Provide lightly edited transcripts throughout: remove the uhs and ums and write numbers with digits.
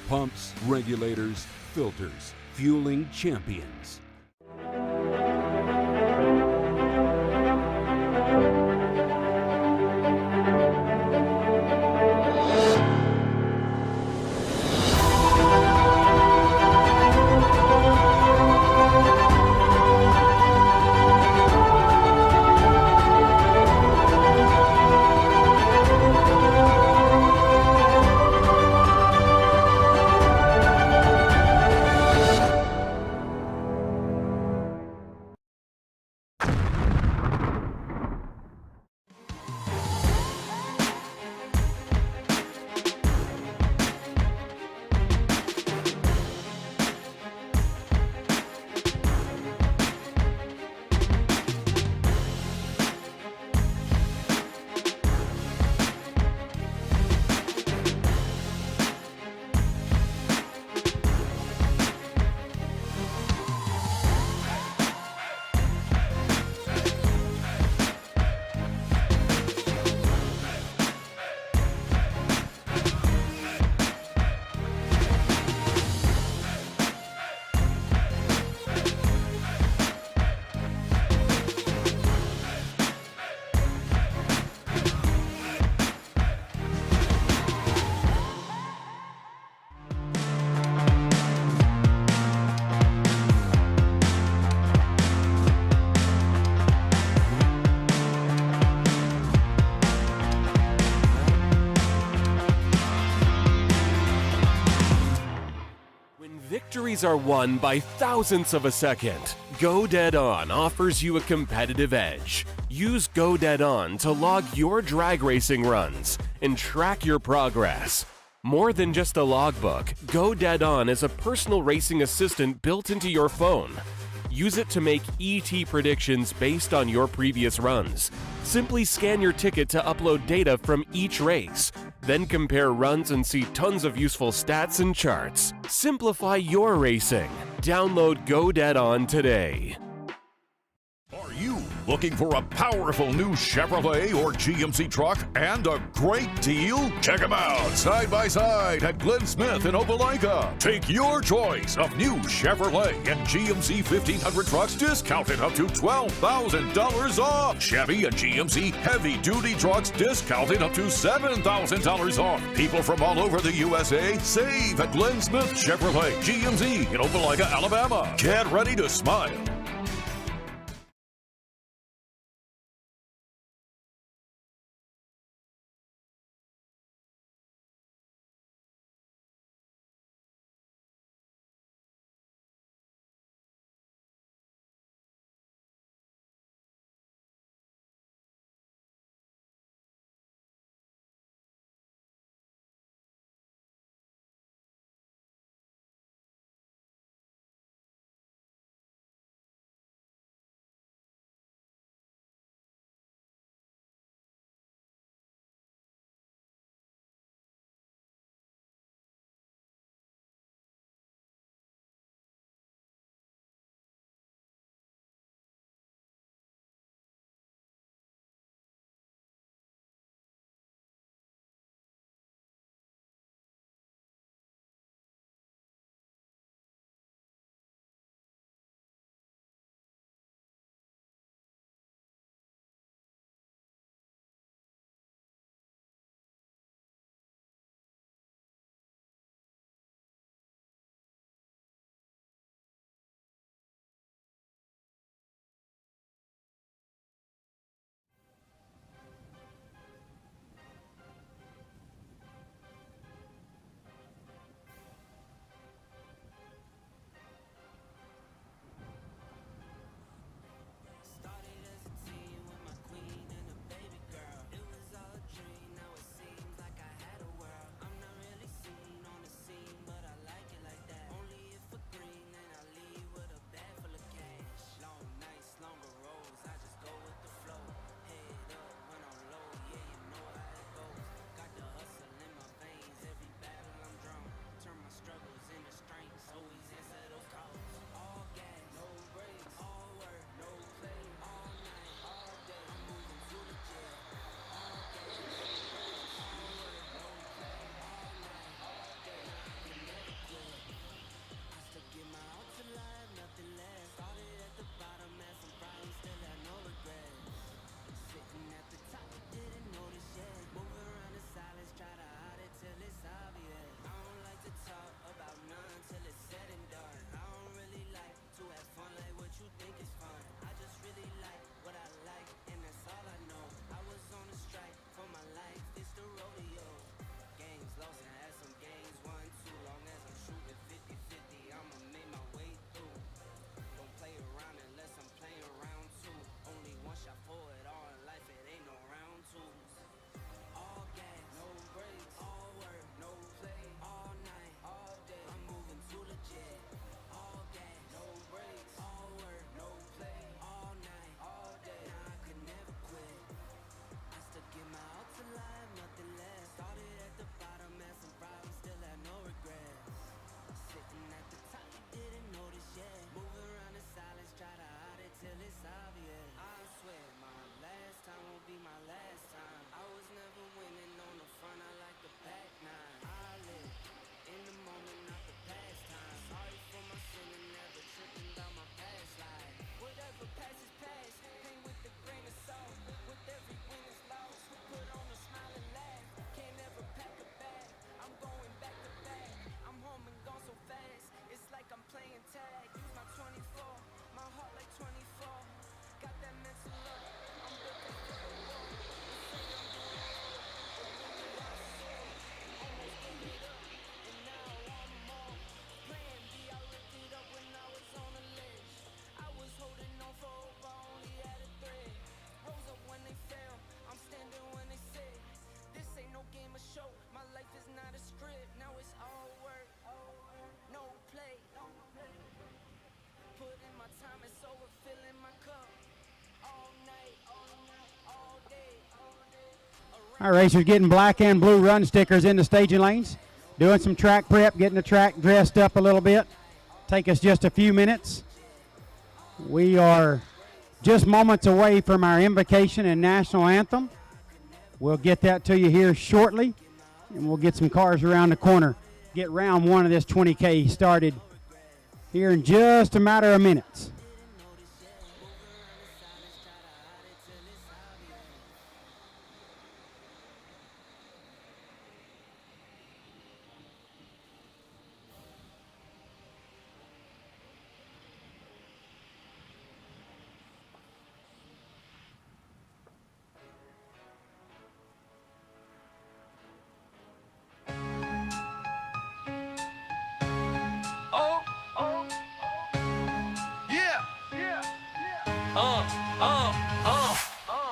Pumps, regulators, filters, fueling champions. Victories are won by thousandths of a second. Go Dead On offers you a competitive edge. Use Go Dead On to log your drag racing runs and track your progress. More than just a logbook, Go Dead On is a personal racing assistant built into your phone. Use it to make ET predictions based on your previous runs. Simply scan your ticket to upload data from each race. Then compare runs and see tons of useful stats and charts. Simplify your racing. Download Go Dead On today. Are you looking for a powerful new Chevrolet or GMC truck and a great deal? Check them out side by side at Glenn Smith in Opelika. Take your choice of new Chevrolet and GMC 1500 trucks discounted up to $12,000 off. Chevy and GMC heavy-duty trucks discounted up to $7,000 off. People from all over the USA save at Glenn Smith Chevrolet GMC in Opelika, Alabama. Get ready to smile. Our racers getting black and blue run stickers in the staging lanes, doing some track prep, getting the track dressed up a little bit. Take us just a few minutes. We are just moments away from our invocation and national anthem. We'll get that to you here shortly, and we'll get some cars around the corner. Get round one of this 20K started here in just a matter of minutes.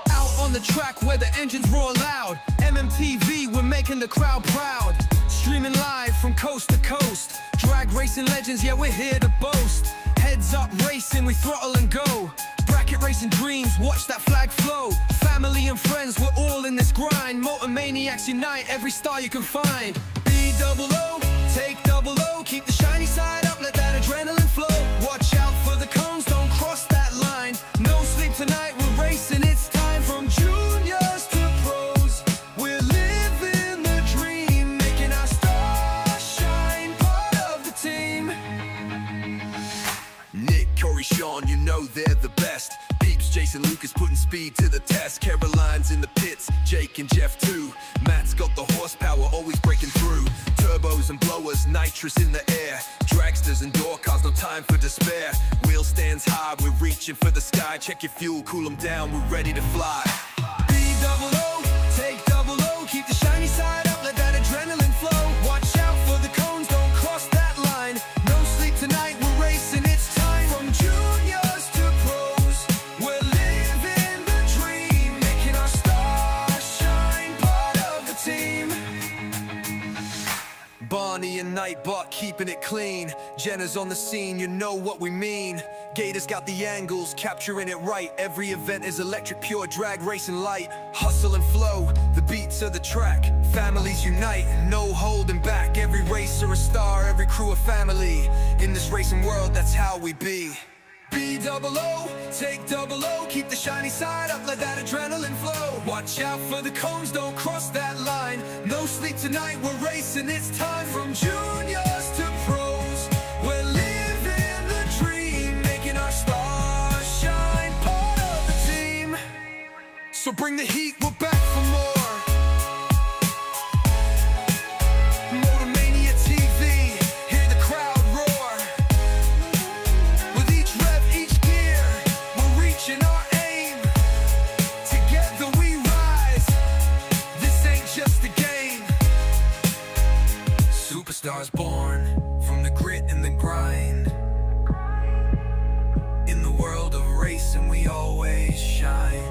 Out on the track where the engines roar loud. MMTV, we're making the crowd proud. Streaming live from coast to coast. Drag racing legends, yeah, we're here to boast. Heads up racing, we throttle and go. Bracket racing dreams, watch that flag flow. Family and friends, we're all in this grind. Motor maniacs unite, every star you can find. B-double-O, take double O. Keep the shiny side up, let that adrenaline flow. Watch out for the cones, don't cross that line. No sleep tonight, we're racing, it's time. From juniors to pros, we're living the dream. Making our stars shine, part of the team. Nick, Corey, Sean, you know they're the best. Peeps, Jason, Lucas putting speed to the test. Caroline's in the pits, Jake and Jeff too. Matt's got the horsepower, always breaking through. Turbos and blowers, nitrous in the air. Dragsters and door cars, no time for despair. Wheel stands high, we're reaching for the sky. Check your fuel, cool them down, we're ready to fly. B-double-O, take double O. Keep the shiny side up, let that adrenaline flow. Watch out for the cones, don't cross that line. No sleep tonight, we're racing, it's time. From juniors to pros, we're living the dream. Making our stars shine, part of the team. Barney and Nightbot keeping it clean. Jenna's on the scene, you know what we mean. Gators got the angles, capturing it right. Every event is electric, pure drag racing light. Hustle and flow, the beats of the track. Families unite, no holding back. Every racer a star, every crew a family. In this racing world, that's how we be. B-double-O, take double O. Keep the shiny side up, let that adrenaline flow. Watch out for the cones, don't cross that line. No sleep tonight, we're racing, it's time. From juniors to pros, we're living the dream. Making our stars shine, part of the team. So bring the heat, we're back for more. Motormania TV, hear the crowd roar. With each rev, each gear, we're reaching our aim. Together we rise, this ain't just a game. Superstars born from the grit and the grind. In the world of racing, we always shine.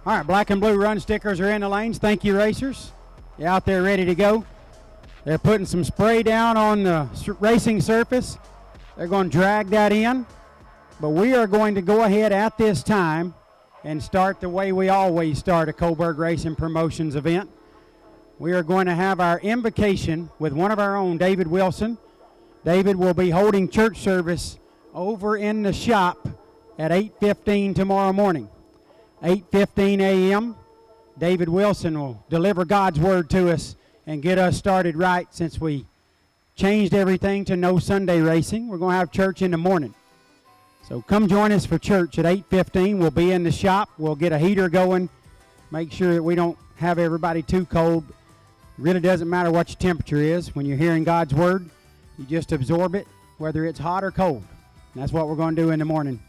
All right, black and blue run stickers are in the lanes. Thank you, racers. You're out there ready to go. They're putting some spray down on the racing surface. They're going to drag that in. But we are going to go ahead at this time and start the way we always start a Coalburg Racing Promotions event. We are going to have our invocation with one of our own, David Wilson. David will be holding church service over in the shop at 8:15 tomorrow morning. 8:15 a.m. David Wilson will deliver God's word to us and get us started right, since we changed everything to no Sunday racing. We're going to have church in the morning. So come join us for church at 8:15. We'll be in the shop. We'll get a heater going. Make sure that we don't have everybody too cold. It really doesn't matter what your temperature is. When you're hearing God's word, you just absorb it, whether it's hot or cold. And that's what we're going to do in the morning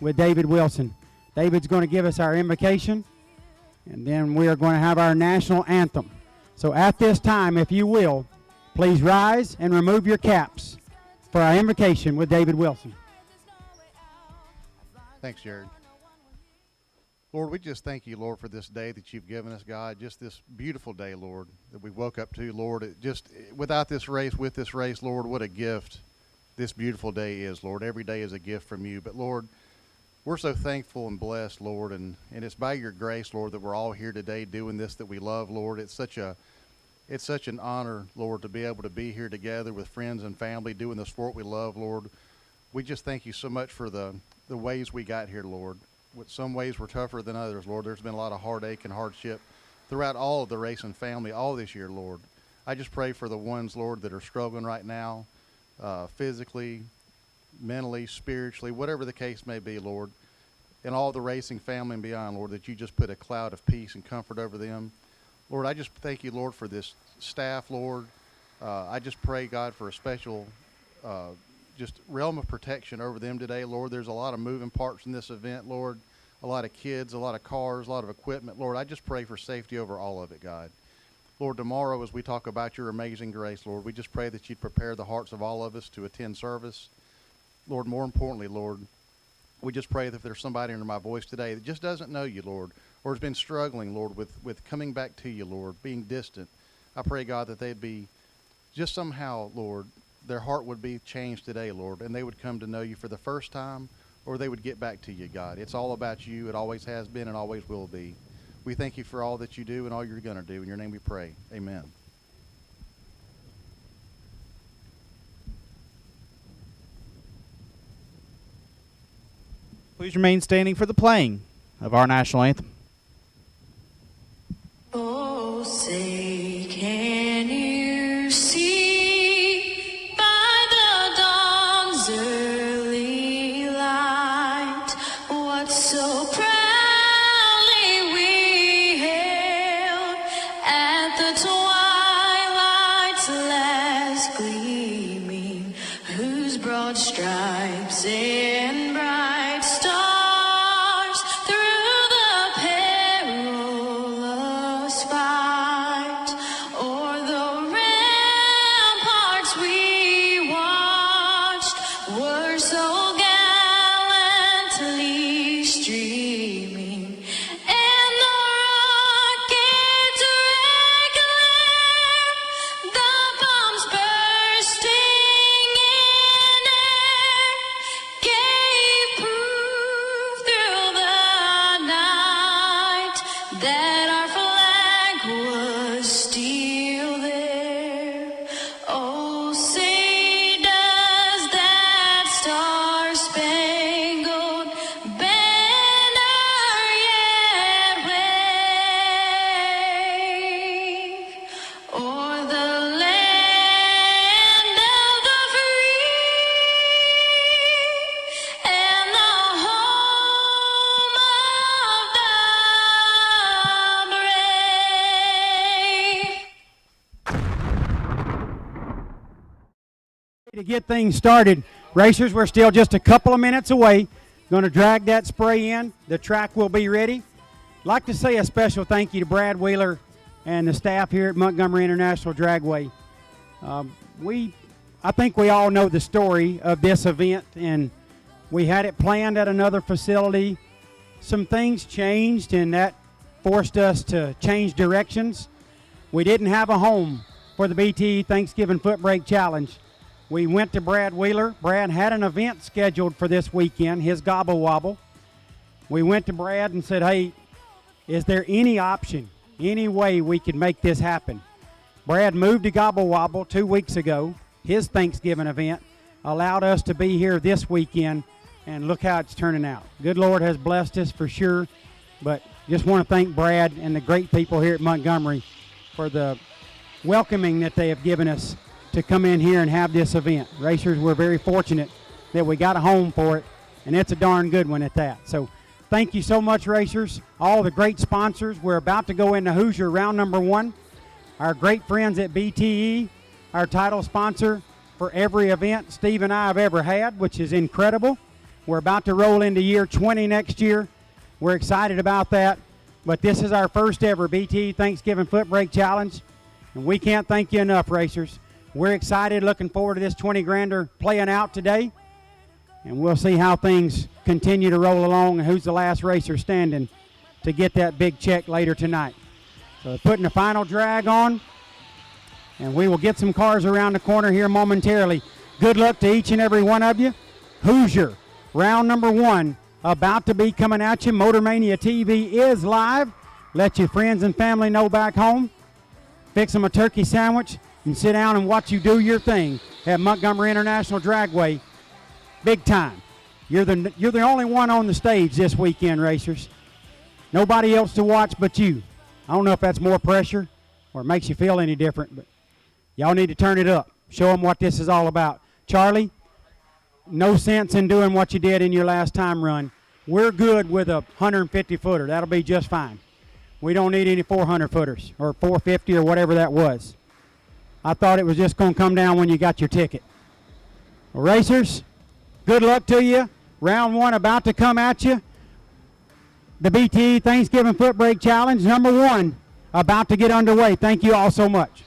with David Wilson. David's going to give us our invocation, and then we are going to have our national anthem. So at this time, if you will, please rise and remove your caps for our invocation with David Wilson. Thanks, Jared. Lord, we just thank you, Lord, for this day that you've given us, God, just this beautiful day, Lord, that we woke up to, Lord. Without this race, with this race, Lord, what a gift this beautiful day is, Lord. Every day is a gift from you. But, Lord, we're so thankful and blessed, Lord, and it's by your grace, Lord, that we're all here today doing this that we love, Lord. It's such an honor, Lord, to be able to be here together with friends and family doing the sport we love, Lord. We just thank you so much for the ways we got here, Lord. Some ways were tougher than others, Lord. There's been a lot of heartache and hardship throughout all of the racing family all this year, Lord. I just pray for the ones, Lord, that are struggling right now, physically, mentally, spiritually, whatever the case may be, Lord, and all the racing family and beyond, Lord, that you just put a cloud of peace and comfort over them. Lord, I just thank you, Lord, for this staff, Lord. I just pray, God, for a special just realm of protection over them today, Lord. There's a lot of moving parts in this event, Lord, a lot of kids, a lot of cars, a lot of equipment. Lord, I just pray for safety over all of it, God. Lord, tomorrow as we talk about your amazing grace, Lord, we just pray that you'd prepare the hearts of all of us to attend service. Lord, more importantly, Lord, we just pray that if there's somebody under my voice today that just doesn't know you, Lord, or has been struggling, Lord, with coming back to you, Lord, being distant, I pray, God, that they'd be just somehow, Lord, their heart would be changed today, Lord, and they would come to know you for the first time, or they would get back to you, God. It's all about you. It always has been and always will be. We thank you for all that you do and all you're going to do. In your name we pray. Amen. Please remain standing for the playing of our national anthem. Oh, say, can you see by the dawn's early light what so proudly we hailed at the twilight's last gleaming, whose broad stripes and bright stars through the perilous fight o'er the ramparts we watched were so gallantly streaming, and the rockets regular, the bombs bursting in air, gave proof through the night that our flag was still there. Oh, say does that star-spangled banner yet wave o'er the land of the free and the home of the brave. To get things started, racers, we're still just a couple of minutes away. Going to drag that spray in. The track will be ready. I'd like to say a special thank you to Brad Wheeler and the staff here at Montgomery International Dragway. I think we all know the story of this event, and we had it planned at another facility. Some things changed, and that forced us to change directions. We didn't have a home for the BTE Thanksgiving Footbrake Challenge. We went to Brad Wheeler. Brad had an event scheduled for this weekend, his Gobble Wobble. We went to Brad and said, hey, is there any option, any way we could make this happen? Brad moved to Gobble Wobble 2 weeks ago. His Thanksgiving event allowed us to be here this weekend, and look how it's turning out. Good Lord has blessed us for sure, but just want to thank Brad and the great people here at Montgomery for the welcoming that they have given us to come in here and have this event. Racers, we're very fortunate that we got a home for it, and it's a darn good one at that. So thank you so much, racers, all the great sponsors. We're about to go into Hoosier round number 1. Our great friends at BTE, our title sponsor for every event Steve and I have ever had, which is incredible. We're about to roll into year 20 next year. We're excited about that, but this is our first ever BTE Thanksgiving Footbrake Challenge, and we can't thank you enough, racers. We're excited, looking forward to this 20-grander playing out today, and we'll see how things continue to roll along and who's the last racer standing to get that big check later tonight. So putting the final drag on, and we will get some cars around the corner here momentarily. Good luck to each and every one of you. Hoosier, round number 1, about to be coming at you. Motormania TV is live. Let your friends and family know back home. Fix them a turkey sandwich and sit down and watch you do your thing at Montgomery International Dragway. Big time. You're the only one on the stage this weekend, racers. Nobody else to watch but you. I don't know if that's more pressure or it makes you feel any different, but y'all need to turn it up. Show them what this is all about. Charlie, no sense in doing what you did in your last time run. We're good with a 150-footer. That'll be just fine. We don't need any 400-footers or 450 or whatever that was. I thought it was just going to come down when you got your ticket. Well, racers, good luck to you. Round 1 about to come at you. The BTE Thanksgiving Footbrake Challenge, number 1, about to get underway. Thank you all so much.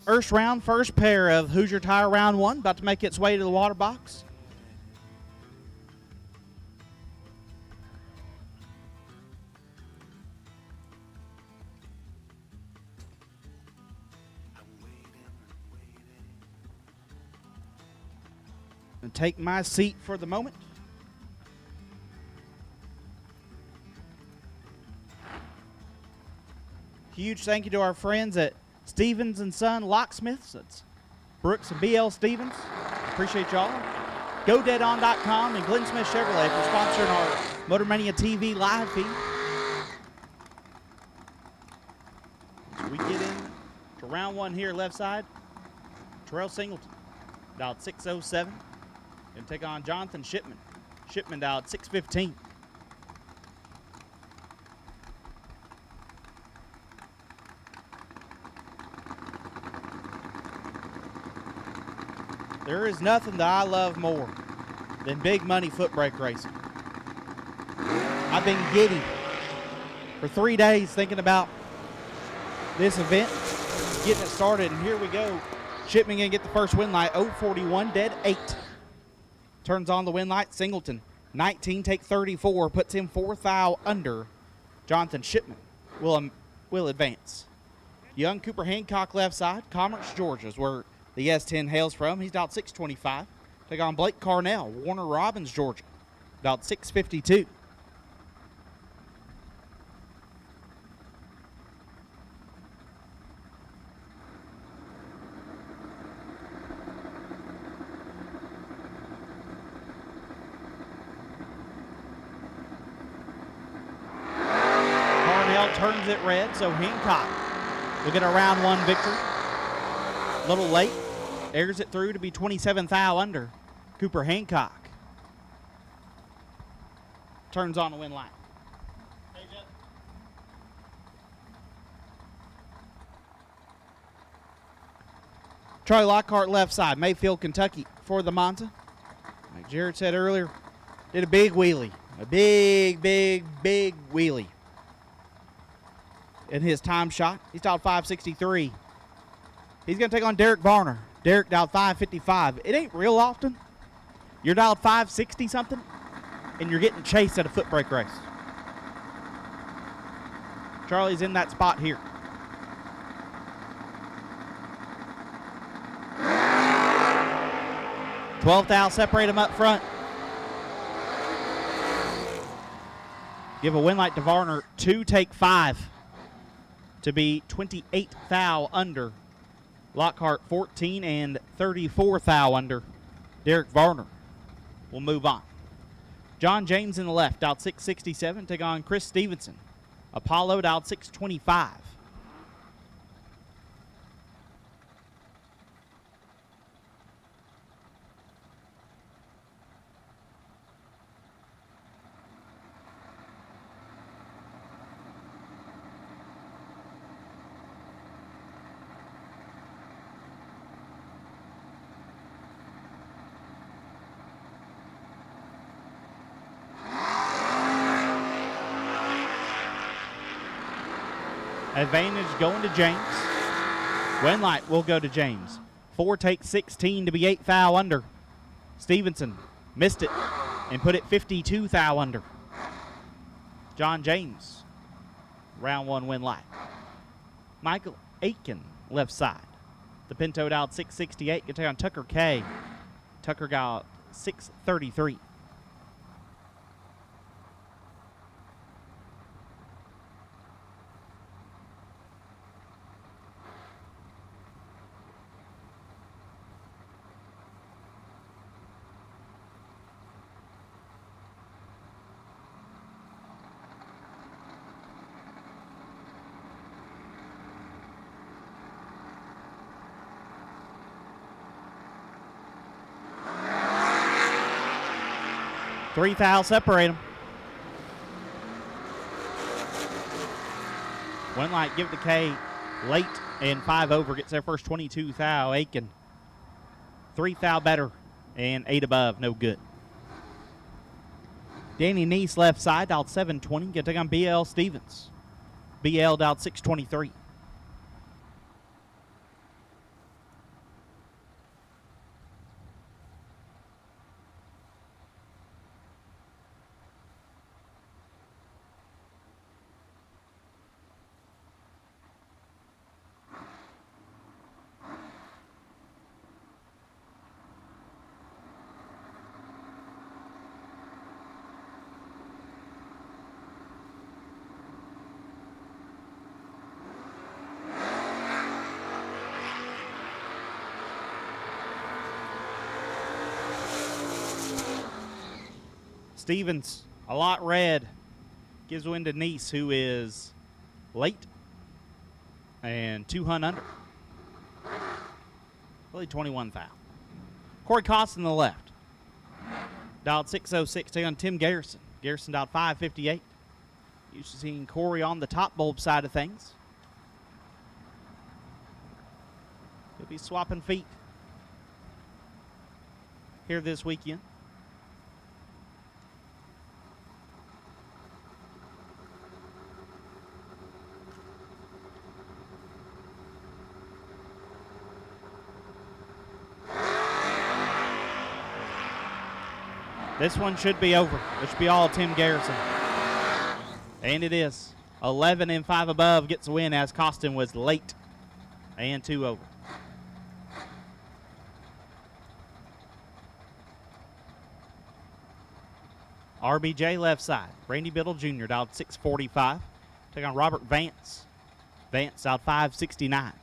First round, first pair of Hoosier Tire round 1 about to make its way to the water box. I'm waiting And take my seat for the moment. Huge thank you to our friends at Stevens and Son Locksmiths. That's Brooks and BL Stevens. Appreciate y'all. GoDeadOn.com and Glenn Smith Chevrolet for sponsoring our Motormania TV live feed. As we get in to round one here, left side, Terrell Singleton, dialed 607. Going to take on Jonathan Shipman. Shipman dialed 615. There is nothing that I love more than big money footbrake racing. I've been giddy for 3 days thinking about this event, getting it started, and here we go. Shipman gonna get the first win light, 041, dead 8. Turns on the win light, Singleton, 19, take 34, puts him 4 thou under. Jonathan Shipman will advance. Young Cooper Hancock left side, Commerce, Georgia is where the S10 hails from. He's dialed 625. Take on Blake Carnell, Warner Robins, Georgia, dialed 652. Carnell turns it red, so Hancock will get a round one victory. A little late. Airs it through to be 27 thou under. Cooper Hancock turns on the win line. Charlie Lockhart left side, Mayfield, Kentucky for the Monza. Like Jared said earlier, did a big wheelie. A big wheelie in his time shot. He's dialed 563. He's going to take on Derek Varner. Derek dialed 555. It ain't real often you're dialed 560 something and you're getting chased at a footbrake race. Charlie's in that spot here. $12 thou separate him up front. Give a win light to Varner. 2 take 5 to be 28 thou under. Lockhart 14 and 34 thou under. Derek Varner will move on. John James in the left, dialed 667, take on Chris Stevenson. Apollo dialed 625. Advantage going to James. Win light will go to James. 4 take 16 to be 8 thou under. Stevenson missed it and put it 52 thou under. John James, round one win light. Michael Aiken, left side. The Pinto dialed 668. Can take on Tucker K. Tucker got 633. Three thou separate them. One light, give it to K late, and 5 over gets their first 22 thou. Aiken 3 thou better and 8 above, no good. Danny Neese left side, dialed 720. Get to take on BL Stevens. BL dialed 623. Stevens, a lot red. Gives win to Nice, who is late. And 2 hunt under. Really 21 foul. Corey Cost in the left. Dialed 606, taking on Tim Garrison. Garrison dialed 558. Used to seeing Corey on the top bulb side of things. He'll be swapping feet here this weekend. This one should be over. It should be all Tim Garrison. And it is. 11 and 5 above gets a win as Costin was late. And 2 over. RBJ left side. Randy Biddle Jr. dialed 645. Take on Robert Vance. Vance dialed 569.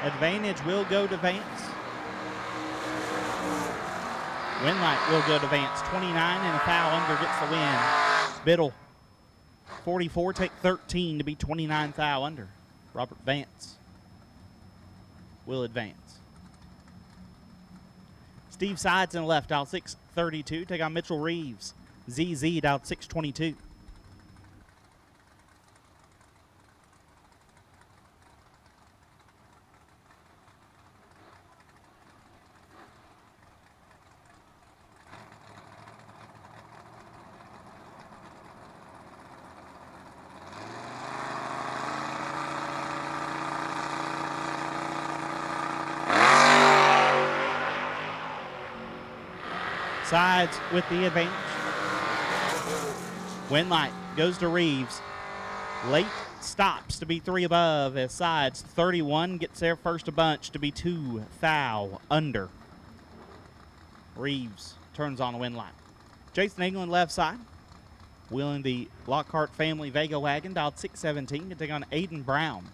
Advantage will go to Vance. Winlight will go to Vance. 29 and a foul under gets the win. Biddle, 44, take 13 to be 29 foul under. Robert Vance will advance. Steve Sides in the left, dial 632. Take on Mitchell Reeves. ZZ dial 622. Sides with the advantage. Winlight goes to Reeves. Late stops to be 3 above as Sides 31 gets there first a bunch to be 2 foul under. Reeves turns on the Winlight. Jason England left side. Wheeling the Lockhart family Vega wagon, dialed 617 to take on Aiden Brown.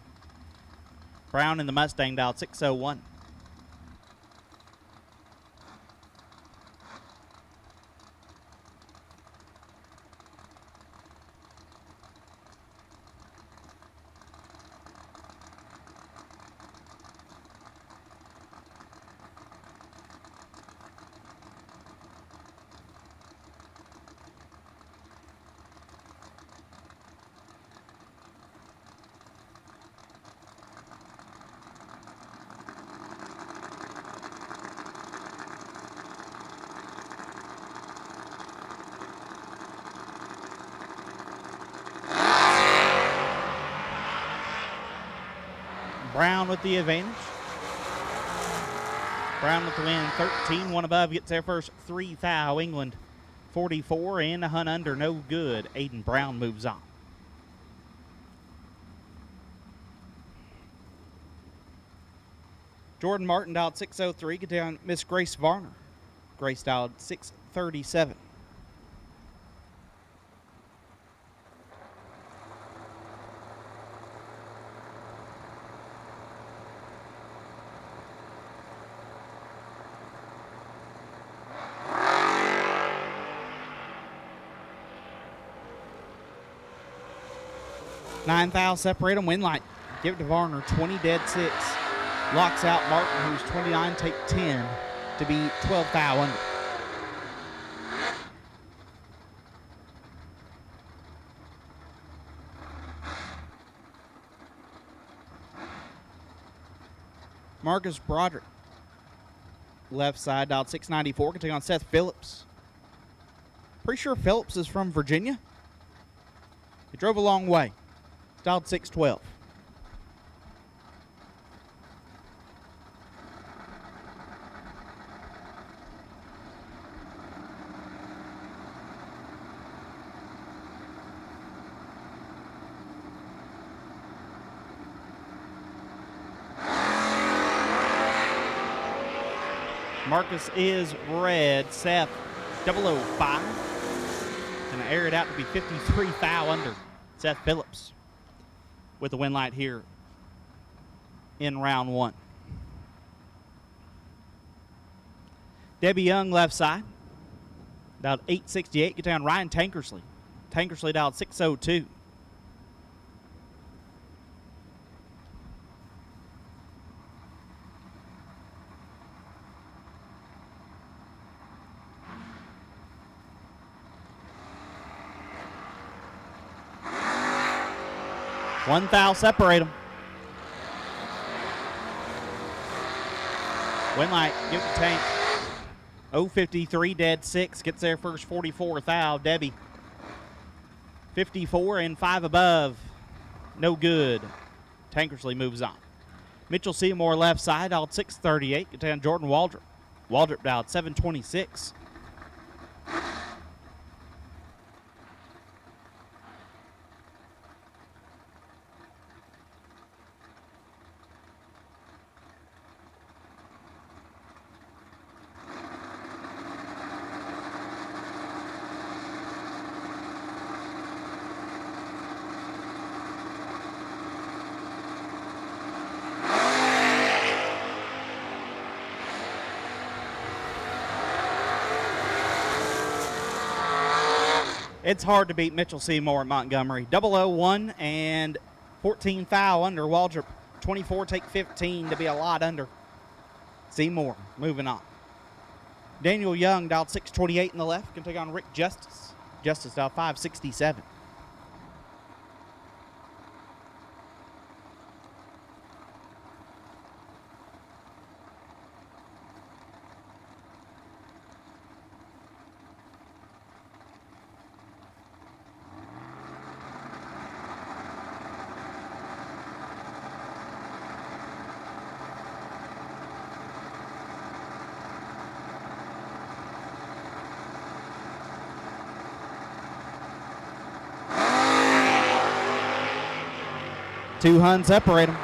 Brown in the Mustang, dialed 601. Brown with the advantage. Brown with the win, 13, 1 above, gets their first 3 foul. England 44 and a hunt under, no good. Aiden Brown moves on. Jordan Martin dialed 603, get down Miss Grace Varner. Grace dialed 637. Nine foul separate them. Winlight give it to Varner. 20 dead 6. Locks out Martin, who's 29, take 10 to be 12 foul under. Marcus Broderick, left side, dialed 694, can take on Seth Phillips. Pretty sure Phillips is from Virginia. He drove a long way. Dialed 612. Marcus is red. Seth 005. Going to air it out to be 53 foul under. Seth Phillips with the win light here in round 1. Debbie Young left side. Dialed 868. Get down Ryan Tankersley. Tankersley dialed 602. One foul separate them. Winlight, give it to Tank. 053 dead 6. Gets their first 44 foul. Debbie. 54 and 5 above. No good. Tankersley moves on. Mitchell Seymour left side, dialed 638. Get down Jordan Waldrop. Waldrop dialed 726. It's hard to beat Mitchell Seymour at Montgomery. 001 and 14 foul under. Waldrop 24, take 15 to be a lot under. Seymour moving on. Daniel Young dialed 628 in the left. Can take on Rick Justice. Justice dialed 567. Two Huns separate them.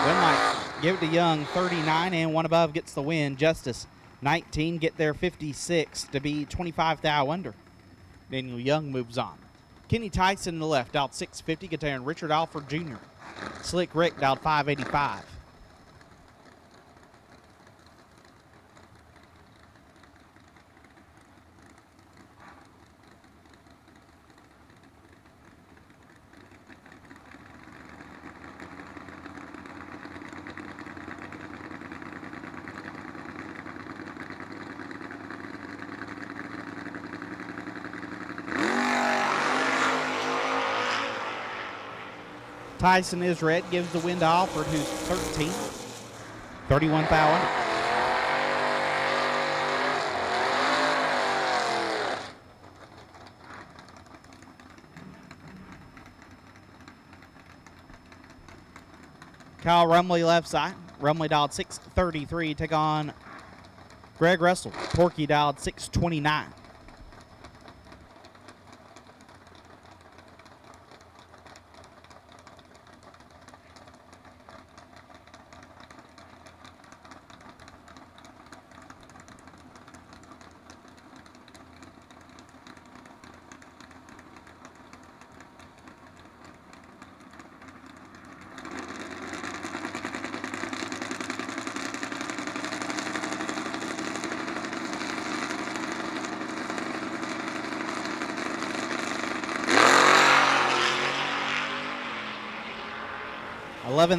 Winlight, give it to Young, 39 and 1 above gets the win. Justice, 19, get there 56 to be 25 thou under. Daniel Young moves on. Kenny Tyson in the left, dialed 650, get there, and Richard Alford Jr. Slick Rick dialed 585. Tyson is red, gives the win to Alford, who's 13. 31 foul under. Kyle Rumley left side. Rumley dialed 633. Take on Greg Russell. Porky dialed 629.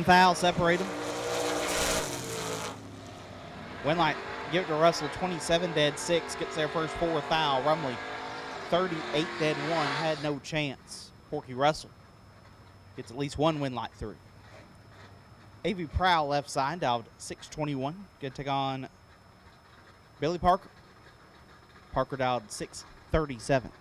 Foul separate them. Winlight, give it to Russell, 27 dead 6, gets their first 4 foul. Rumley, 38 dead 1, had no chance. Porky Russell gets at least one Winlight through. A.V. Prowl left side, dialed 621. Going to take on Billy Parker. Parker dialed 637.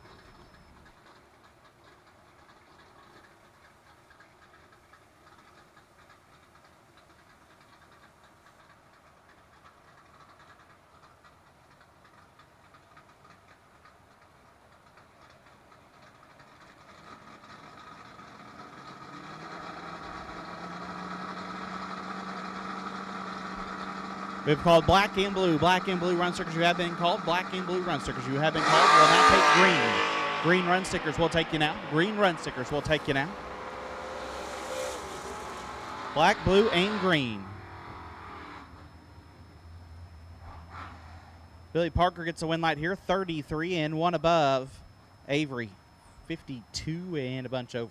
We've called black and blue. Black and blue run stickers, you have been called. Black and blue run stickers, you have been called. We'll now take green. Green run stickers will take you now. Green run stickers will take you now. Black, blue, and green. Billy Parker gets a win light here, 33 and 1 above. Avery, 52 and a bunch over.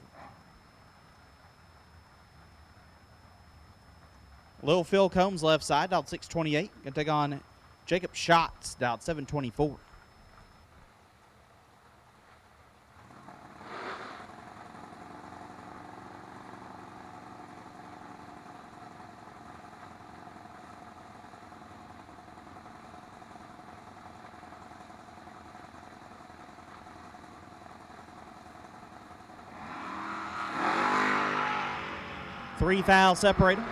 Little Phil Combs left side, dialed 628. Going to take on Jacob Schatz, dialed 724. Three fouls separate them.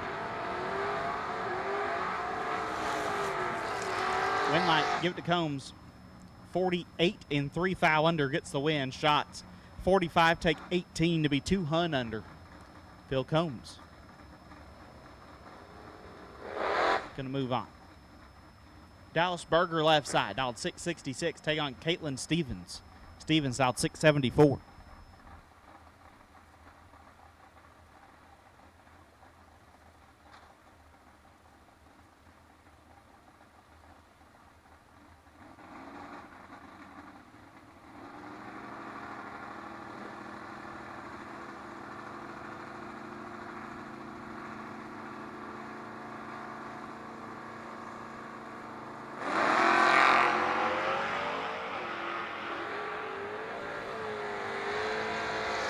Winlight, give it to Combs. 48 and 3 foul under gets the win. Shots 45, take 18 to be 2 hun under. Phil Combs. Gonna move on. Dallas Berger left side, dialed 666, take on Caitlin Stevens. Stevens dialed 674.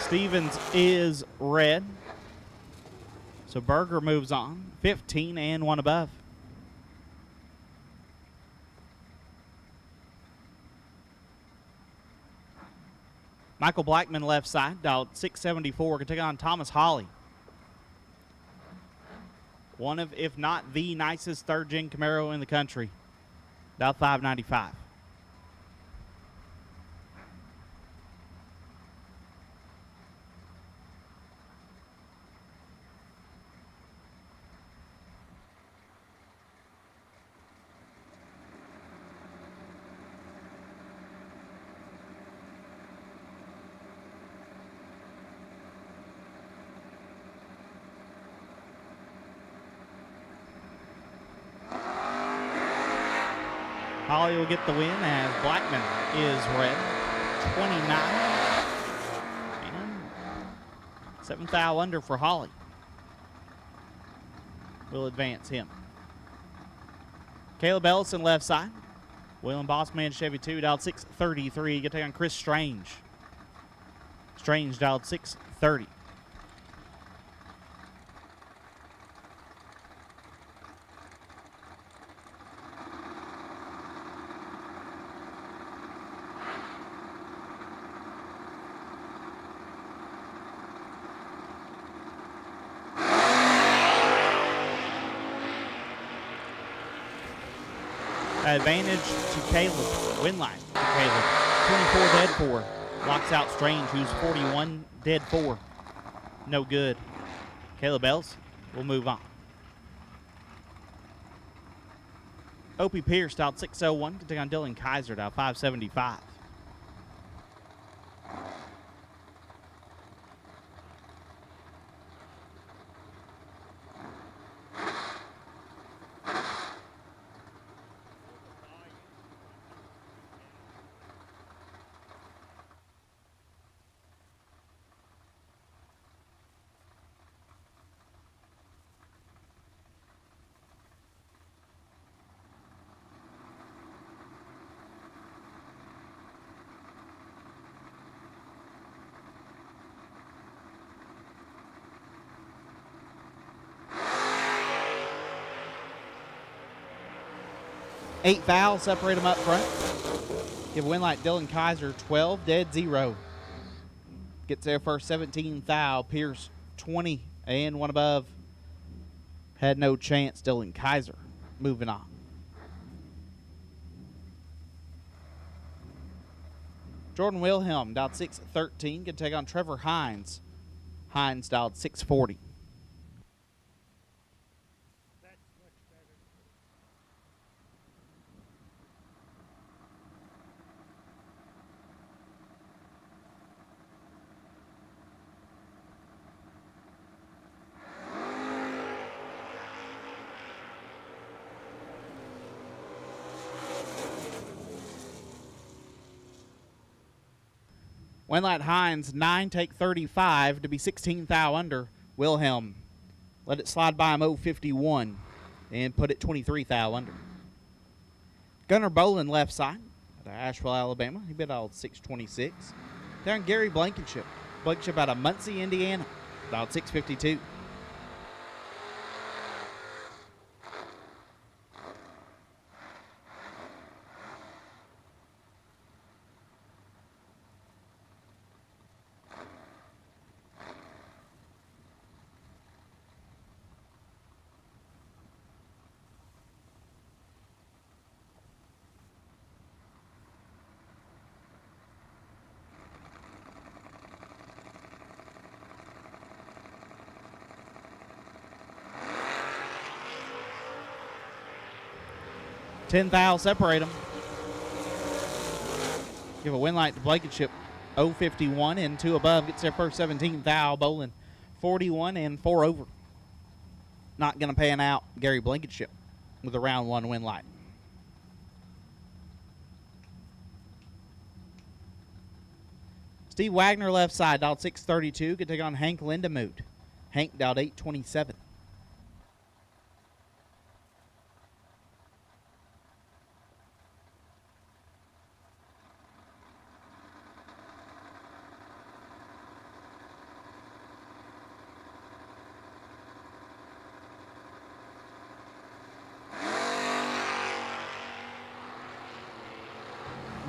Stevens is red. So Berger moves on. 15 and 1 above. Michael Blackman left side, dialed 674, can take on Thomas Hawley. One of, if not the nicest third-gen Camaro in the country. Dialed 595. Holly will get the win as Blackman is red. 29. And 7 foul under for Holly. Will advance him. Caleb Ellison left side. William Bossman Chevy 2 dialed 633. Get to take on Chris Strange. Strange dialed 630. Advantage to Caleb. Win line to Caleb. 24 dead 4. Locks out Strange, who's 41 dead 4. No good. Caleb Ells will move on. Opie Pierce out 601 to take on Dylan Kaiser out 575. Eight fouls separate them up front. Give a win like Dylan Kaiser 12 dead 0. Gets there first 17 foul. Pierce 20 and 1 above. Had no chance. Dylan Kaiser moving on. Jordan Wilhelm dialed 613. Can take on Trevor Hines. Hines dialed 640. Winlight Hines, 9, take 35 to be 16 thou under. Wilhelm, let it slide by him 051 and put it 23 thou under. Gunnar Bolin, left side out of Asheville, Alabama. He bid out 626. Down Gary Blankenship. Blankenship out of Muncie, Indiana. About 652. Ten thou separate them. Give a win light to Blankenship. 051 and 2 above. Gets their first 17 thou. Bolin 41 and 4 over. Not going to pan out. Gary Blankenship with a round 1 win light. Steve Wagner, left side, dialed 632. Could take on Hank Lindemood. Hank dialed 827.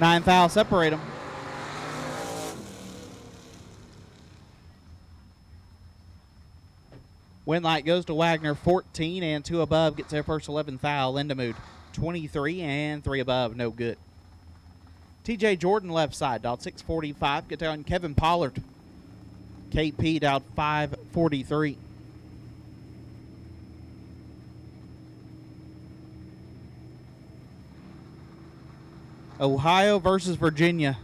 Nine thou separate them. Win light goes to Wagner, 14 and 2 above. Gets their first 11 thou. Lindemood, 23 and 3 above. No good. TJ Jordan, left side, dialed 645. Get down Kevin Pollard. KP dialed 543. Ohio versus Virginia.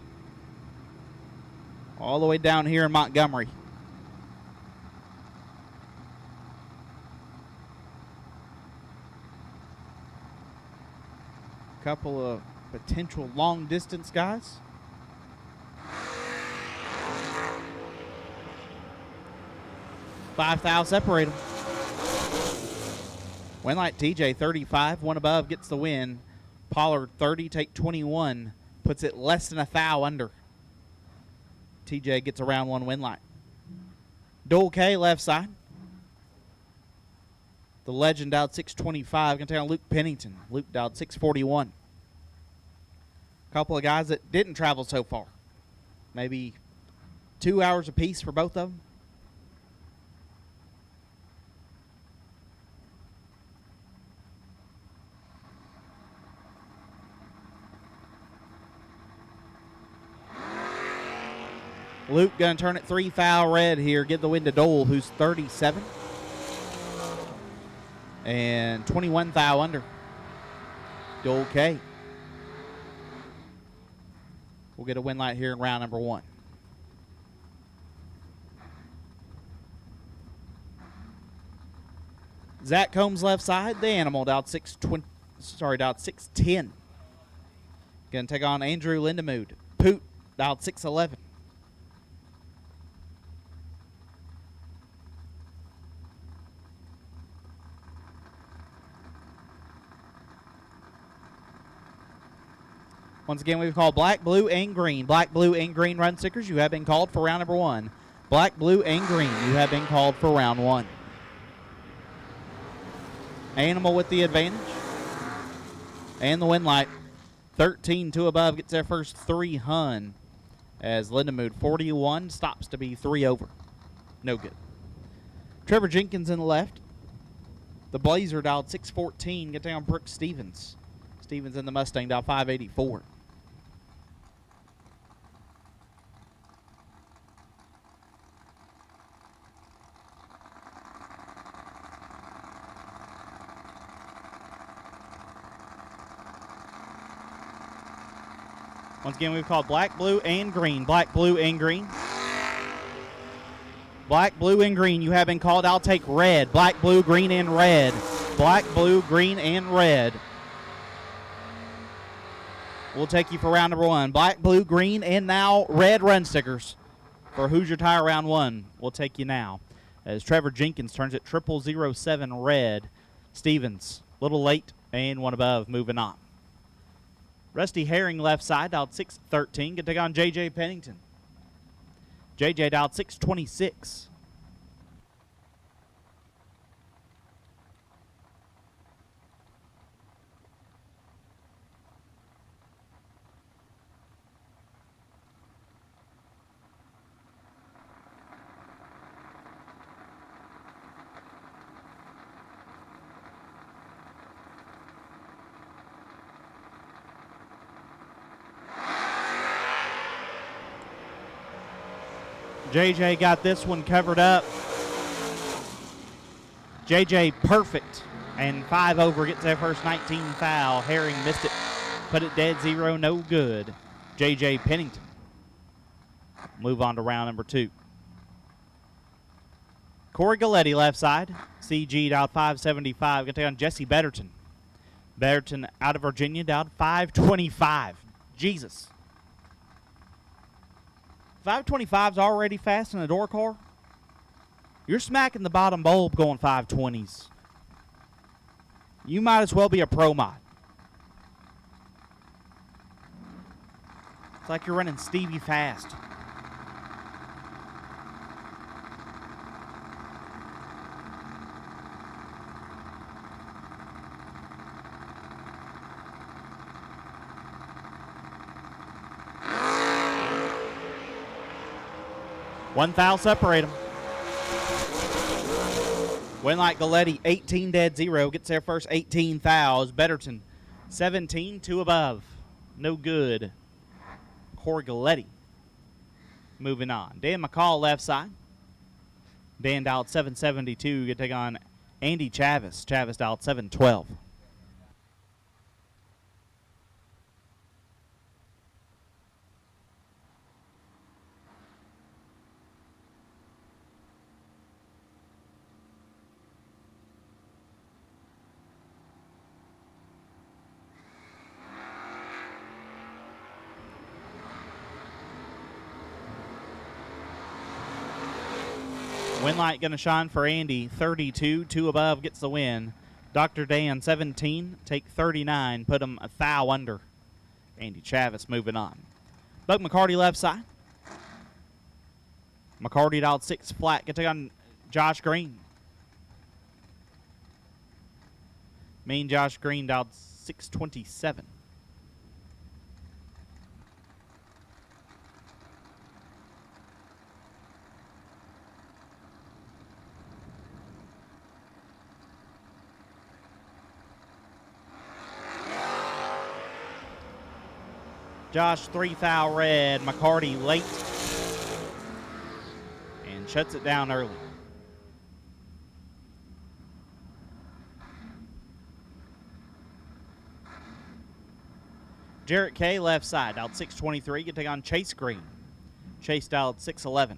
All the way down here in Montgomery. Couple of potential long distance guys. Five thou separate them. Win light TJ 35, 1 above gets the win. Pollard 30, take 21, puts it less than a thou under. TJ gets a round 1 win light. Dole K, left side. The legend dialed 625. Going to take on Luke Pennington. Luke dialed 641. A couple of guys that didn't travel so far. Maybe 2 hours apiece for both of them. Luke going to turn it 3 thou red here. Give the win to Dole, who's 37. And 21 thou under. Dole K. We'll get a win light here in round number 1. Zach Combs, left side. The animal dialed 610. Going to take on Andrew Lindemood. Poot dialed 611. Once again, we've called black, blue, and green. Black, blue, and green run stickers. You have been called for round number 1. Black, blue, and green. You have been called for round 1. Animal with the advantage. And the win light. 13, 2 above, gets their first 3 hun. As Lindemood, 41, stops to be 3 over. No good. Trevor Jenkins in the left. The Blazer dialed 614. Get down Brooke Stevens. Stevens in the Mustang dialed 584. Once again, we've called black, blue, and green. Black, blue, and green. Black, blue, and green. You have been called. I'll take red. Black, blue, green, and red. Black, blue, green, and red. We'll take you for round number 1. Black, blue, green, and now red run stickers for Hoosier Tire round 1. We'll take you now as Trevor Jenkins turns it 0007 red. Stevens, a little late, and one above, moving on. Rusty Herring left side, dialed 613. Going to take on J.J. Pennington. J.J. dialed 626. JJ got this one covered up. JJ perfect. And 5 over gets their first 19 foul. Herring missed it. Put it dead 0, no good. JJ Pennington. Move on to round number 2. Corey Galletti left side. CG dialed 575. Going to take on Jesse Betterton. Betterton out of Virginia dialed 525. Jesus. 525's already fast in a door car. You're smacking the bottom bulb going 520s. You might as well be a pro mod. It's like you're running Stevie fast. One foul separate them. Winlight Galletti, 18 dead 0, gets their first 18 fouls. Betterton, 17, 2 above. No good. Corey Galletti. Moving on. Dan McCall left side. Dan dialed 772. Going to take on Andy Chavis. Chavis dialed 712. Winlight going to shine for Andy. 32, 2 above, gets the win. Dr. Dan, 17, take 39, put him a foul under. Andy Chavis moving on. Buck McCarty left side. McCarty dialed 6 flat. Going to take on Josh Green. Mean Josh Green dialed 627. Josh 3 foul red. McCarty late. And shuts it down early. Jarrett K left side. Dialed 623. Can take on Chase Green. Chase dialed 611.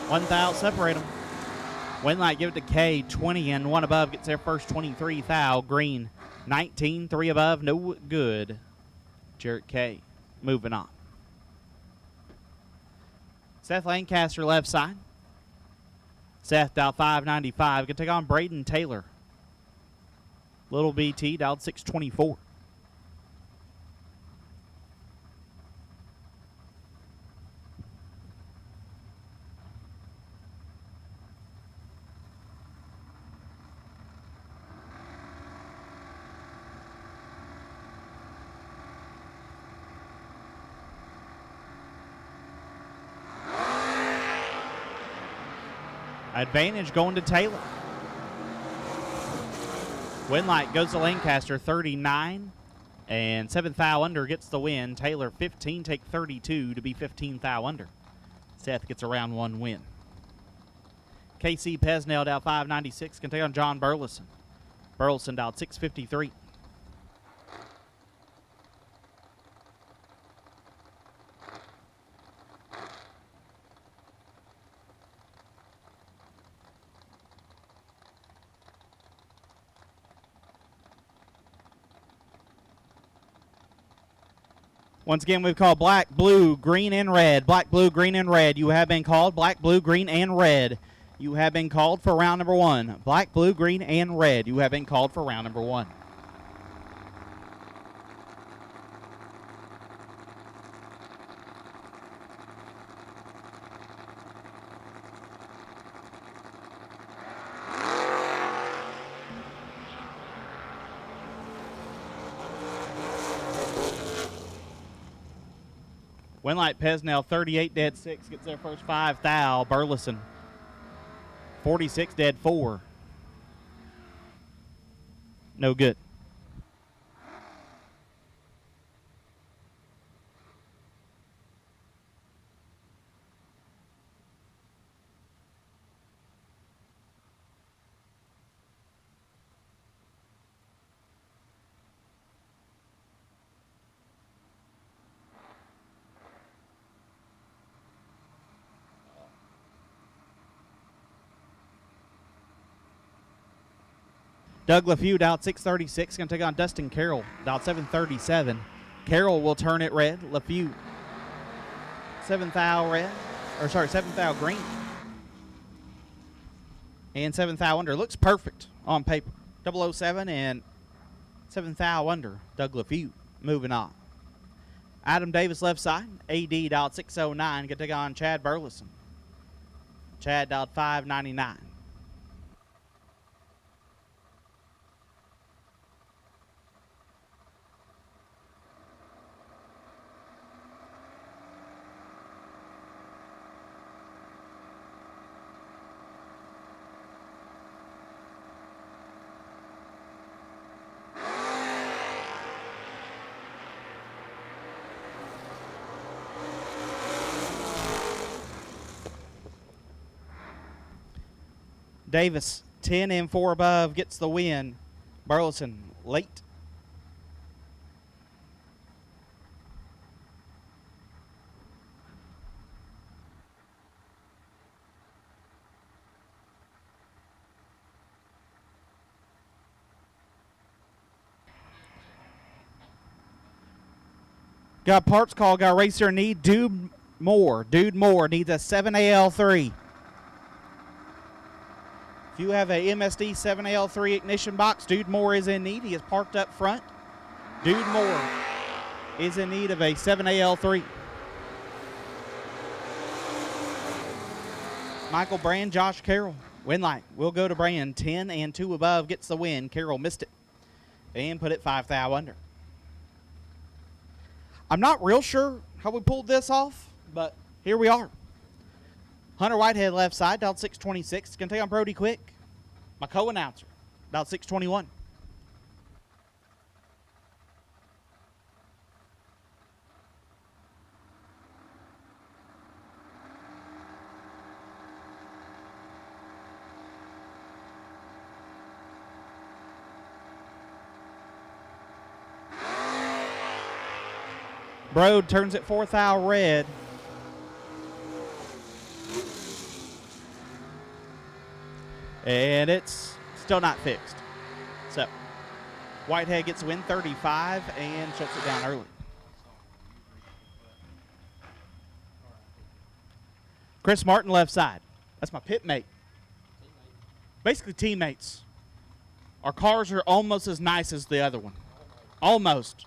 One foul, separate them. Winlight give it to K, 20 and 1 above, gets their first 23 foul. Green, 19, 3 above, no good. Jarrett K, moving on. Seth Lancaster left side. Seth dialed 595, gonna take on Braden Taylor. Little BT dialed 624. Advantage going to Taylor. Winlight goes to Lancaster, 39 And 7th thou under gets the win. Taylor 15, take 32 to be 15th thou under. Seth gets a round 1 win. KC Pesnell dialed 596 can take on John Burleson. Burleson dialed 653. Once again, we've called black, blue, green, and red. Black, blue, green, and red. You have been called. Black, blue, green, and red. You have been called for round number 1. Black, blue, green, and red. You have been called for round number 1. Winlight Pesnell 38 dead 6 gets their first 5 thou. Burleson 46 dead 4. No good. Doug LaFew dialed 636, going to take on Dustin Carroll, dialed 737. Carroll will turn it red. LaFew, 7th thou red, or sorry, 7th thou green. And 7th thou under. Looks perfect on paper. 007 and 7th thou under. Doug LaFew moving on. Adam Davis left side. AD dialed 609, going to take on Chad Burleson. Chad dialed 599. Davis, 10 and 4 above, gets the win. Burleson, late. Got parts call, got racer need. Dude Moore needs a 7AL3. If you have a MSD 7AL3 ignition box, Dude Moore is in need. He is parked up front. Dude Moore is in need of a 7AL3. Michael Brand, Josh Carroll. Winlight will go to Brand. 10 and 2 above gets the win. Carroll missed it and put it 5 thou under. I'm not real sure how we pulled this off, but here we are. Hunter Whitehead left side, dialed 626. Going to take on Brody Quick, my co-announcer, dialed 621. Brode turns it 4th thou red. And it's still not fixed. So, Whitehead gets a win 35 and shuts it down early. Chris Martin left side. That's my pit mate. Basically teammates. Our cars are almost as nice as the other one. Almost.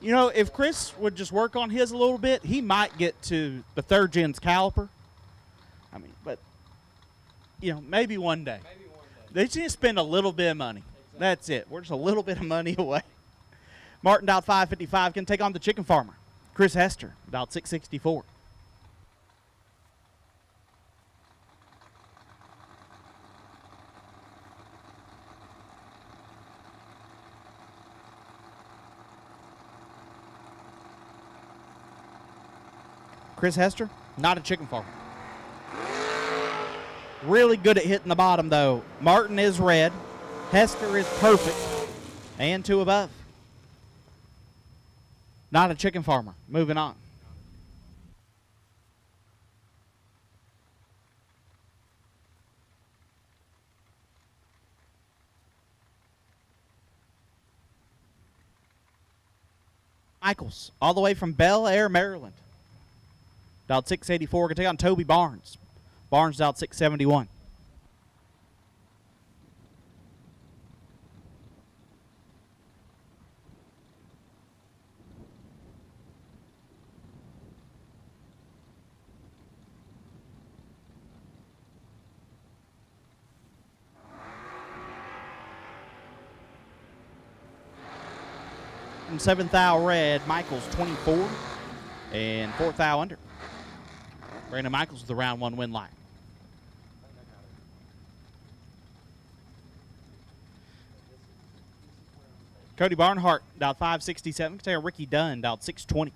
You know, if Chris would just work on his a little bit, he might get to the 3rd gen's caliper. I mean, but, you know, maybe one day. They just spend a little bit of money. Exactly. That's it. We're just a little bit of money away. Martin dialed 555 can take on the chicken farmer. Chris Hester dialed 664. Chris Hester, not a chicken farmer. Really good at hitting the bottom, though. Martin is red. Hester is perfect. And 2 above. Not a chicken farmer. Moving on. Michaels, all the way from Bel Air, Maryland. Dialed 684. Going to take on Toby Barnes. Barnes dialed 671. From 7th thou red, Michaels 24 and 4th thou under. Brandon Michaels with the round 1 win line. Cody Barnhart dialed 567. Take Ricky Dunn dialed 620.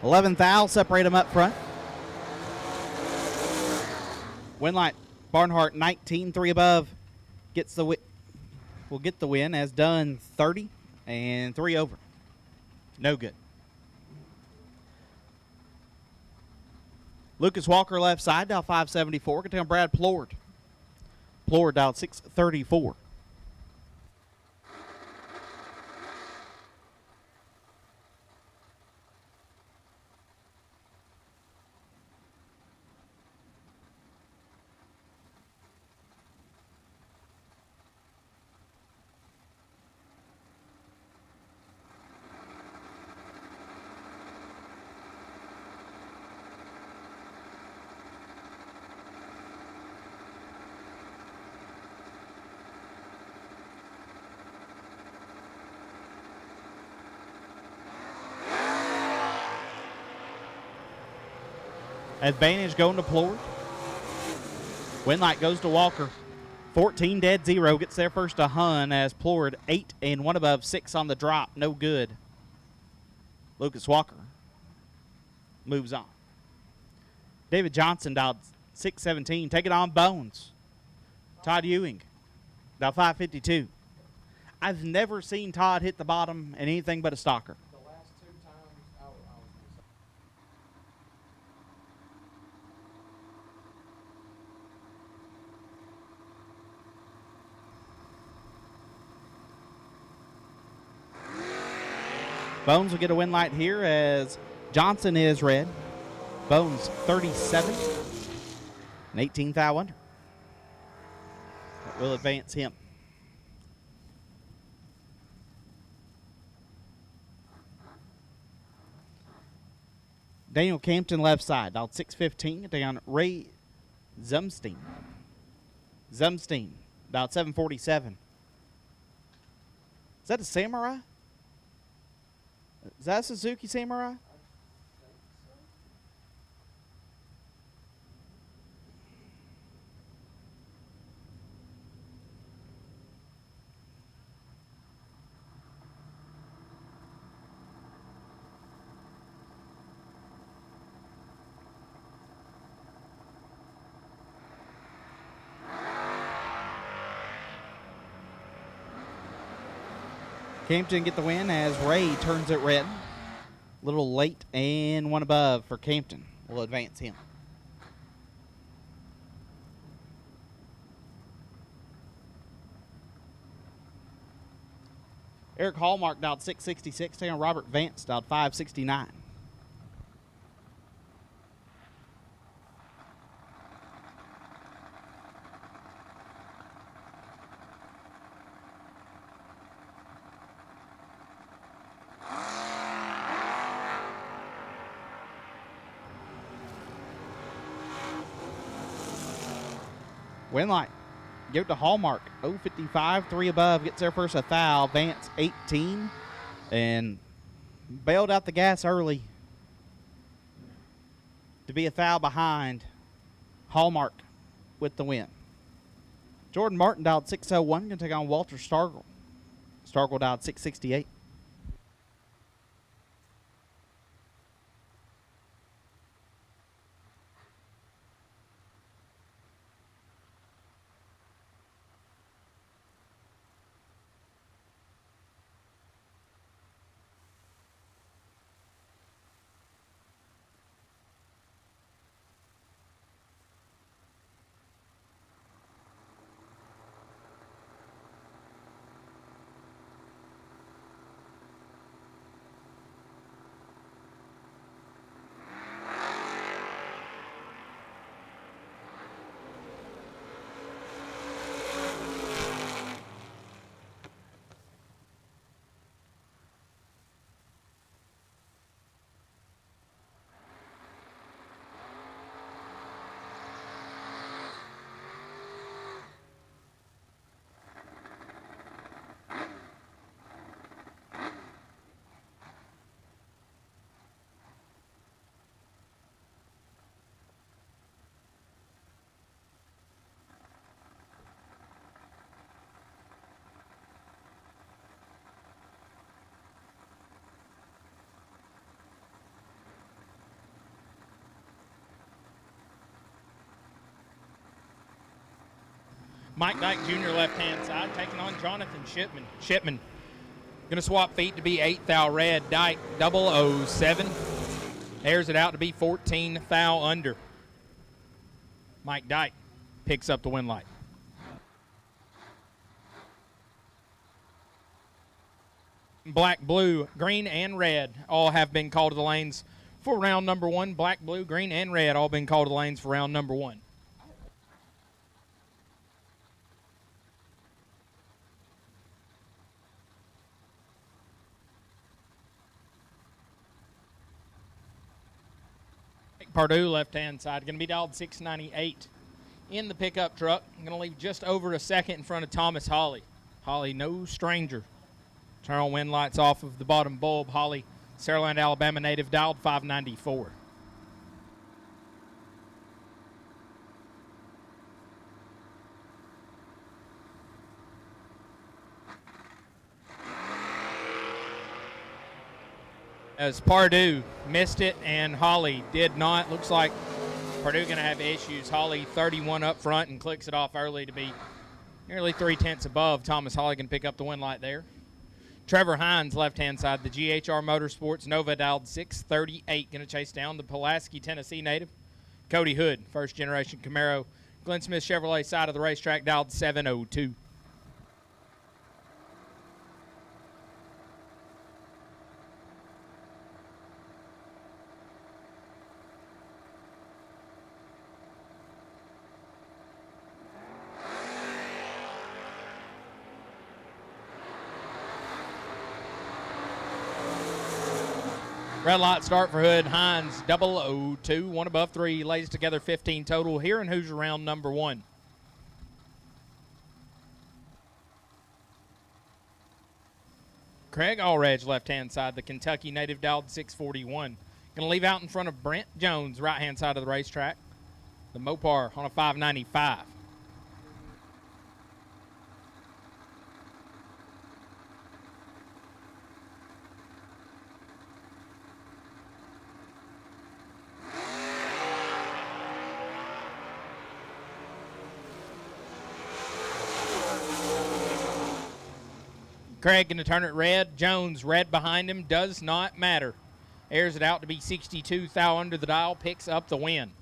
Eleventh thou, separate them up front. Winlight Barnhart 19, 3 above, gets the will get the win as Dunn 30 and 3 over. No good. Lucas Walker left side, dial 574. Can take on Brad Plord. Plord dialed 634. Advantage going to Plord. Winlight goes to Walker. 14 dead, 0. Gets there first to Hun as Plord 8 and 1 above, 6 on the drop. No good. Lucas Walker moves on. David Johnson dialed 617. Take it on Bones. Todd Ewing dialed 552. I've never seen Todd hit the bottom in anything but a stalker. Bones will get a win light here as Johnson is red. Bones 37 and 18 thou under. That will advance him. Daniel Campton left side, dialed 615, down Ray Zumstein. Zumstein, dialed 747. Is that a Samurai? Is that a Suzuki Samurai? Campton get the win as Ray turns it red. A little late and 1 above for Campton. Will advance him. Eric Hallmark dialed 666. Taking on Robert Vance dialed 569. Winlight Go to Hallmark, 055, 3 above, gets there first, a foul. Vance, 18, and bailed out the gas early to be a foul behind Hallmark with the win. Jordan Martin dialed 601, going to take on Walter Stargle. Stargle dialed 668. Mike Dyke Jr. left-hand side taking on Jonathan Shipman. Shipman going to swap feet to be 8 thou red. Dyke 007. Airs it out to be 14 thou under. Mike Dyke picks up the win light. Black, blue, green, and red all have been called to the lanes for round number 1. Black, blue, green, and red all been called to the lanes for round number 1. Purdue left-hand side, going to be dialed 698 in the pickup truck. Going to leave just over a second in front of Thomas Hawley. Hawley, no stranger. Turn on wind lights off of the bottom bulb. Hawley, Saraland, Alabama native, dialed 594. As Purdue missed it and Hawley did not. Looks like Purdue going to have issues. Hawley 31 up front and clicks it off early to be nearly 3/10 above. Thomas Hawley can pick up the win light there. Trevor Hines, left-hand side, the GHR Motorsports Nova, dialed 638. Going to chase down the Pulaski, Tennessee native. Cody Hood, first-generation Camaro. Glenn Smith Chevrolet side of the racetrack, dialed 702. Red light start for Hood. Hines 002, 1 above 3, lays together 15 total here in Hoosier round number 1. Craig Allredge, left-hand side, the Kentucky native, dialed 641. Going to leave out in front of Brent Jones, right-hand side of the racetrack. The Mopar on a 595. Craig going to turn it red. Jones, red behind him, does not matter. Airs it out to be 62 thou under the dial, picks up the win.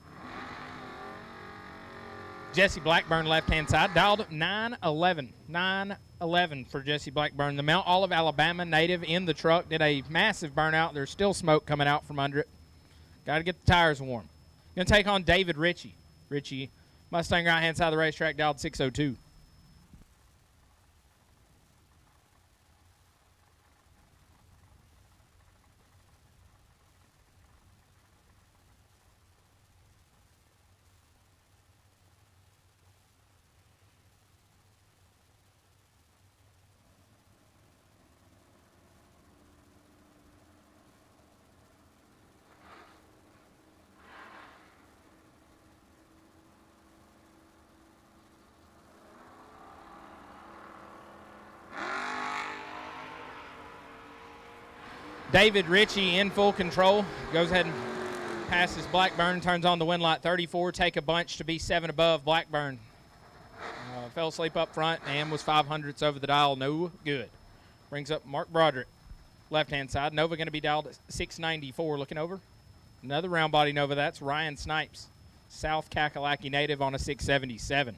Jesse Blackburn, left-hand side, dialed 911. 911 for Jesse Blackburn. The Mount Olive, Alabama native in the truck did a massive burnout. There's still smoke coming out from under it. Got to get the tires warm. Going to take on David Ritchie. Ritchie, Mustang, right-hand side of the racetrack, dialed 602. David Ritchie in full control. Goes ahead and passes Blackburn. Turns on the wind light 34. Take a bunch to be 7 above. Blackburn fell asleep up front and was 500ths over the dial. No good. Brings up Mark Broderick. Left-hand side. Nova going to be dialed at 694. Looking over. Another round body Nova. That's Ryan Snipes. South Kakalaki native on a 677.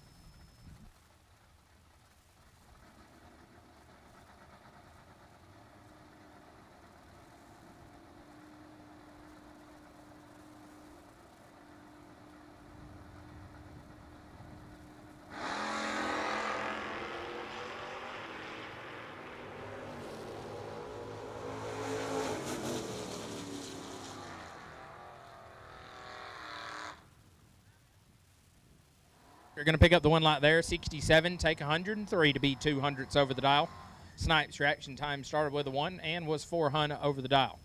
You're going to pick up the one light there, 67, take 103 to be 200ths over the dial. Snipes' reaction time started with a 1 and was 400 over the dial.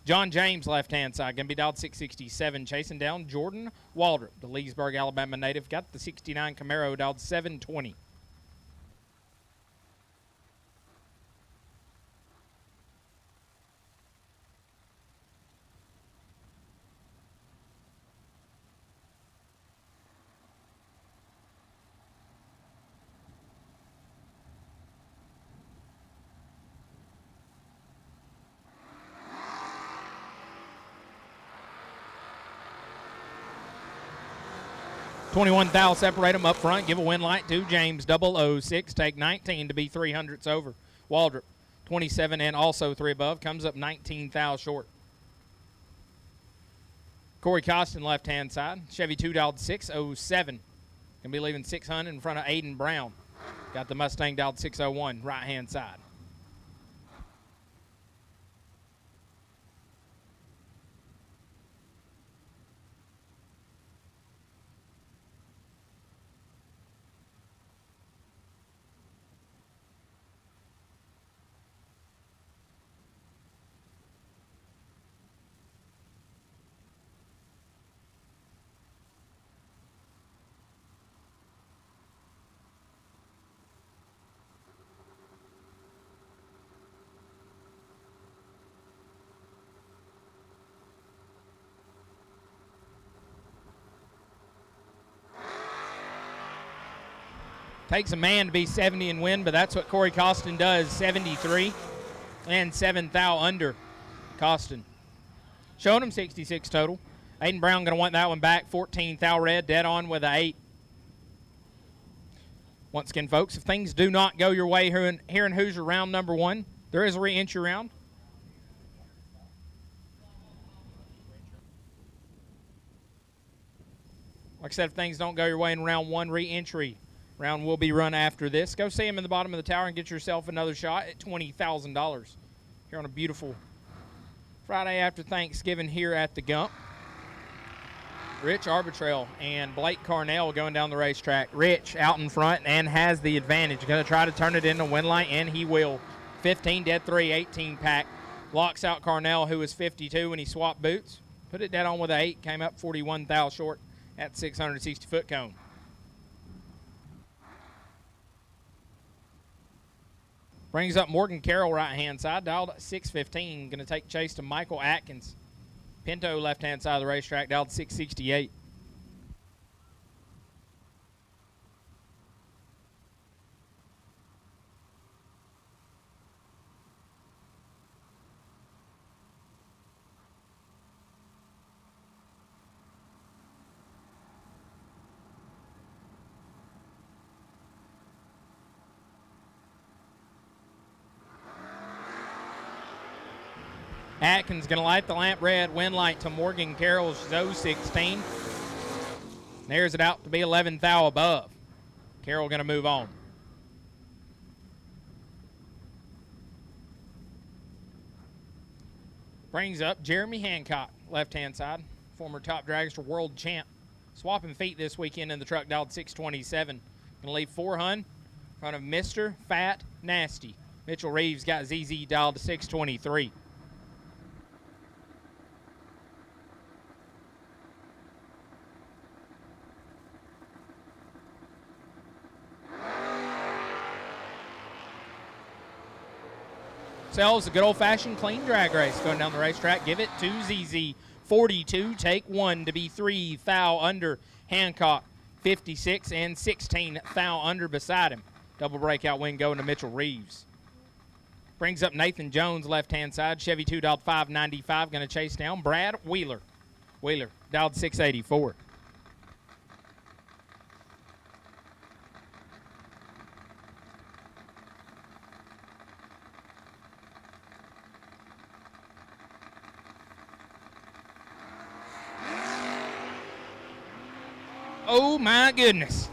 John James, left-hand side, going to be dialed 667, chasing down Jordan Waldrop, the Leesburg, Alabama native. Got the 69 Camaro dialed 720. $21,000 separate them up front. Give a win light to James 006. Take 19 to be 300ths over. Waldrop 27 and also 3 above. Comes up 19,000 short. Corey Costin left-hand side. Chevy 2 dialed 607. Gonna be leaving 600 in front of Aiden Brown. Got the Mustang dialed 601 right-hand side. Takes a man to be 70 and win, but that's what Corey Costin does, 73 and 7 thou under Costin. Showing him 66 total. Aiden Brown going to want that one back, 14 thou red, dead on with an 8. Once again, folks, if things do not go your way here in Hoosier round number 1, there is a re-entry round. Like I said, if things don't go your way in round 1, re-entry round will be run after this. Go see him in the bottom of the tower and get yourself another shot at $20,000 here on a beautiful Friday after Thanksgiving here at the Gump. Rich Arbitrail and Blake Carnell going down the racetrack. Rich out in front and has the advantage. Going to try to turn it into win light, and he will. 15 dead 3, 18 pack. Locks out Carnell, who was 52 when he swapped boots. Put it dead on with an 8. Came up 41,000 short at 660-foot cone. Brings up Morgan Carroll right-hand side, dialed at 615. Going to take chase to Michael Atkins. Pinto left-hand side of the racetrack, dialed 668. Atkins going to light the lamp red, win light to Morgan Carroll's 016. There's it out to be 11 thou above. Carroll going to move on. Brings up Jeremy Hancock, left-hand side, former top dragster world champ. Swapping feet this weekend in the truck, dialed 627. Going to leave 400 in front of Mr. Fat Nasty. Mitchell Reeves got ZZ dialed to 623. Sells a good old-fashioned clean drag race going down the racetrack. Give it to ZZ. 42, take 1 to be 3, thou under Hancock. 56 and 16, thou under beside him. Double breakout win going to Mitchell Reeves. Brings up Nathan Jones, left-hand side. Chevy 2 dialed 595, going to chase down Brad Wheeler. Wheeler dialed 684. Oh my goodness.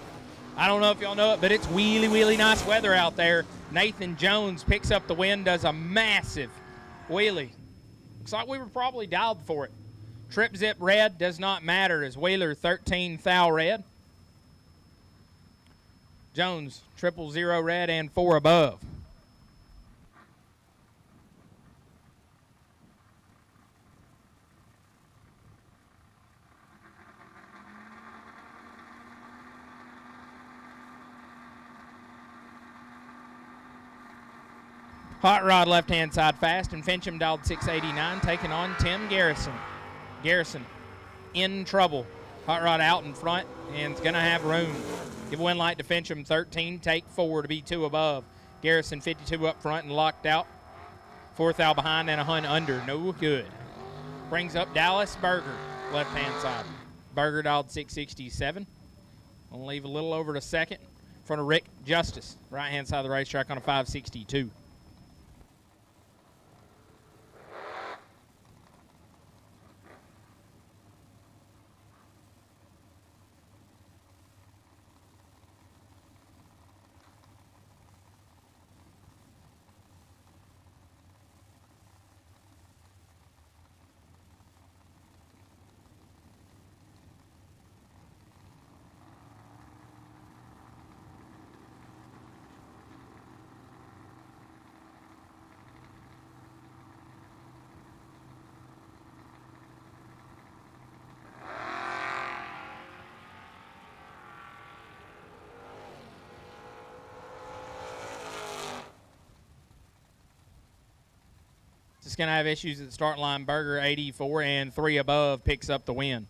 I don't know if y'all know it, but it's really nice weather out there. Nathan Jones picks up the win, does a massive wheelie. Looks like we were probably dialed for it. Trip zip red does not matter as Wheeler 13 thou red. Jones 000 red and 4 above. Hot Rod left-hand side fast, and Fincham dialed 689, taking on Tim Garrison. Garrison in trouble. Hot Rod out in front, and it's going to have room. Give a win light to Fincham, 13, take 4 to be 2 above. Garrison 52 up front and locked out. 4th out behind and a hun under, no good. Brings up Dallas Berger, left-hand side. Berger dialed 667. I'll leave a little over to second. In front of Rick Justice, right-hand side of the racetrack on a 562. Just going to have issues at the start line. Berger 84 and 3 above picks up the win.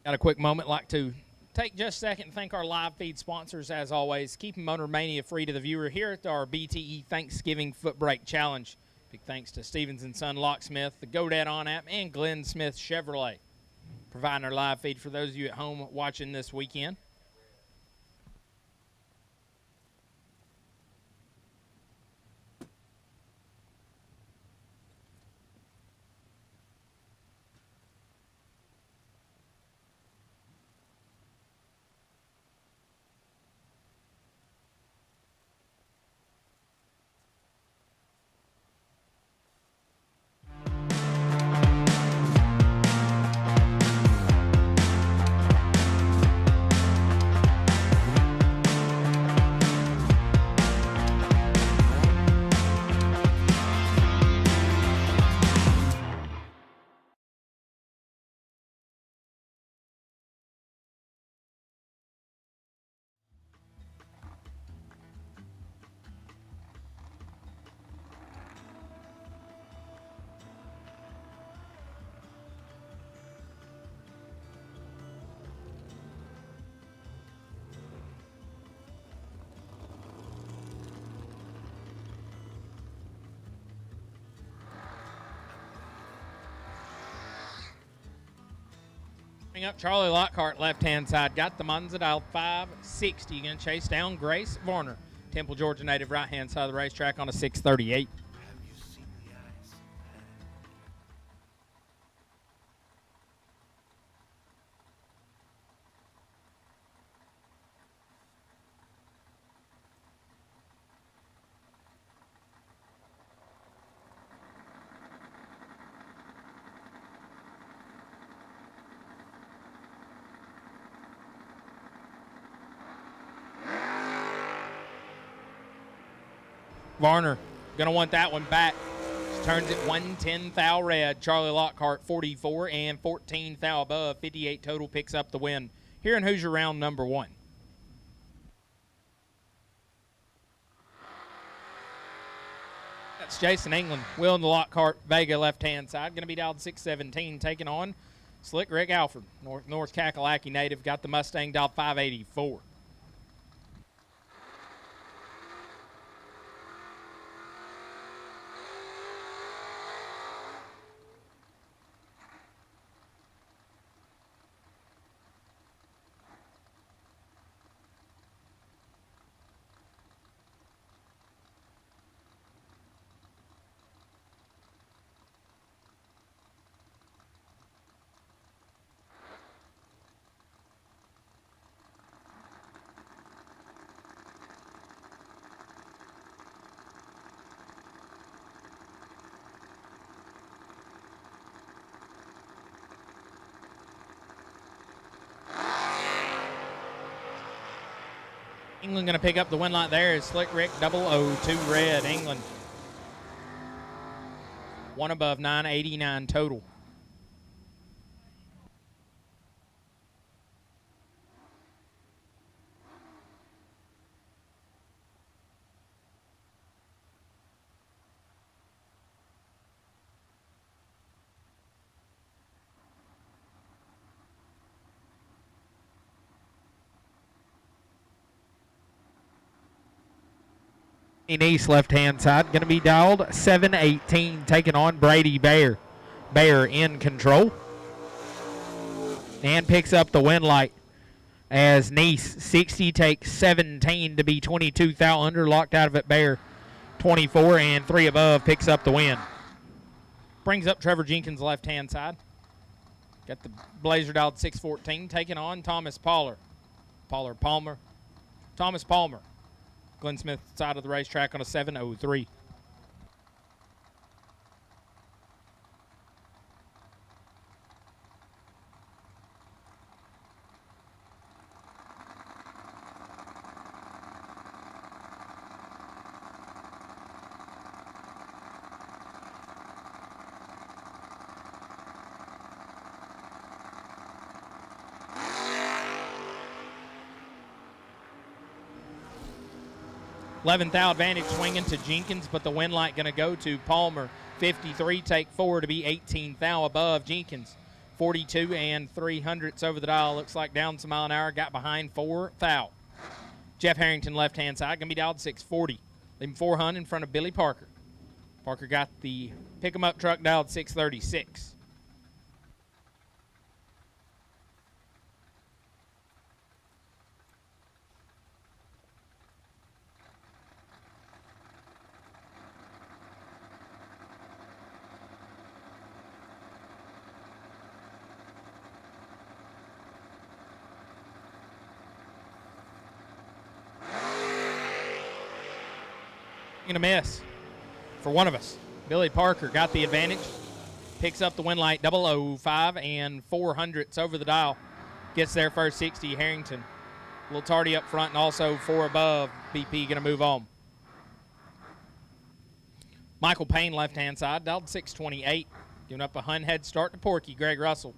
Got a quick moment, like to take just a second and thank our live feed sponsors, as always. Keeping Motor Mania free to the viewer here at our BTE Thanksgiving Footbrake Challenge. Big thanks to Stevens & Son Locksmith, the Go Dad On app, and Glenn Smith Chevrolet, providing our live feed for those of you at home watching this weekend. Up Charlie Lockhart, left-hand side. Got the Monza dial 560. Going to chase down Grace Varner. Temple, Georgia native, right-hand side of the racetrack on a 638. Varner going to want that one back. She turns it 110 thou red. Charlie Lockhart 44 and 14 thou above. 58 total picks up the win here in Hoosier round number 1. That's Jason England wheeling the Lockhart Vega left-hand side. Going to be dialed 617, taking on Slick Rick Alford. North Kakalaki native, got the Mustang dialed 584. England going to pick up the win light there is Slick Rick 002 red. England. One above 989 total. In East left-hand side, going to be dialed 718, taking on Brady Bear. Bear in control. And picks up the win light as Nice 60 takes 17 to be 22 thou under. Locked out of it Bear 24 and 3 above picks up the win. Brings up Trevor Jenkins left-hand side. Got the Blazer dialed 614, taking on Thomas Palmer. Thomas Palmer. Glenn Smith side of the racetrack on a 703. $11,000 advantage swinging to Jenkins, but the win light going to go to Palmer. 53 take 4 to be 18,000 above. Jenkins 42 and 300ths over the dial. Looks like down some mile an hour. Got behind 4,000. Jeff Harrington left hand side going to be dialed 640. Leaving 400 in front of Billy Parker. Parker got the pick 'em up truck dialed 636. Gonna miss for one of us. Billy Parker got the advantage. Picks up the win light 005 and 400ths over the dial. Gets there first 60. Harrington a little tardy up front and also 4 above. BP gonna move on. Michael Payne left hand side dialed 628. Giving up a Hun head start to Porky. Greg Russell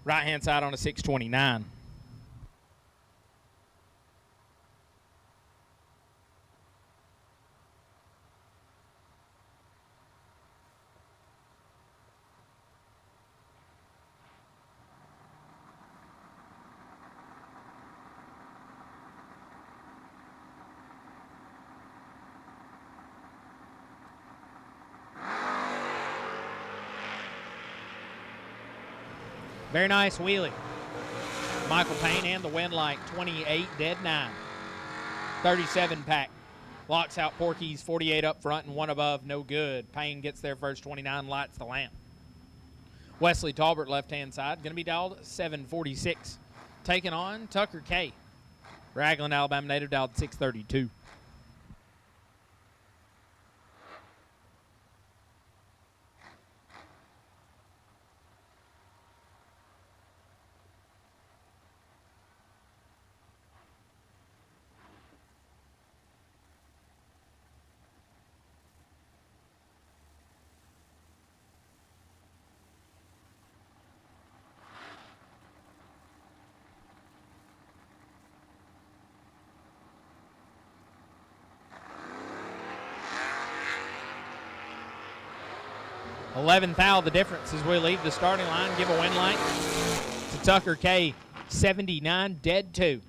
right hand side on a 629. Very nice wheelie. Michael Payne and the win light, 28 dead 9. 37 pack. Locks out Porky's 48 up front and 1 above, no good. Payne gets there first 29, lights the lamp. Wesley Talbert left-hand side, going to be dialed 746. Taking on Tucker K. Ragland, Alabama native, dialed 632. 11th thou the difference as we leave the starting line. Give a win light to Tucker K. 79, dead 2.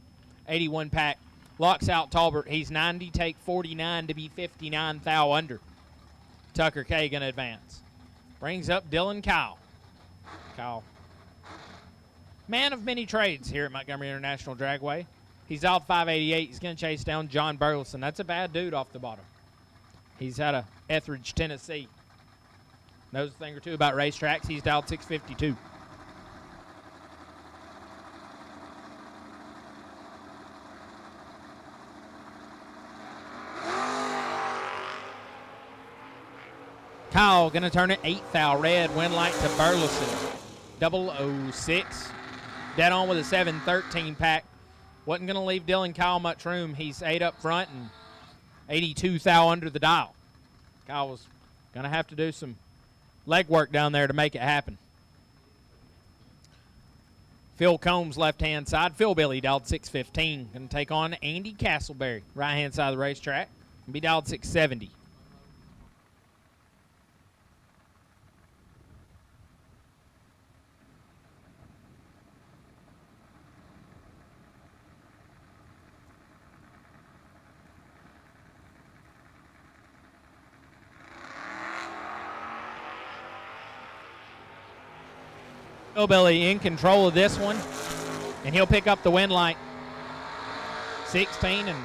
81 pack. Locks out Talbert. He's 90, take 49 to be 59 thou under. Tucker K going to advance. Brings up Dylan Kyle. Kyle, man of many trades here at Montgomery International Dragway. He's out 588. He's going to chase down John Burleson. That's a bad dude off the bottom. He's out of Etheridge, Tennessee. Knows a thing or two about racetracks. He's dialed 652. Kyle going to turn it 8th thou red. Win light to Burleson. 006. Dead on with a 713 pack. Wasn't going to leave Dylan Kyle much room. He's 8 up front and 82 thou under the dial. Kyle was going to have to do some leg work down there to make it happen. Phil Combs, left-hand side. Phil Billy dialed 615. Going to take on Andy Castleberry, right-hand side of the racetrack. Be dialed 670. Billy in control of this one, and he'll pick up the win light. 16, and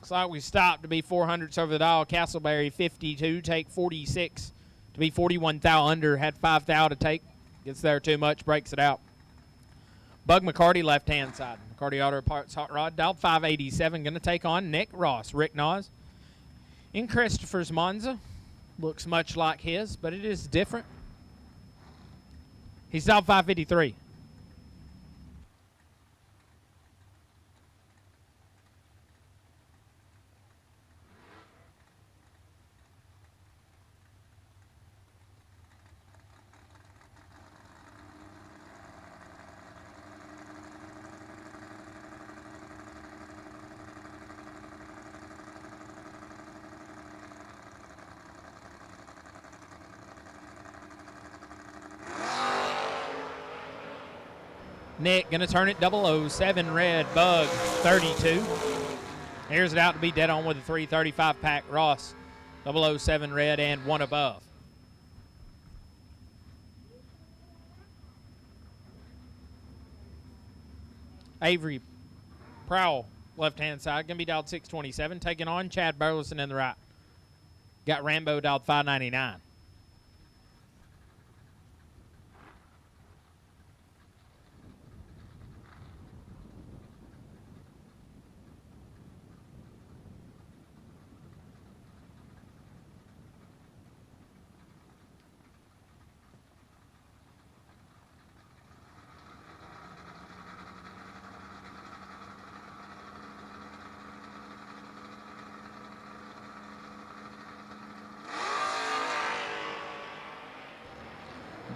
looks like we stopped to be 400s over the dial. Castleberry 52, take 46 to be 41 thou under. Had 5 thou to take. Gets there too much, breaks it out. Bug McCarty, left-hand side. McCarty Auto Parts Hot Rod, dialed 587. Going to take on Nick Ross. Rick Nas in Christopher's Monza. Looks much like his, but it is different. He's dialed 553. Nick going to turn it 007 red. Bug 32. Here's it out to be dead on with a 335 pack. Ross 007 red and 1 above. Avery Prowl, left-hand side, going to be dialed 627. Taking on Chad Burleson in the right. Got Rambo dialed 599.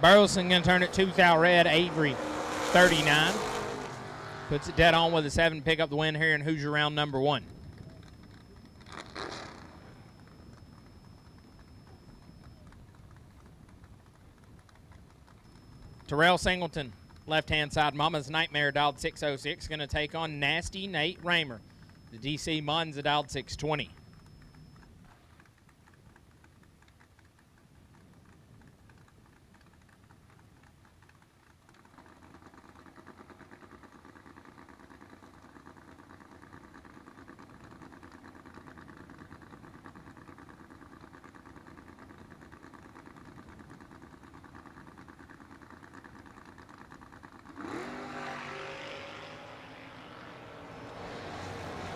Burleson going to turn it 2 thou red. Avery 39. Puts it dead on with a 7. Pick up the win here in Hoosier round number 1. Terrell Singleton, left-hand side. Mama's Nightmare dialed 606. Going to take on Nasty Nate Raymer. The DC Monza dialed 620.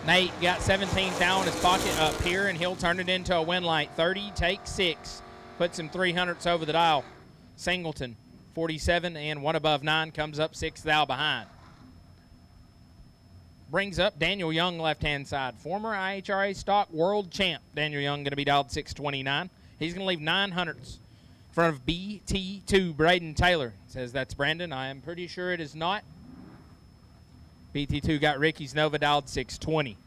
Nate got 17 thou in his pocket up here, and he'll turn it into a win light. 30, take 6. Puts him 300s over the dial. Singleton, 47 and 1 above 9, comes up 6 thou behind. Brings up Daniel Young, left-hand side. Former IHRA stock world champ. Daniel Young going to be dialed 629. He's going to leave 900s in front of BT2 Braden Taylor. Says that's Brandon. I am pretty sure it is not. BT2 got Ricky's Nova dialed 620.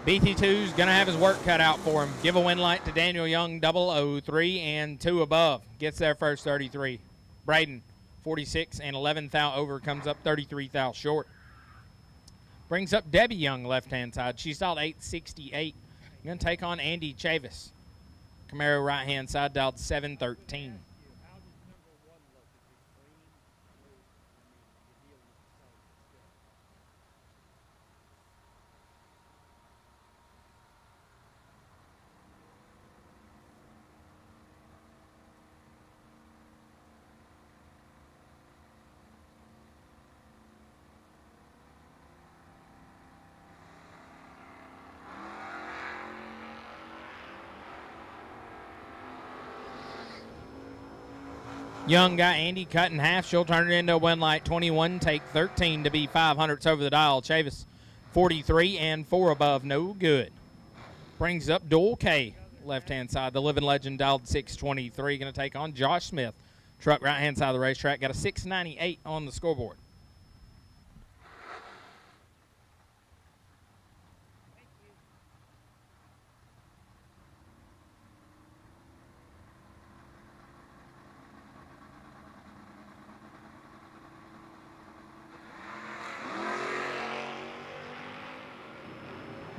BT2's going to have his work cut out for him. Give a win light to Daniel Young, 003 and 2 above. Gets there first, 33. Braden, 46 and 11 thou over, comes up 33 thou short. Brings up Debbie Young, left-hand side. She's dialed 868. Going to take on Andy Chavis. Camaro, right-hand side, dialed 713. Young got Andy cut in half. She'll turn it into a win light. 21, take 13 to be 500ths over the dial. Chavis, 43 and 4 above, no good. Brings up Doyle K, left-hand side. The living legend dialed 623. Going to take on Josh Smith. Truck right-hand side of the racetrack. Got a 698 on the scoreboard.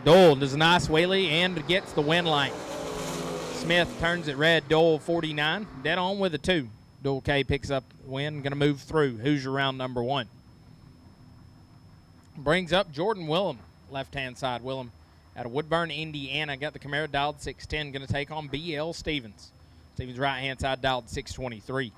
Dole does a nice wheelie and gets the win light. Smith turns it red. Dole 49. Dead on with a 2. Dole K picks up the win. Going to move through. Hoosier round number 1. Brings up Jordan Willem, left-hand side. Willem out of Woodburn, Indiana. Got the Camaro dialed 610. Going to take on B.L. Stevens. Stevens right-hand side dialed 623.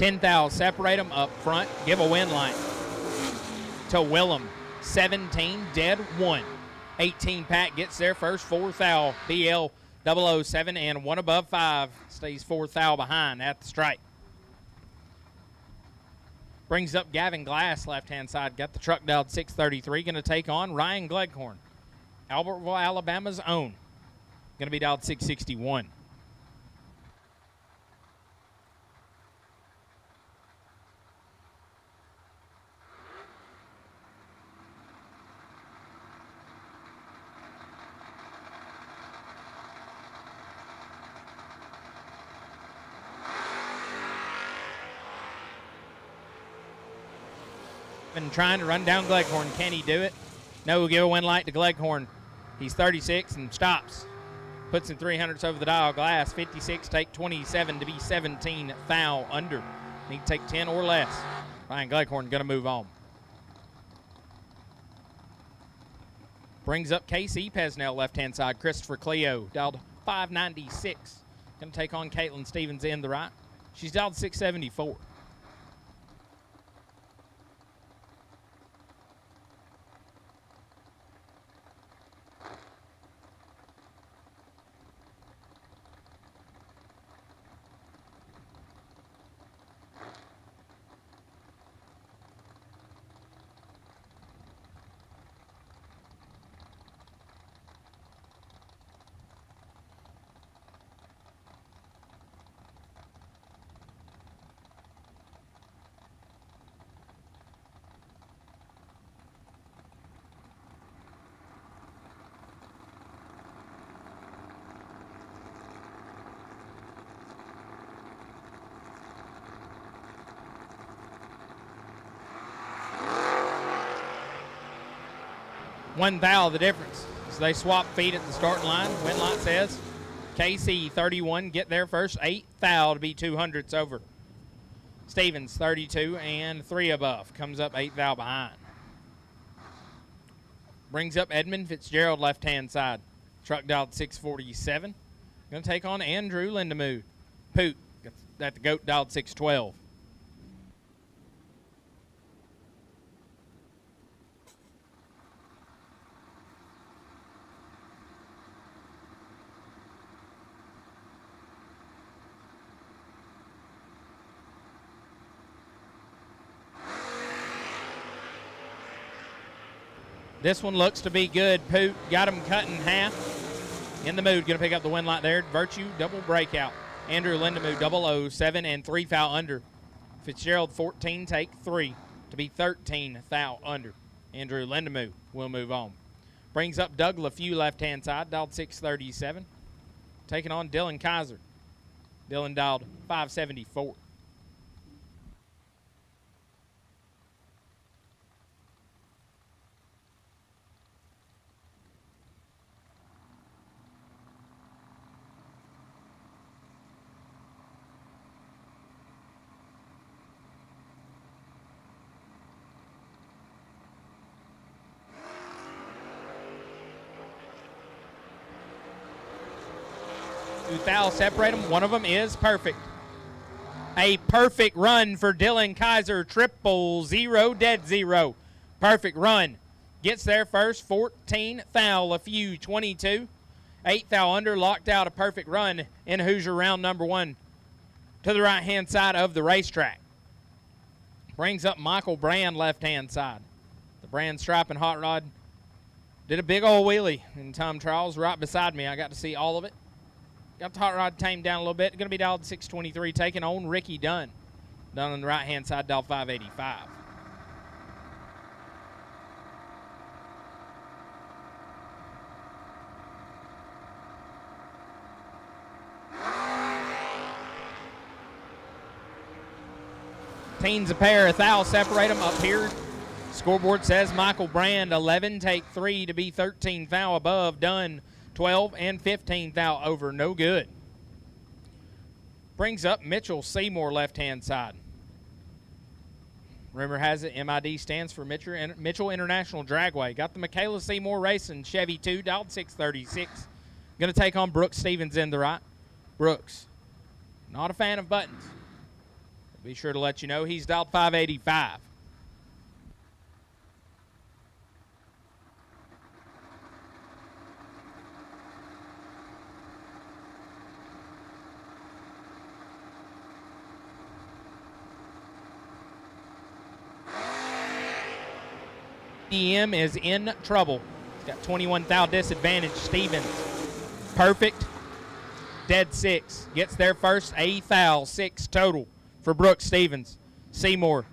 $10,000, separate them up front, give a win line to Willem. 17, dead 1. 18 Pat gets there first, 4 thou. BL 007 and 1 above 5 stays 4 thou behind at the stripe. Brings up Gavin Glass, left-hand side. Got the truck dialed 633. Going to take on Ryan Gleghorn, Albertville, Alabama's own. Going to be dialed 661. Been trying to run down Gleghorn. Can he do it? No, we'll give a win light to Gleghorn. He's 36 and stops. Puts in 300s over the dial. Glass, 56, take 27 to be 17 thou under. Need to take 10 or less. Ryan Gleghorn going to move on. Brings up Casey Pesnell, left-hand side. Christopher Cleo, dialed 596. Going to take on Caitlin Stevens in the right. She's dialed 674. One thou the difference. So they swap feet at the starting line. Win light says KC 31, get there first. 8 thou to be 200ths over. Stevens 32 and 3 above. Comes up 8 thou behind. Brings up Edmund Fitzgerald, left-hand side. Truck dialed 647. Going to take on Andrew Lindemood. Poot at the goat dialed 612. This one looks to be good. Poot got him cut in half. In the mood, going to pick up the win light there. Virtue, double breakout. Andrew Lindemood, 007 and 3 foul under. Fitzgerald, 14, take 3 to be 13 foul under. Andrew Lindemood will move on. Brings up Doug LaFew, left-hand side, dialed 637. Taking on Dylan Kaiser. Dylan dialed 574. Foul separate them. One of them is perfect. A perfect run for Dylan Kaiser. 000, dead 0. Perfect run. Gets there first. 14 foul. A few 22. 8 foul under. Locked out. A perfect run in Hoosier round number 1 to the right-hand side of the racetrack. Brings up Michael Brand, left-hand side. The Brand stripe and hot rod did a big old wheelie in time trials right beside me. I got to see all of it. Got the hot rod tamed down a little bit. Going to be dialed 623, taking on Ricky Dunn. Dunn on the right-hand side, dialed 585. Teens a pair, a foul separate them up here. Scoreboard says Michael Brand, 11, take 3 to be 13 foul above. Dunn, 12 and 15 foul over, no good. Brings up Mitchell Seymour, left-hand side. Rumor has it MID stands for Mitchell International Dragway. Got the Michaela Seymour Racing Chevy 2, dialed 636. Going to take on Brooks Stevens in the right. Brooks, not a fan of buttons. Be sure to let you know he's dialed 585. DM is in trouble. He's got 21 foul disadvantage. Stevens, perfect. Dead 6. Gets there first. A foul. 6 total for Brooks Stevens. Seymour,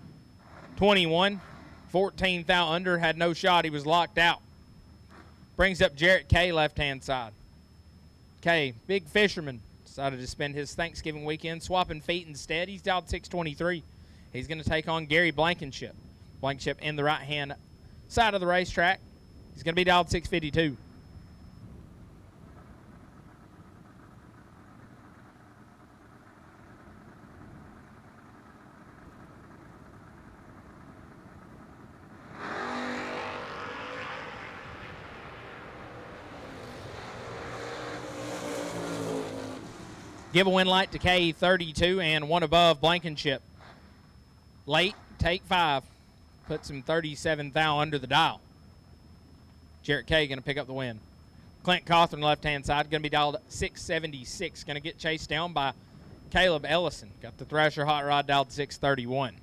21. 14 foul under. Had no shot. He was locked out. Brings up Jarrett Kay, left-hand side. Kay, big fisherman. Decided to spend his Thanksgiving weekend swapping feet instead. He's dialed 623. He's going to take on Gary Blankenship. Blankenship in the right-hand side of the racetrack. He's going to be dialed 652. Give a win light to K, 32 and 1 above Blankenship. Late, take 5. Puts him 37 thou under the dial. Jarrett Kay going to pick up the win. Clint Cawthorn, left-hand side, going to be dialed 676. Going to get chased down by Caleb Ellison. Got the Thrasher hot rod dialed 631.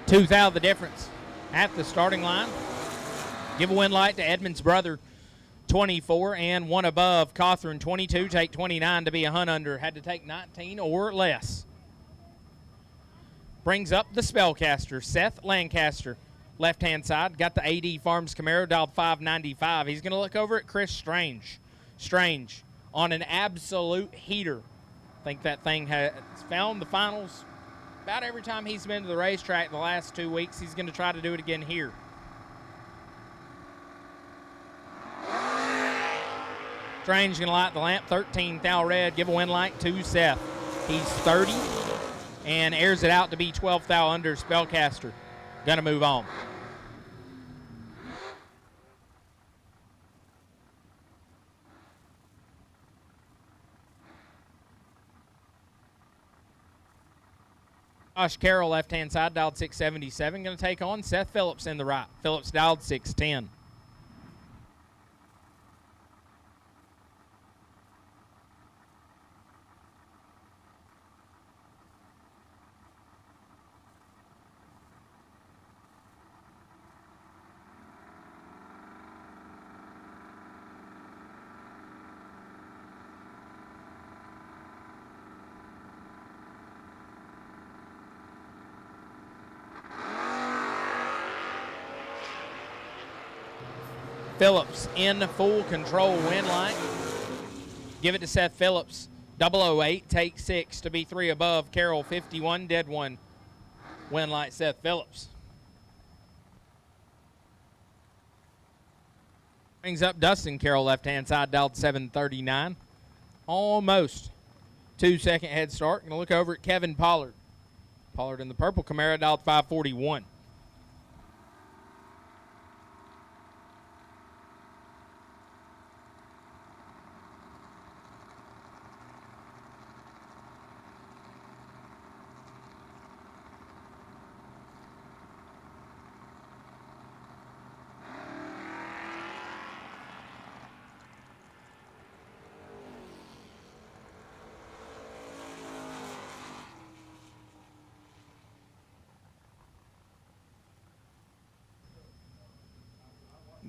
Two thou the difference at the starting line. Give a win light to Edmund's brother, 24 and 1 above. Cawthorn, 22, take 29 to be a hunt under. Had to take 19 or less. Brings up the spellcaster, Seth Lancaster, left-hand side. Got the AD Farms Camaro, dialed 595. He's going to look over at Chris Strange. Strange on an absolute heater. I think that thing has found the finals about every time he's been to the racetrack the last 2 weeks. He's going to try to do it again here. Strange going to light the lamp, 13 thou red. Give a win light to Seth. He's 30 and airs it out to be 12 thou under. Spellcaster going to move on. Josh Carroll, left-hand side, dialed 677, going to take on Seth Phillips in the right. Phillips dialed 610. Phillips in full control win line. Give it to Seth Phillips. 008, take 6 to be 3 above. Carroll 51, dead 1. Win light Seth Phillips. Brings up Dustin Carroll, left-hand side, dialed 739. Almost 2-second head start. Going to look over at Kevin Pollard. Pollard in the purple Camaro, dialed 541.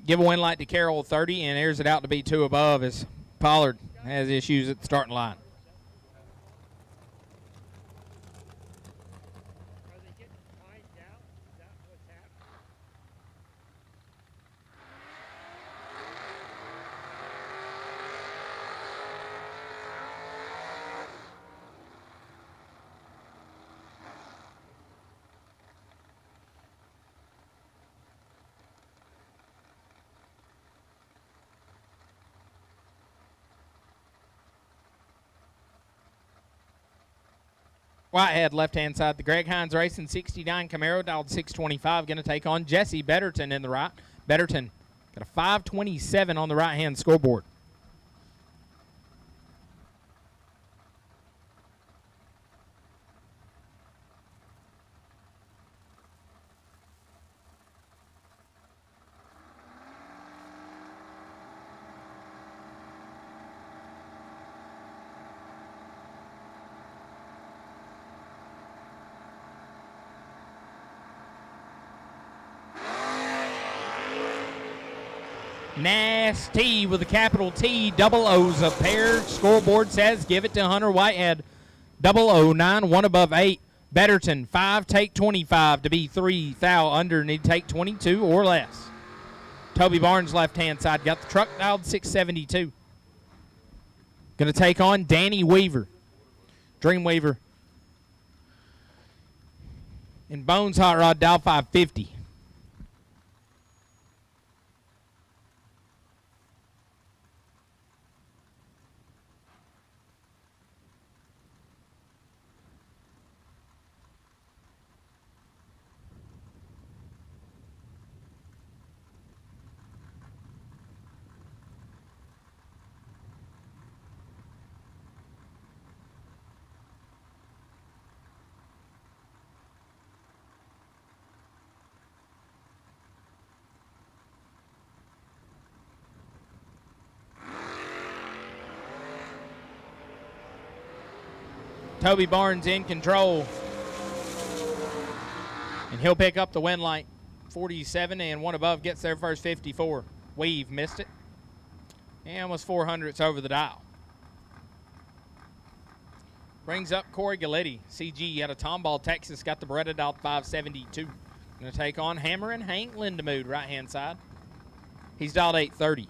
Give a win light to Carroll 30 and airs it out to be 2 above as Pollard has issues at the starting line. Whitehead, left-hand side. The Greg Hines Racing 69 Camaro, dialed 625, going to take on Jesse Betterton in the right. Betterton got a 527 on the right-hand scoreboard. Nasty with a capital T, double O's a pair. Scoreboard says give it to Hunter Whitehead. 009, 1 above 8. Betterton, 5, take 25 to be 3. Thou under, need to take 22 or less. Toby Barnes, left-hand side, got the truck dialed 672. Going to take on Danny Weaver. Dreamweaver. And Bones Hot Rod, dial 550. Toby Barnes in control. And he'll pick up the win light. 47 and 1 above gets their first 54. Weave missed it. And almost 400s over the dial. Brings up Corey Galletti. CG out of Tomball, Texas. Got the Beretta dialed 572. Going to take on Hammer and Hank Lindemood, right-hand side. He's dialed 830.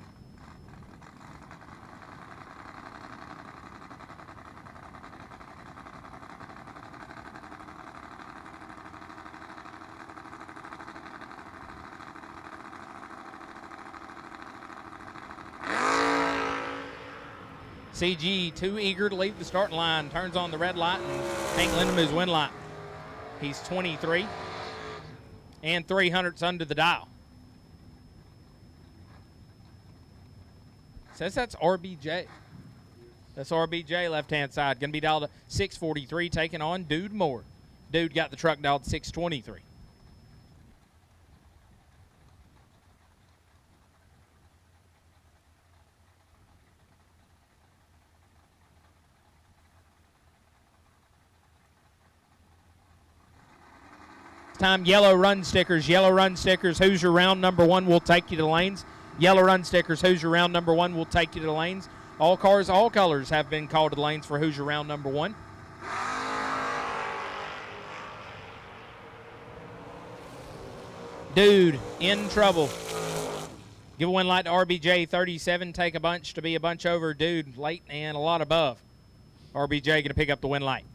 CG, too eager to leave the starting line, turns on the red light and Hank Lindemood's win light. He's 23 and 300s under the dial. Says that's RBJ. That's RBJ, left-hand side. Going to be dialed to 643, taking on Dude Moore. Dude got the truck dialed 623. Time yellow run stickers. Yellow run stickers. Hoosier round number 1 will take you to the lanes. Yellow run stickers. Hoosier round number 1 will take you to the lanes. All cars, all colors have been called to the lanes for Hoosier round number 1. Dude in trouble. Give a win light to RBJ 37. Take a bunch to be a bunch over. Dude late and a lot above. RBJ going to pick up the win light.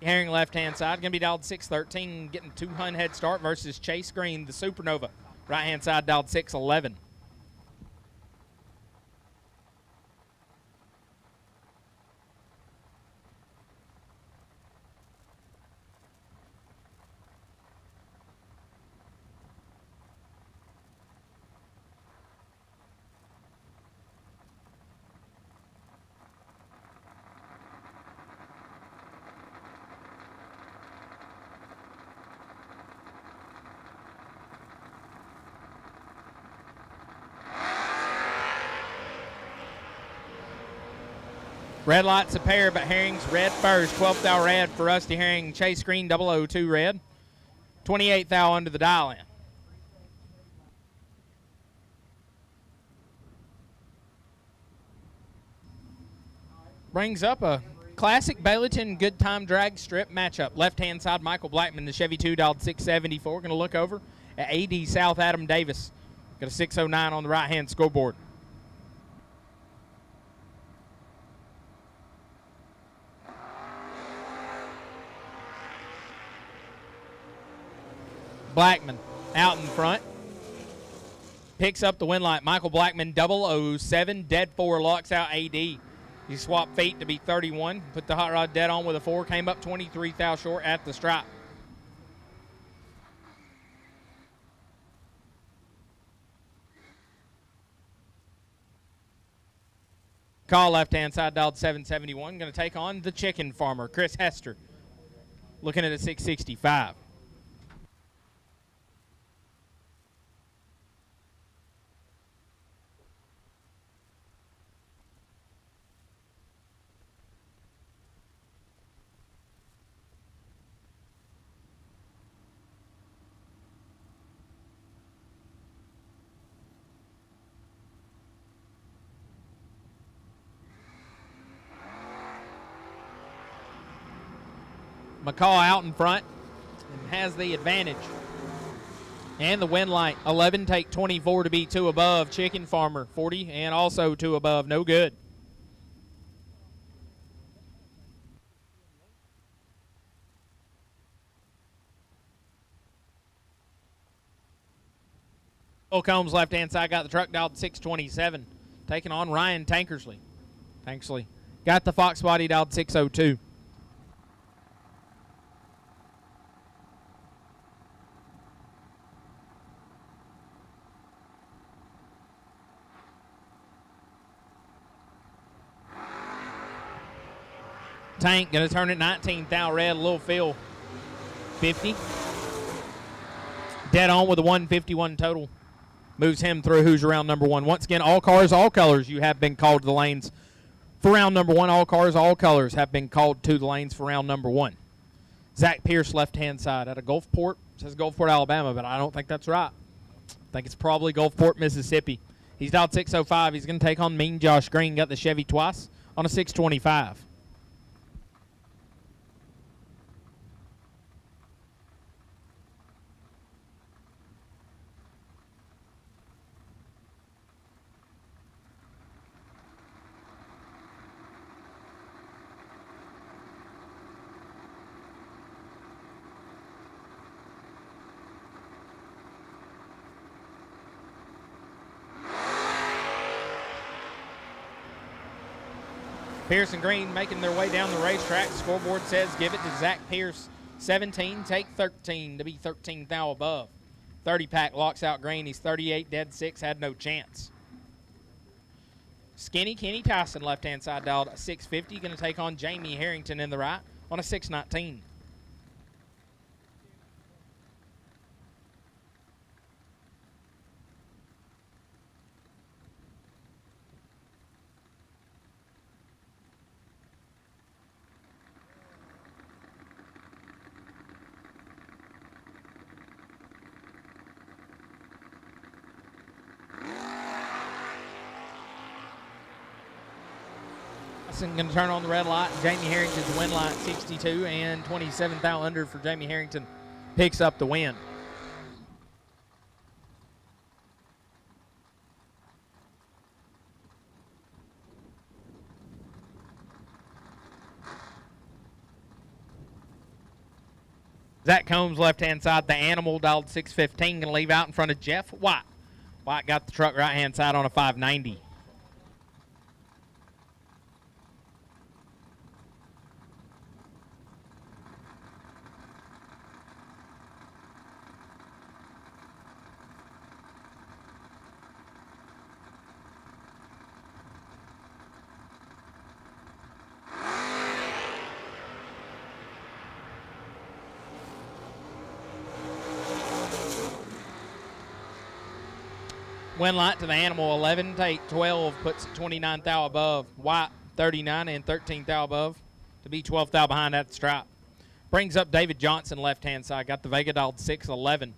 Herring left-hand side, going to be dialed 613, getting 200 head start versus Chase Green, the Supernova. Right-hand side dialed 611. Red light's a pair, but Herring's red first. 12th thou red for Rusty Herring. Chase Green 002 red. 28th thou under the dial in. Brings up a classic Baileyton good time drag strip matchup. Left-hand side, Michael Blackman, the Chevy 2 dialed 674. Going to look over at AD South Adam Davis. Got a 609 on the right-hand scoreboard. Blackman out in front. Picks up the win light. Michael Blackman 007. Dead 4 locks out AD. He swapped feet to be 31. Put the hot rod dead on with a 4. Came up 23 thou short at the stripe. Call left-hand side dialed 771. Going to take on the chicken farmer, Chris Hester. Looking at a 665. McCall out in front and has the advantage. And the win light, 11 take 24 to be 2 above. Chicken Farmer, 40 and also 2 above. No good. Bill Combs left-hand side got the truck dialed 627. Taking on Ryan Tankersley. Tankersley got the Fox body dialed 602. Tank going to turn it 19th thou red, Little Phil 50. Dead on with a 151 total. Moves him through Hoosier round number 1. Once again, all cars, all colors, you have been called to the lanes for round number 1. All cars, all colors have been called to the lanes for round number 1. Zach Pierce, left-hand side out of Gulfport. It says Gulfport, Alabama, but I don't think that's right. I think it's probably Gulfport, Mississippi. He's dialed 605. He's going to take on Mean Josh Green. Got the Chevy twice on a 625. Pierce and Green making their way down the racetrack. Scoreboard says give it to Zach Pierce, 17, take 13 to be 13 thou above. 30-pack locks out Green. He's 38, dead 6, had no chance. Skinny Kenny Tyson, left-hand side dialed 650, going to take on Jamie Harrington in the right on a 619. Going to turn on the red light. Jamie Harrington's win light 62 and 27 thou under for Jamie Harrington picks up the win. Zach Combs left-hand side, the animal dialed 615, going to leave out in front of Jeff White. White got the truck right-hand side on a 590. Win light to the animal, 11, take 12, puts 29 thou above. White, 39 and 13 thou above to be 12 thou behind at the stripe. Brings up David Johnson, left-hand side. Got the Vega dialed 611.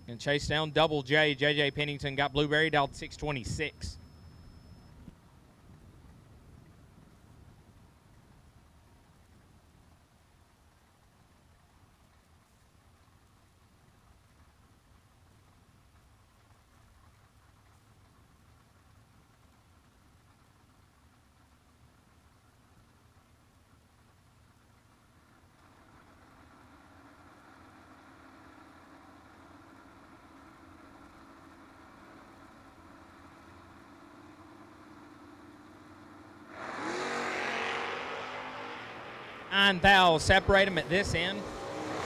And chase down Double J. J.J. Pennington got Blueberry dialed 626. Nine thou, separate them at this end.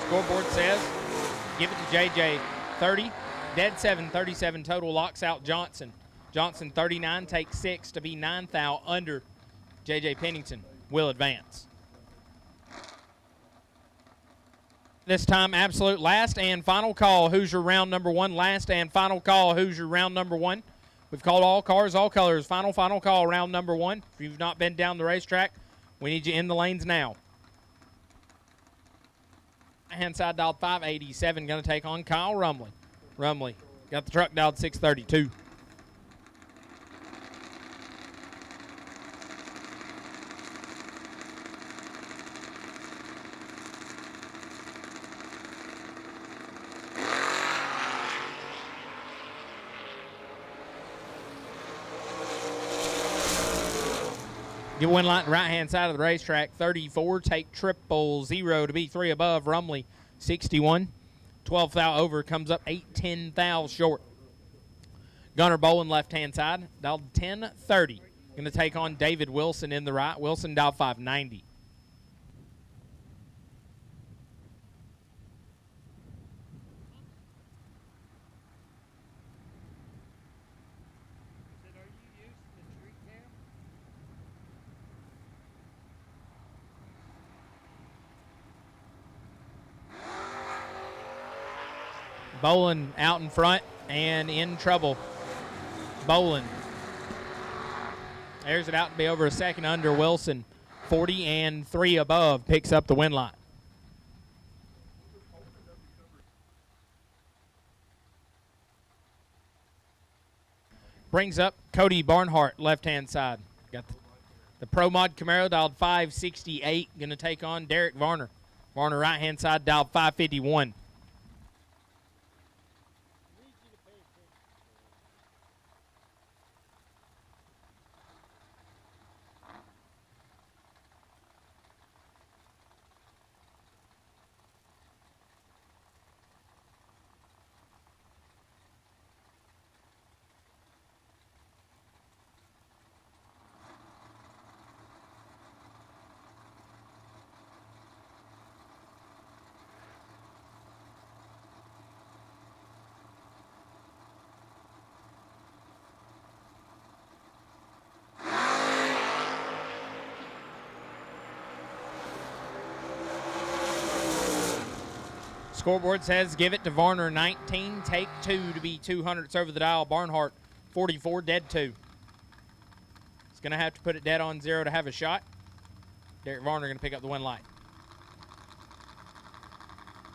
Scoreboard says give it to JJ, 30, dead 7, 37 total, locks out Johnson. Johnson 39, takes 6 to be 9 thou under. JJ Pennington will advance. This time, absolute last and final call. Hoosier round number 1. Last and final call. Hoosier round number 1. We've called all cars, all colors. Final call, round number 1. If you've not been down the racetrack, we need you in the lanes now. Hand side dialed 587, going to take on Kyle Rumley. Rumley got the truck dialed 632. Give win light right-hand side of the racetrack, 34, take 000 to be 3 above. Rumley, 61. 12 thou over, comes up 8-10 thou short. Gunnar Bolin, left-hand side, dialed 1030. Going to take on David Wilson in the right. Wilson dialed 590. Bolin out in front and in trouble. Bolin. Airs it out to be over a second under Wilson. 40 and 3 above, picks up the win line. Brings up Cody Barnhart, left-hand side. Got the Pro Mod Camaro dialed 568. Going to take on Derek Varner. Varner, right-hand side, dialed 551. Scoreboard says give it to Varner, 19, take 2 to be 200s over the dial. Barnhart, 44, dead 2. He's going to have to put it dead on 0 to have a shot. Derek Varner going to pick up the win light.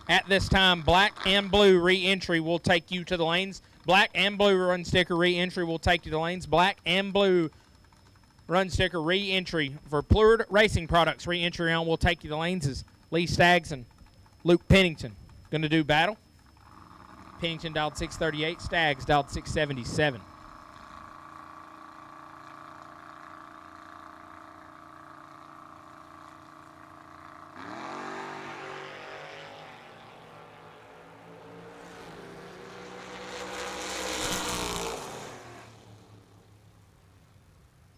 At this time, black and blue re-entry will take you to the lanes. Black and blue run sticker re-entry will take you to the lanes. Black and blue run sticker re-entry for Plured Racing Products. Re-entry round will take you to the lanes is Lee Staggs and Luke Pennington going to do battle. Pennington dialed 638, Staggs dialed 677.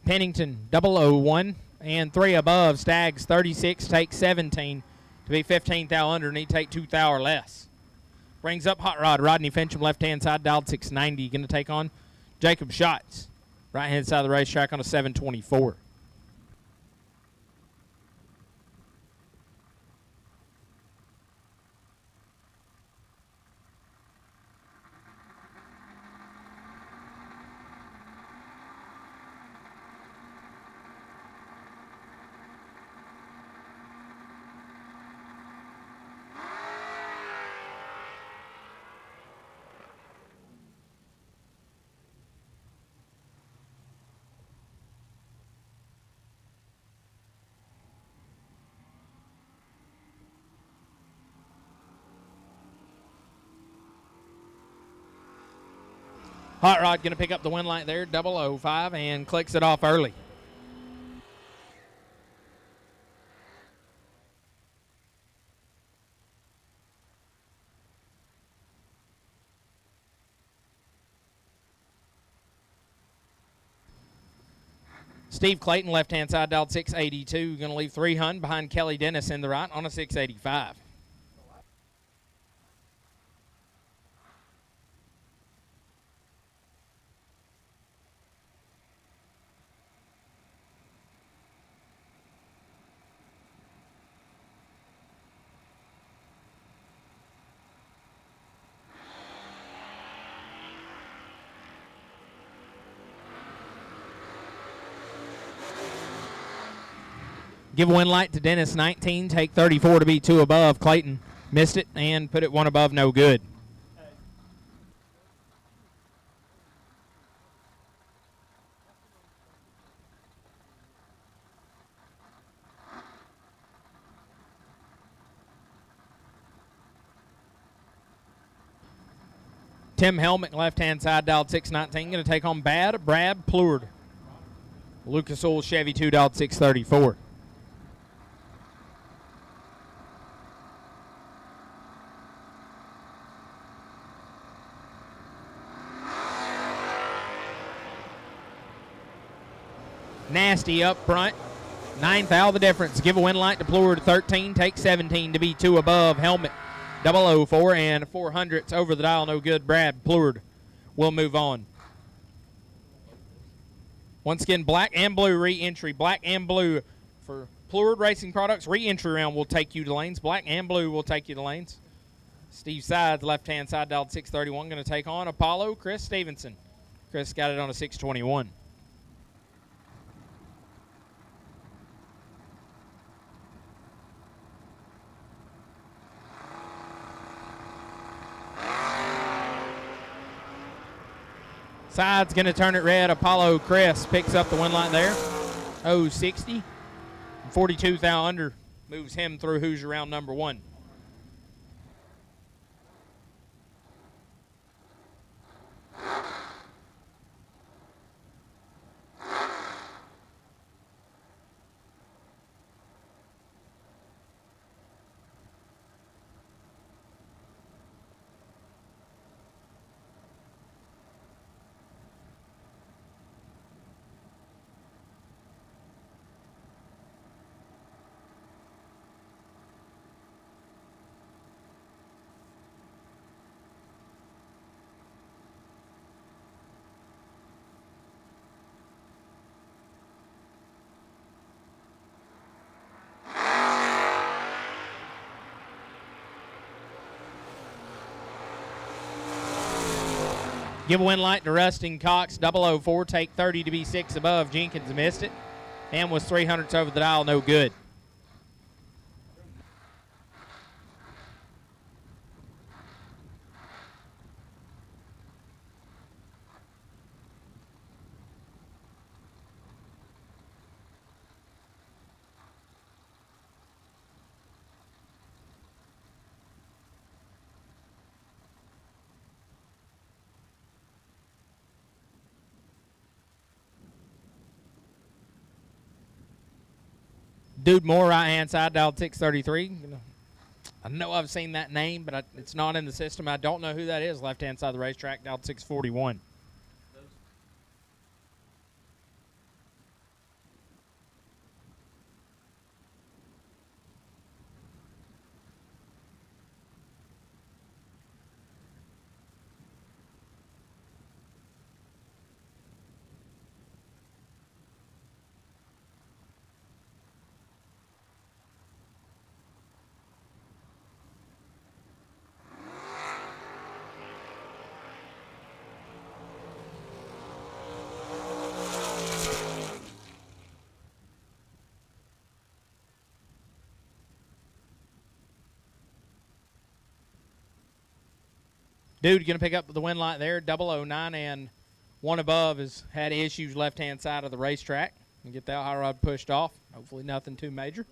Pennington 001 and 3 above. Staggs 36, take 17 to be 15 thou under. Need to take 2 thou or less. Brings up Hot Rod. Rodney Fincham left hand side dialed 690. Going to take on Jacob Schatz. Right hand side of the racetrack on a 724. Hot Rod going to pick up the win light there, 005, and clicks it off early. Steve Clayton, left-hand side, dialed 682. Going to leave 300 behind Kelly Dennis in the right on a 685. Give a win light to Dennis, 19. Take 34 to be 2 above. Clayton missed it and put it 1 above, no good. Tim Helmick, left-hand side, dialed 619. Going to take on Brad Plured. Lucas Oil Chevy 2, dialed 634. Nasty up front. 9th out of the difference. Give a win light to Plured, 13. Take 17 to be 2 above. Helmet 004 and 400s over the dial. No good. Brad Plured will move on. Once again, black and blue re-entry. Black and blue for Plured Racing Products. Re-entry round will take you to lanes. Black and blue will take you to lanes. Steve Sides, left-hand side, dialed 631. Going to take on Apollo Chris Stevenson. Chris got it on a 621. Side's going to turn it red. Apollo Chris picks up the win line there. 060. 42 thou under moves him through Hoosier round number 1. Give a win light to Rustin Cox, 004, take 30 to be 6 above. Jenkins missed it and was 300ths over the dial, no good. Dude Moore, right-hand side, dialed 633. I know I've seen that name, but it's not in the system. I don't know who that is. Left-hand side of the racetrack, dialed 641. Dude going to pick up the win light there, 009, and one above has had issues left-hand side of the racetrack. And get that high rod pushed off. Hopefully nothing too major.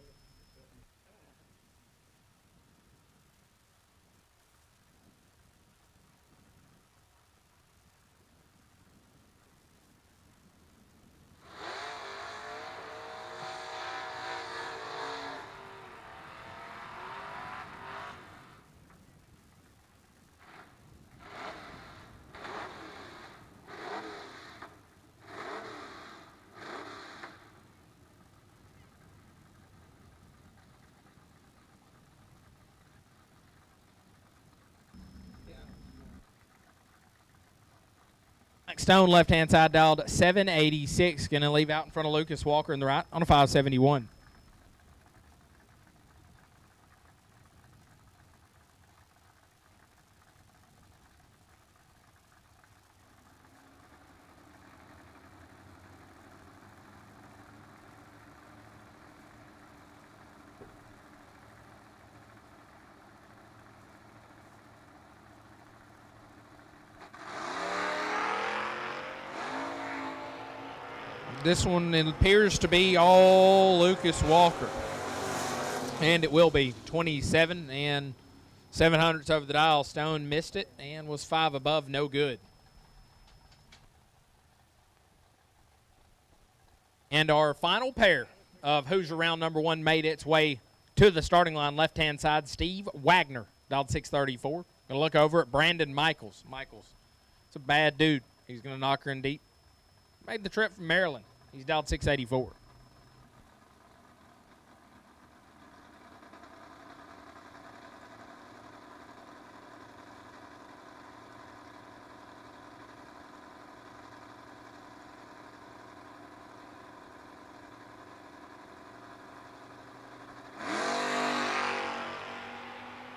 Stone left-hand side dialed 786. Going to leave out in front of Lucas Walker in the right on a 571. This one, it appears to be all Lucas Walker. And it will be 27 and 700ths over the dial. Stone missed it and was 5 above, no good. And our final pair of Hoosier Round number 1 made its way to the starting line. Left-hand side, Steve Wagner, dialed 634. Going to look over at Brandon Michaels. It's a bad dude. He's going to knock her in deep. Made the trip from Maryland. He's dialed 684.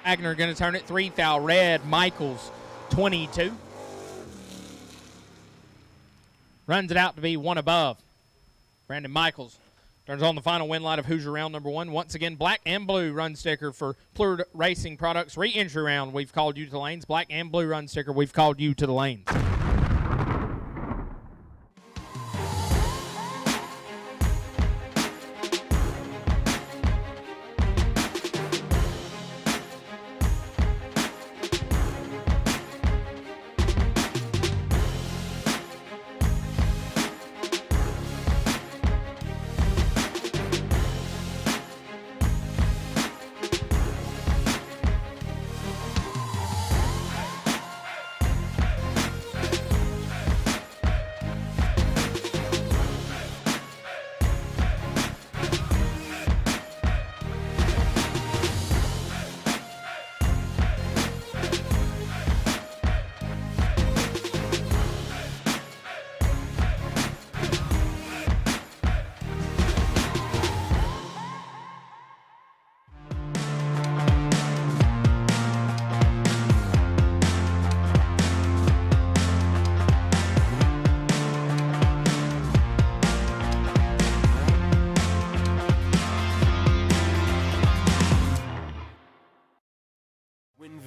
Wagner going to turn it 3 thou red. Michaels 22. Runs it out to be 1 above. Brandon Michaels turns on the final win light of Hoosier Round number 1. Once again, black and blue run sticker for Plur Racing Products. Re-entry round, we've called you to the lanes. Black and blue run sticker, we've called you to the lanes.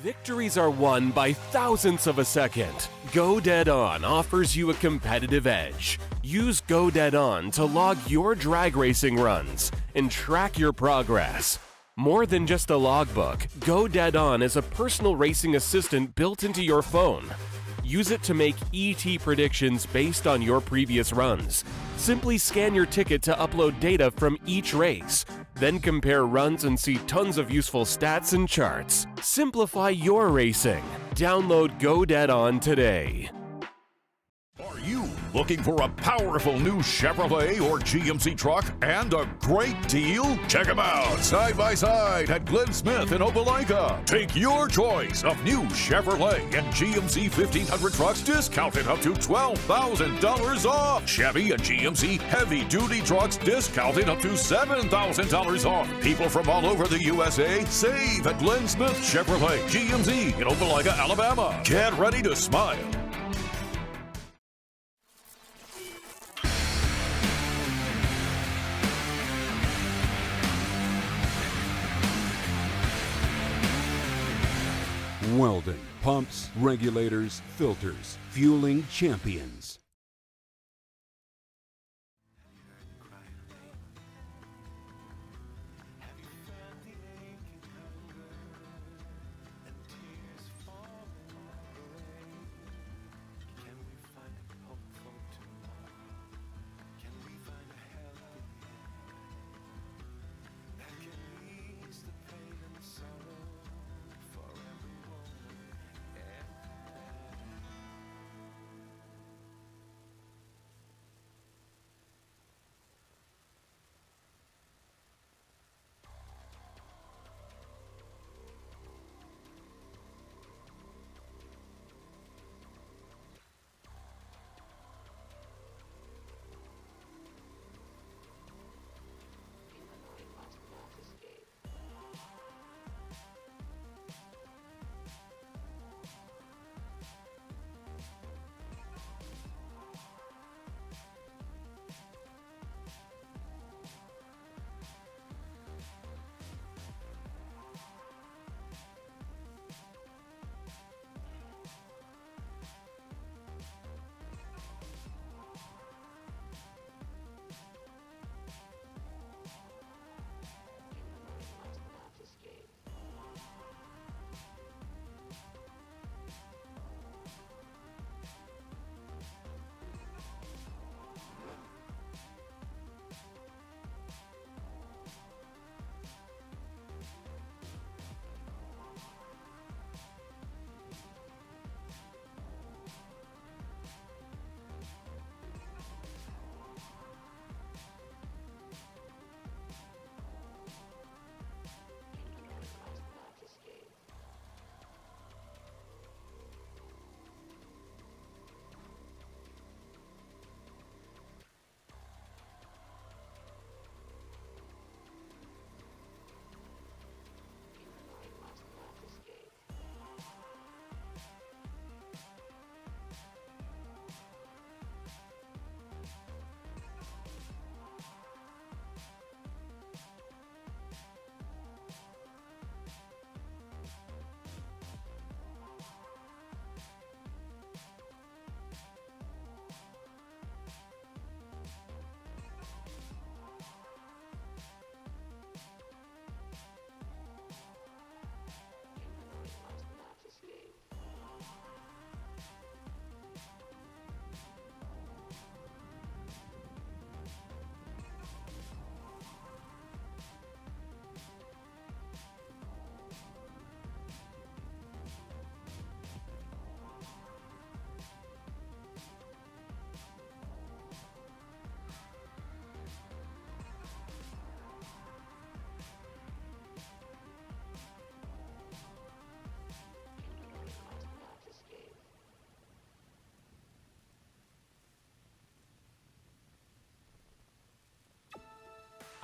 Victories are won by thousandths of a second. Go Dead On offers you a competitive edge. Use Go Dead On to log your drag racing runs and track your progress. More than just a logbook, Go Dead On is a personal racing assistant built into your phone. Use it to make ET predictions based on your previous runs. Simply scan your ticket to upload data from each race. Then compare runs and see tons of useful stats and charts. Simplify your racing. Download Go Dead On today. Are you looking for a powerful new Chevrolet or GMC truck and a great deal? Check them out side by side at Glenn Smith in Opelika. Take your choice of new Chevrolet and GMC 1500 trucks discounted up to $12,000 off. Chevy and GMC heavy-duty trucks discounted up to $7,000 off. People from all over the USA save at Glenn Smith Chevrolet GMC in Opelika, Alabama. Get ready to smile. Weldon pumps, regulators, filters, fueling champions.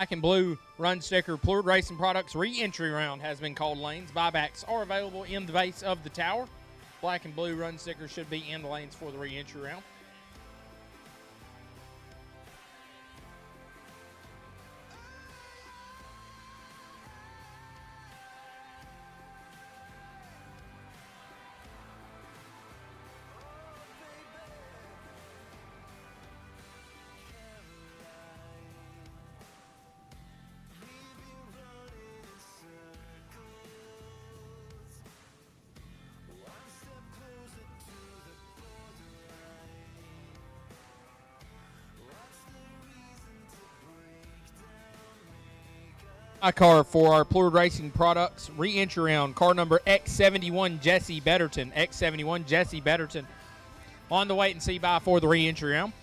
Black and blue run sticker Fluid Racing Products ReEntry Round has been called lanes. Buybacks are available in the base of the tower. Black and blue run stickers should be in the lanes for the ReEntry Round. My car for our Plurd Racing Products re-entry round, car number X71 Jesse Betterton. X71 Jesse Betterton on the wait and see by for the re-entry round.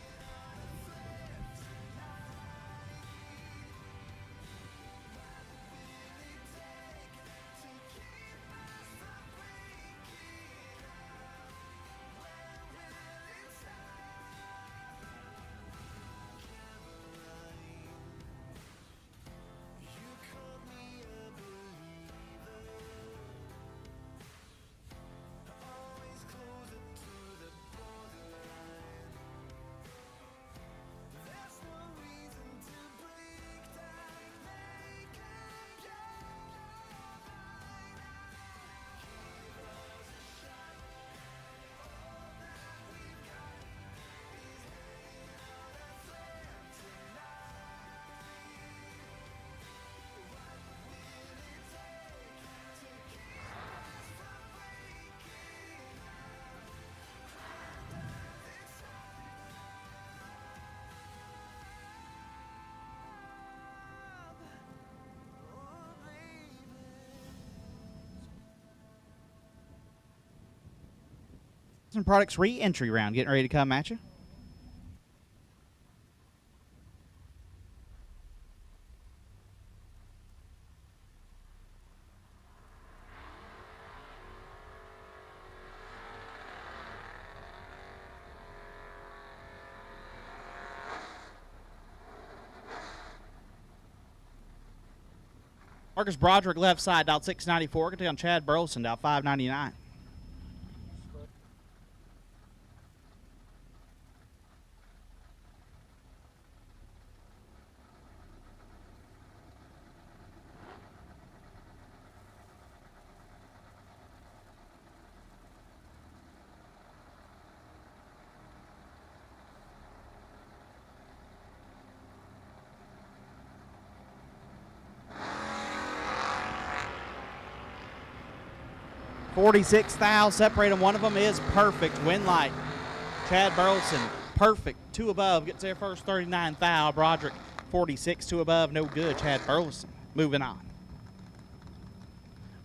Products re-entry round, getting ready to come at you. Marcus Broderick left side, dialed 694. Going to take on Chad Burleson, dialed 599. $46 thou, separate them. One of them is perfect. Win light. Chad Burleson, perfect. 2 above, gets there first. 39 thou. Broderick, 46, 2 above, no good. Chad Burleson, moving on.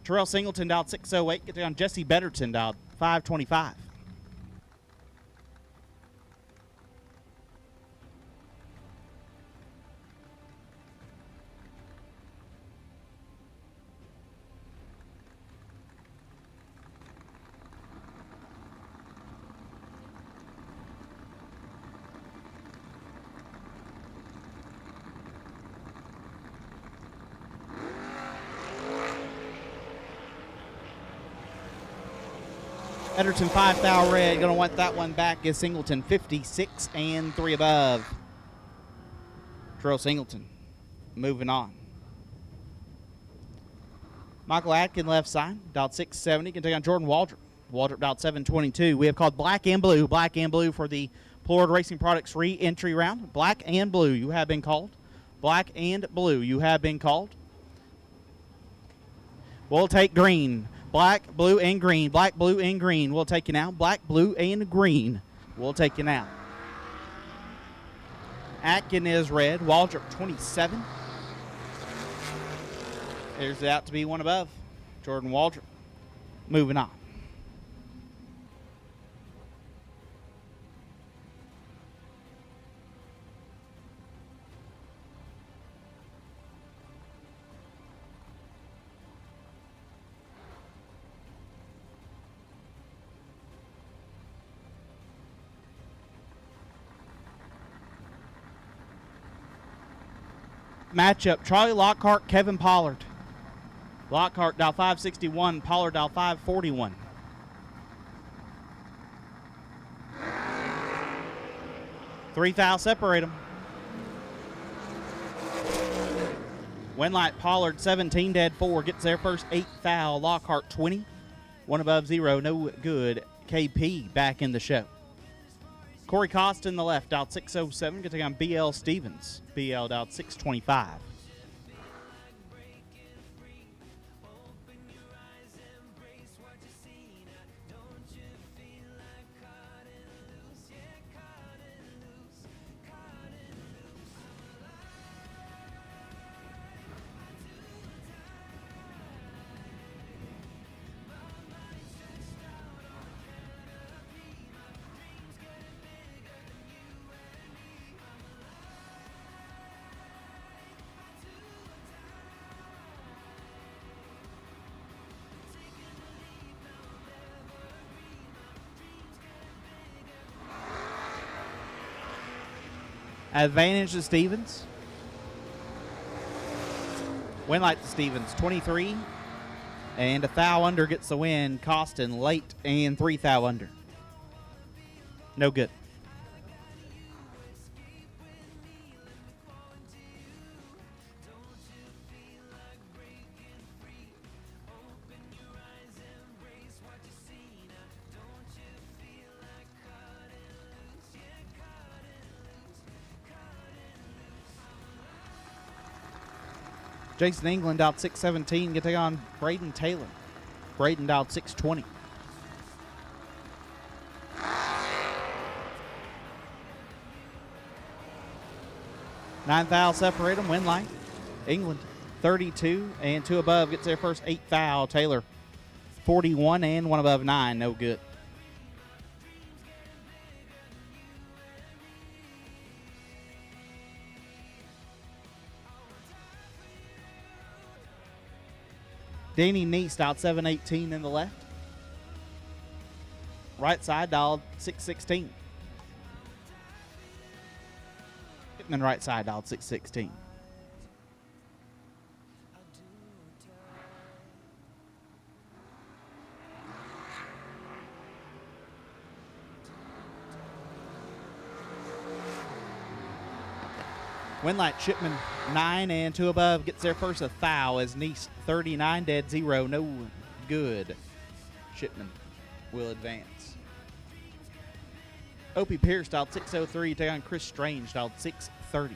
Terrell Singleton dialed 608, gets there on Jesse Betterton, dialed 525. Edgerton 5 thou red, going to want that one back is Singleton, 56 and 3 above. Terrell Singleton, moving on. Michael Atkin left side, dialed 670, can take on Jordan Waldrop. Waldrop dialed 722. We have called black and blue for the Plurd Racing Products re-entry round. Black and blue, you have been called. Black and blue, you have been called. We'll take green. Black, blue, and green. Black, blue, and green. We'll take you now. Black, blue, and green. We'll take you now. Atkin is red. Waldrop 27. There's out to be one above. Jordan Waldrop. Moving on. Matchup, Charlie Lockhart, Kevin Pollard. Lockhart dial 561, Pollard dial 541. Three thou separate them. Winlight Pollard 17 dead 4 gets there first 8 thou. Lockhart 20, 1 above 0, no good. KP back in the show. Corey Costa in the left, dialed 607, going to take on BL Stevens. BL dialed 625. Advantage to Stevens. Win light to Stevens, 23. And a thou under gets the win. Costin late and 3 thou under. No good. Jason England out 6:17. Get take on Braden Taylor. Braden out 6:20. Nine thou separate them. Win line. England 32 and 2 above gets their first 8 thou. Taylor 41 and 1 above 9. No good. Danny Neist out 7:18 in the left. Right side dialed 6:16. Pittman right side dialed 6:16. Winlight Shipman 9 and 2 above gets their first a thou as Neist 39 dead 0 no good. Shipman will advance. Opie Pierce dialed 6:03 take on Chris Strange dialed 6:30.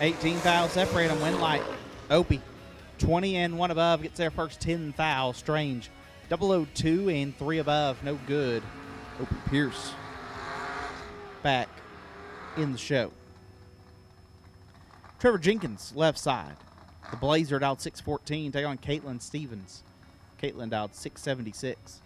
$18 thou separate them. Win light. Opie 20 and 1 above gets their first 10 thou. Strange 002 and 3 above. No good. Opie Pierce back in the show. Trevor Jenkins left side. The Blazer dialed 6:14 take on Caitlin Stevens. Caitlin dialed 6:76.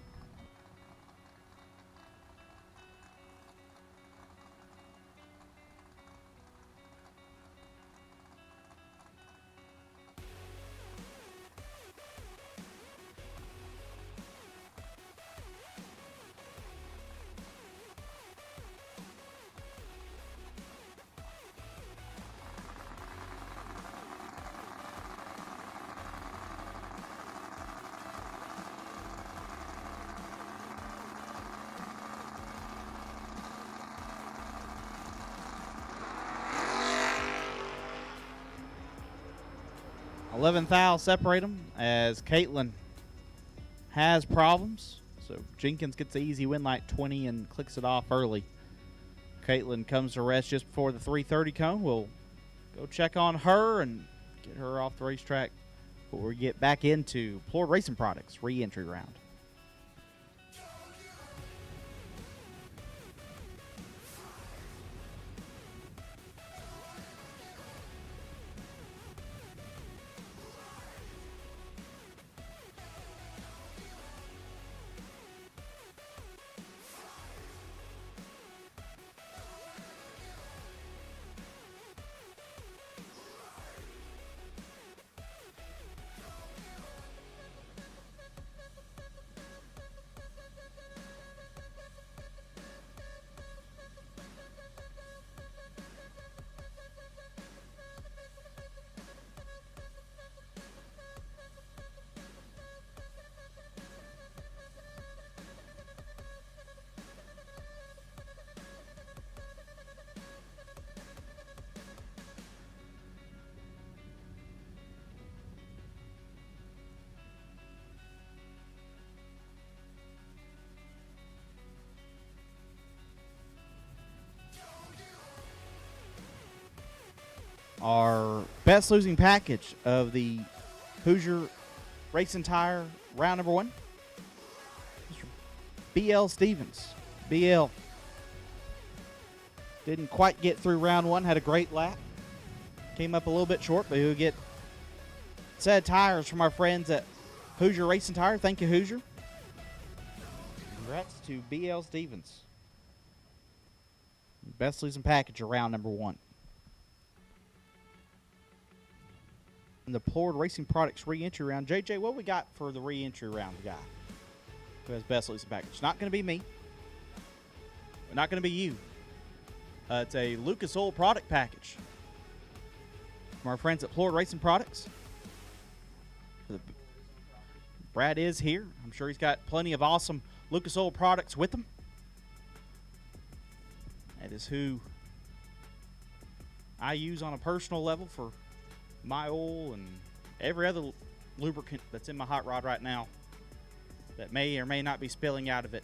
$11 thou separate them as Caitlin has problems. So Jenkins gets the easy win like 20 and clicks it off early. Caitlin comes to rest just before the 3:30 cone. We'll go check on her and get her off the racetrack before we get back into Florida Racing Products re-entry round. Our best losing package of the Hoosier Racing Tire round number 1. BL Stevens. BL Didn't quite get through round one. Had a great lap. Came up a little bit short, but he'll get a set of tires from our friends at Hoosier Racing Tire. Thank you, Hoosier. Congrats to BL Stevens. Best losing package of round number one. And the Deplored Racing Products re-entry round. JJ, what we got for the re-entry round guy who has best losing package? Not going to be me. Not going to be you. It's a Lucas Oil product package from our friends at Deplored Racing Products. Brad is here. I'm sure he's got plenty of awesome Lucas Oil products with him. That is who I use on a personal level for my oil and every other lubricant that's in my hot rod right now that may or may not be spilling out of it.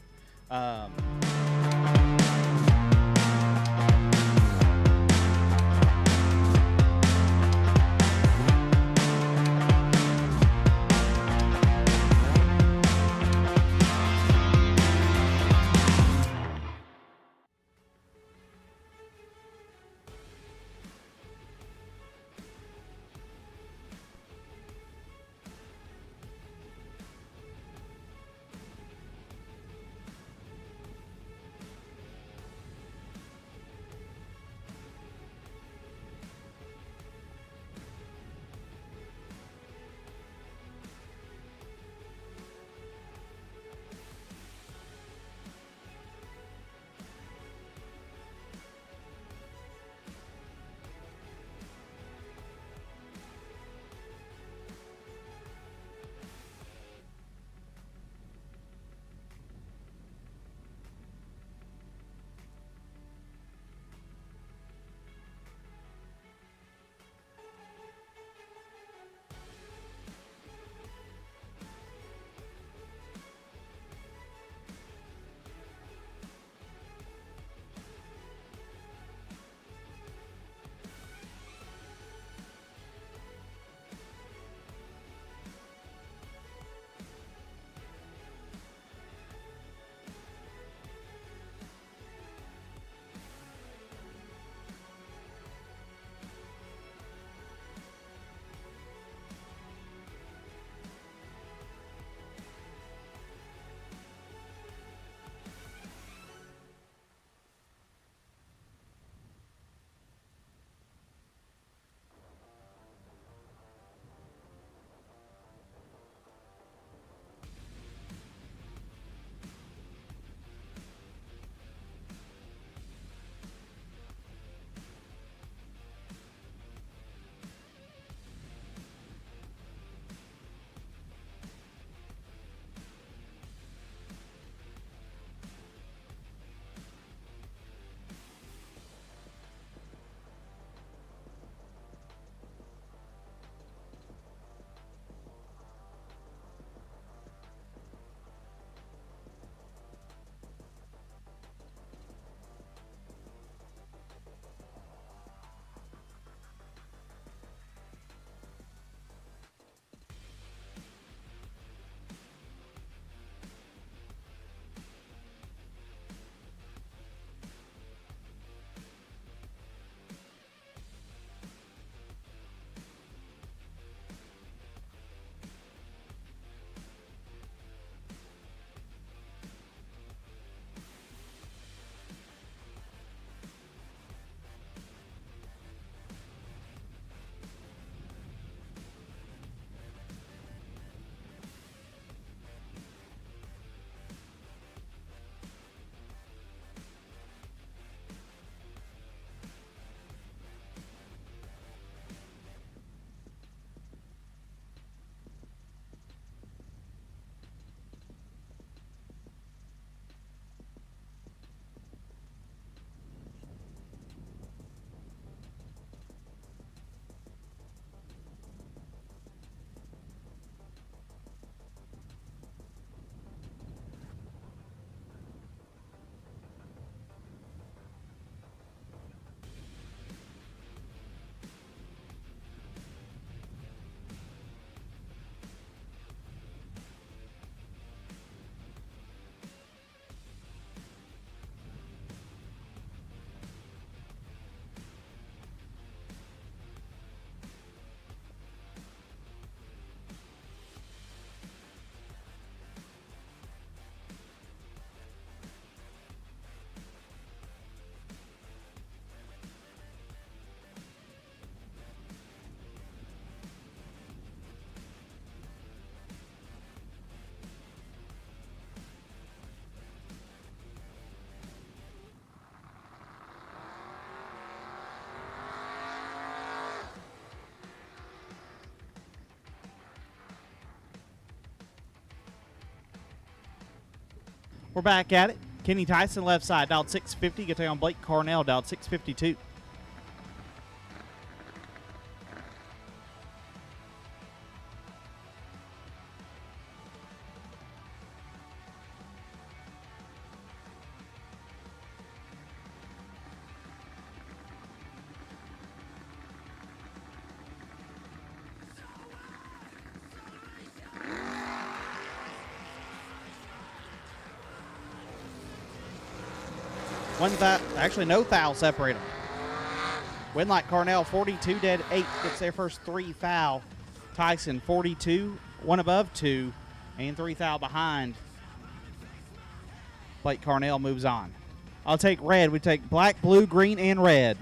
We're back at it. Kenny Tyson left side, dialed 650. Get on Blake Cornell, dialed 652. One foul, actually no foul separate them. Winlight Cornell 42 dead 8 gets their first 3 foul. Tyson 42, one above 2, and 3 foul behind. Blake Cornell moves on. I'll take red. We take black, blue, green, and red.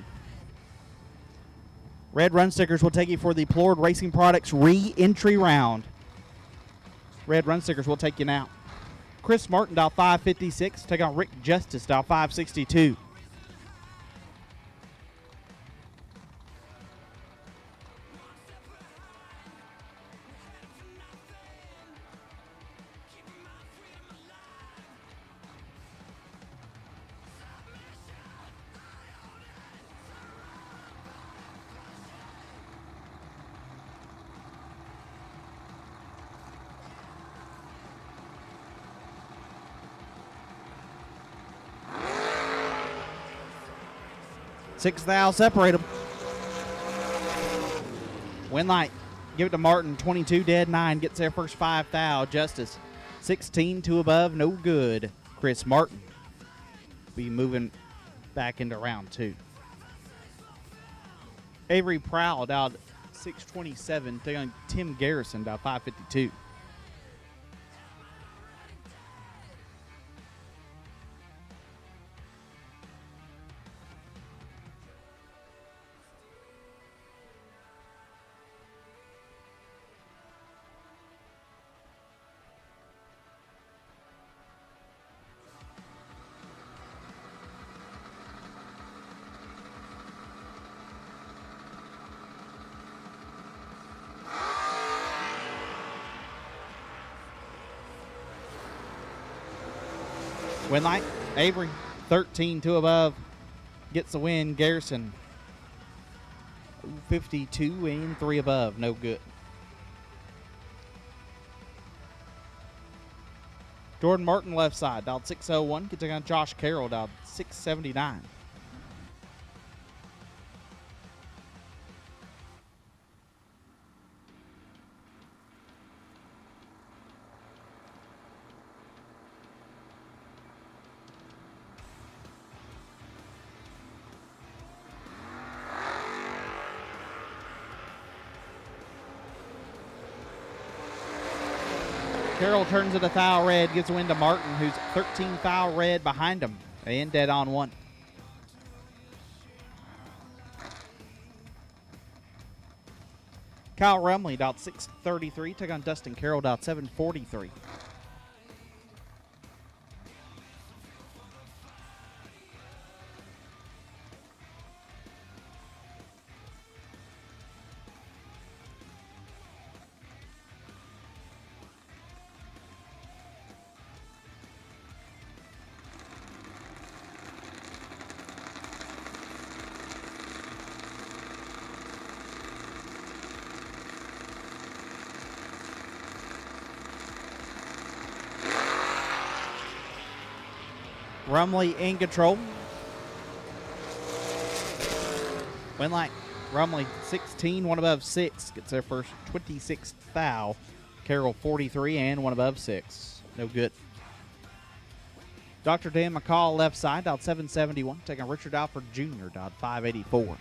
Red run stickers will take you for the Plord Racing Products re-entry round. Red run stickers will take you now. Chris Martin, dial 556. Take on Rick Justice, dial 562. Six thou separate them. Winlight, give it to Martin. 22 dead 9 gets their first 5 thou. Justice 16 2 above, no good. Chris Martin be moving back into round 2. Avery Prowl dialed 627. Taking on Tim Garrison dialed 552. Winlight, Avery, 13 2 above, gets the win. Garrison, 52 and 3 above, no good. Jordan Martin left side, dialed 601. Gets on Josh Carroll, dialed 679. Carroll turns it a foul red, gives a win to Martin, who's 13 foul red behind him, and dead on 1. Kyle Rumley, dialed 633, took on Dustin Carroll, dialed 743. Rumley in control. Winlight, Rumley 16, one above 6. Gets their first 26th foul. Carroll 43 and one above 6. No good. Dr. Dan McCall left side, dialed 771. Taking Richard Alford Jr., dialed 584.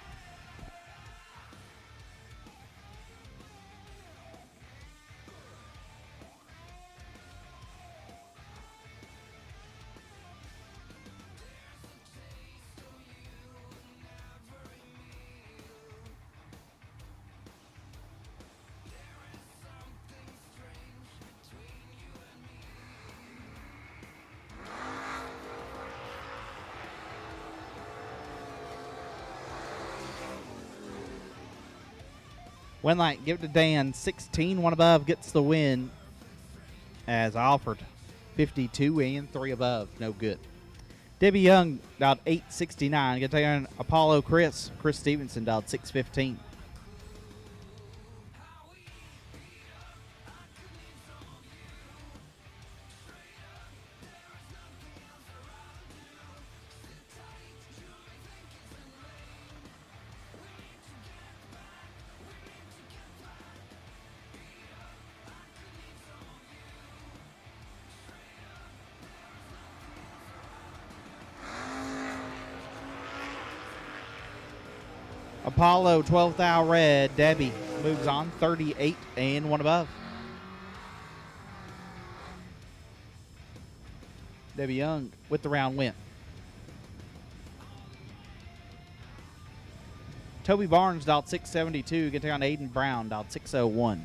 Winlight, give it to Dan. 16, one above, gets the win as Alford 52 and 3 above. No good. Debbie Young dialed 869. Going to take on Apollo Chris. Chris Stevenson dialed 615. Apollo 12th hour red. Debbie moves on 38 and 1 above. Debbie Young with the round win. Toby Barnes dialed 672. Get down Aiden Brown dialed 601.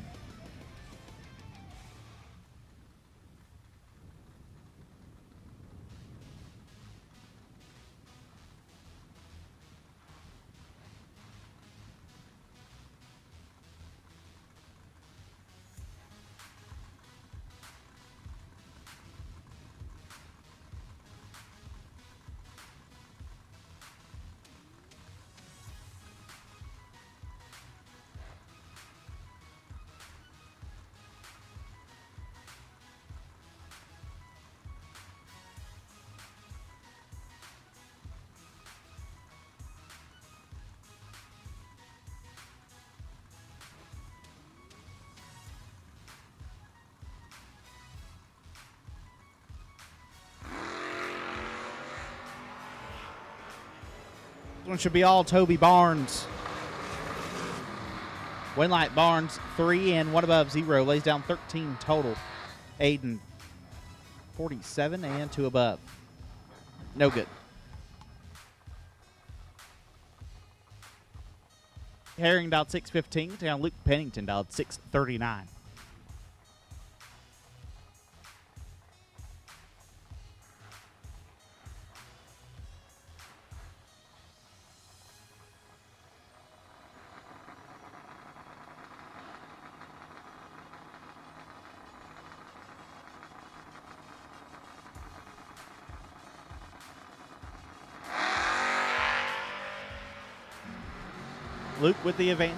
This one should be all Toby Barnes. Winlight Barnes, 3 and 1 above 0. Lays down 13 total. Aiden, 47 and 2 above. No good. Herring dialed 615. Down Luke Pennington dialed 639. Luke with the advantage.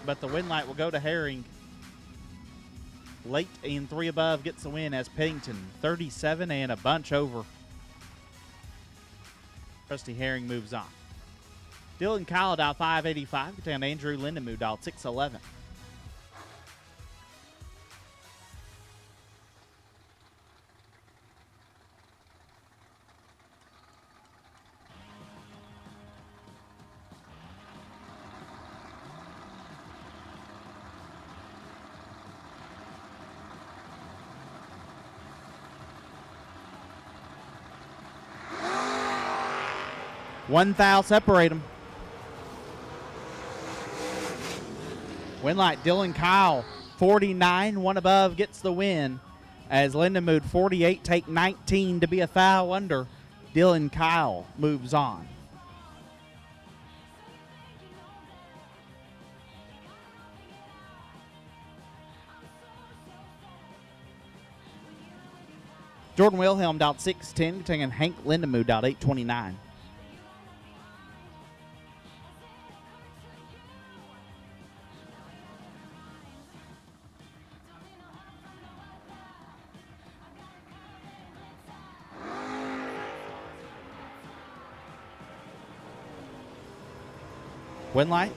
But the win light will go to Herring. Late and 3 above gets the win as Pennington 37 and a bunch over. Rusty Herring moves on. Dylan Kyle dialed 585. Get down Andrew Lindenmood dialed 611. One foul separate them. Winlight Dylan Kyle, 49, 1 above, gets the win. As Lindenmood, 48, take 19 to be a foul under. Dylan Kyle moves on. Jordan Wilhelm dialed 610, taking Hank Lindenmood dialed 829. Winlight,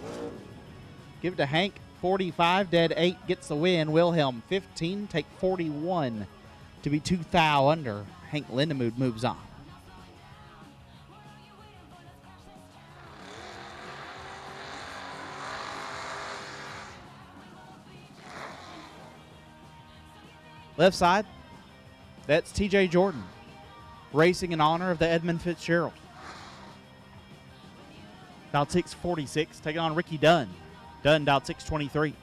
give it to Hank, 45, dead 8, gets the win. Wilhelm, 15, take 41 to be 2 foul under. Hank Lindenmood moves on. Left side, that's TJ Jordan, racing in honor of the Edmund Fitzgerald. Dialed 646, taking on Ricky Dunn. Dunn dialed 623.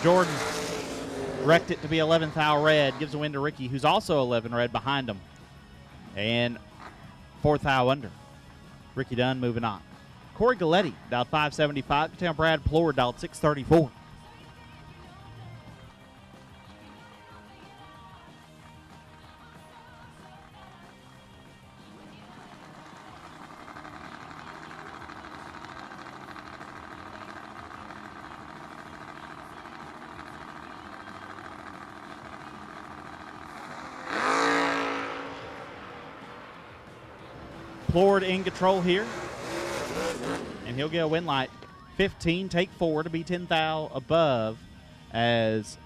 Jordan wrecked it to be 11th thou red. Gives a win to Ricky, who's also 11 red behind him. And 4th thou under. Ricky Dunn moving on. Corey Galletti dialed 575. Down Brad Plord dialed 634. Plord in control here. And he'll get a win light. 15, take 4 to be 10 thou above as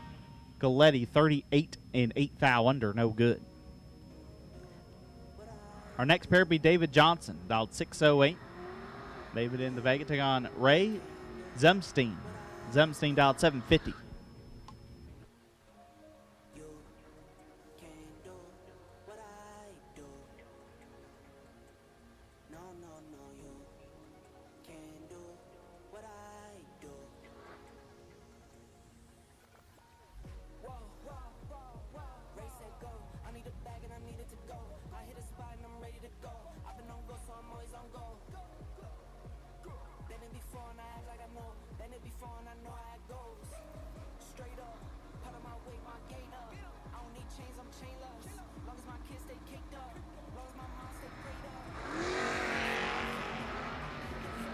Galletti 38 and 8 thou under, no good. Our next pair will be David Johnson, dialed 608. David in the Vega, take on Ray Zumstein. Zumstein dialed 750.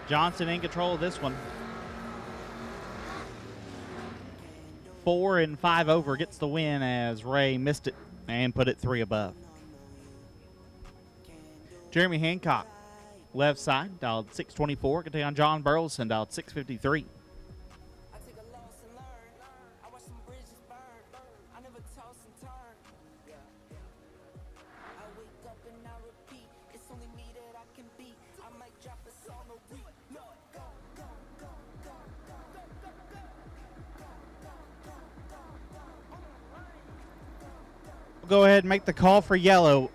Johnson in control of this one. 4 and 5 over gets the win as Ray missed it and put it 3 above. Jeremy Hancock, left side, dialed 624. Can take on John Burleson, dialed 653. Go ahead and make the call for yellow.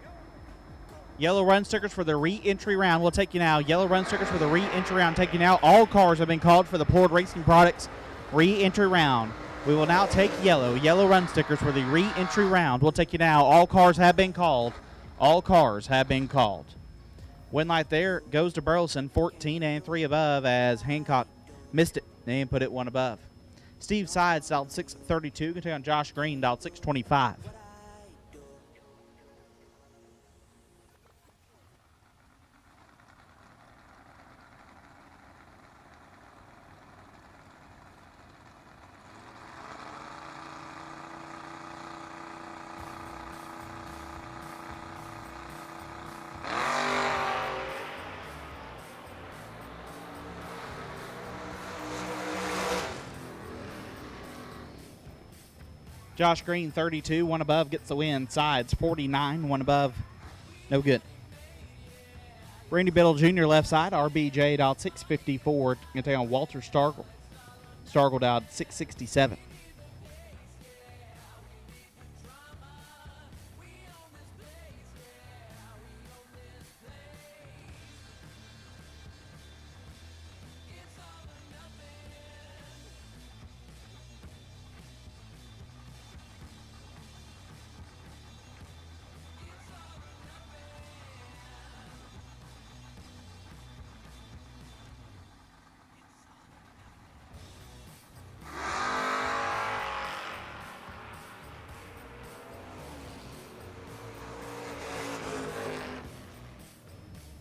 Yellow run stickers for the re-entry round. We'll take you now. Yellow run stickers for the re-entry round. Take you now. All cars have been called for the Plord Racing Products re-entry round. We will now take yellow. Yellow run stickers for the re-entry round. We'll take you now. All cars have been called. All cars have been called. Win light there goes to Burleson, 14 and 3 above as Hancock missed it and put it 1 above. Steve Sides dialed 632. Can take on Josh Green, dialed 625. Josh Green, 32, 1 above, gets the win. Sides, 49, 1 above, no good. Randy Biddle Jr., left side, RBJ, dialed 654. Going to take on Walter Stargle. Stargle dialed 667.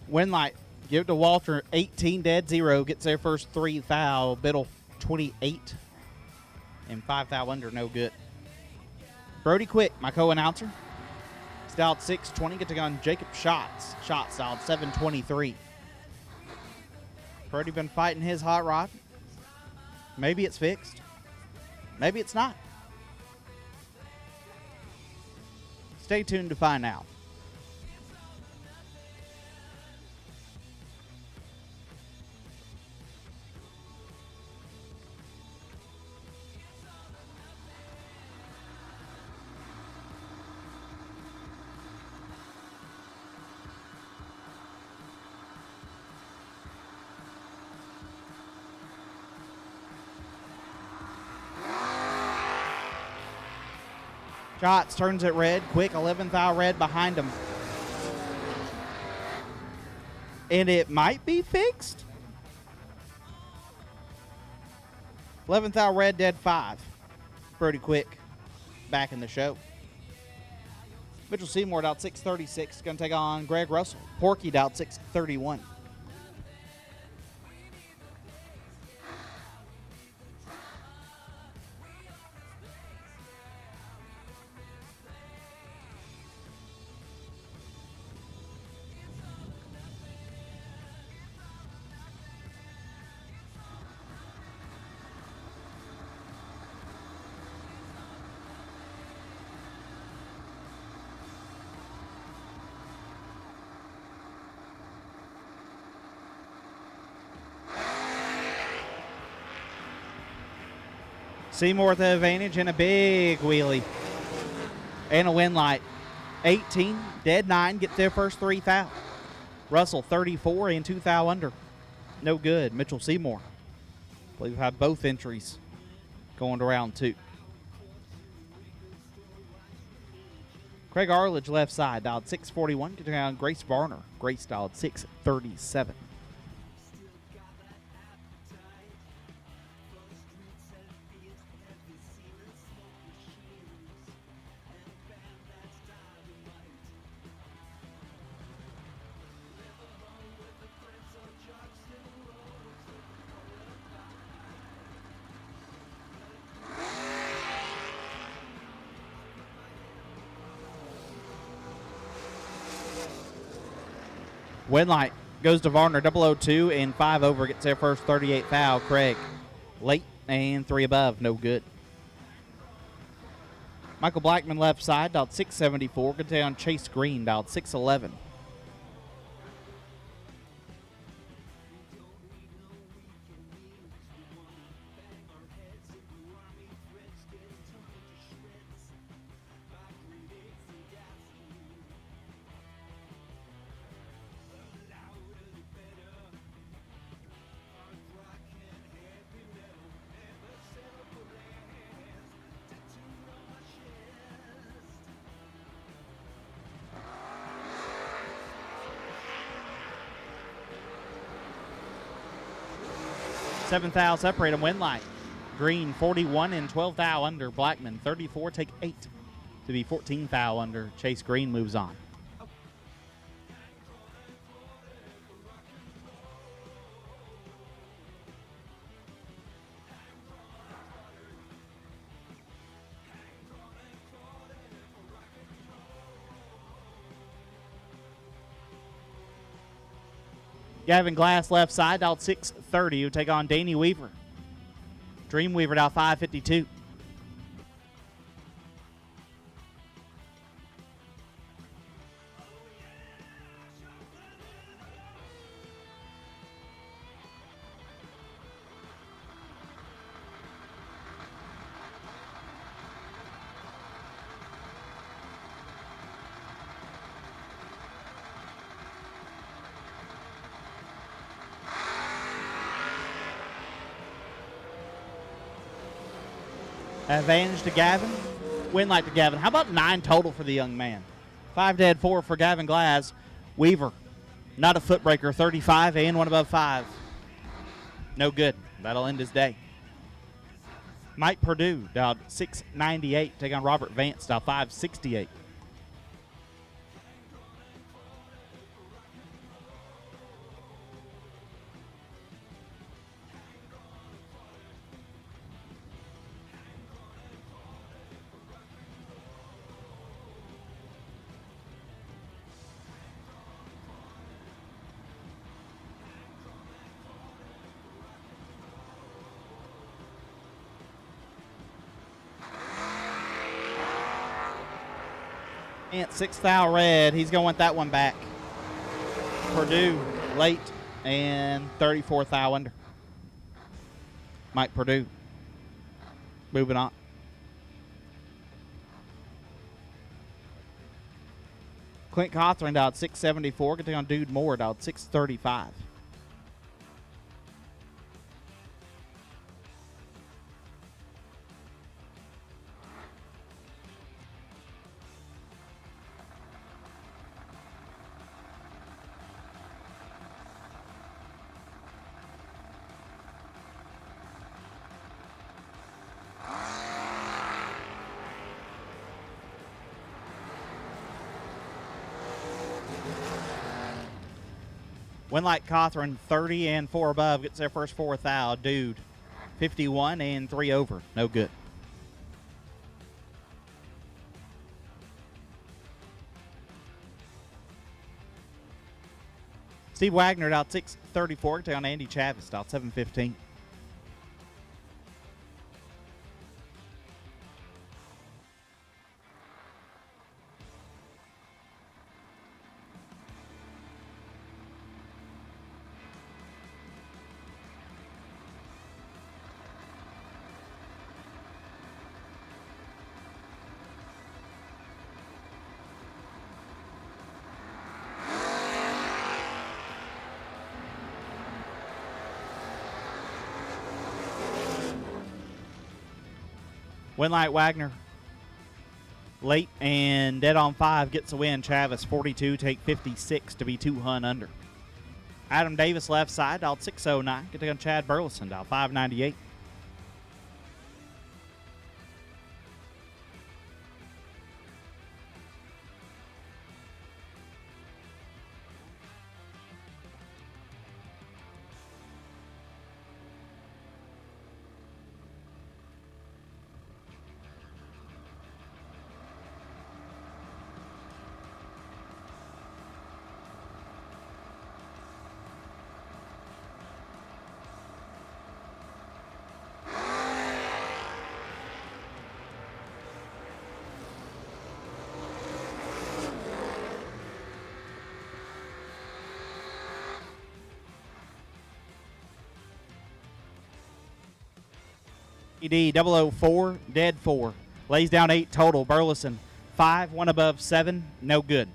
Win light. Give it to Walter. 18 dead, 0. Gets their first 3 thou. Biddle 28 and 5 thou under. No good. Brody Quick, my co-announcer. He's dialed 620. Get to go on Jacob Schatz. Schatz dialed 723. Brody been fighting his hot rod. Maybe it's fixed. Maybe it's not. Stay tuned to find out. Scotts turns it red. Quick 11th hour red behind him. And it might be fixed. 11th hour red, dead 5. Pretty quick. Back in the show. Mitchell Seymour out 6:36. Going to take on Greg Russell. Porky out 6:31. Seymour with the advantage and a big wheelie. And a win light. 18, dead 9, get their first 3 thou. Russell 34 and 2 thou under. No good. Mitchell Seymour. I believe we've had both entries going to round 2. Craig Arledge left side, dialed 641. Get around Grace Varner. Grace dialed 637. Winlight goes to Varner, 002 and 5 over, gets their first 38 foul. Craig late and 3 above, no good. Michael Blackman left side, dialed 674. Good day on Chase Green, dialed 611. Seventh thou separate them. Winlight. Green 41 and 12 thou under. Blackman 34, take 8 to be 14 thou under. Chase Green moves on. Gavin Glass left side, out 6:30. Who take on Danny Weaver. Dreamweaver out 5:52. Advantage to Gavin. Win like to Gavin. How about 9 total for the young man? 5 dead, 4 for Gavin Glass. Weaver, not a footbreaker, 35 and 1 above 5. No good. That'll end his day. Mike Purdue dialed 698. Take on Robert Vance, dialed 568. Ant 6th thou red. He's going to want that one back. Purdue late and 34th thou under. Mike Purdue. Moving on. Clint Cawthorne dialed 674. Getting on Dude Moore dialed 635. Winlight Cawthorne 30 and 4 above gets their first 4th thou. Dude 51 and 3 over. No good. Steve Wagner out 6:34 down Andy Chavis out 7:15. Winlight Wagner late and dead on 5 gets the win. Chavis 42, take 56 to be 200 under. Adam Davis left side out 609. Get on Chad Burleson out 598. ED 004, dead 4. Lays down 8 total. Burleson 5, 1 above 7, no good.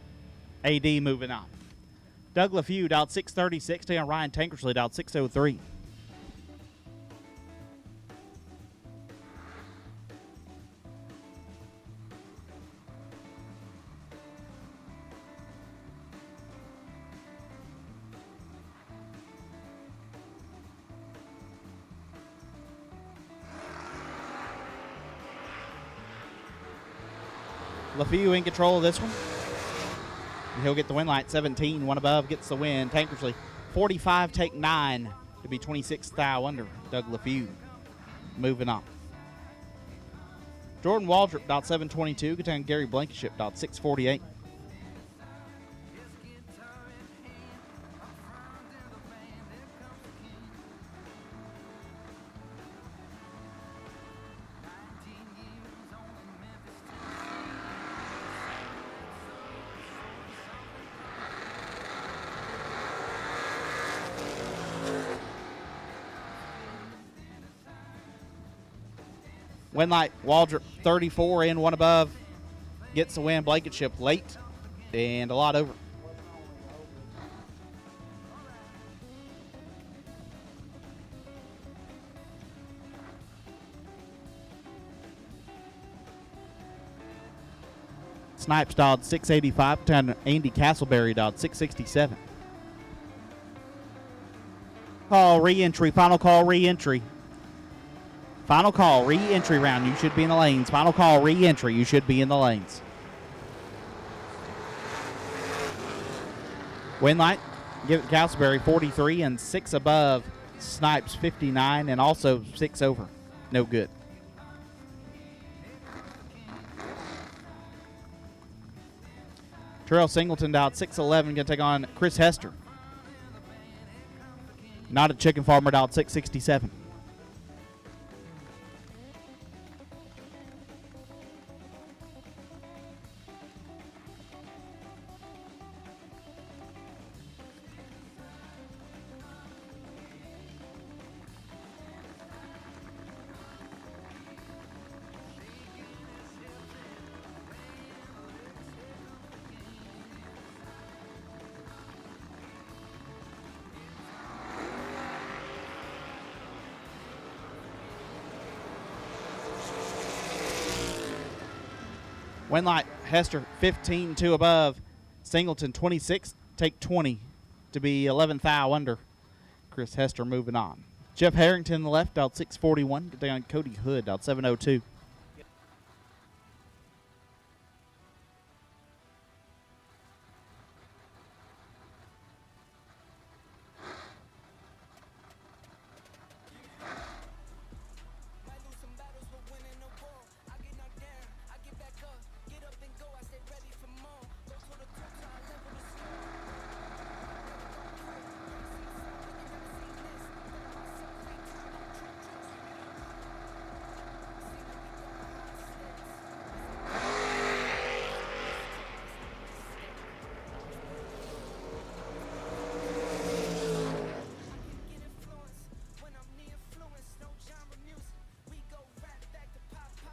AD moving on. Doug LaFeud out 636, down Ryan Tankersley out 603. LaFew in control of this one. And he'll get the win light. 17, 1 above, gets the win. Tankersley 45, take 9 to be 26 thou under. Doug LaFew moving on. Jordan Waldrop dot 722. Get down Gary Blankenship dot 648. Winlight Waldrop 34 in, 1 above, gets the win. Blankenship late and a lot over. Snipes dialed 685, down Andy Castleberry dialed 667. Call re-entry, final call re-entry. Final call, re-entry round. You should be in the lanes. Final call, re-entry. You should be in the lanes. Winlight, give it to Castleberry, 43 and 6 above. Snipes, 59 and also 6 over. No good. Terrell Singleton out 611. Going to take on Chris Hester. Not a chicken farmer out 667. Winlight, Hester 15, 2 above. Singleton 26, take 20 to be 11 thou under. Chris Hester moving on. Jeff Harrington the left out 641. Get down Cody Hood out 702.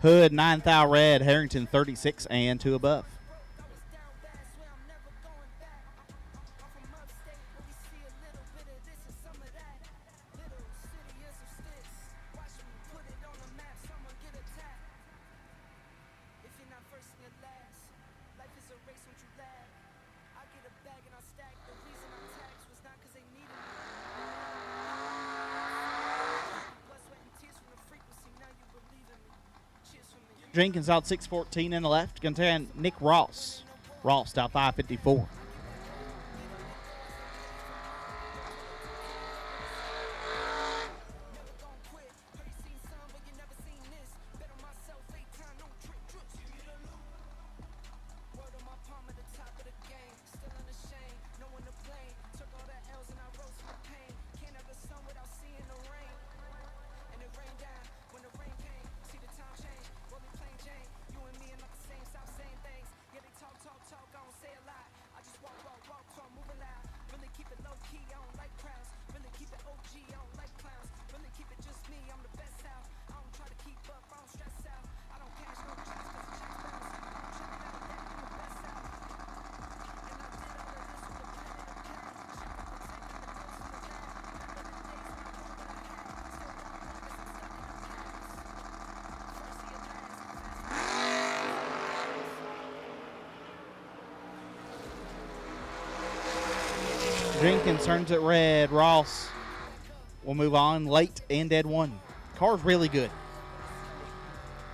Hood 9 thou red, Harrington 36 and 2 above. Jenkins out 6:14 in the left. Going to take on Nick Ross. Ross out 5:54. Jenkins turns it red. Ross will move on late and dead one. Car's really good.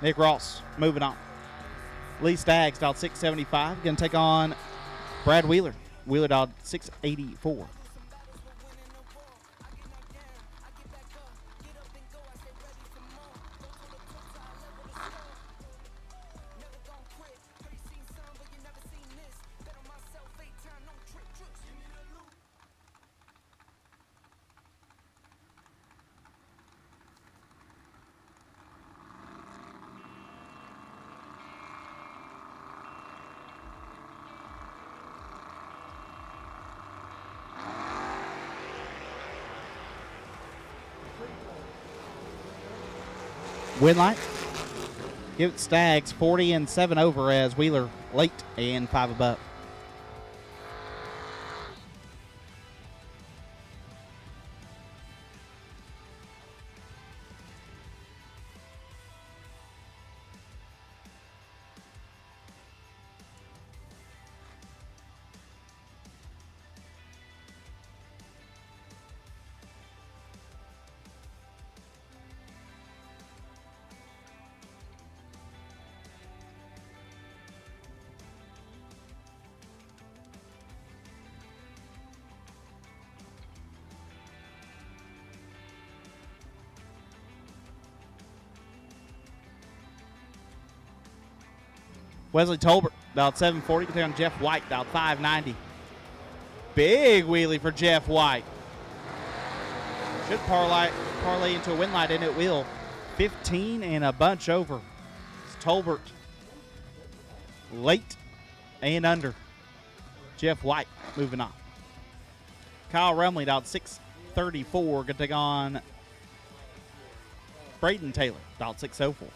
Nick Ross moving on. Lee Staggs out 675. Going to take on Brad Wheeler. Wheeler out 684. Win line. Give it Staggs 40 and 7 over as Wheeler late and 5 above. Wesley Tolbert, dialed 740, can take on Jeff White, dialed 590. Big wheelie for Jeff White. Should parlay into a win light, and it will. 15 and a bunch over. It's Tolbert late and under. Jeff White moving on. Kyle Rumley, dialed 634, going to take on Braden Taylor, dialed 604.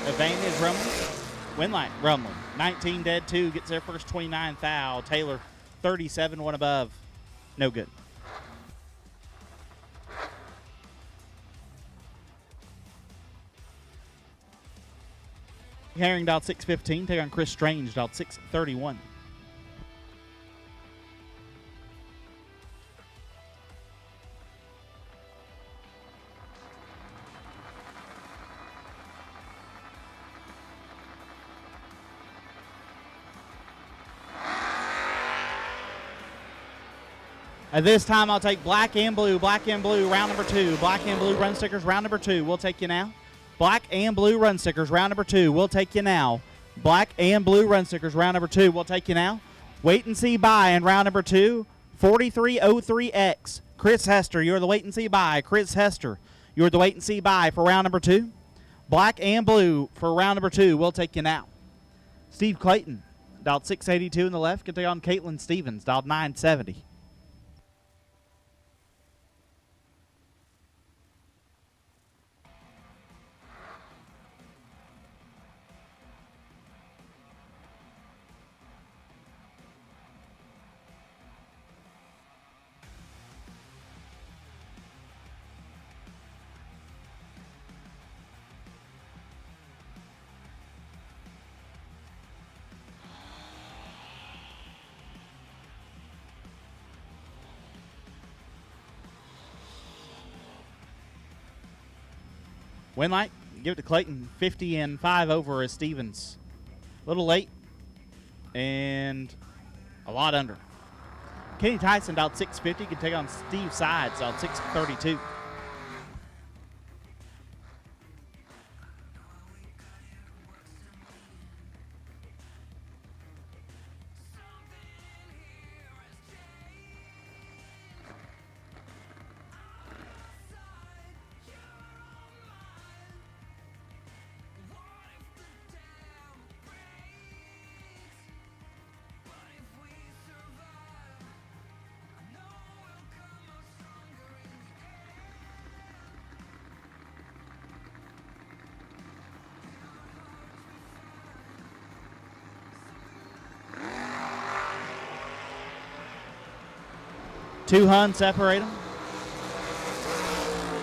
Advantage Rumley. Win line Rumley. 19 dead 2 gets their first 29 thou. Taylor 37 1 above. No good. Herring dialed 615. Take on Chris Strange dialed 631. At this time, I'll take black and blue, round number 2. Black and blue run stickers, round number 2. We'll take you now. Black and blue run stickers, round number 2. We'll take you now. Black and blue run stickers, round number 2. We'll take you now. Wait and see buy in round number 2. 4303X. Chris Hester, you're the wait and see buy. Chris Hester, you're the wait and see buy for round number 2. Black and blue for round number 2. We'll take you now. Steve Clayton, dialed 682 in the left. Can take on Caitlin Stevens, dialed 970. Win light, give it to Clayton. 50 and 5 over as Stevens. A little late and a lot under. Kenny Tyson dialed 650. Can take on Steve Sides, dialed 632. Two Huns separate them.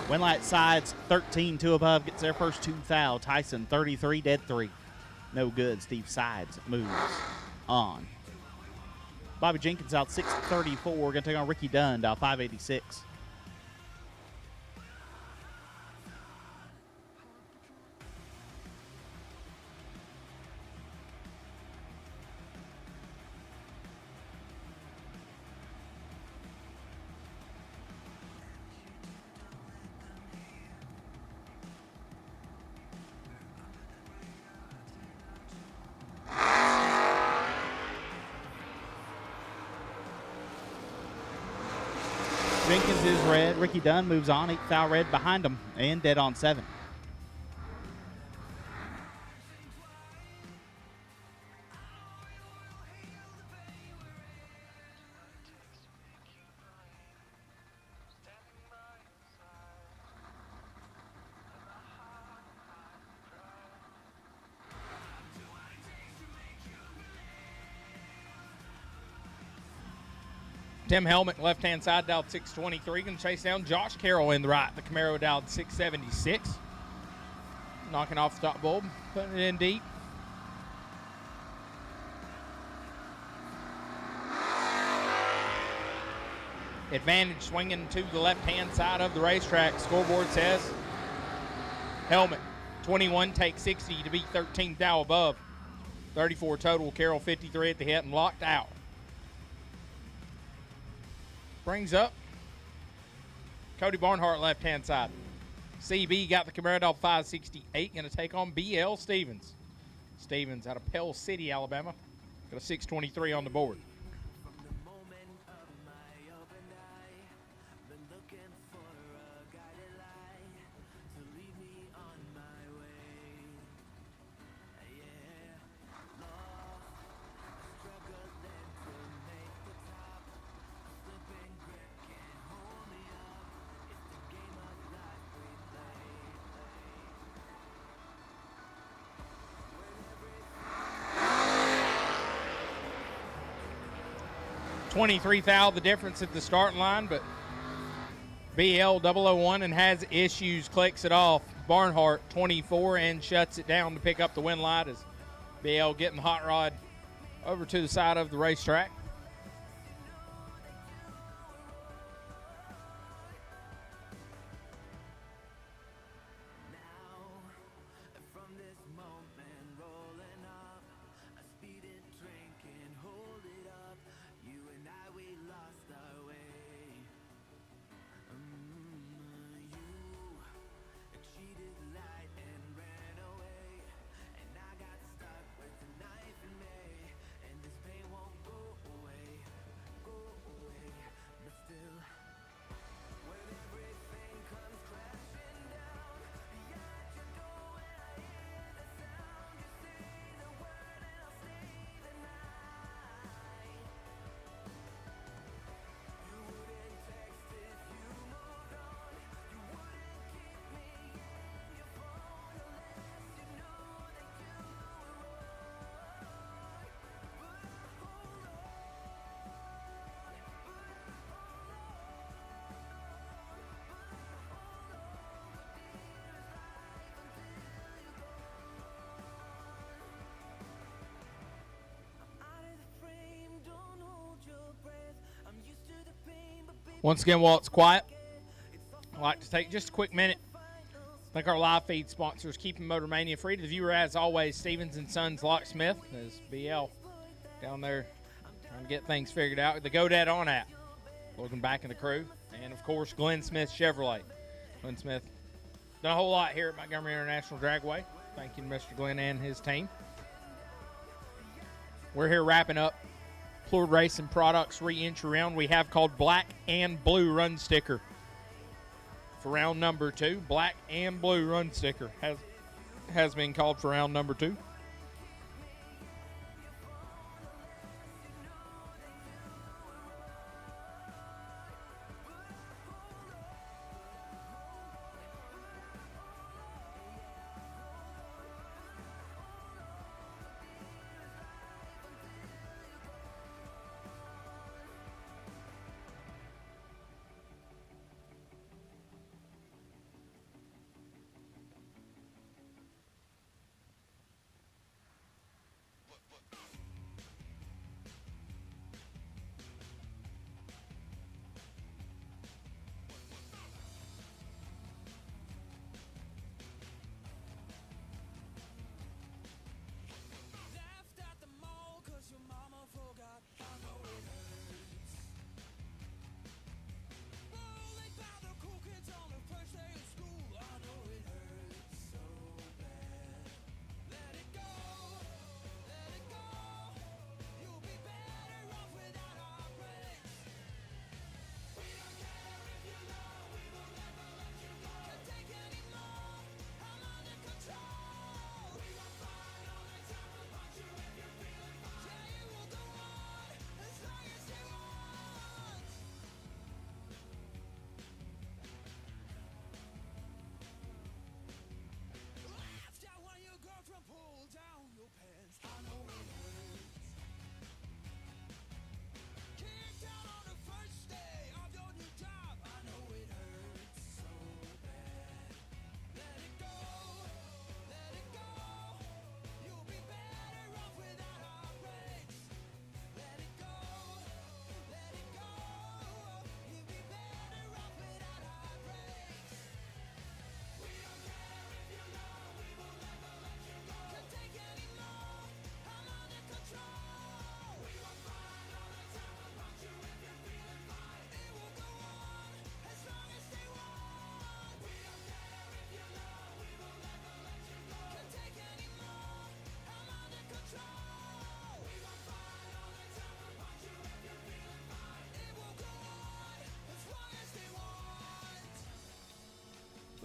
Winlight Sides 13, 2 above, gets their first 2 foul. Tyson 33, dead 3. No good. Steve Sides moves on. Bobby Jenkins out 634. Going to take on Ricky Dunn, down 586. Jenkins is red. Ricky Dunn moves on. 8 foul red behind him and dead on 7. Tim Helmet, left-hand side, dialed 623. Going to chase down Josh Carroll in the right. The Camaro dialed 676. Knocking off the top bulb, putting it in deep. Advantage swinging to the left-hand side of the racetrack. Scoreboard says Helmet, 21, takes 60 to beat 13th thou above. 34 total. Carroll 53 at the hit and locked out. Brings up Cody Barnhart, left-hand side. CB got the Camaro dog 568. Going to take on BL Stevens. Stevens out of Pell City, Alabama. Got a 623 on the board. .23 foul, the difference at the starting line, but BL 001 and has issues, clicks it off. Barnhart 24 and shuts it down to pick up the win light as BL getting the hot rod over to the side of the racetrack. Once again, while it's quiet, I'd like to take just a quick minute. Thank our live feed sponsors, keeping Motor Mania free. To the viewer, as always, Stevens & Sons Locksmith, as BL down there trying to get things figured out. The Go Dead On app, looking back in the crew. And, of course, Glenn Smith Chevrolet. Glenn Smith done a whole lot here at Montgomery International Dragway. Thank you to Mr. Glenn and his team. We're here wrapping up Fluid Racing Products re-entry round. We have called Black and Blue Run Sticker for round number 2. Black and Blue Run Sticker has been called for round number 2.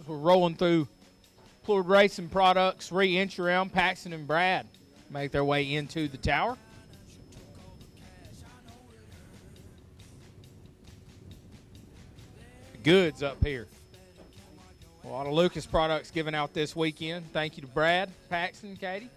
We're rolling through Fluid Racing Products re-entry round. Paxton and Brad make their way into the tower. Goods up here. A lot of Lucas products given out this weekend. Thank you to Brad, Paxton, Katie.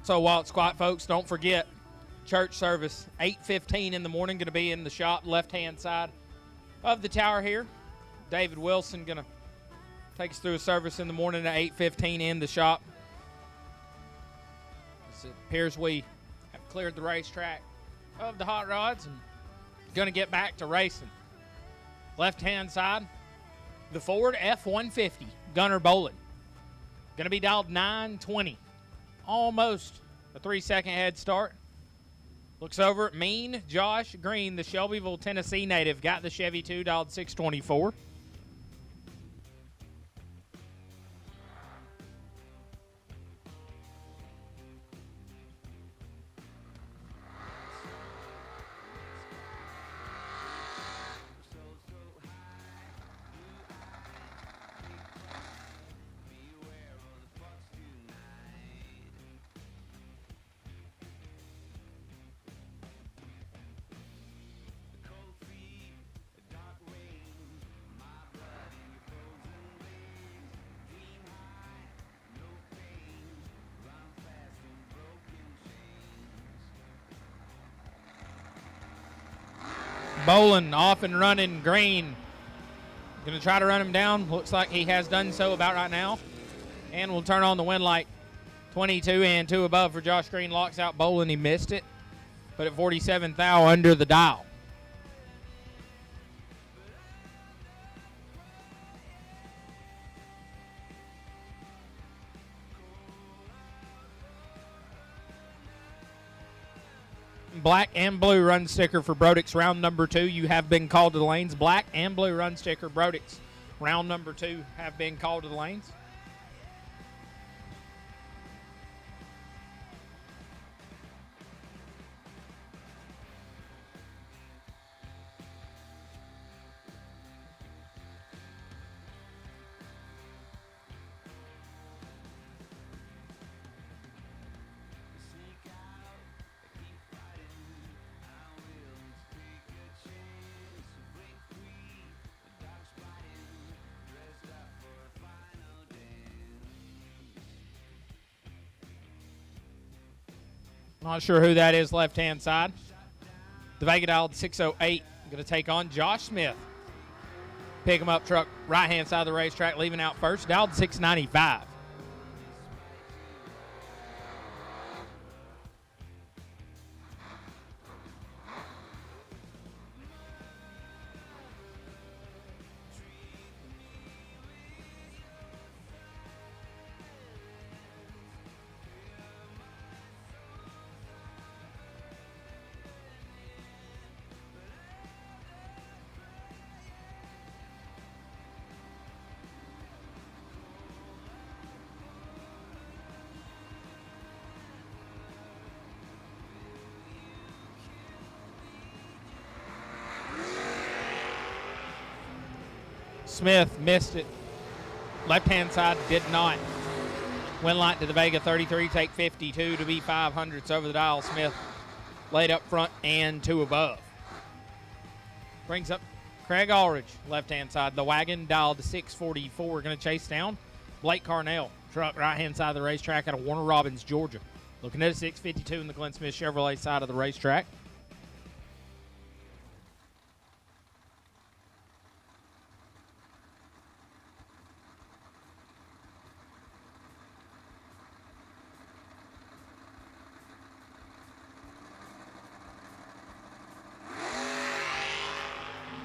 So Wild Squat folks, don't forget, church service, 8:15 in the morning, going to be in the shop, left-hand side of the tower here. David Wilson going to take us through a service in the morning at 8:15 in the shop. As it appears we have cleared the racetrack of the hot rods and going to get back to racing. Left-hand side, the Ford F-150, Gunnar Bolin. Going to be dialed 920. Almost a 3-second head start. Looks over at Mean Josh Green, the Shelbyville, Tennessee native. Got the Chevy 2, dialed 624. Bolin off and running. Green going to try to run him down. Looks like he has done so about right now. And we'll turn on the wind light. 22 and 2 above for Josh Green. Locks out Bolin. He missed it. But at 47 thou under the dial. Black and blue run sticker for Brodix, round number 2. You have been called to the lanes. Black and blue run sticker, Brodix, round number 2 have been called to the lanes. Not sure who that is left-hand side. The Vega dialed 608. Going to take on Josh Smith. Pick him up truck right-hand side of the racetrack, leaving out first. Dialed 695. Smith missed it. Left-hand side did not. Wind light to the Vega 33, take 52 to be 500ths over the dial. Smith laid up front and 2 above. Brings up Craig Aldridge, left-hand side. The wagon dialed to 644. Going to chase down Blake Carnell, truck right-hand side of the racetrack out of Warner Robins, Georgia. Looking at a 652 in the Glenn Smith Chevrolet side of the racetrack.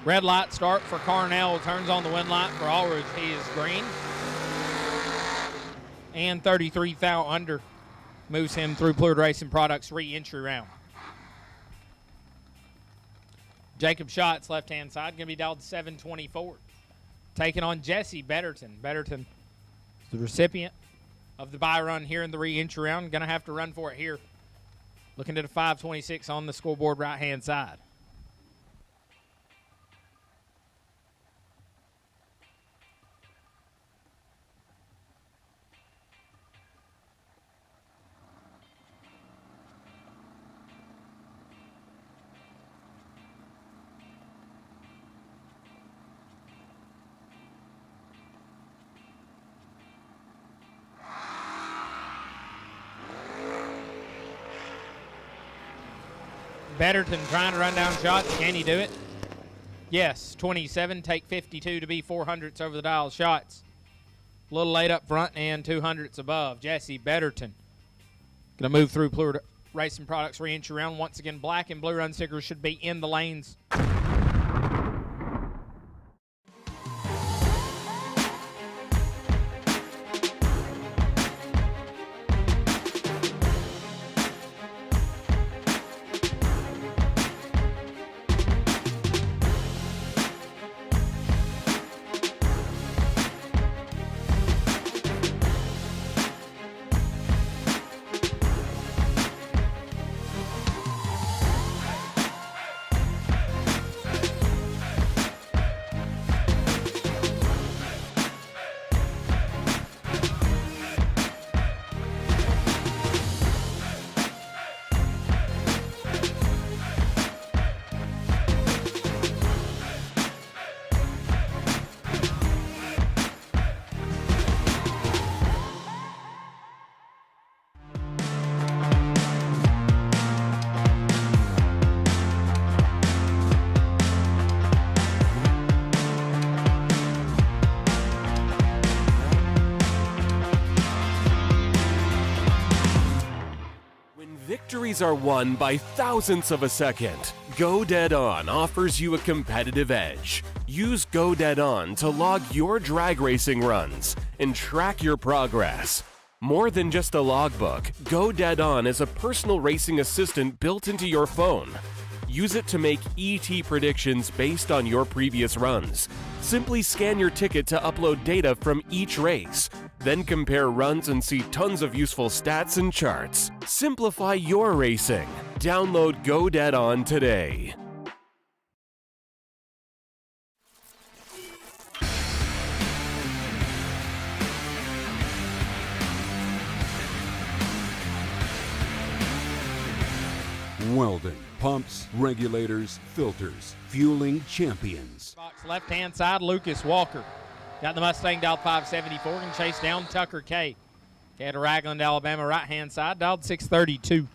Red light start for Carnell. Turns on the wind light for Aldridge. He is green. And 33 thou under moves him through Plured Racing Products re-entry round. Jacob Schatz, left-hand side, going to be dialed 724. Taking on Jesse Betterton. Betterton is the recipient of the bye run here in the re-entry round. Going to have to run for it here. Looking at a 526 on the scoreboard right-hand side. Betterton trying to run down shots. Can he do it? Yes, 27, take 52 to be 400ths over the dial shots. A little late up front and 200ths above. Jesse Betterton going to move through Plural Racing Products re-entry round. Once again, black and blue run stickers should be in the lanes. Victories are won by thousandths of a second. Go Dead On offers you a competitive edge. Use Go Dead On to log your drag racing runs and track your progress. More than just a logbook, Go Dead On is a personal racing assistant built into your phone. Use it to make ET predictions based on your previous runs. Simply scan your ticket to upload data from each race. Then compare runs and see tons of useful stats and charts. Simplify your racing. Download Go Dead On today. Weldon Pumps, Regulators, Filters, Fueling Champions. Box left-hand side, Lucas Walker. Got the Mustang dialed 574 and chase down Tucker K. Out of Ragland, Alabama, right-hand side, dialed 632.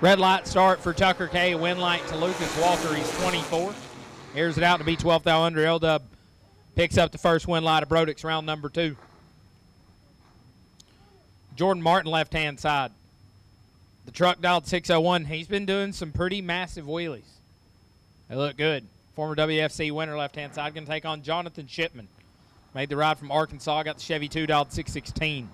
Red light start for Tucker K. Win light to Lucas Walker. He's 24. Airs it out to be 12th thou under. L-Dub picks up the first win light of Brodix, round number 2. Jordan Martin, left-hand side. The truck dialed 601. He's been doing some pretty massive wheelies. They look good. Former WFC winner, left-hand side, going to take on Jonathan Shipman. Made the ride from Arkansas. Got the Chevy 2 dialed 616.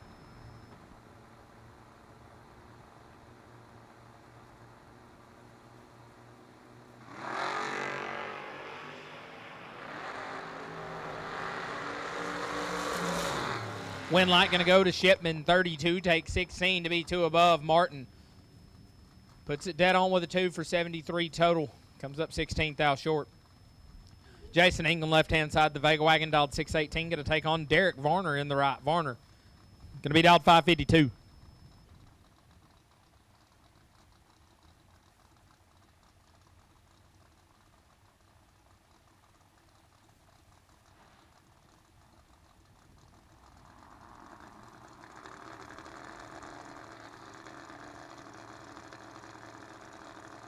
Win light going to go to Shipman, 32, takes 16 to be 2 above. Martin puts it dead on with a 2 for 73 total. Comes up 16th thou short. Jason England, left-hand side, the Vega Wagon, dialed 618, going to take on Derek Varner in the right. Varner going to be dialed 552.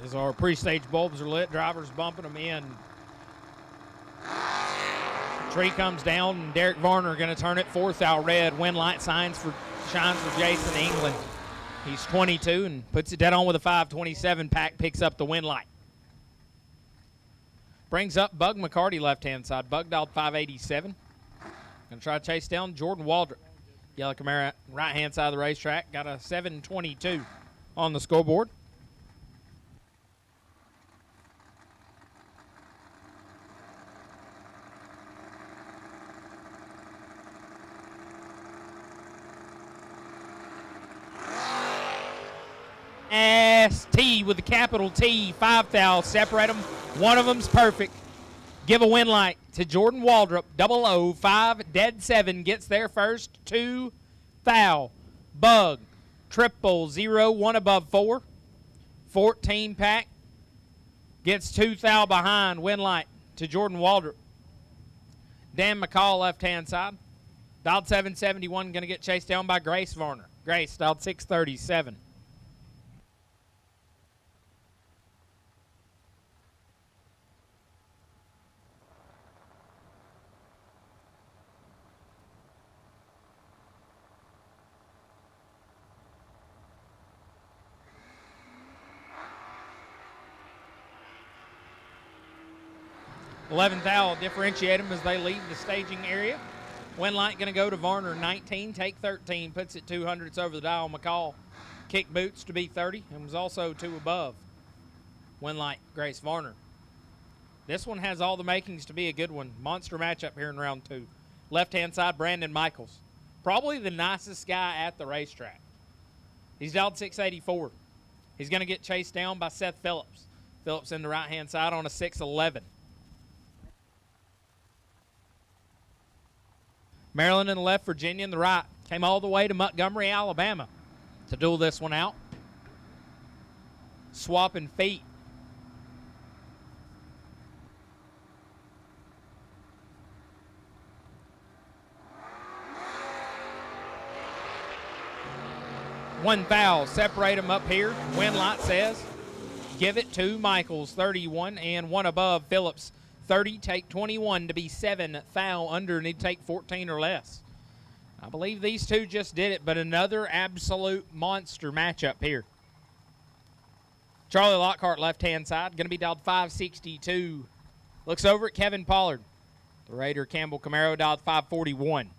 As our pre-stage bulbs are lit, drivers bumping them in. Tree comes down, and Derek Varner going to turn it 4th thou red. Win light shines for Jason England. He's 22 and puts it dead on with a 527. Pack picks up the win light. Brings up Bug McCarty left-hand side. Bug dialed 587. Going to try to chase down Jordan Waldrop. Yellow Camaro right-hand side of the racetrack. Got a 7:22 on the scoreboard. ST with the capital T, 5 thou, separate them. One of them's perfect. Give a win light to Jordan Waldrop, 005, dead 7, gets there first, 2 thou. Bug, 000, 1 above 4. 14 pack, gets 2 thou behind, win light to Jordan Waldrop. Dan McCall, left-hand side. Dialed 771, going to get chased down by Grace Varner. Grace, dialed 637. Eleventh thou will differentiate them as they leave the staging area. Win light going to go to Varner, 19. Take 13, puts it 200s over the dial. McCall kick boots to be 30 and was also 2 above. Win light, Grace Varner. This one has all the makings to be a good one. Monster matchup here in round 2. Left-hand side, Brandon Michaels. Probably the nicest guy at the racetrack. He's dialed 684. He's going to get chased down by Seth Phillips. Phillips in the right-hand side on a 611. Maryland in the left, Virginia in the right. Came all the way to Montgomery, Alabama to duel this one out. Swapping feet. One foul, separate them up here. Win light says, give it to Michaels, 31, and 1 above Phillips. 30, take 21 to be 7 foul under, need to take 14 or less. I believe these two just did it, but another absolute monster matchup here. Charlie Lockhart, left-hand side, going to be dialed 562. Looks over at Kevin Pollard. The Raider Campbell Camaro dialed 541.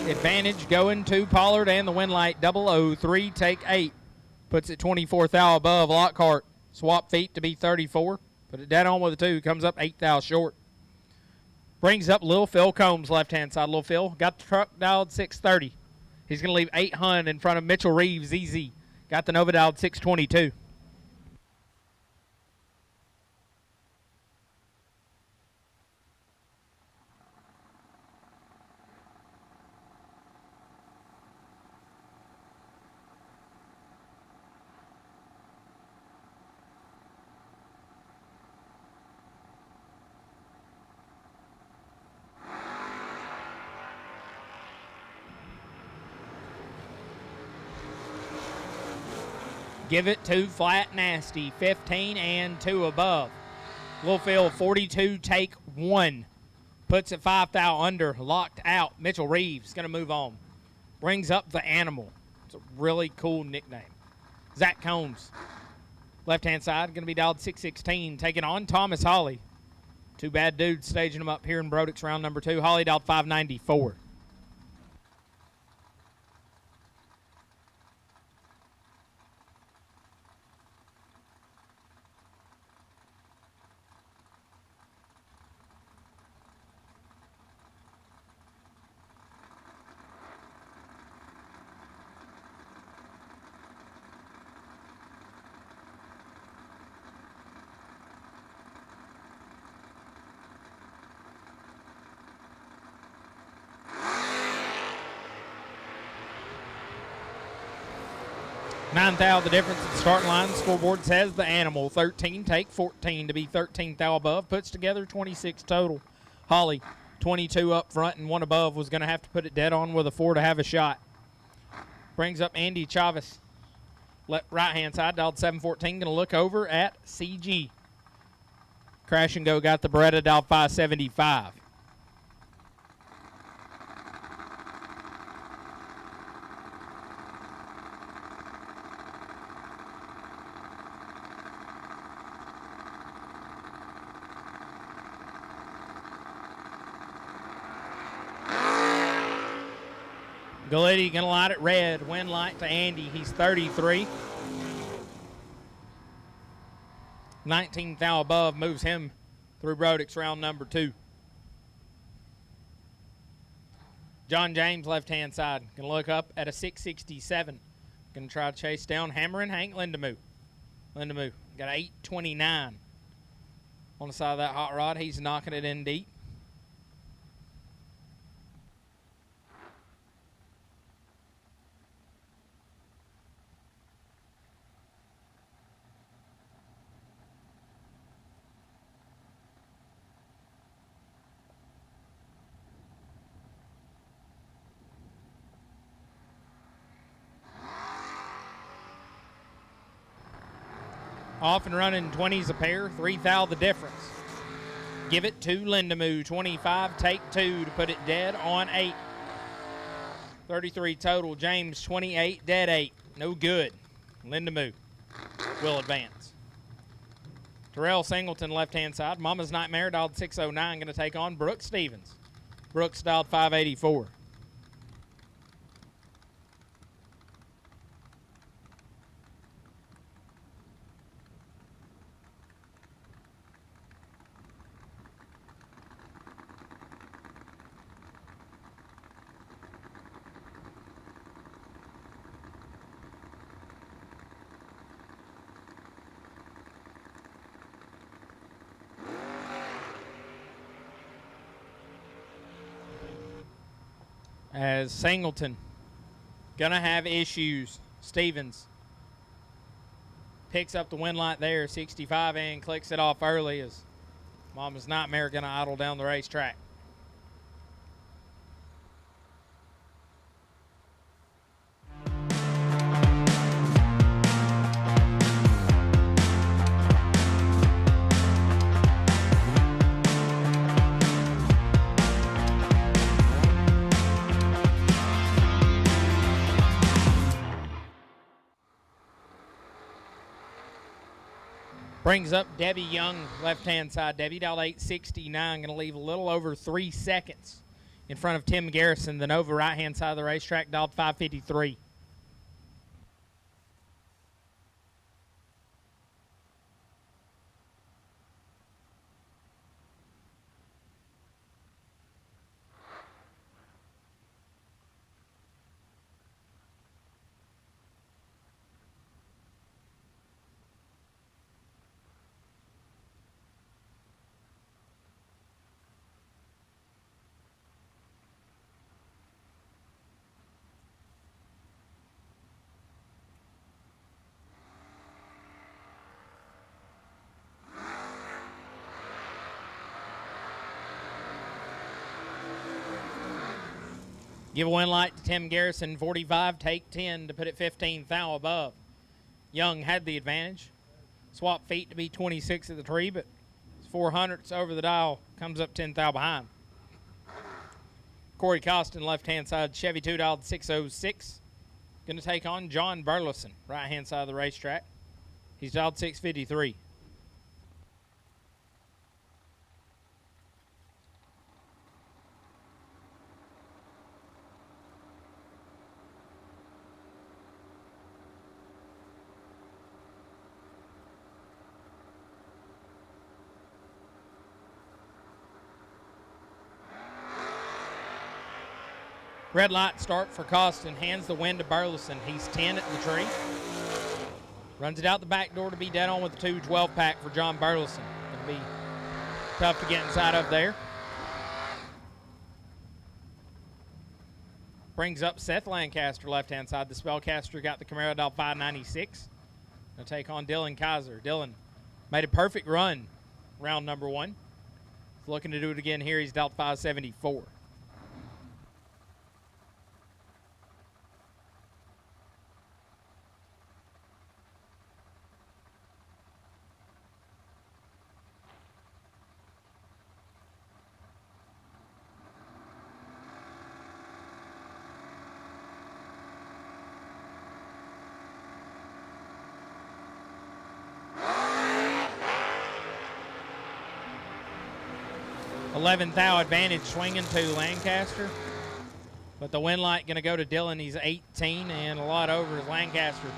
Advantage going to Pollard and the win light, 003, take 8. Puts it 24 thou above. Lockhart, swap feet to be 34. Put it dead on with a 2, comes up 8 thou short. Brings up Lil Phil Combs, left-hand side. Lil Phil got the truck dialed 630. He's going to leave 800 in front of Mitchell Reeves, ZZ. Got the Nova dialed 622. Give it to Flat Nasty, 15 and 2 above. Lil Phil, 42, take 1. Puts it 5 thou under, locked out. Mitchell Reeves going to move on. Brings up the Animal. It's a really cool nickname. Zach Combs, left-hand side, going to be dialed 616, taking on Thomas Hawley. Two bad dudes staging them up here in Brodix round number 2. Hawley dialed 594. Nine thou the difference at the starting line. The scoreboard says the Animal, 13, take 14 to be 13 thou above. Puts together 26 total. Holly, 22 up front and 1 above, was going to have to put it dead on with a 4 to have a shot. Brings up Andy Chavez. Right-hand side, dialed 714, going to look over at CG. Crash and Go got the Beretta, dialed 575. Galletti going to light it red. Wind light to Andy. He's 33. 19th thou above moves him through Brodix round number 2. John James, left-hand side. Going to look up at a 667. Going to try to chase down Hammer and Hank Lindemoo. Lindemoo got 829 on the side of that hot rod. He's knocking it in deep. Off and running 20s a pair, 3 thou the difference. Give it to Lindemoo, 25, take 2 to put it dead on 8. 33 total, James 28, dead 8, no good. Lindemoo will advance. Terrell Singleton, left-hand side. Mama's Nightmare, dialed 609, going to take on Brooke Stevens. Brooks dialed 584. As Singleton gonna have issues. Stevens picks up the wind light there, 65, and clicks it off early as Mama's Nightmare gonna idle down the racetrack. Brings up Debbie Young, left-hand side. Debbie dialed 869, going to leave a little over 3 seconds in front of Tim Garrison. The Nova, right-hand side of the racetrack, dialed 553. Give a wind light to Tim Garrison, 45, take 10 to put it 15 thou above. Young had the advantage. Swap feet to be 26 at the tree, but it's 400s over the dial, comes up 10 thou behind. Corey Costin, left-hand side, Chevy 2 dialed 606. Going to take on John Burleson, right-hand side of the racetrack. He's dialed 653. Red light start for Costin, hands the wind to Burleson. He's 10 at the tree. Runs it out the back door to be dead on with the 212 pack for John Burleson. Going to be tough to get inside of there. Brings up Seth Lancaster, left-hand side. The Spellcaster got the Camaro dial 596. Going to take on Dylan Kaiser. Dylan made a perfect run round number 1. He's looking to do it again here. He's dialed 574. 11 thou advantage swinging to Lancaster. But the win light going to go to Dillon. He's 18 and a lot over as Lancaster.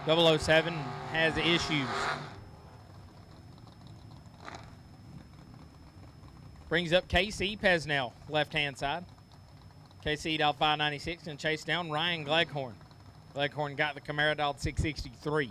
007 has issues. Brings up KC Pesnell, left-hand side. KC dialed 596 and chased down Ryan Gleghorn. Gleghorn got the Camaro dialed 663.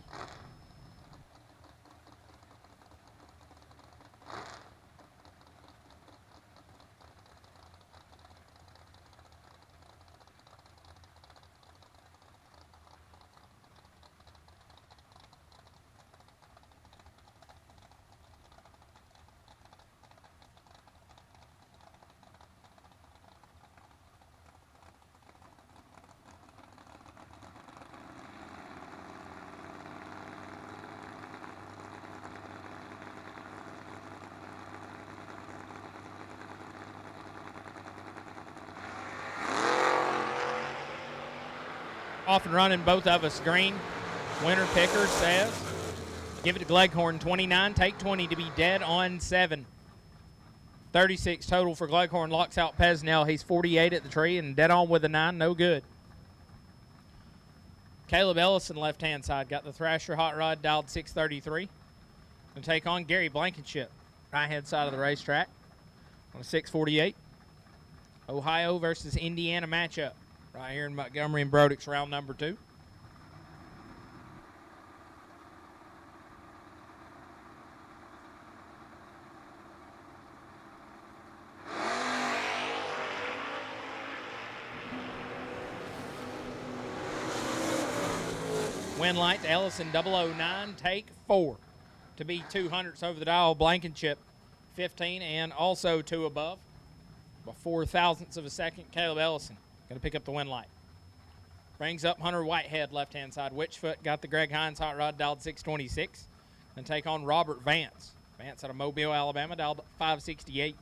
Off and running, both of us green. Winner picker says, give it to Gleghorn, 29, take 20 to be dead on 7. 36 total for Gleghorn, locks out Pesnell. He's 48 at the tree and dead on with a 9, no good. Caleb Ellison, left-hand side, got the Thrasher hot rod, dialed 633. Gonna take on Gary Blankenship, right-hand side of the racetrack on a 648. Ohio versus Indiana matchup. Right here in Montgomery and Brodix, round number 2. Win light to Ellison, 009, take 4. To be 200ths over the dial, Blankenship, 15, and also 2 above. By 4,000ths of a second, Caleb Ellison. Going to pick up the win light. Brings up Hunter Whitehead, left-hand side. Witchfoot got the Greg Hines hot rod, dialed 626. And take on Robert Vance. Vance out of Mobile, Alabama, dialed 568.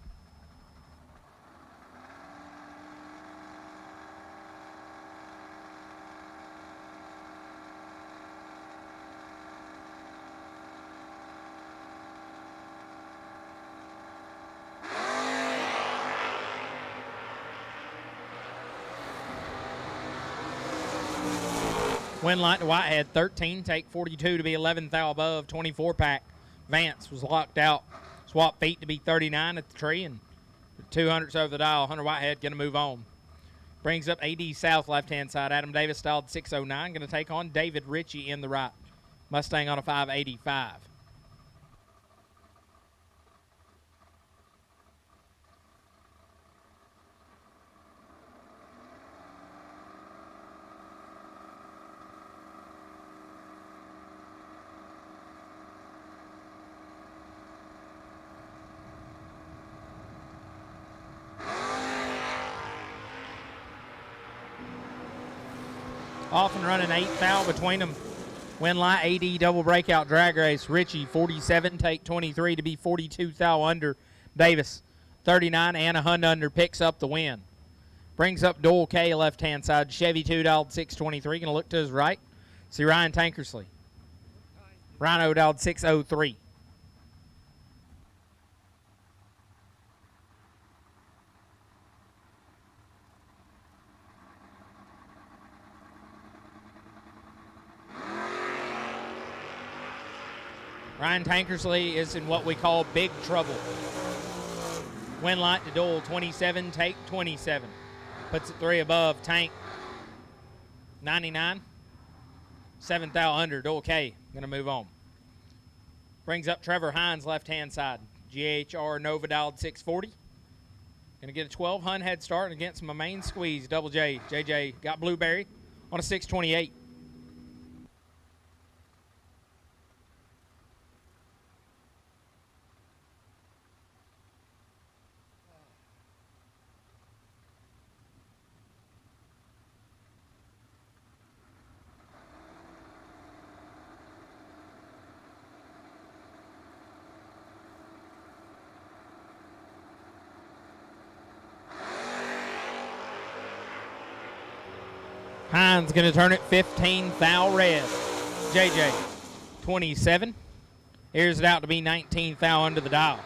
Win light to Whitehead, 13, take 42 to be 11th thou above, 24-pack. Vance was locked out. Swap feet to be 39 at the tree, and 200ths over the dial. Hunter Whitehead going to move on. Brings up AD South, left-hand side. Adam Davis styled 609, going to take on David Ritchie in the right. Mustang on a 585. Off and running, 8 foul between them. Win light, AD double breakout drag race. Ritchie, 47, take 23 to be 42 thou under. Davis, 39, and a hunt under, picks up the win. Brings up Doyle K, left-hand side. Chevy 2 dialed 623. Going to look to his right. See Ryan Tankersley. Rhino dialed 603. Ryan Tankersley is in what we call big trouble. Win light to Doyle, 27, take 27. Puts it 3 above. Tank, 99. 7th thou under. Doyle K going to move on. Brings up Trevor Hines, left-hand side. GHR Nova dialed 640. Going to get a 12 hunt head start against my main squeeze, Double J. JJ got Blueberry on a 628. Hines going to turn it 15 thou red. JJ, 27. Airs it out to be 19 thou under the dial.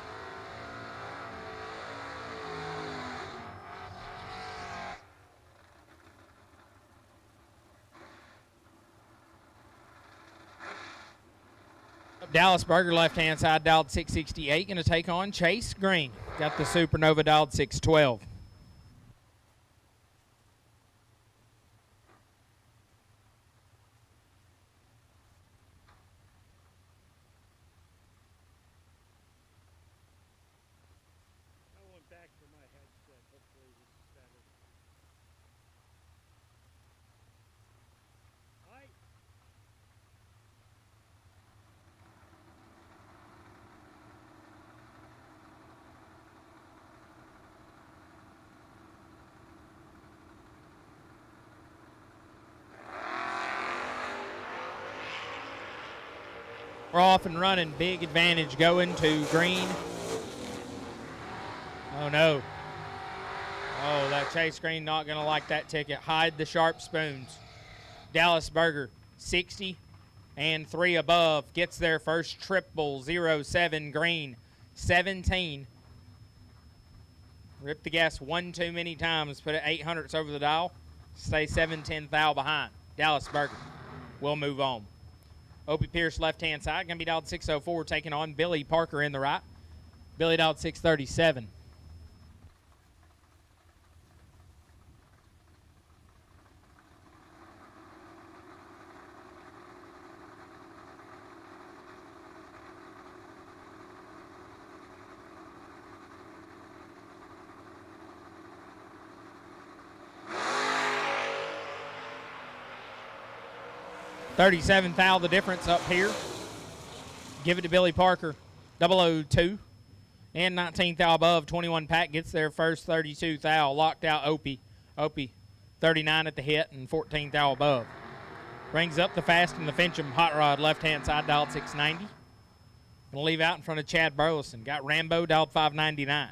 Dallas Berger, left-hand side, dialed 668, going to take on Chase Green. Got the Supernova dialed 612. We're off and running. Big advantage going to Green. Oh, no. Oh, that Chase Green not going to like that ticket. Hide the sharp spoons. Dallas Berger, 60 and 3 above. Gets their first triple, 07. Green, 17. Ripped the gas one too many times. Put it 800s over the dial. Stay 710 thou behind. Dallas Berger will move on. Opie Pierce, left-hand side, going to be dialed 604, taking on Billy Parker in the right. Billy dialed 637. $37 thou the difference up here. Give it to Billy Parker, 002. And 19 thou above, 21 pack gets their first 32 thou. Locked out Opie. Opie, 39 at the hit and 14 thou above. Brings up the fast and the Fincham hot rod, left-hand side, dialed 690. Gonna leave out in front of Chad Burleson. Got Rambo, dialed 599.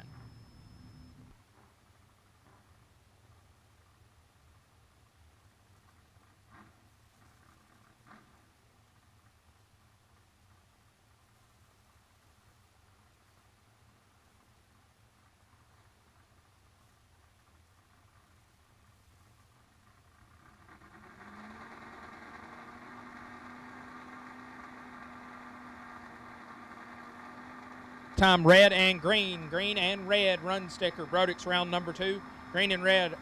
Time red and green. Green and red run sticker. Brodix round number 2. Green and red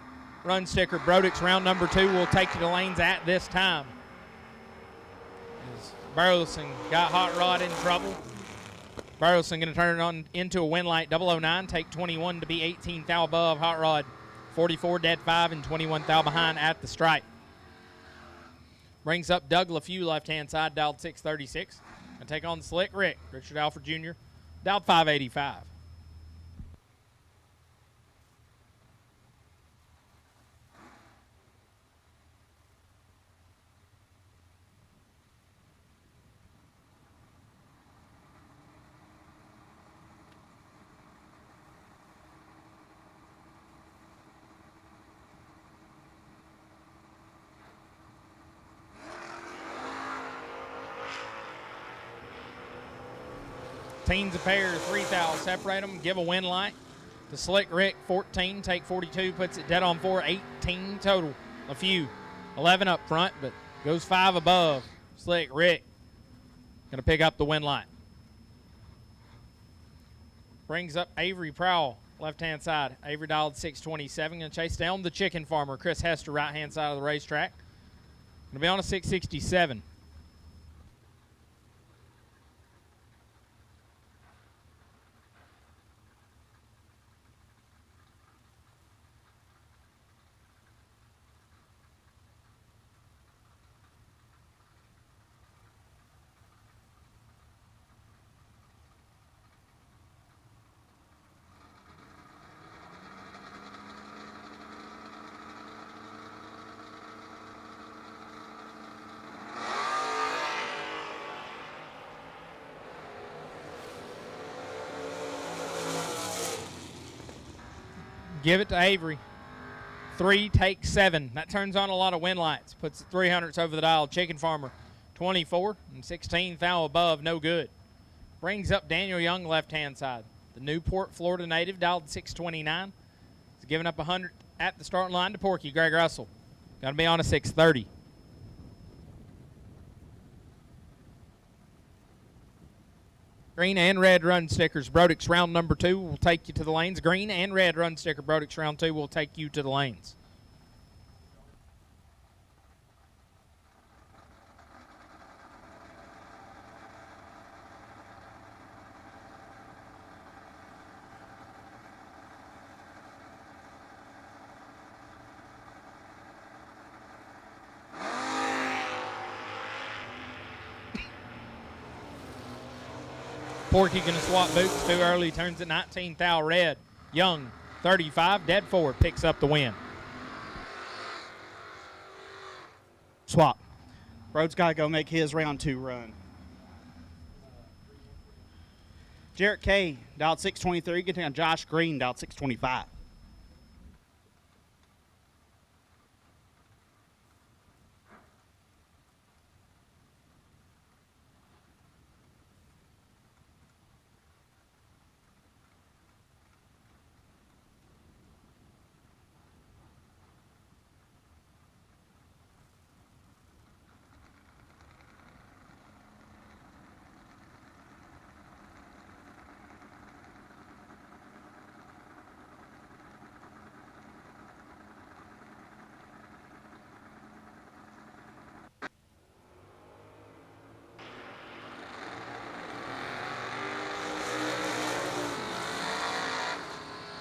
run sticker. Brodix round number 2 will take to the lanes at this time. As Burleson got hot rod in trouble. Burleson going to turn it on into a win light 009. Take 21 to be 18 thou above. Hot rod 44 dead 5 and 21 thou behind at the stripe. Brings up Doug LaFew, left-hand side, dialed 636. And take on the Slick Rick, Richard Alford Jr., dialed 585. Teams a pair, 3 thou, separate them, give a win light. The Slick Rick, 14, take 42, puts it dead on 4, 18 total. A few, 11 up front, but goes 5 above. Slick Rick going to pick up the win light. Brings up Avery Prowl, left-hand side. Avery dialed 627, going to chase down the Chicken Farmer. Chris Hester, right-hand side of the racetrack. Going to be on a 667. Give it to Avery. 3 takes 7. That turns on a lot of win lights. Puts the 300s over the dial. Chicken Farmer, 24 and 16 thou above. No good. Brings up Daniel Young, left-hand side. The Newport, Florida native, dialed 629. He's giving up 100 at the starting line to Porky, Greg Russell. Going to be on a 630. Green and red run stickers. Brodix round number 2 will take you to the lanes. Green and red run sticker. Brodix round 2 will take you to the lanes. Porky going to swap boots too early. Turns at 19, thou red. Young, 35, dead forward, picks up the win. Swap. Broad's got to go make his round 2 run. Jarrett K, dialed 623, getting on Josh Green, dialed 625.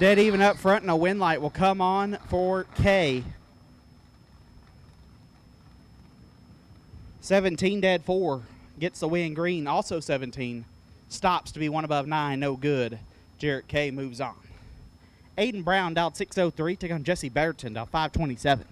Dead even up front, and a win light will come on for K. 17, dead 4, gets the win. Green, also 17, stops to be 1 above 9, no good. Jarrett K moves on. Aiden Brown, dialed 603, take on Jesse Betterton, dialed 527.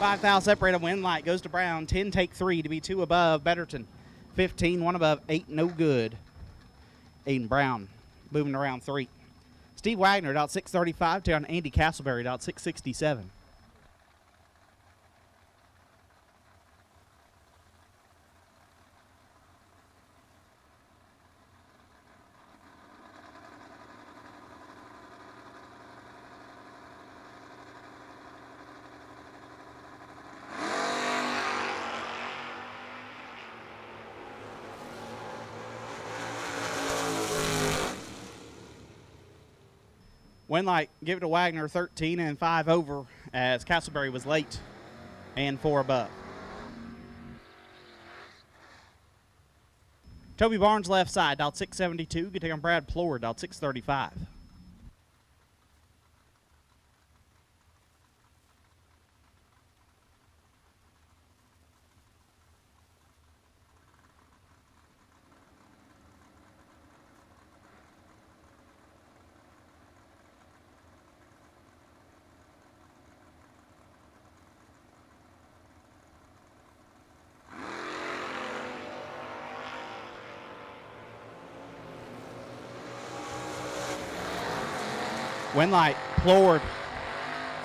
$5,000 separated win light goes to Brown. 10, take 3 to be 2 above Betterton. 15, 1 above 8, no good. Aiden Brown moving around 3. Steve Wagner out 635 to on Andy Castleberry out 667. Winlight give it to Wagner, 13 and 5 over as Castleberry was late and 4 above. Toby Barnes left side, dialed 672. Good take on Brad Plord, dialed 635. Winlight, Plord,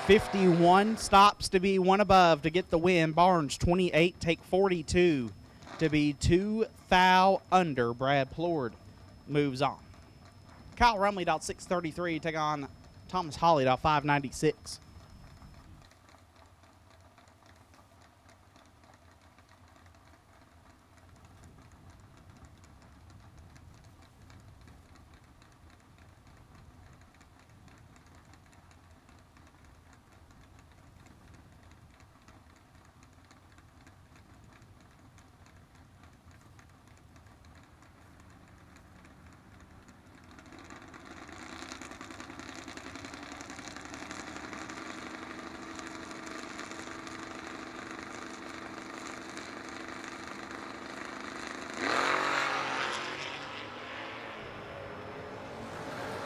51, stops to be 1 above to get the win. Barnes, 28, take 42 to be 2 thou under. Brad Plord moves on. Kyle Rumley, out 633, take on Thomas Holly, out 596.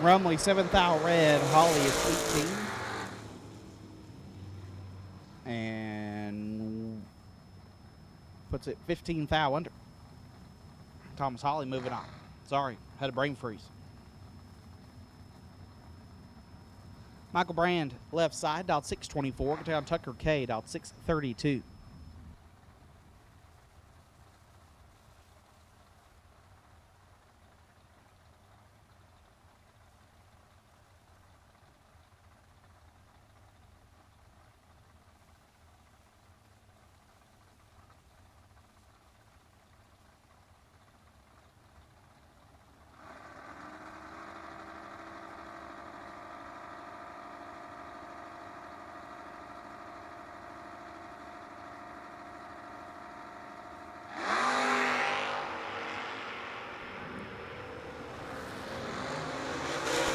Rumley, 7th thou red. Holly is 18. And puts it 15 thou under. Thomas Holly moving on. Sorry, had a brain freeze. Michael Brand, left side, dialed 624. Get down Tucker K, dialed 632.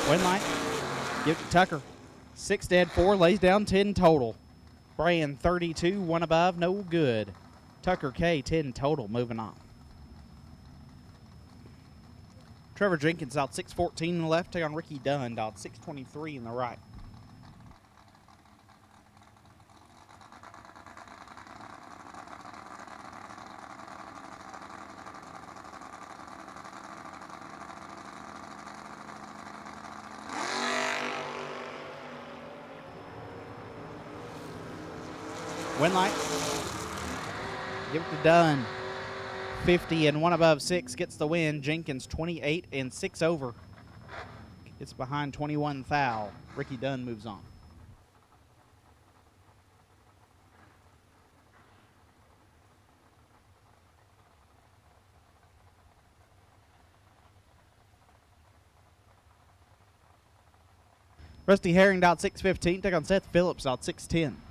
Win line. Give it to Tucker. 6 dead, 4 lays down, 10 total. Brand 32, 1 above, no good. Tucker K 10 total, moving on. Trevor Jenkins out 614 in the left, take on Ricky Dunn, out 623 in the right. Win light. Give it to Dunn. 50 and 1 above 6 gets the win. Jenkins 28 and 6 over. It's behind 21 thou. Ricky Dunn moves on. Rusty Herring out 615. Take on Seth Phillips out 610.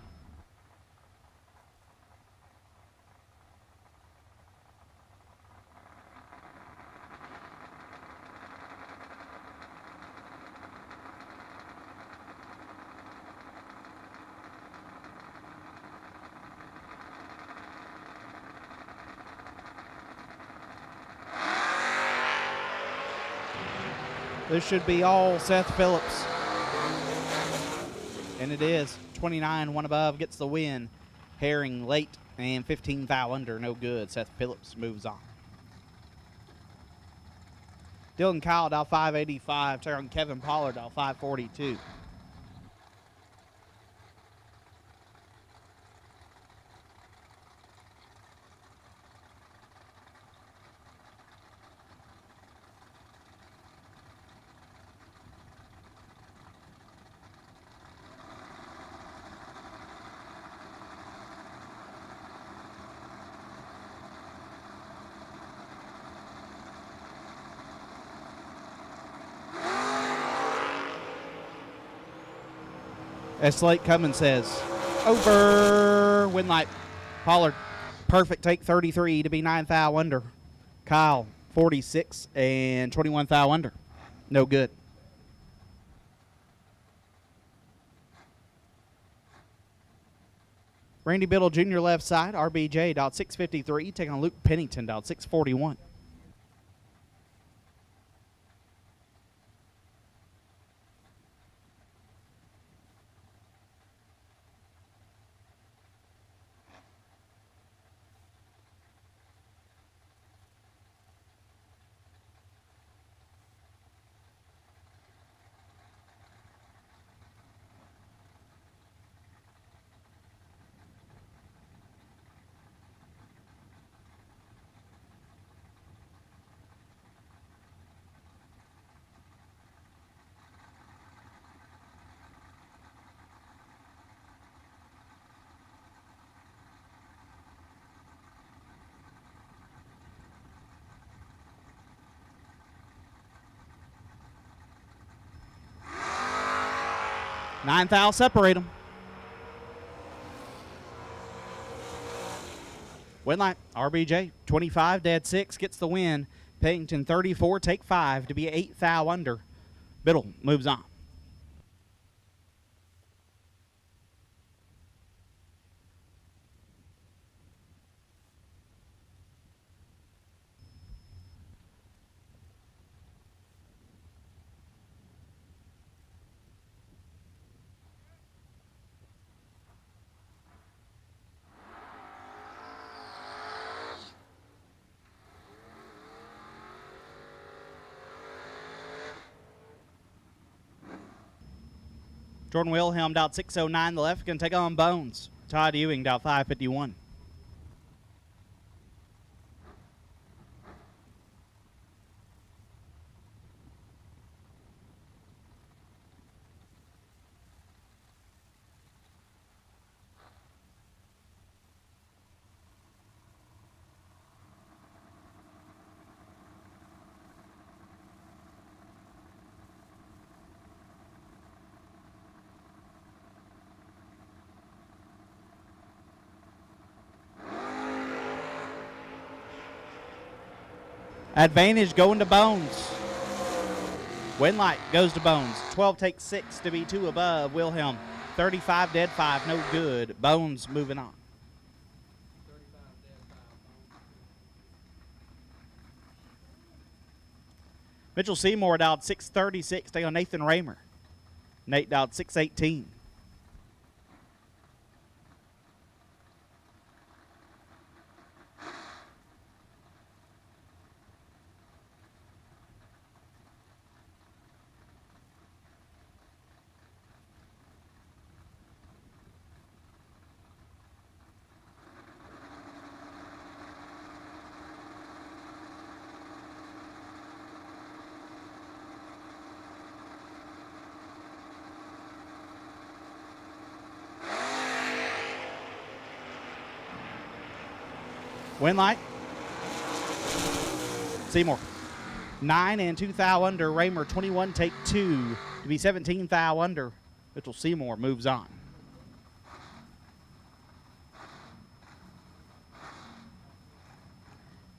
This should be all Seth Phillips. And it is. 29, 1 above, gets the win. Herring late and 15 thou under, no good. Seth Phillips moves on. Dylan Kyle, dial 585. Take on Kevin Pollard, dial 542. As Slate Cummins says, over. Win light. Pollard, perfect take 33 to be 9 thou under. Kyle, 46 and 21 thou under. No good. Randy Biddle Jr. left side, RBJ, dialed 653, taking on Luke Pennington, dialed 641. Nine thou separate them. Win line. RBJ 25, dead 6 gets the win. Pennington 34, take 5 to be 8 thou under. Biddle moves on. Jordan Wilhelm out 6:09. The left can take on Bones. Todd Ewing out 5:51. Advantage going to Bones. Winlight goes to Bones. 12 takes 6 to be 2 above. Wilhelm 35 dead 5, no good. Bones moving on. Mitchell Seymour dialed 6:36. Take on Nathan Raymer. Nate dialed 6:18. Winlight. Seymour. 9 and 2 thou under. Raymer 21 take 2 to be 17 thou under. Mitchell Seymour moves on.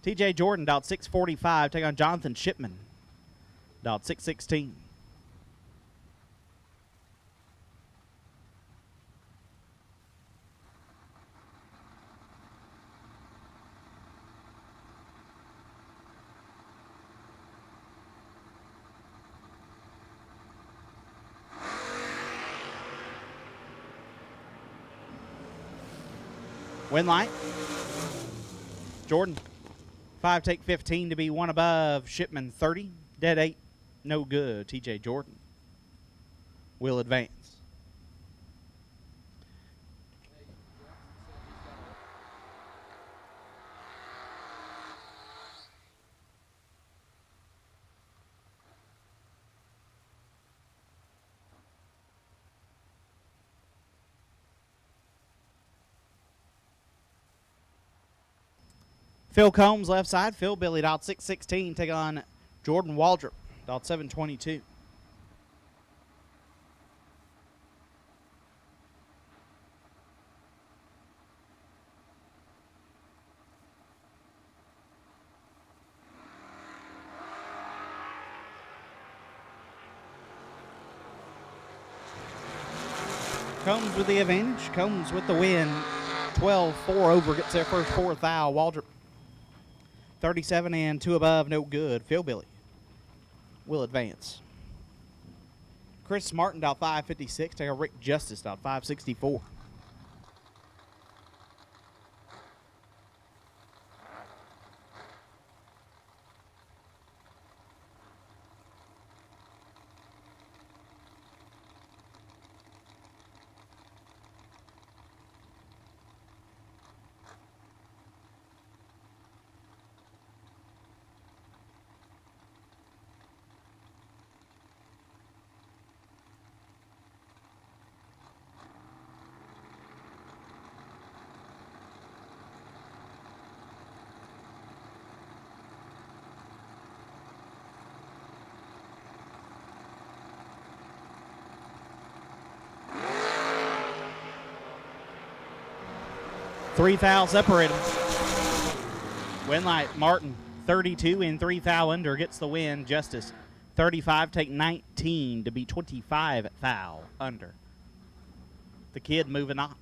TJ Jordan dialed 6:45. Take on Jonathan Shipman. Dialed 6:16. Winlight. Jordan. 5 take 15 to be 1 above. Shipman 30. Dead 8. No good. TJ Jordan will advance. Phil Combs, left side. Phil Billy out 6:16. Take on Jordan Waldrop, out 7:22. Combs with the advantage. Combs with the win. 12-4 over. Gets their first 4th thou. Waldrop 37 and 2 above, no good. Phil Billy will advance. Chris Martin out 5:56. Take a Rick Justice out 5:64. Three thou separate them. Winlight Martin 32 and 3 thou under gets the win. Justice 35 take 19 to be 25 thou under. The kid moving on.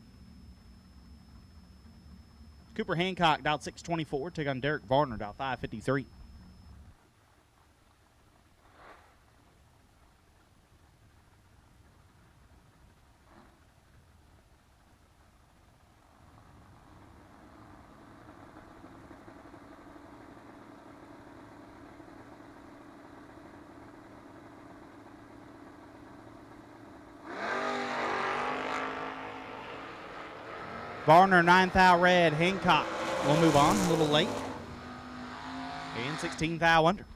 Cooper Hancock dialed 6:24. Take on Derek Varner dialed 5:53. Varner, 9th thou red. Hancock will move on a little late. And 16th thou under.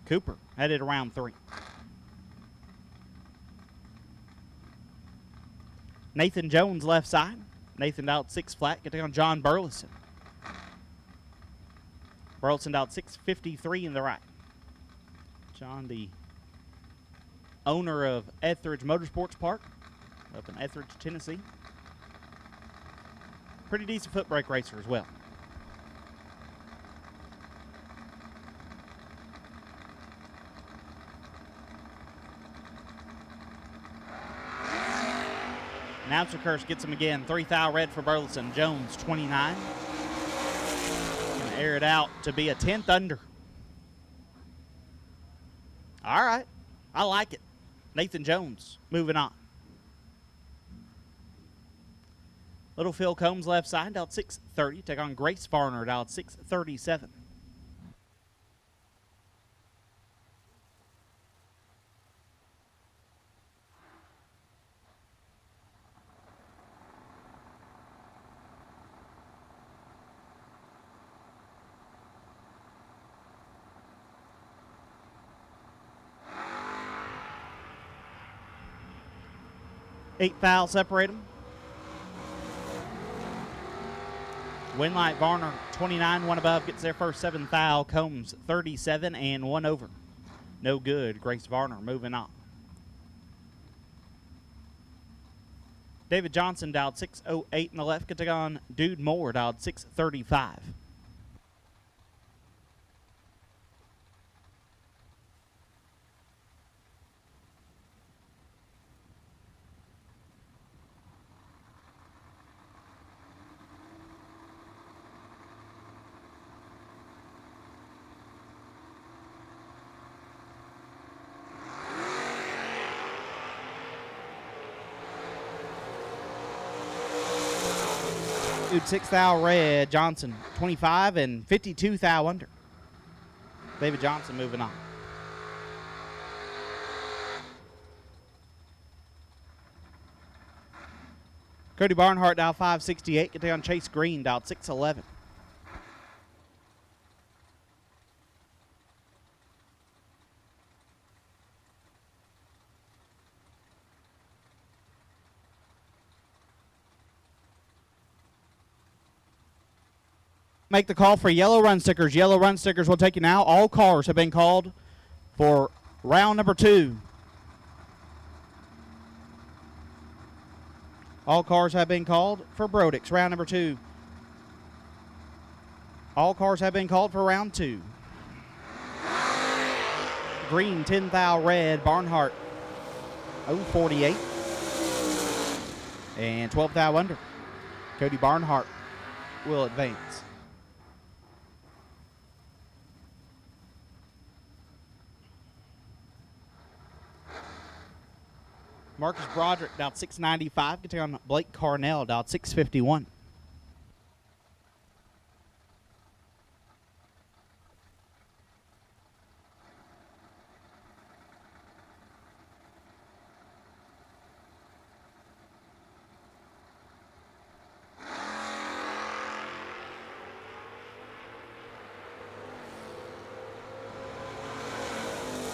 Cooper headed around 3. Nathan Jones left side. Nathan out 6 flat, getting on John Burleson. Burleson out 6:53 in the right. John, the owner of Etheridge Motorsports Park up in Etheridge, Tennessee. Pretty decent foot brake racer as well. Announcer Curse gets him again. 3th thou red for Burleson. Jones, 29. Gonna air it out to be a 10th under. All right. I like it. Nathan Jones moving on. Little Phil Combs left side out 6:30. Take on Grace Varner out 6:37. Eight foul separate them. Winlight Varner, 29, 1 above, gets their first 7 foul. Combs, 37 and 1 over. No good. Grace Varner moving on. David Johnson dialed 6:08 in the left. Get to go on Dude Moore dialed 6:35. Dude, 6 thou red. Johnson, 25 and 52 thou under. David Johnson moving on. Cody Barnhart dial 568. Get down Chase Green dial 611. Make the call for yellow run stickers. Yellow run stickers will take you now. All cars have been called for round number 2. All cars have been called for Brodix, round number 2. All cars have been called for round 2. Green, 10 thou red. Barnhart, 048. And 12 thou under. Cody Barnhart will advance. Marcus Broderick dialed 695. Getting on Blake Carnell dialed 651.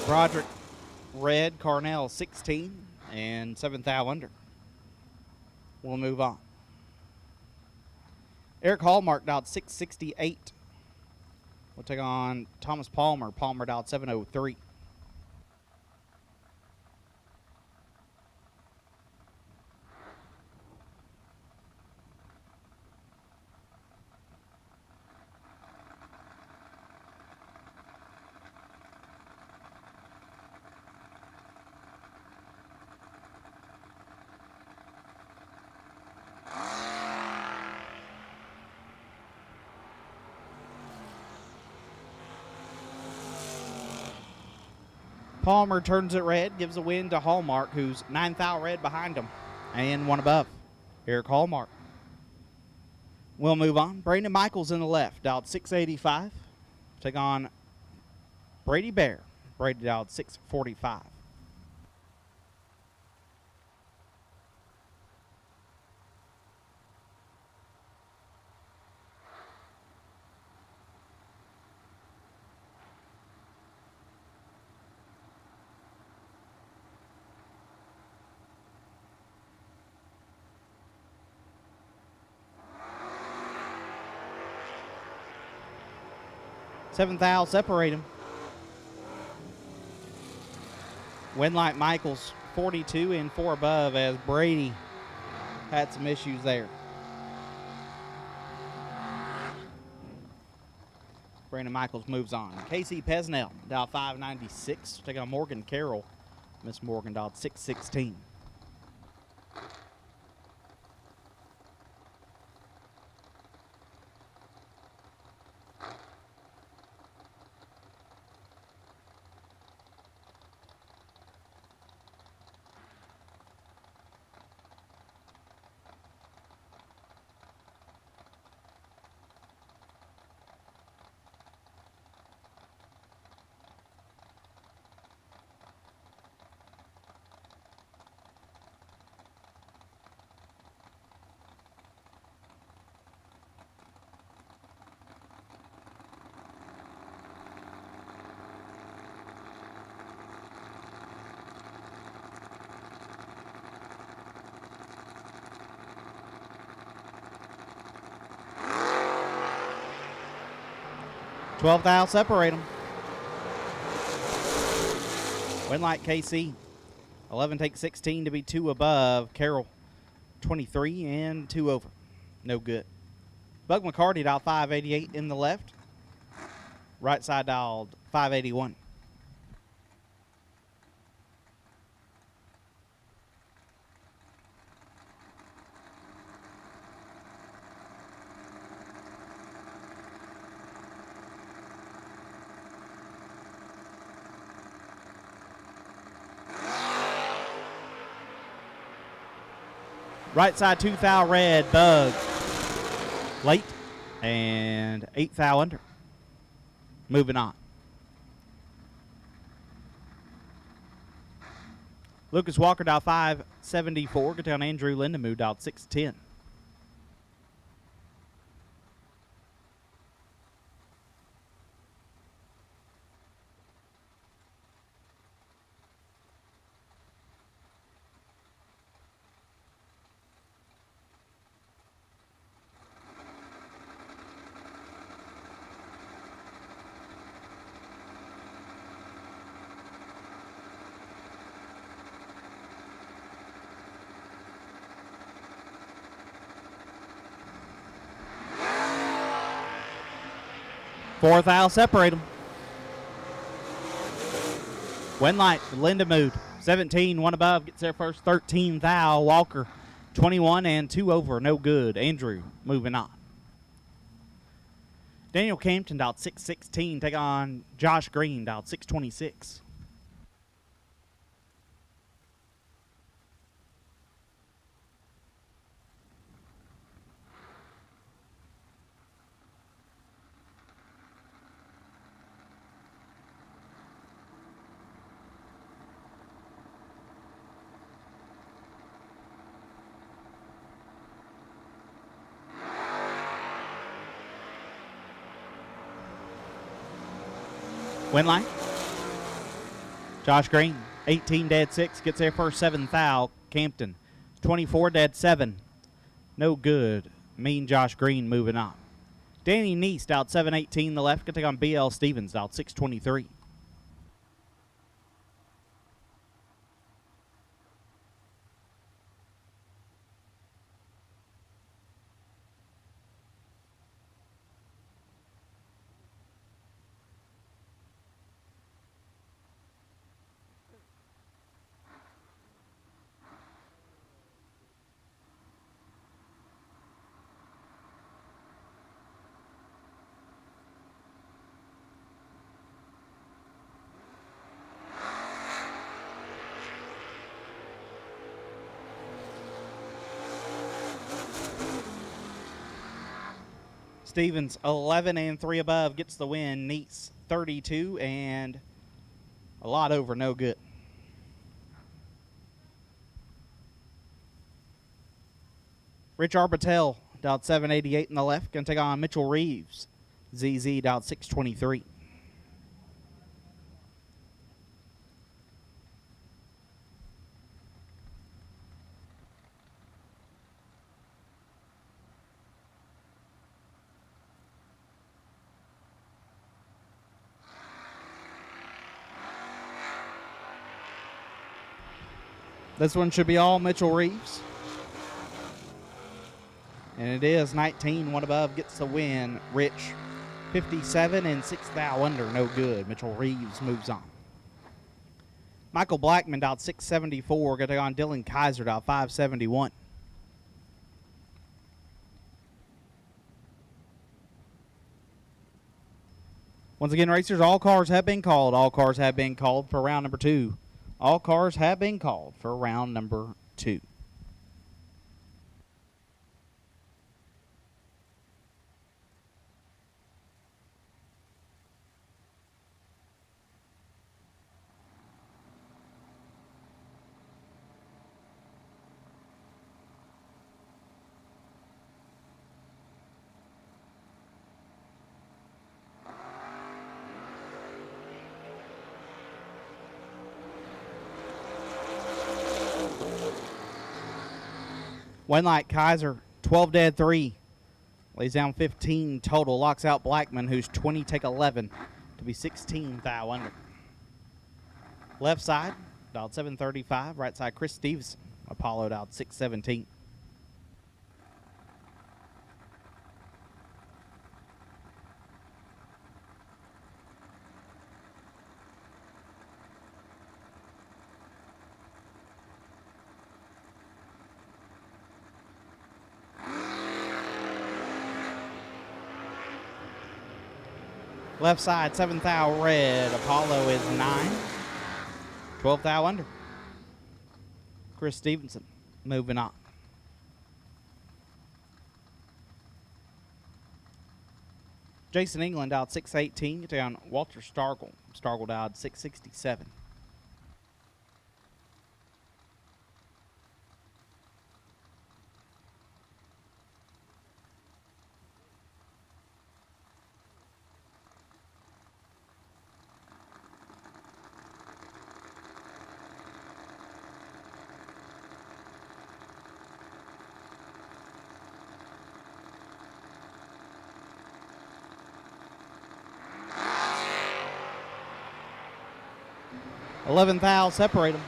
Broderick red, Carnell 16. And 7th thou under. We'll move on. Eric Hallmark dialed 668. We'll take on Thomas Palmer. Palmer dialed 703. Palmer turns it red, gives a win to Hallmark, who's 9 thou red behind him, and 1 above. Eric Hallmark. We'll move on. Brandon Michaels in the left, dialed 685. Take on Brady Bear. Brady dialed 645. Seventh thou separate them. Winlight Michaels 42 and 4 above as Brady had some issues there. Brandon Michaels moves on. Casey Pesnell, dial 596. Take on Morgan Carroll. Miss Morgan dialed 616. Twelve thou separate them. Winlight KC. 11 take 16 to be 2 above. Carroll 23 and 2 over. No good. Bug McCarty dialed 588 in the left. Right side dialed 581. Right side 2 thou red, Bug. Late. And 8 thou under. Moving on. Lucas Walker dialed 574. Get down Andrew Lindemood dialed 610. Fourth thou separate them. Winlight, Lindemood, 17, 1 above, gets there first. 13 thou, Walker, 21 and 2 over, no good. Andrew moving on. Daniel Campton dialed 616, take on Josh Green, dialed 626. Winline. Josh Green, 18 dead 6, gets there first. 7 thou. Campton, 24 dead 7. No good. Mean Josh Green moving on. Danny Neese out 718 the left. Going to take on BL Stevens out 623. Stevens, 11 and 3 above, gets the win. Neese, 32 and a lot over, no good. Rich Arbitel, dialed 788 in the left, going to take on Mitchell Reeves. ZZ, dialed 623. This one should be all Mitchell Reeves. And it is 19. One above gets the win. Rich, 57 and 6 thou under. No good. Mitchell Reeves moves on. Michael Blackman dialed 674. Going to go on Dylan Kaiser dialed 571. Once again, racers, all cars have been called. All cars have been called for round number 2. All cars have been called for round number 2. One light Kaiser, 12 dead 3. Lays down 15 total. Locks out Blackman, who's 20, take 11 to be 16 thou under. Left side, dialed 735. Right side, Chris Stevenson. Apollo dialed 617. Left side, 7 thou red. Apollo is 9. 12 thou under. Chris Stevenson moving on. Jason England dialed 618. Get down Walter Stargle. Stargle dialed 667. $11 thou separate them.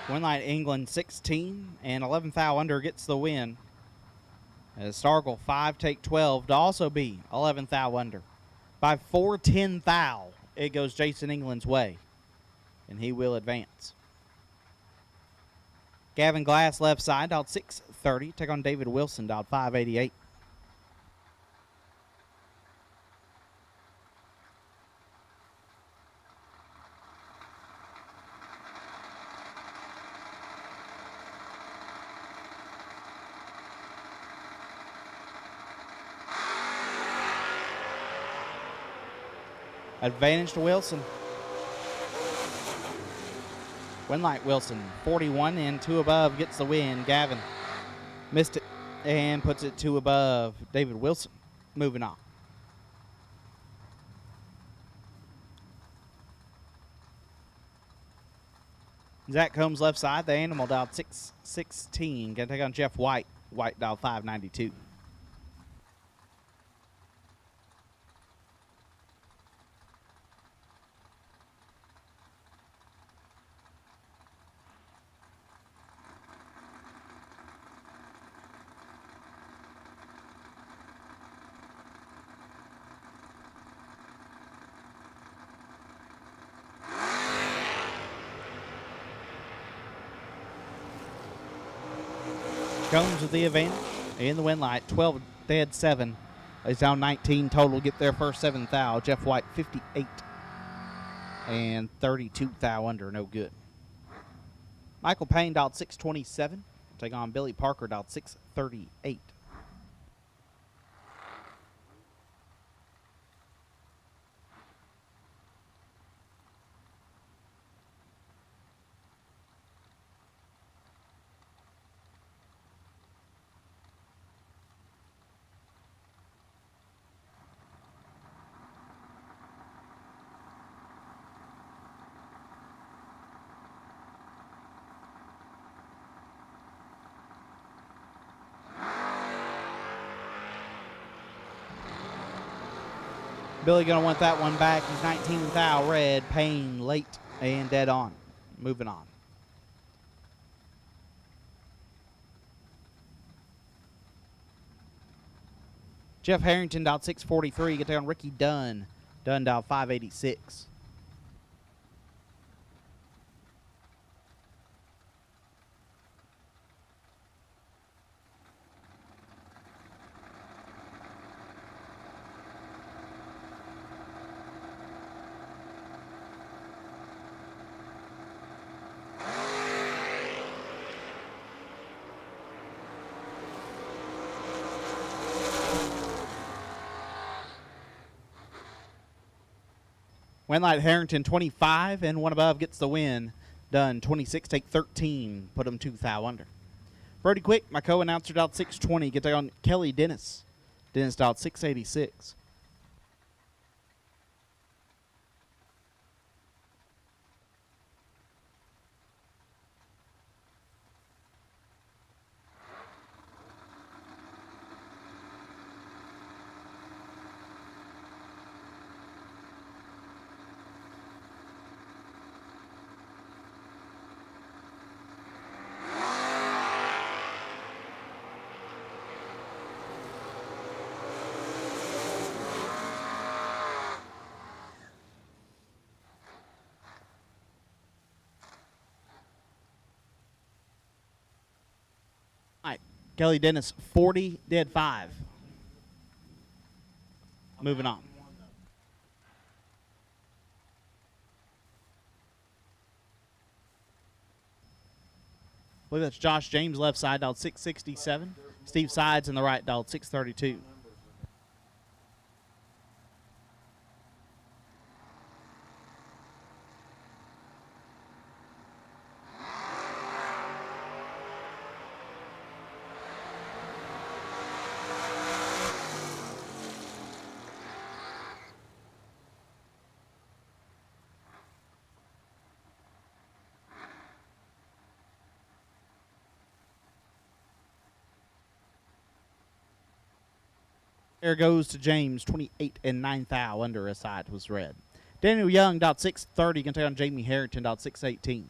One light England 16 and 11 thou under gets the win. As Stargle 5 take 12 to also be 11 thou under. By 4-10 thou, it goes Jason England's way, and he will advance. Gavin Glass left side dialed 630. Take on David Wilson dialed 588. Advantage to Wilson. Winlight Wilson, 41 and 2 above gets the win. Gavin missed it and puts it 2 above. David Wilson moving on. Zach Combs left side. The animal dialed 616. Gonna take on Jeff White. White dialed 592. Combs with the advantage in the win light. 12 dead 7. He's down 19 total. Get their first 7 thou. Jeff White 58 and 32 thou under. No good. Michael Payne dialed 627. Take on Billy Parker dialed 638. Billy going to want that one back. He's 19 thou red. Payne late and dead on. Moving on. Jeff Harrington dialed 643. Get down Ricky Dunn. Dunn dialed 586. Winlight Harrington 25 and one above gets the win. Done 26, take 13. Put him 2 thou under. Brody Quick, my co-announcer, dialed 620. Get down Kelly Dennis. Dennis dialed 686. Kelly Dennis, 40, dead 5. Moving on. I believe that's Josh James, left side, dialed 667. Steve Sides in the right, dialed 632. There goes to James, 28 and 9 thou under his side was red. Daniel Young, dialed 630. Going to take on Jamie Harrington, dialed 618.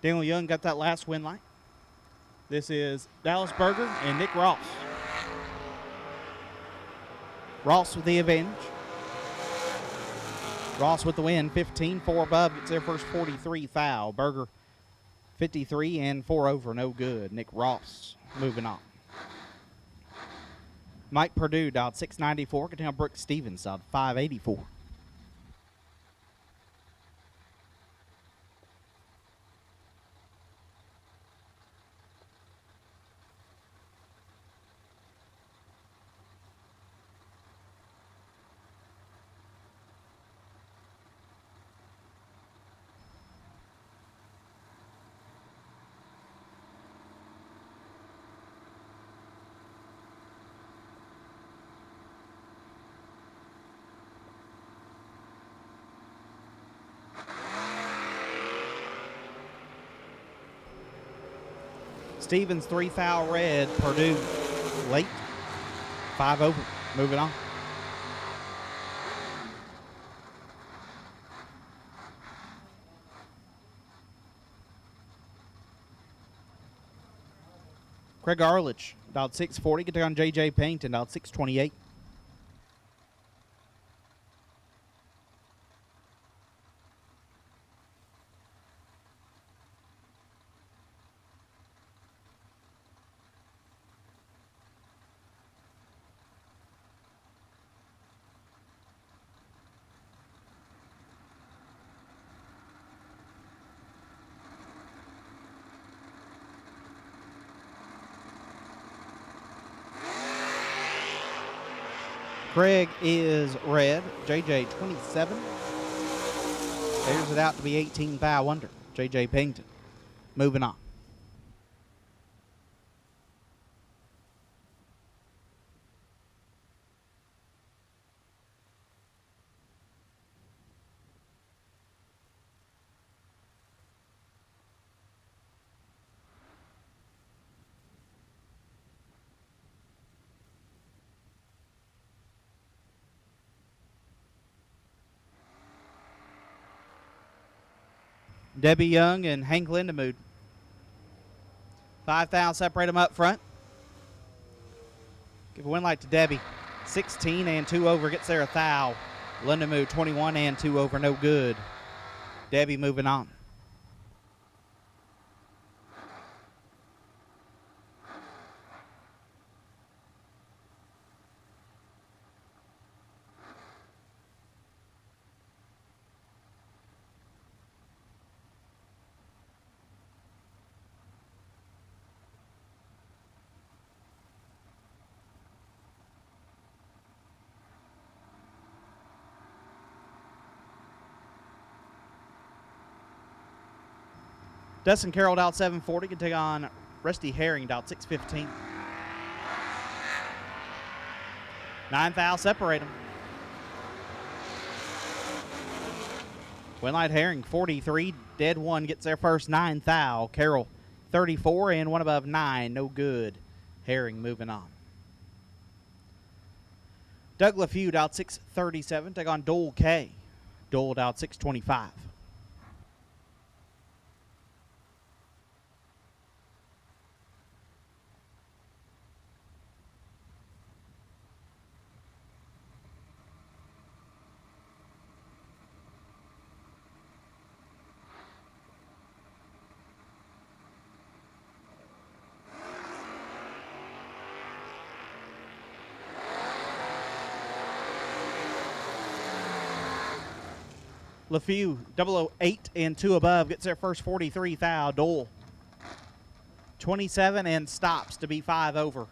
Daniel Young got that last win line. This is Dallas Berger and Nick Ross. Ross with the advantage. Ross with the win, 15, 4 above, gets their first 43 thou. Berger 53 and 4 over, no good. Nick Ross moving on. Mike Purdue dialed 694. Get down Brooke Stevens dialed 584. Stevens 3 foul red. Purdue late. 5 over. Moving on. Craig Arledge, about 6:40. Get on J.J. Payton, about 6:28. Craig is red. JJ 27. There's it out to be 18 foul under. JJ Payton. Moving on. Debbie Young and Hank Lindemood. 5 fouls separate them up front. Give a win light to Debbie. 16 and 2 over gets there a foul. Lindemood 21 and 2 over, no good. Debbie moving on. Dustin Carroll out 7:40 can take on Rusty Herring out 6:15. 9 fouls separate them. Winlight Herring 43, dead 1 gets their first 9 foul. Carroll 34 and 1 above 9, no good. Herring moving on. Doug LaFeud out 6:37 take on Dole K. Dole out 6:25. LaFew, 008 and 2 above, gets their first 43 foul. Dole, 27 and stops to be 5 over.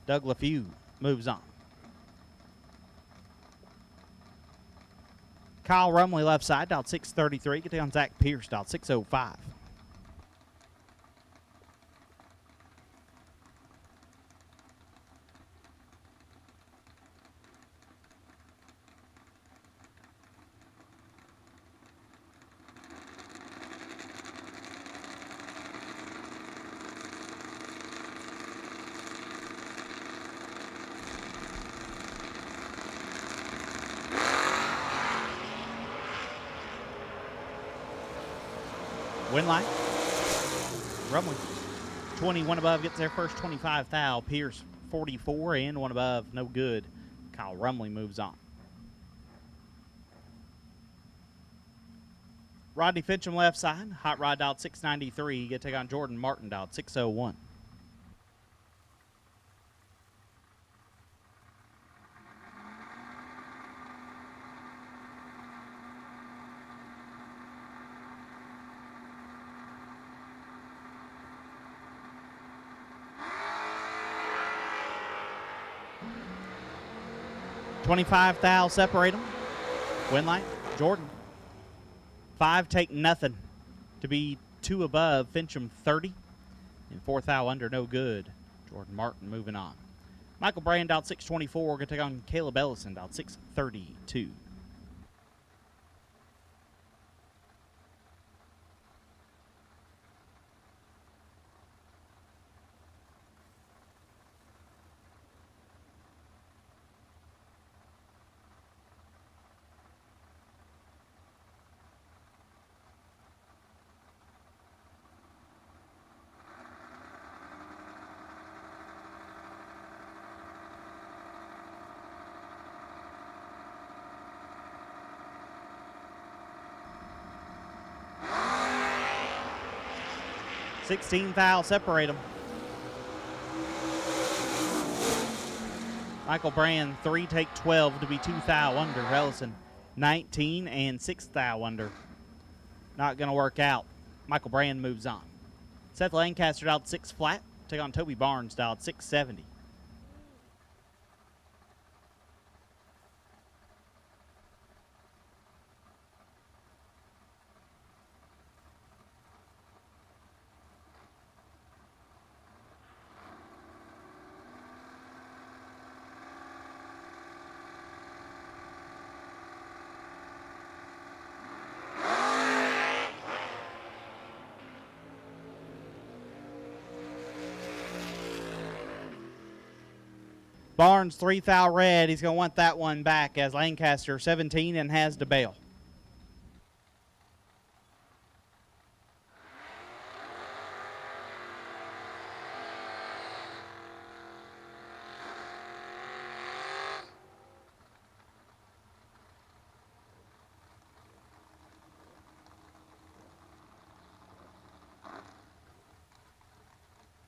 Doug LaFew moves on. Kyle Rumley left side, out 6:33. Get down Zach Pierce, out 6:05. Winlight. Rumley, 21 above, gets their first 25 foul. Pierce, 44 and 1 above, no good. Kyle Rumley moves on. Rodney Fincham left side. Hot Rod out 6:93. Get to take on Jordan Martin out 6:01. $25 foul separate them. Winlight, Jordan. 5 take nothing to be 2 above. Fincham 30 and 4 foul under, no good. Jordan Martin moving on. Michael Brand out 6:24. Going to take on Caleb Ellison out 6:32. 16 thou separate them. Michael Brand, 3 take 12 to be 2 thou under. Ellison, 19 and 6 thou under. Not going to work out. Michael Brand moves on. Seth Lancaster dialed 6 flat. Take on Toby Barnes, dialed 670. Barnes, 3 thou red. He's going to want that one back as Lancaster 17 and has to bail.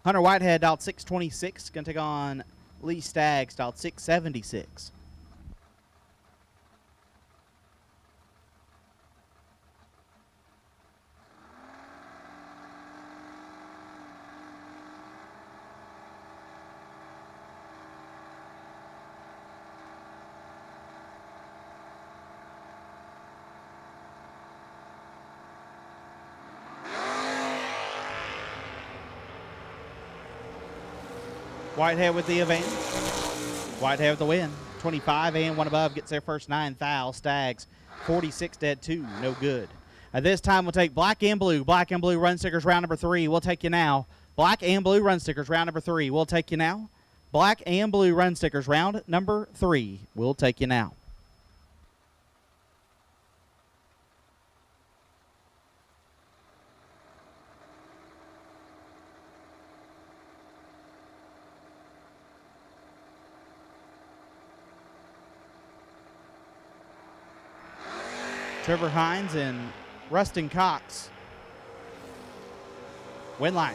Hunter Whitehead dialed 626. Going to take on Lee Staggs, dialed 676. Whitehead with the advantage. Whitehead with the win. 25 and 1 above gets their first 9 thou. Staggs 46 dead 2, no good. This time we'll take black and blue. Black and blue run stickers round number 3. We'll take you now. Black and blue run stickers round number 3. We'll take you now. Black and blue run stickers round number 3. We'll take you now. Trevor Hines and Rustin Cox. Win line.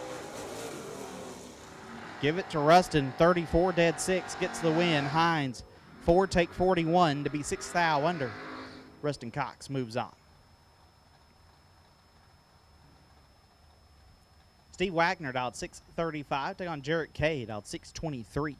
Give it to Rustin. 34 dead 6 gets the win. Hines 4 take 41 to be 6 thou under. Rustin Cox moves on. Steve Wagner dialed 635. Take on Jarrett Kay dialed 623.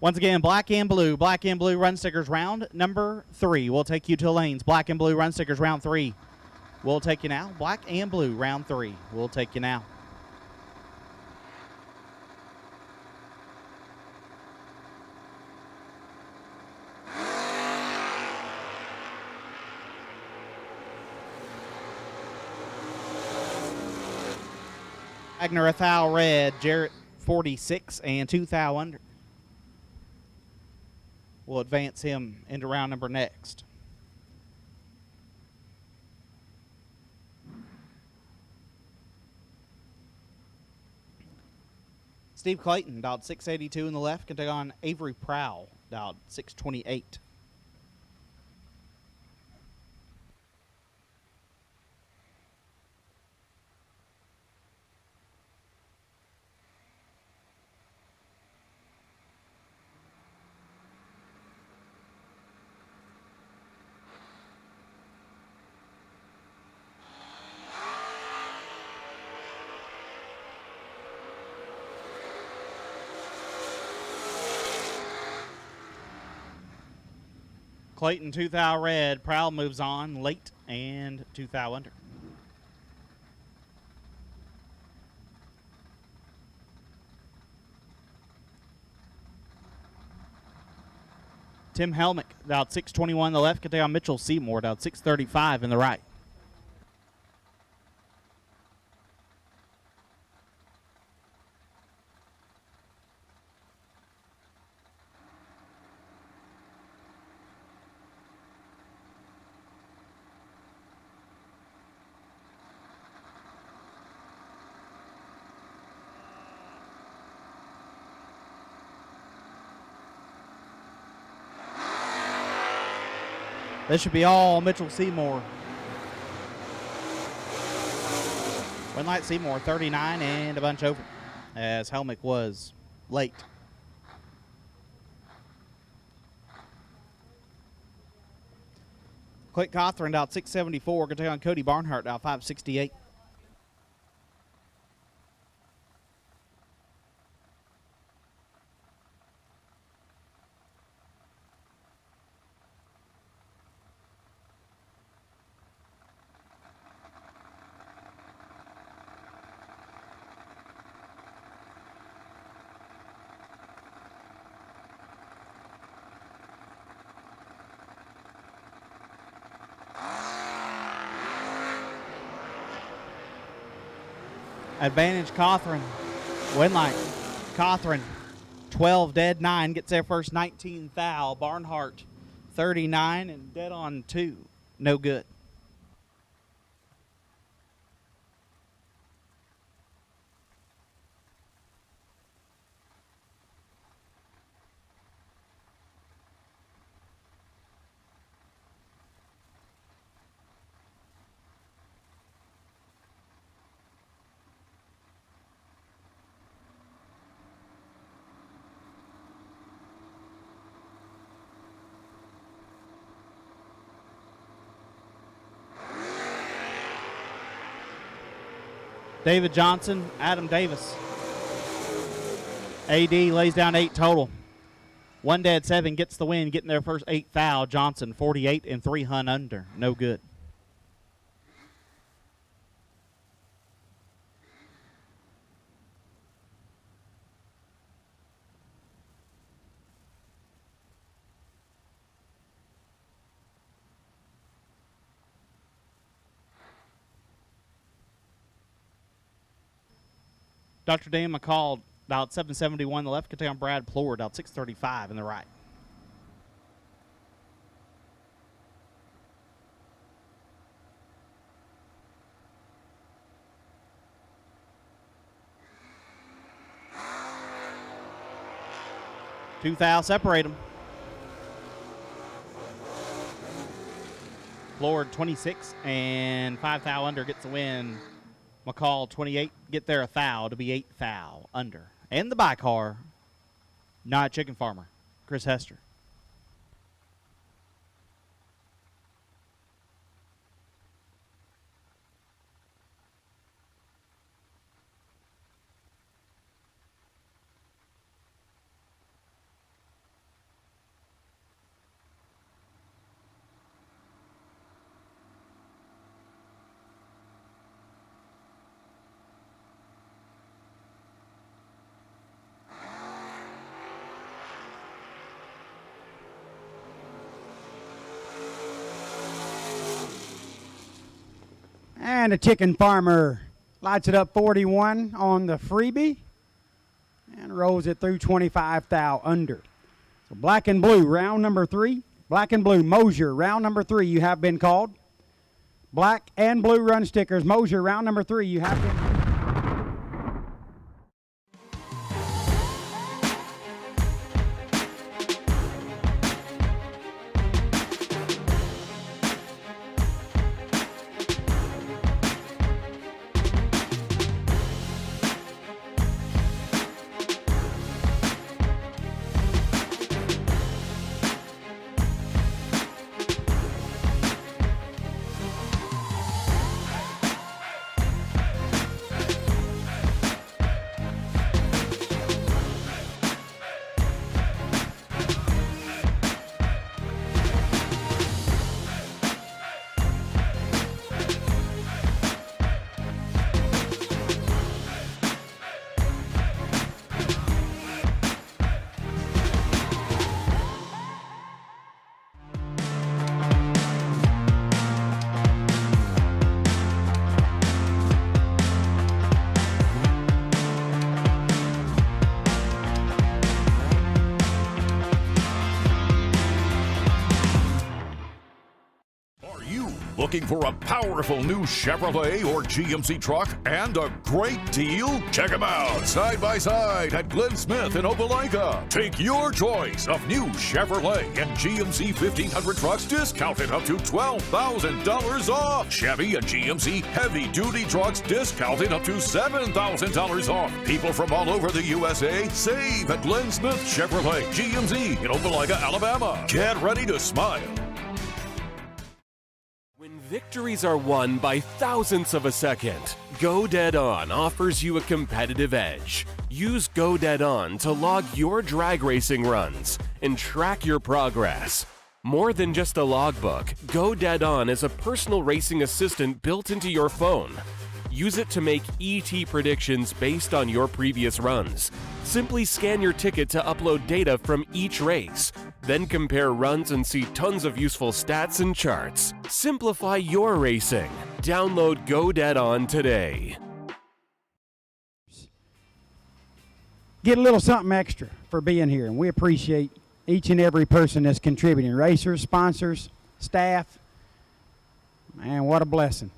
Once again, black and blue run stickers round number 3. We'll take you to lanes. Black and blue run stickers round 3. We'll take you now. Black and blue round 3. We'll take you now. Wagner a thou red. Jarrett 46 and 2 thou under. We'll advance him into round number next. Steve Clayton dialed 682 in the left, can take on Avery Prowl, dialed 628. Clayton 2 thou red. Prowl moves on late and 2 thou under. Tim Helmick dialed 621 in the left. Can take on Mitchell Seymour dialed 635 in the right. This should be all Mitchell Seymour. Winlight Seymour, 39 and a bunch over, as Helmick was late. Clint Cothran out 674. Going to take on Cody Barnhart out 568. Advantage Cothran. Winlight. Cothran, 12 dead, 9. Gets their first 19 thou. Barnhart, 39 and dead on 2. No good. David Johnson, Adam Davis. AD lays down 8 total. 1 dead, 7 gets the win, getting their first 8 thou. Johnson, 48 and 3 hun under. No good. Dr. Dan McCall, out 771 in the left. Can take on Brad Plord, out 635 in the right. Two thou separate them. Plord 26 and 5 thou under gets the win. McCall 28, get there a thou to be 8 thou under. And the bike car, not chicken farmer, Chris Hester. And the chicken farmer lights it up 41 on the freebie and rolls it through 25 thou under. So black and blue, round number 3. Black and blue, Mosier, round number 3, you have been called. Black and blue run stickers, Mosier, round number 3, you have been called. looking for a powerful new Chevrolet or GMC truck and a great deal? Check them out side by side at Glenn Smith in Opelika. Take your choice of new Chevrolet and GMC 1500 trucks discounted up to $12,000 off. Chevy and GMC heavy-duty trucks discounted up to $7,000 off. People from all over the USA save at Glenn Smith Chevrolet GMC in Opelika, Alabama. Get ready to smile. When victories are won by thousandths of a second, Go Dead On offers you a competitive edge. Use Go Dead On to log your drag racing runs and track your progress. More than just a logbook, Go Dead On is a personal racing assistant built into your phone. Use it to make ET predictions based on your previous runs. Simply scan your ticket to upload data from each race. Then compare runs and see tons of useful stats and charts. Simplify your racing. Download Go Dead On today. Get a little something extra for being here, and we appreciate each and every person that's contributing. Racers, sponsors, staff. Man, what a blessing.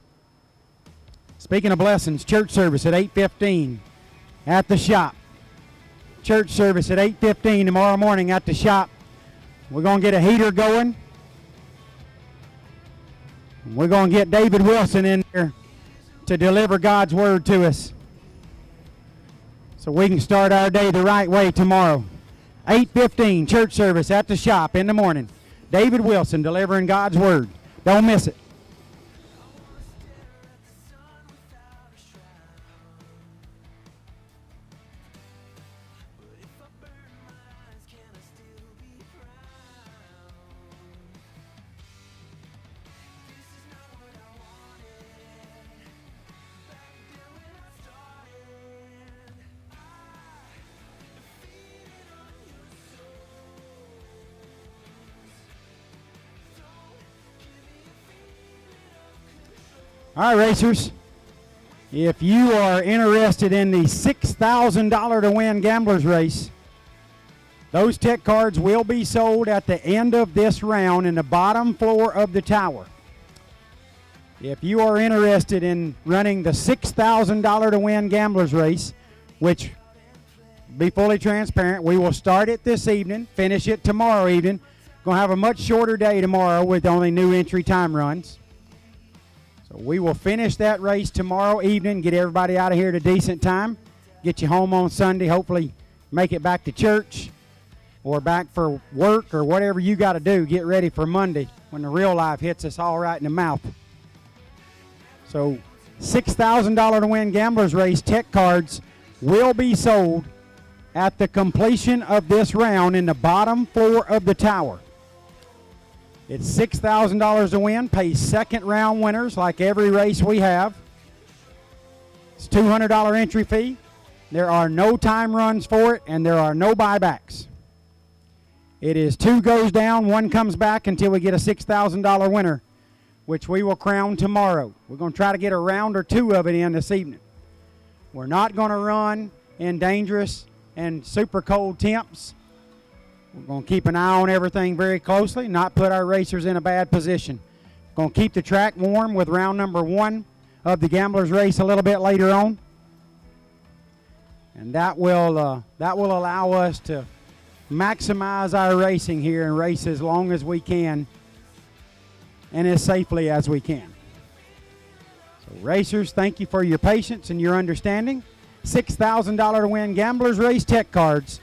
Speaking of blessings, church service at 8:15 at the shop. Church service at 8:15 tomorrow morning at the shop. We're going to get a heater going. We're going to get David Wilson in there to deliver God's word to us so we can start our day the right way tomorrow. 8:15 church service at the shop in the morning. David Wilson delivering God's word. Don't miss it. All right, racers, if you are interested in the $6,000 to win gamblers race, those tech cards will be sold at the end of this round in the bottom floor of the tower. If you are interested in running the $6,000 to win gamblers race, which, be fully transparent, we will start it this evening, finish it tomorrow evening. Going to have a much shorter day tomorrow with only new entry time runs. So we will finish that race tomorrow evening, get everybody out of here at a decent time, get you home on Sunday, hopefully make it back to church or back for work or whatever you got to do. Get ready for Monday when the real life hits us all right in the mouth. So $6,000 to win gamblers race tech cards will be sold at the completion of this round in the bottom floor of the tower. It's $6,000 to win, pays second round winners like every race we have. It's $200 entry fee. There are no time runs for it, and there are no buybacks. It is 2 goes down, 1 comes back until we get a $6,000 winner, which we will crown tomorrow. We're going to try to get a round or 2 of it in this evening. We're not going to run in dangerous and super cold temps. We're going to keep an eye on everything very closely, not put our racers in a bad position. We're going to keep the track warm with round number 1 of the gamblers race a little bit later on. And that will allow us to maximize our racing here and race as long as we can and as safely as we can. So racers, thank you for your patience and your understanding. $6,000 to win gamblers race tech cards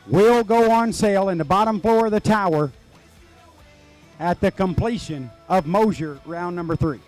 will go on sale in the bottom floor of the tower at the completion of Mosier round number 3.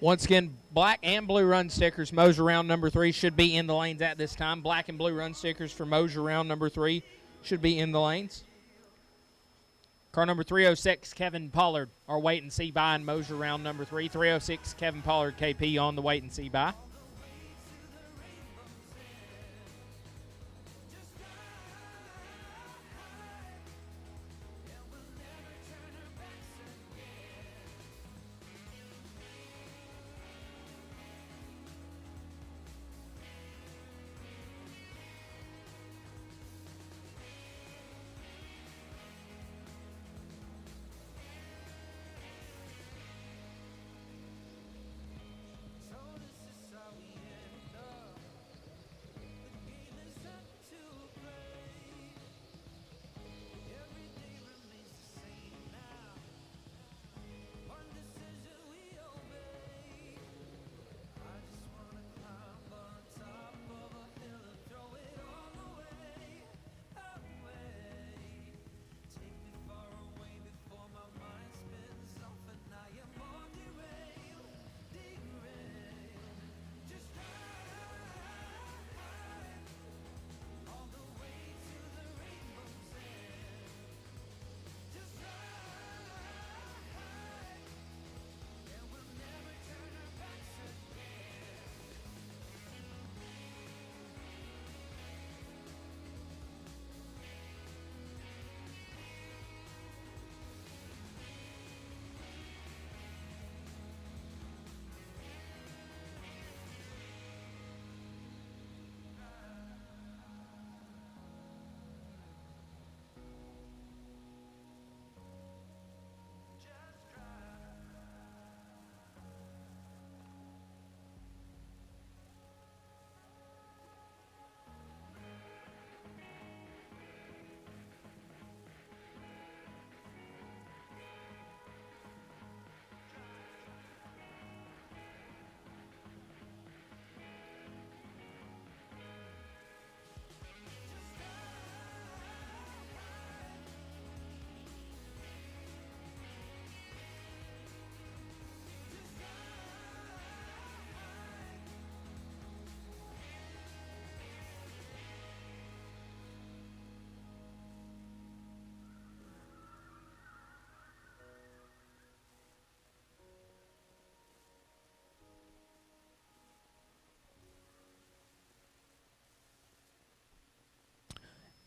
Once again, black and blue run stickers, Mosier round number 3, should be in the lanes at this time. Black and blue run stickers for Mosier round number 3 should be in the lanes. Car number 306, Kevin Pollard, our wait and see by in Mosier round number 3. 306, Kevin Pollard, KP on the wait and see by.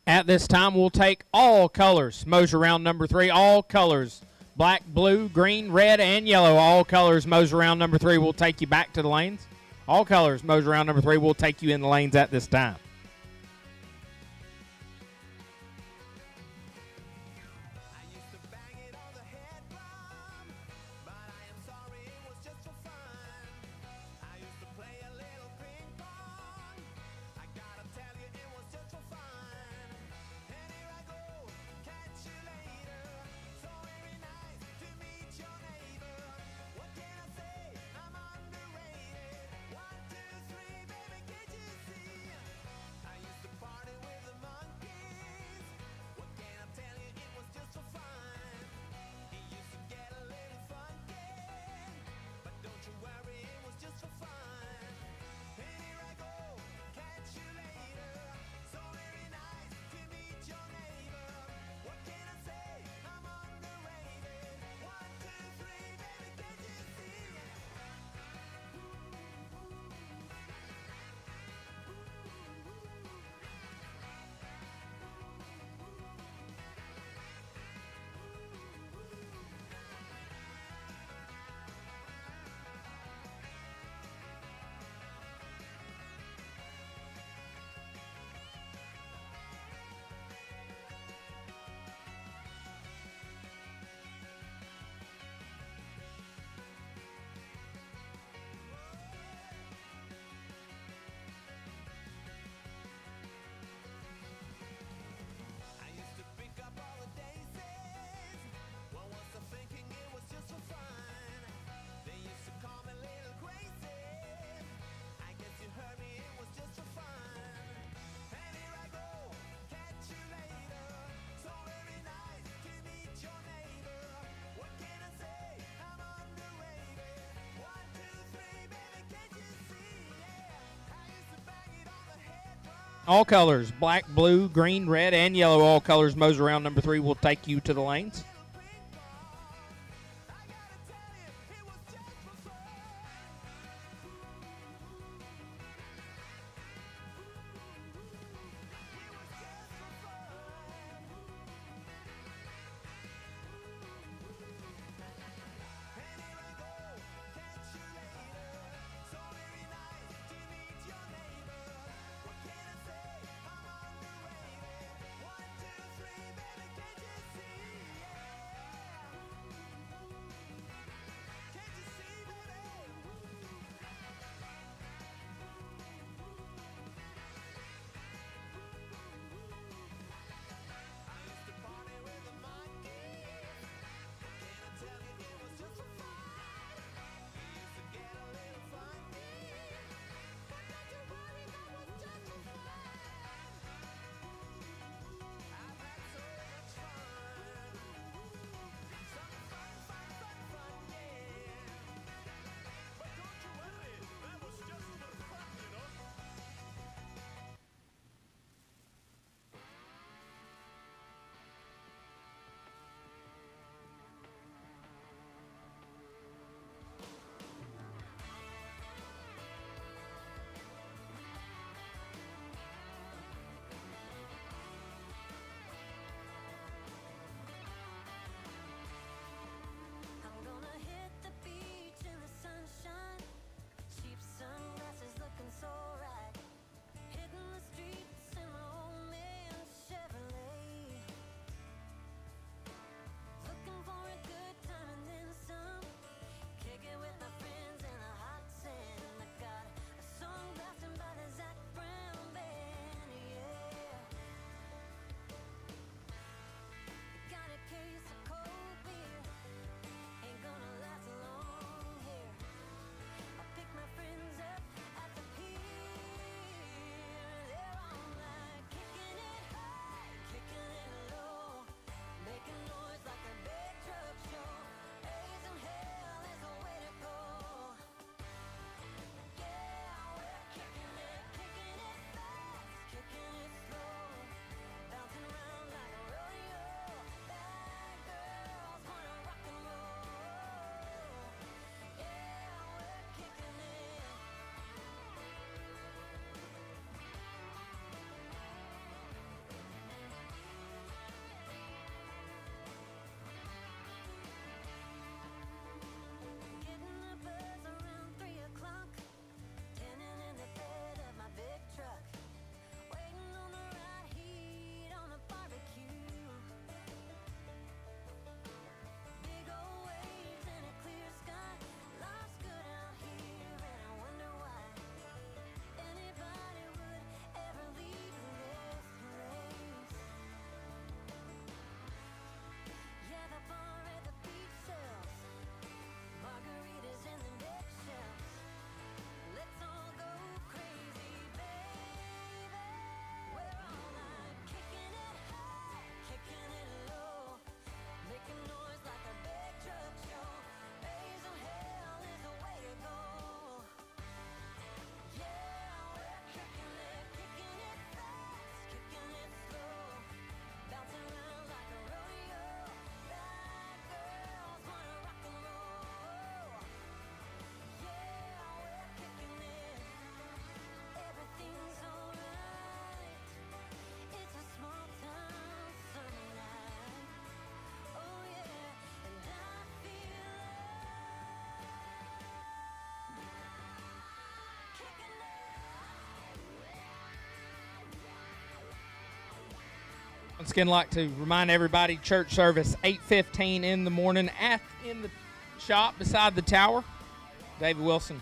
At this time, we'll take all colors. Mosier round number 3, all colors. Black, blue, green, red, and yellow. All colors. Mosier round number 3 will take you back to the lanes. All colors. Mosier round number 3 will take you in the lanes at this time. All colors, black, blue, green, red, and yellow, all colors. Moser round number 3 will take you to the lanes. Once again, I'd like to remind everybody, church service 8:15 in the morning in the shop beside the tower. David Wilson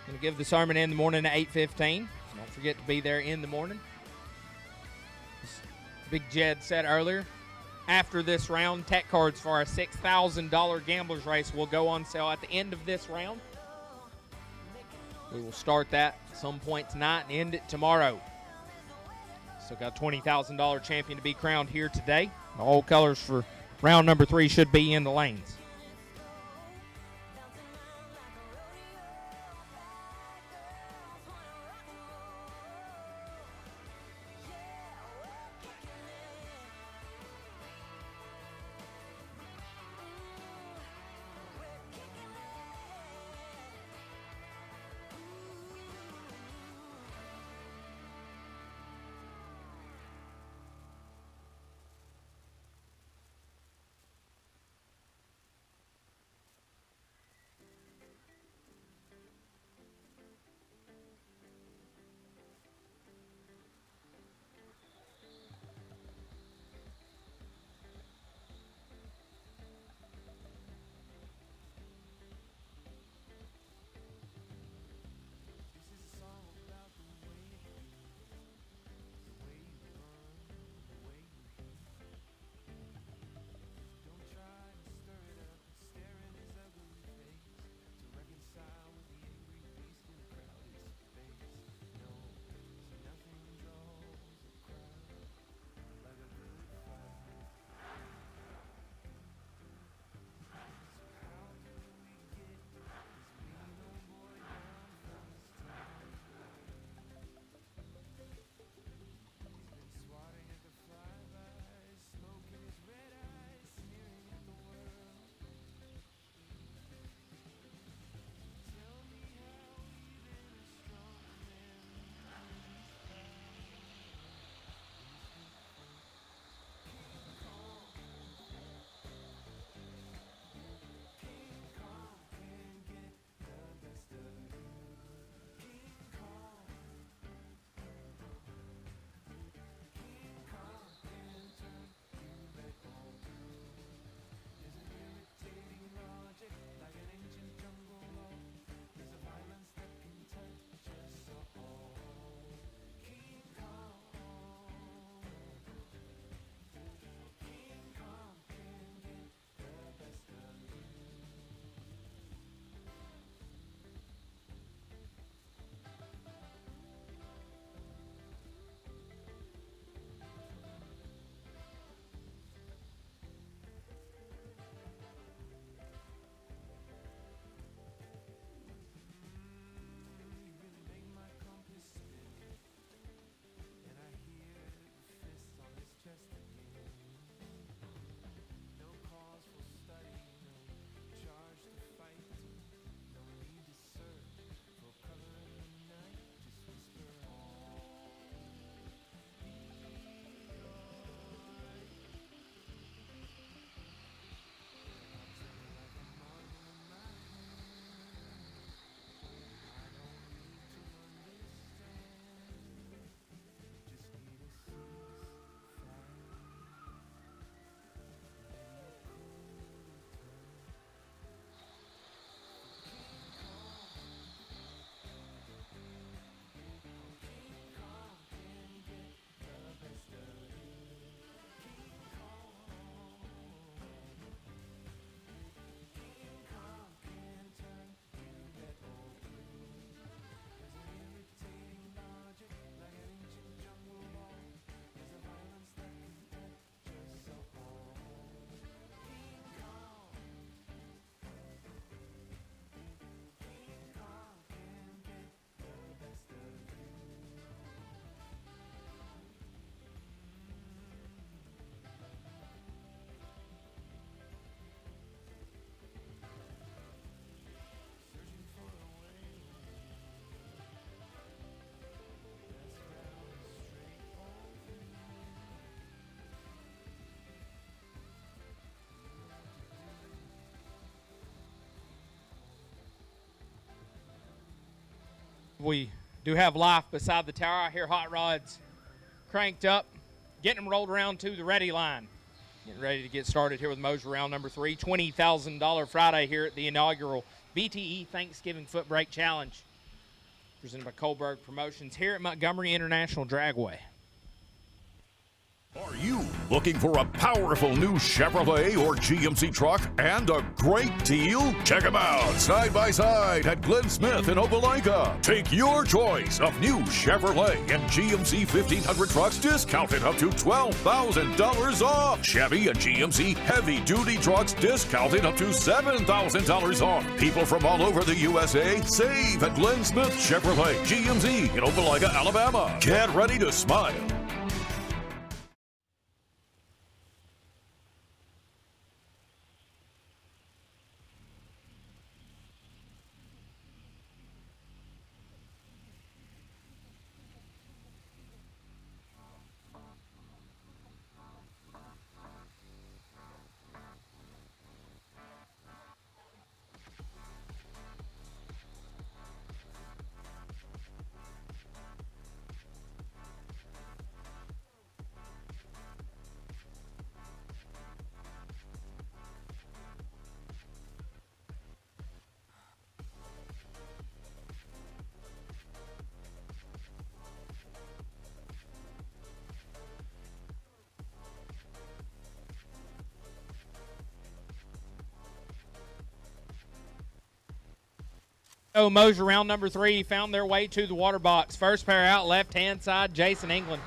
going to give the sermon in the morning at 8:15. So don't forget to be there in the morning. As Big Jed said earlier, after this round, tech cards for our $6,000 gamblers race will go on sale at the end of this round. We will start that at some point tonight and end it tomorrow. So got a $20,000 champion to be crowned here today. All colors for round number 3 should be in the lanes. We do have life beside the tower. I hear hot rods cranked up, getting them rolled around to the ready line. Getting ready to get started here with Moser round number 3. $20,000 Friday here at the inaugural VTE Thanksgiving Footbrake Challenge, presented by Coalburg Promotions here at Montgomery International Dragway. Are you looking for a powerful new Chevrolet or GMC truck and a great deal? Check them out side by side at Glenn Smith in Opelika. Take your choice of new Chevrolet and GMC 1500 trucks discounted up to $12,000 off. Chevy and GMC heavy-duty trucks discounted up to $7,000 off. People from all over the USA save at Glenn Smith Chevrolet GMC in Opelika, Alabama. Get ready to smile. Moser round number 3 found their way to the water box. First pair out, left-hand side, Jason England.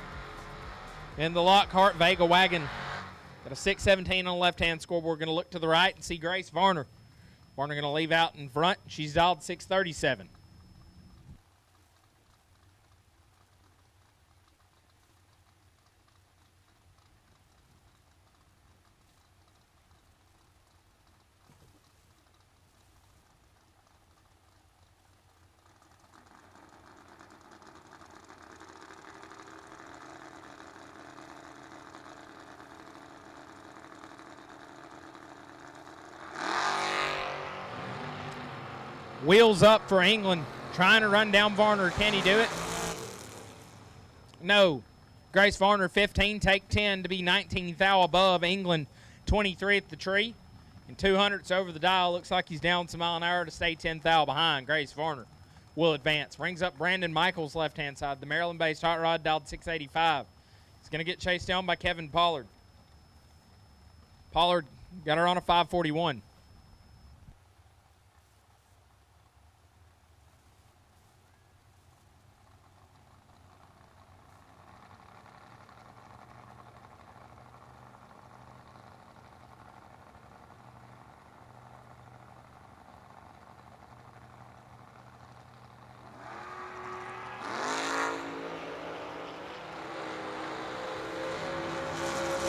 In the Lockhart Vega wagon. Got a 6:17 on the left-hand scoreboard. Going to look to the right and see Grace Varner. Varner going to leave out in front. She's dialed 6:37. Wheels up for England, trying to run down Varner. Can he do it? No. Grace Varner, 15, take 10 to be 19th thou above. England, 23 at the tree. And 200's over the dial. Looks like he's down some mile an hour to stay 10th thou behind. Grace Varner will advance. Brings up Brandon Michaels, left-hand side. The Maryland-based hot rod dialed 685. He's going to get chased down by Kevin Pollard. Pollard got her on a 541.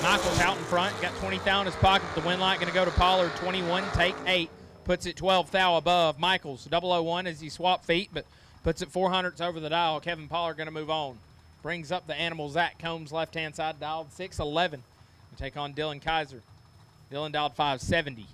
Michaels out in front, got 20 thou in his pocket. The wind light going to go to Pollard, 21, take 8, puts it 12 thou above. Michaels, 001 as he swapped feet, but puts it 400s over the dial. Kevin Pollard going to move on. Brings up the animal, Zach Combs, left-hand side, dialed 611. Take on Dylan Kaiser. Dylan dialed 570.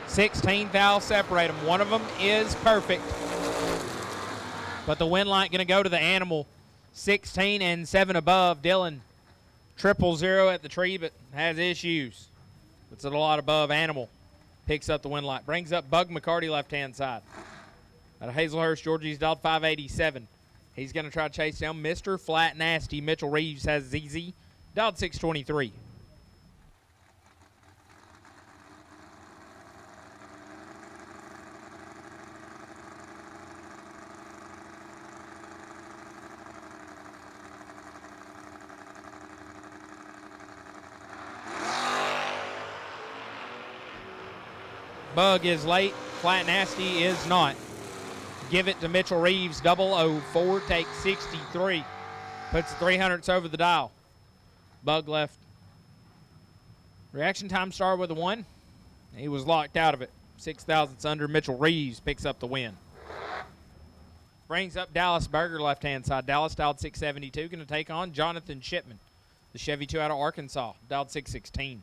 $16 thou separate them. One of them is perfect. But the wind light going to go to the animal. 16 and 7 above. Dylan 000 at the tree, but has issues. Puts it a lot above. Animal picks up the wind light. Brings up Bug McCarty, left-hand side. Out of Hazelhurst, Georgia, he's dialed 587. He's going to try to chase down Mr. Flat Nasty. Mitchell Reeves has ZZ, dialed 623. Bug is late. Flat Nasty is not. Give it to Mitchell Reeves, 004, take 63. Puts the 300s over the dial. Bug left. Reaction time started with a 1. He was locked out of it. 6 thousandths under. Mitchell Reeves picks up the win. Brings up Dallas Berger, left-hand side. Dallas dialed 672, going to take on Jonathan Shipman, the Chevy 2 out of Arkansas, dialed 616.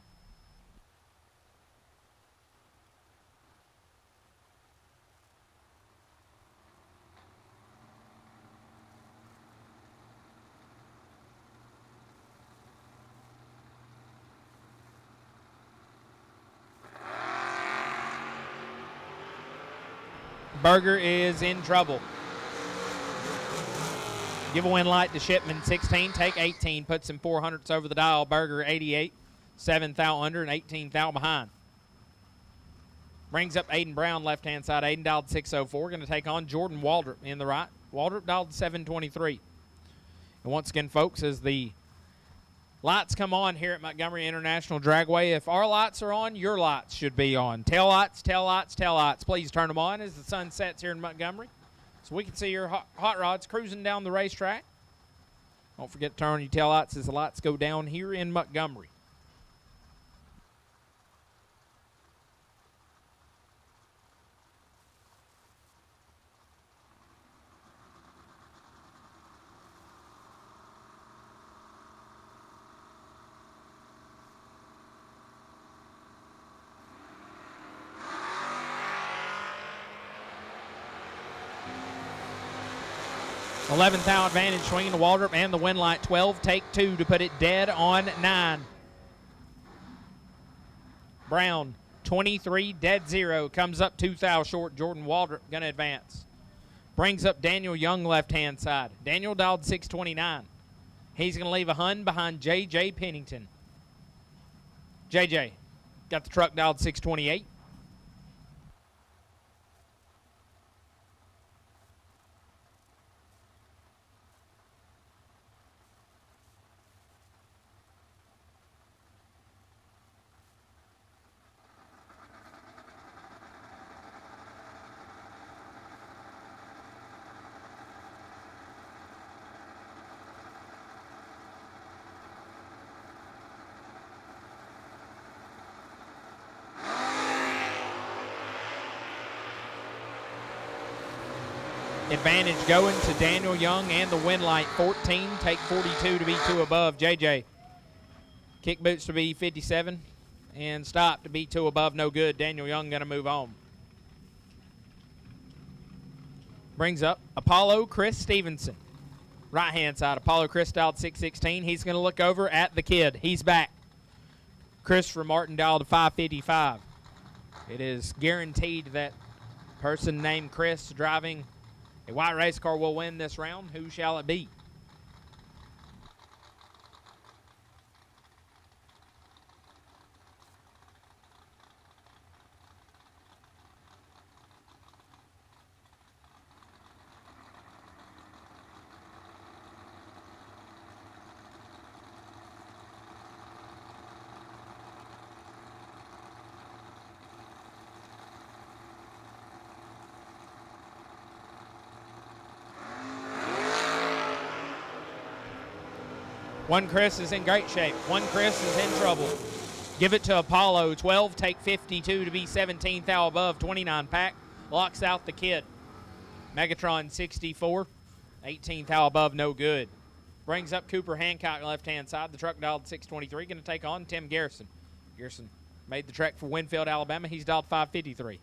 Berger is in trouble. Give a win light to Shipman, 16, take 18, puts him 400ths over the dial. Berger, 88, 7 thou under and 18 thou behind. Brings up Aiden Brown, left-hand side. Aiden dialed 604, going to take on Jordan Waldrop in the right. Waldrop dialed 723. And once again, folks, as the lights come on here at Montgomery International Dragway, if our lights are on, your lights should be on. Tail lights, tail lights, tail lights. Please turn them on as the sun sets here in Montgomery, so we can see your hot rods cruising down the racetrack. Don't forget to turn on your tail lights as the lights go down here in Montgomery. Eleventh thou advantage swinging to Waldrop and the win light. 12, take 2 to put it dead on 9. Brown, 23, dead 0. Comes up 2 thou short. Jordan Waldrop going to advance. Brings up Daniel Young, left-hand side. Daniel dialed 629. He's going to leave a Hun behind J.J. Pennington. J.J. got the truck dialed 628. Advantage going to Daniel Young and the win light. 14, take 42 to be 2 above. JJ. Kick boots to be 57 and stop to be 2 above. No good. Daniel Young going to move on. Brings up Apollo Chris Stevenson. Right hand side. Apollo Chris dialed 616. He's going to look over at the kid. He's back. Christopher Martin dialed 555. It is guaranteed that person named Chris driving a white race car will win this round. Who shall it be? One Chris is in great shape. One Chris is in trouble. Give it to Apollo. 12, take 52 to be 17 thou above. 29 pack. Locks out the kid. Megatron 64. 18 thou above, no good. Brings up Cooper Hancock, left-hand side. The truck dialed 623. Going to take on Tim Garrison. Garrison made the trek for Winfield, Alabama. He's dialed 553.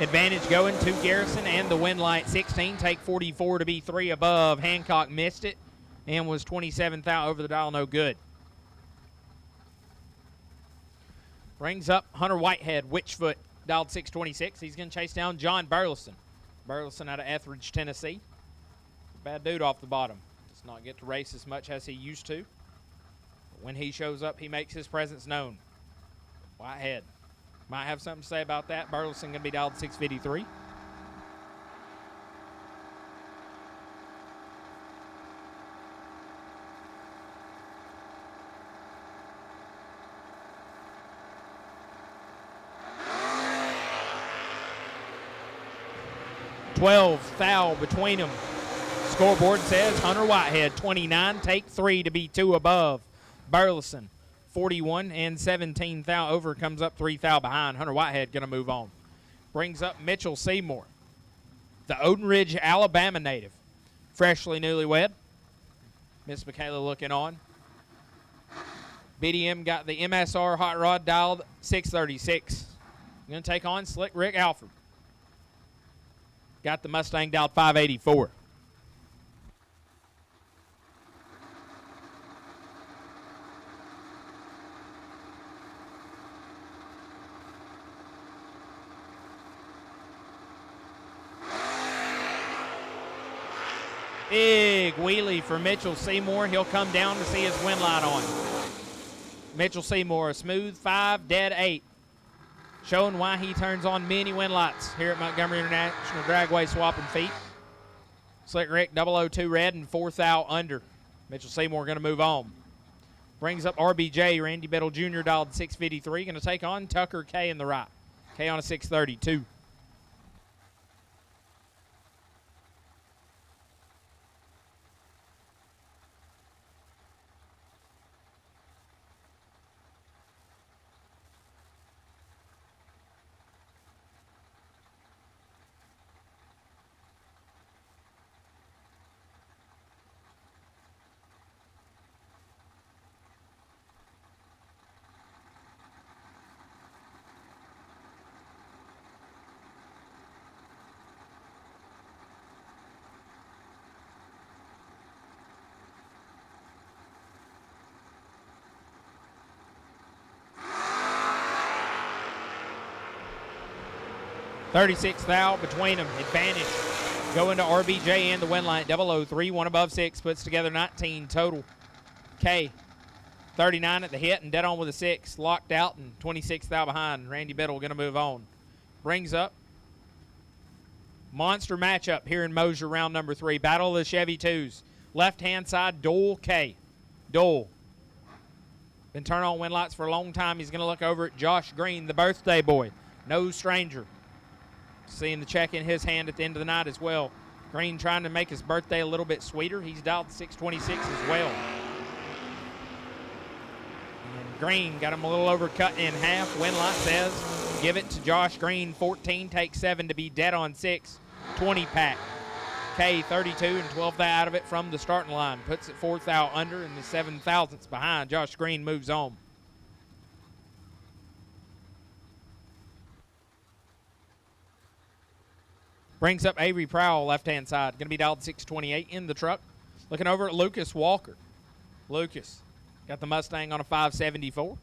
Advantage going to Garrison and the win light. 16, take 44 to be 3 above. Hancock missed it and was 27 thou over the dial, no good. Brings up Hunter Whitehead, Witchfoot, dialed 626. He's going to chase down John Burleson. Burleson out of Etheridge, Tennessee. Bad dude off the bottom. Does not get to race as much as he used to. But when he shows up, he makes his presence known. Whitehead might have something to say about that. Burleson going to be dialed 653. Foul between them. Scoreboard says Hunter Whitehead 29, take 3 to be 2 above. Burleson 41 and 17 thou over, comes up 3 thou behind. Hunter Whitehead going to move on. Brings up Mitchell Seymour, the Odin Ridge, Alabama native, freshly newlywed. Miss Michaela looking on. BDM got the MSR hot rod dialed 636. Going to take on Slick Rick Alford. Got the Mustang dialed 584. Big wheelie for Mitchell Seymour. He'll come down to see his win light on. Mitchell Seymour, a smooth 5, dead 8. Showing why he turns on many win lights here at Montgomery International Dragway, swapping feet. Slick Rick 002 red and 4 thou under. Mitchell Seymour going to move on. Brings up RBJ, Randy Biddle Jr. dialed 653. Going to take on Tucker K in the right. K on a 632. $36 thou between them. Advantage going to RBJ and the win line. 003, 1 above 6, puts together 19 total. K, 39 at the hit and dead on with a 6. Locked out and 26 thou behind. Randy Biddle going to move on. Brings up monster matchup here in Mosier, round number 3. Battle of the Chevy 2s. Left-hand side, Dole K. Dole. Been turning on win lights for a long time. He's going to look over at Josh Green, the birthday boy. No stranger. Seeing the check in his hand at the end of the night as well. Green trying to make his birthday a little bit sweeter. He's dialed 626 as well. And Green got him a little over cut in half. Winlight says give it to Josh Green. 14, take 7 to be dead on 6. 20 pack. K 32 and 12 thou out of it from the starting line. Puts it 4 thou under and the 7 thousandths behind. Josh Green moves on. Brings up Avery Prowell, left-hand side. Going to be dialed 628 in the truck. Looking over at Lucas Walker. Lucas got the Mustang on a 574.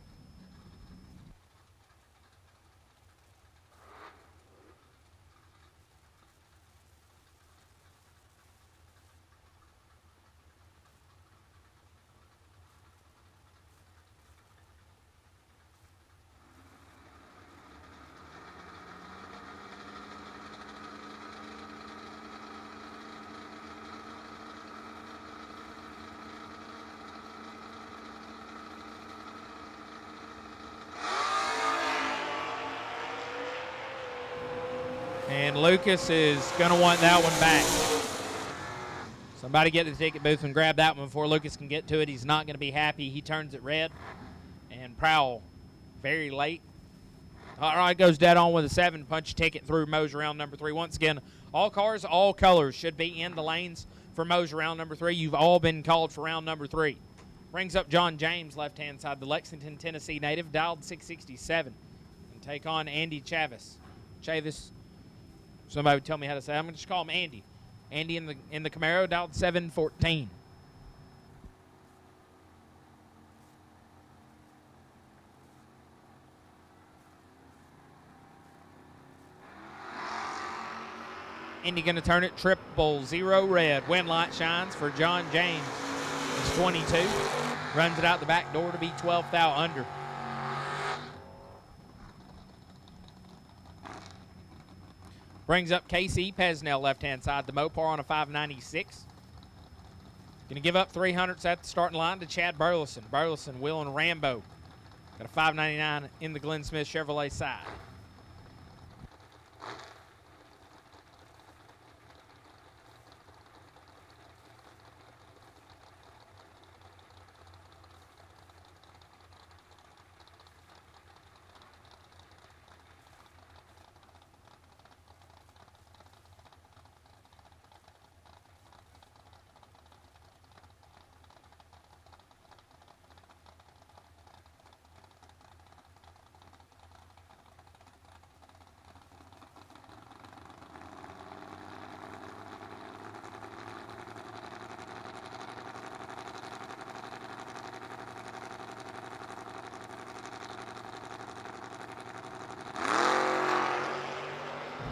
And Lucas is going to want that one back. Somebody get to the ticket booth and grab that one before Lucas can get to it. He's not going to be happy. He turns it red. And Prowell, very late. All right, goes dead on with a 7. Punch ticket through Mosier round number 3. Once again, all cars, all colors should be in the lanes for Mosier round number 3. You've all been called for round number 3. Brings up John James, left-hand side, the Lexington, Tennessee native, dialed 667. And take on Andy Chavis. Chavis. Somebody would tell me how to say it. I'm going to just call him Andy. Andy in the Camaro, dialed 714. Indy going to turn it 000 red. Win light shines for John James. It's 22. Runs it out the back door to be 12 thou under. Brings up Casey Pesnell left-hand side. The Mopar on a 596. Going to give up 300s at the starting line to Chad Burleson. Burleson, Will, and Rambo. Got a 599 in the Glenn Smith Chevrolet side.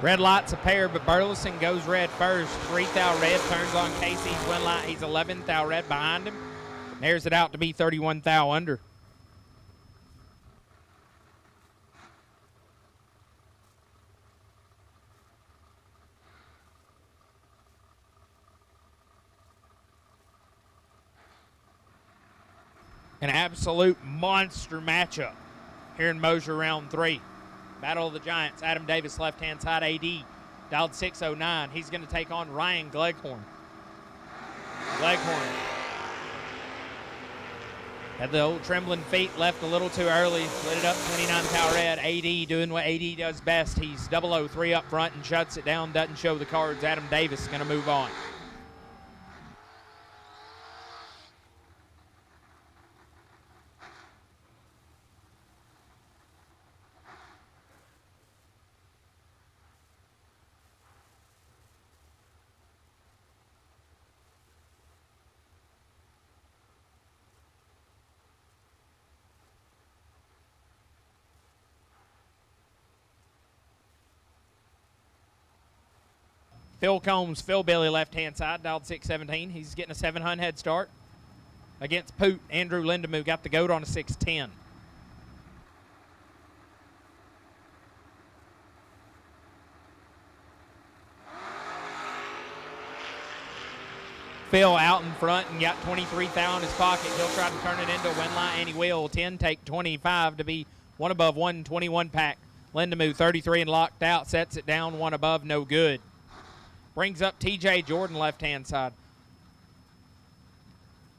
Red light's a pair, but Burleson goes red first. 3 thou red turns on Casey's win light. He's 11 thou red behind him. There's it out to be 31 thou under. An absolute monster matchup here in Mosier round 3. Battle of the Giants. Adam Davis, left-hand side AD. Dialed 609. He's going to take on Ryan Gleghorn. Gleghorn had the old trembling feet, left a little too early. Lit it up 29 thou red. AD doing what AD does best. He's 003 up front and shuts it down. Doesn't show the cards. Adam Davis is going to move on. Phil Combs, Phil Bailey, left-hand side, dialed 617. He's getting a 700 head start against Poot. Andrew Lindemoo got the goat on a 610. Phil out in front and got 23 thou in his pocket. He'll try to turn it into a win line, and he will. 10 take 25 to be one above 121 pack. Lindemoo 33 and locked out, sets it down, one above, no good. Brings up TJ Jordan, left-hand side.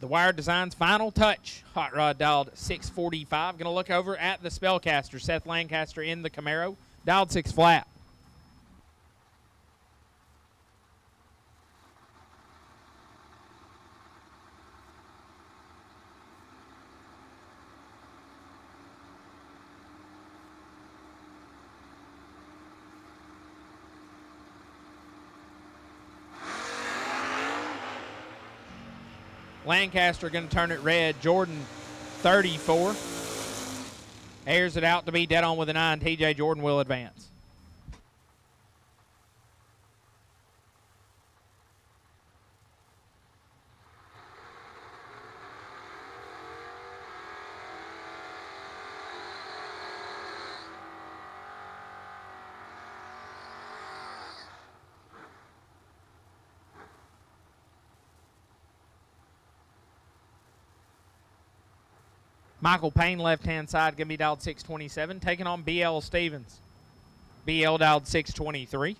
The Wired Designs final touch. Hot rod dialed 645. Going to look over at the Spellcaster. Seth Lancaster in the Camaro. Dialed 6 flat. Lancaster going to turn it red. Jordan 34. Airs it out to be dead on with a 9. TJ Jordan will advance. Michael Payne, left-hand side, going to be dialed 627, taking on BL Stevens. BL dialed 623.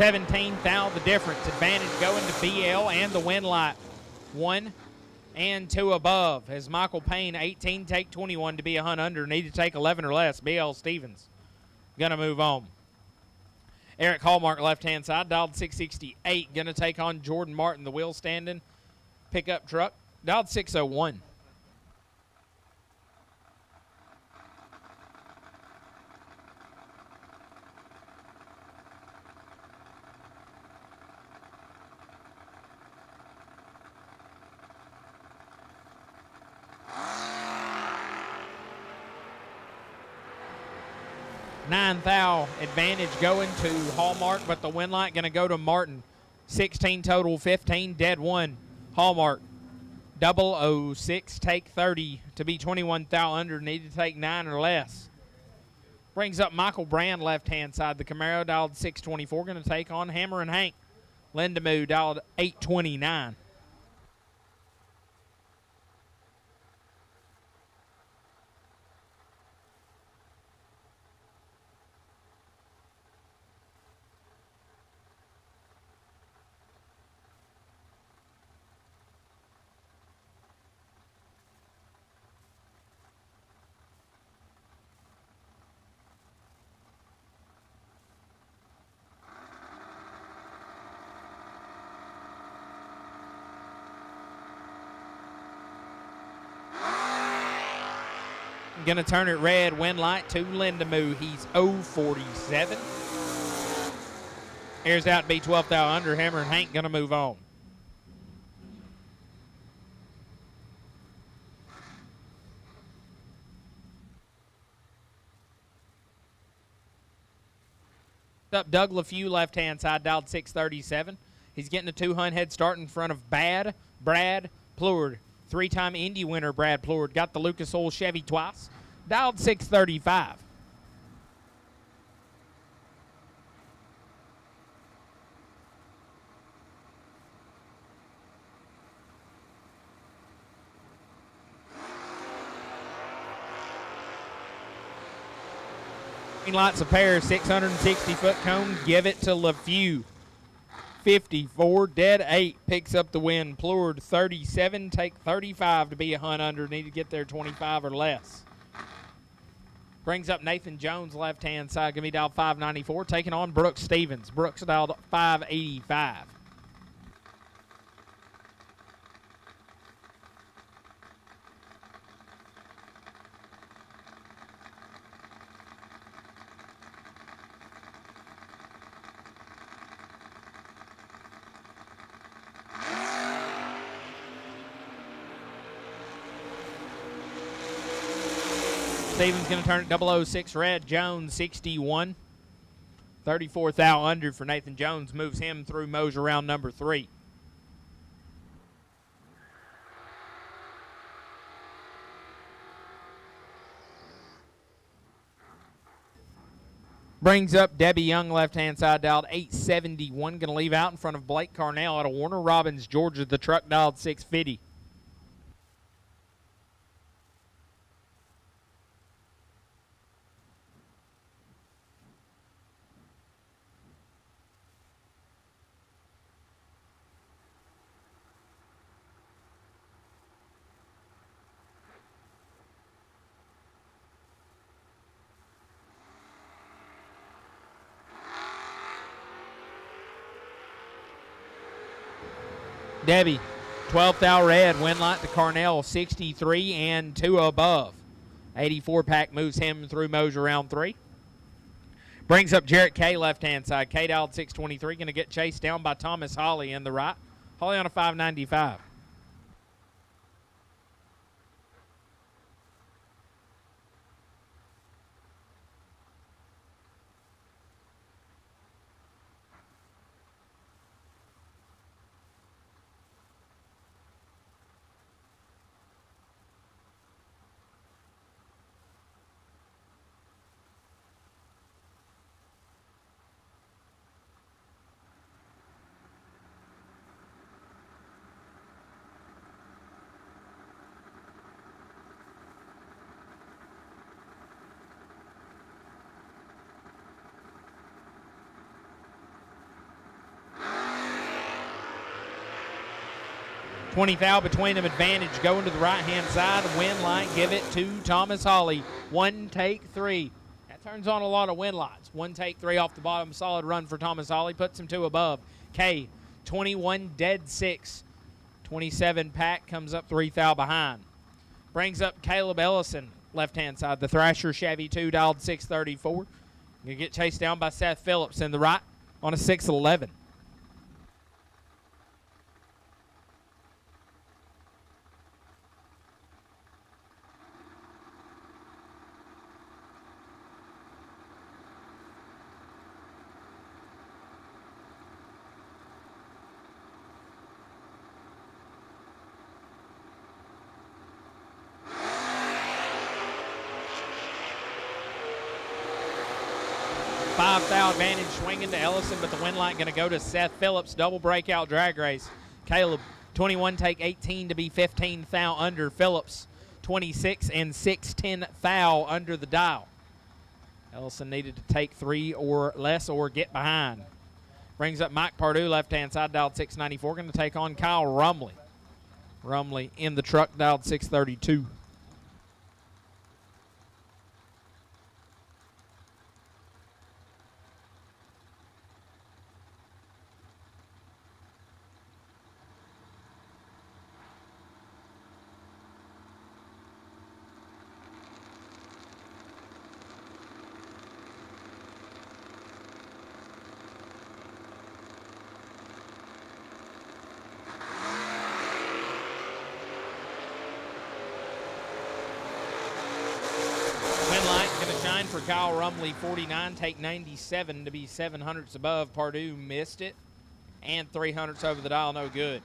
$17,000 the difference. Advantage going to BL and the win light. 1, and 2 above. As Michael Payne, 18, take 21 to be a hunt under. Need to take 11 or less. B.L. Stevens going to move on. Eric Hallmark, left-hand side, dialed 668. Going to take on Jordan Martin, the wheel standing pickup truck, dialed 601. Nine thou advantage going to Hallmark, but the win light going to go to Martin. 16 total, 15 dead one. Hallmark 006, take 30 to be 21 thou under. Need to take 9 or less. Brings up Michael Brand, left-hand side. The Camaro dialed 624, going to take on Hammer and Hank. Lindamoo dialed 829. Going to turn it red, win light to Lindamoo. He's 047. Airs out to be 12th thou under. Hammer and Hank going to move on. Up Doug LaFew, left-hand side, dialed 637. He's getting a 2-hunt head start in front of Brad Plord. 3-time Indy winner Brad Plord. Got the Lucas Oil Chevy twice. Dialed 635. Green lights a pair, 660-foot cone. Give it to LaFew. 54, dead 8, picks up the win. Plord 37, take 35 to be a hunt under. Need to get there 25 or less. Brings up Nathan Jones, left-hand side. Going to be dialed 594, taking on Brooks Stevens. Brooks dialed 585. Stevens going to turn it 006 red. Jones 61. 34 thou under for Nathan Jones. Moves him through Mosier round number 3. Brings up Debbie Young, left-hand side, dialed 871. Going to leave out in front of Blake Carnell out of Warner Robins, Georgia. The truck dialed 650. Debbie, 12th thou red, win light to Carnell, 63 and 2 above. 84 pack moves him through Mosier round 3. Brings up Jarrett K, left-hand side. K dialed 623, going to get chased down by Thomas Hawley in the right. Hawley on a 595. 20 thou between them, advantage going to the right-hand side. Wind light, give it to Thomas Hawley. 1 take 3. That turns on a lot of wind lights. 1 take 3 off the bottom. Solid run for Thomas Hawley. Puts him 2 above. K, 21 dead 6. 27 Pack comes up 3 thou behind. Brings up Caleb Ellison, left-hand side. The Thrasher Chevy 2 dialed 634. Going to get chased down by Seth Phillips in the right on a 611. Thou advantage swinging to Ellison, but the wind light going to go to Seth Phillips. Double breakout drag race. Caleb, 21 take 18 to be 15 thou under. Phillips, 26 and 6/10 thou under the dial. Ellison needed to take 3 or less or get behind. Brings up Mike Pardue, left-hand side, dialed 694. Going to take on Kyle Rumley. Rumley in the truck, dialed 632. For Kyle Rumley, 49, take 97 to be 700ths above. Pardue missed it, and 300ths over the dial, no good.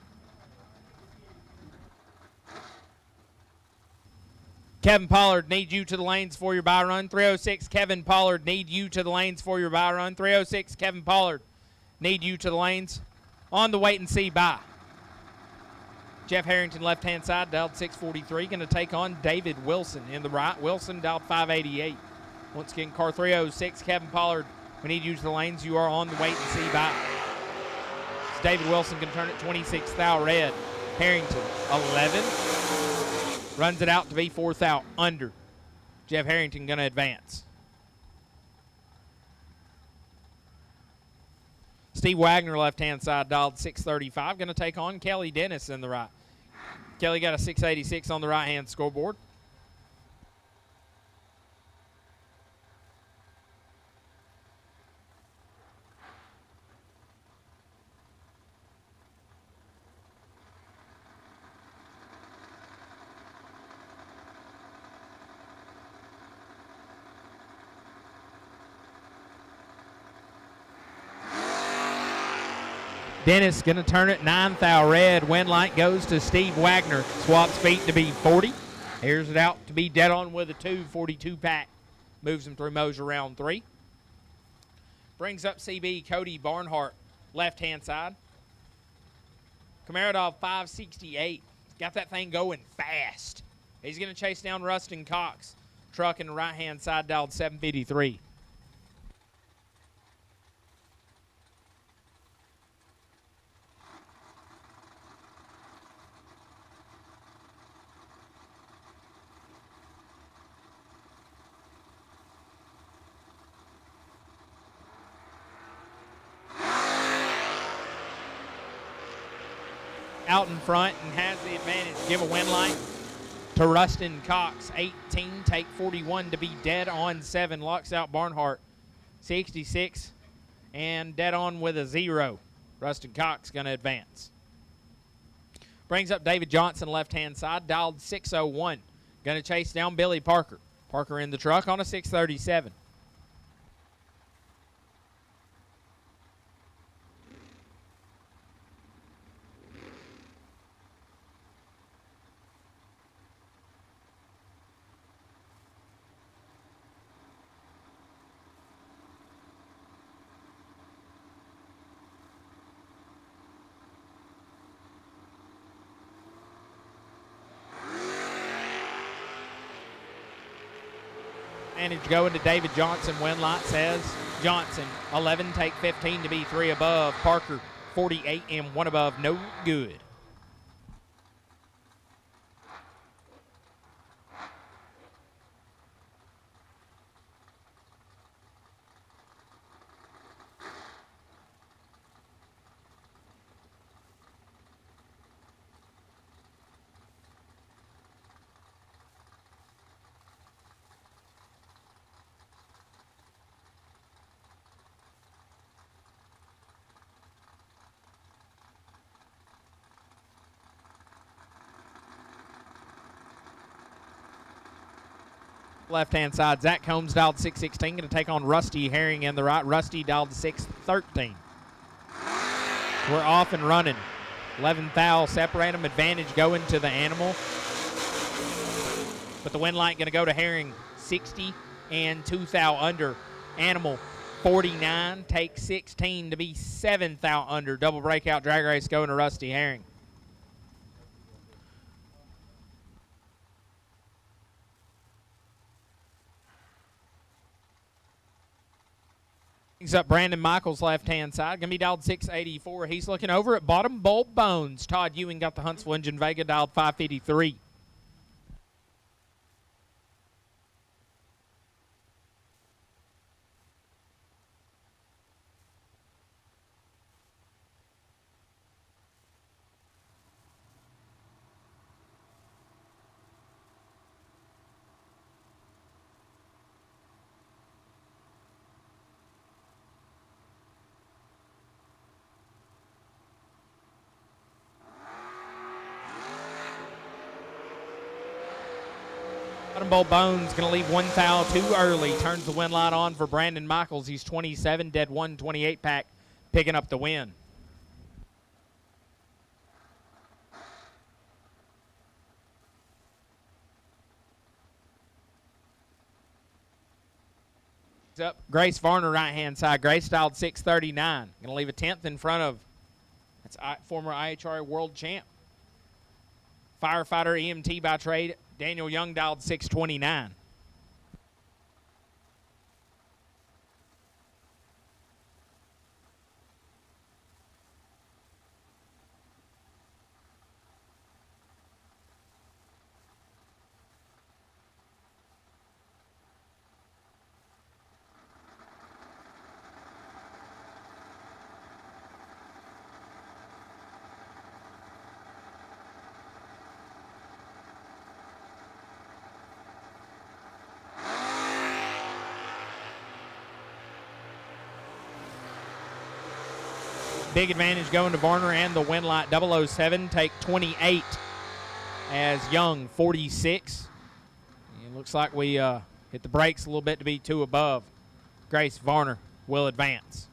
Kevin Pollard, need you to the lanes for your buy run. 306, Kevin Pollard, need you to the lanes for your buy run. 306, Kevin Pollard, need you to the lanes on the wait and see buy. Jeff Harrington, left-hand side, dialed 643, going to take on David Wilson in the right. Wilson dialed 588. Once again, car 306, Kevin Pollard, we need you to the lanes. You are on the wait and see by. So David Wilson can turn it 26 thou red. Harrington, 11. Runs it out to be 4 thou under. Jeff Harrington going to advance. Steve Wagner, left-hand side, dialed 635. Going to take on Kelly Dennis in the right. Kelly got a 686 on the right-hand scoreboard. Dennis going to turn it 9 thou red. Wind light goes to Steve Wagner. Swaps feet to be 40. Airs it out to be dead on with a 242 Pack. Moves him through Mosier round 3. Brings up CB Cody Barnhart, left-hand side. Camaradov 568. Got that thing going fast. He's going to chase down Rustin Cox. Truck in the right-hand side, dialed 753. Out in front and has the advantage. Give a wind light to Rustin Cox. 18, take 41 to be dead on 7. Locks out Barnhart. 66 and dead on with a 0. Rustin Cox going to advance. Brings up David Johnson, left-hand side, dialed 601. Going to chase down Billy Parker. Parker in the truck on a 637. Advantage going to David Johnson. Wind light says Johnson, 11, take 15 to be 3 above. Parker, 48 and 1 above, no good. Left-hand side, Zach Combs dialed 616, going to take on Rusty Herring in the right. Rusty dialed 613. We're off and running. 11 thou separate them. Advantage going to the Animal. But the wind light going to go to Herring, 60 and 2 thou under. Animal, 49, take 16 to be 7 thou under. Double breakout drag race going to Rusty Herring. Brings up Brandon Michaels left-hand side. Going to be dialed 684. He's looking over at bottom Bolt Bones. Todd Ewing got the Huntsville Engine Vega dialed 553. Bottom Bolt Bones going to leave 1 thou too early. Turns the wind light on for Brandon Michaels. He's 27, dead 128 pack, picking up the win. Up Grace Varner right-hand side. Grace dialed 639. Going to leave a 10th in front of that's former IHRA world champ. Firefighter EMT by trade, Daniel Young dialed 629. Big advantage going to Varner and the wind light 007 take 28 as Young 46. It looks like we hit the brakes a little bit to be 2 above. Grace Varner will advance.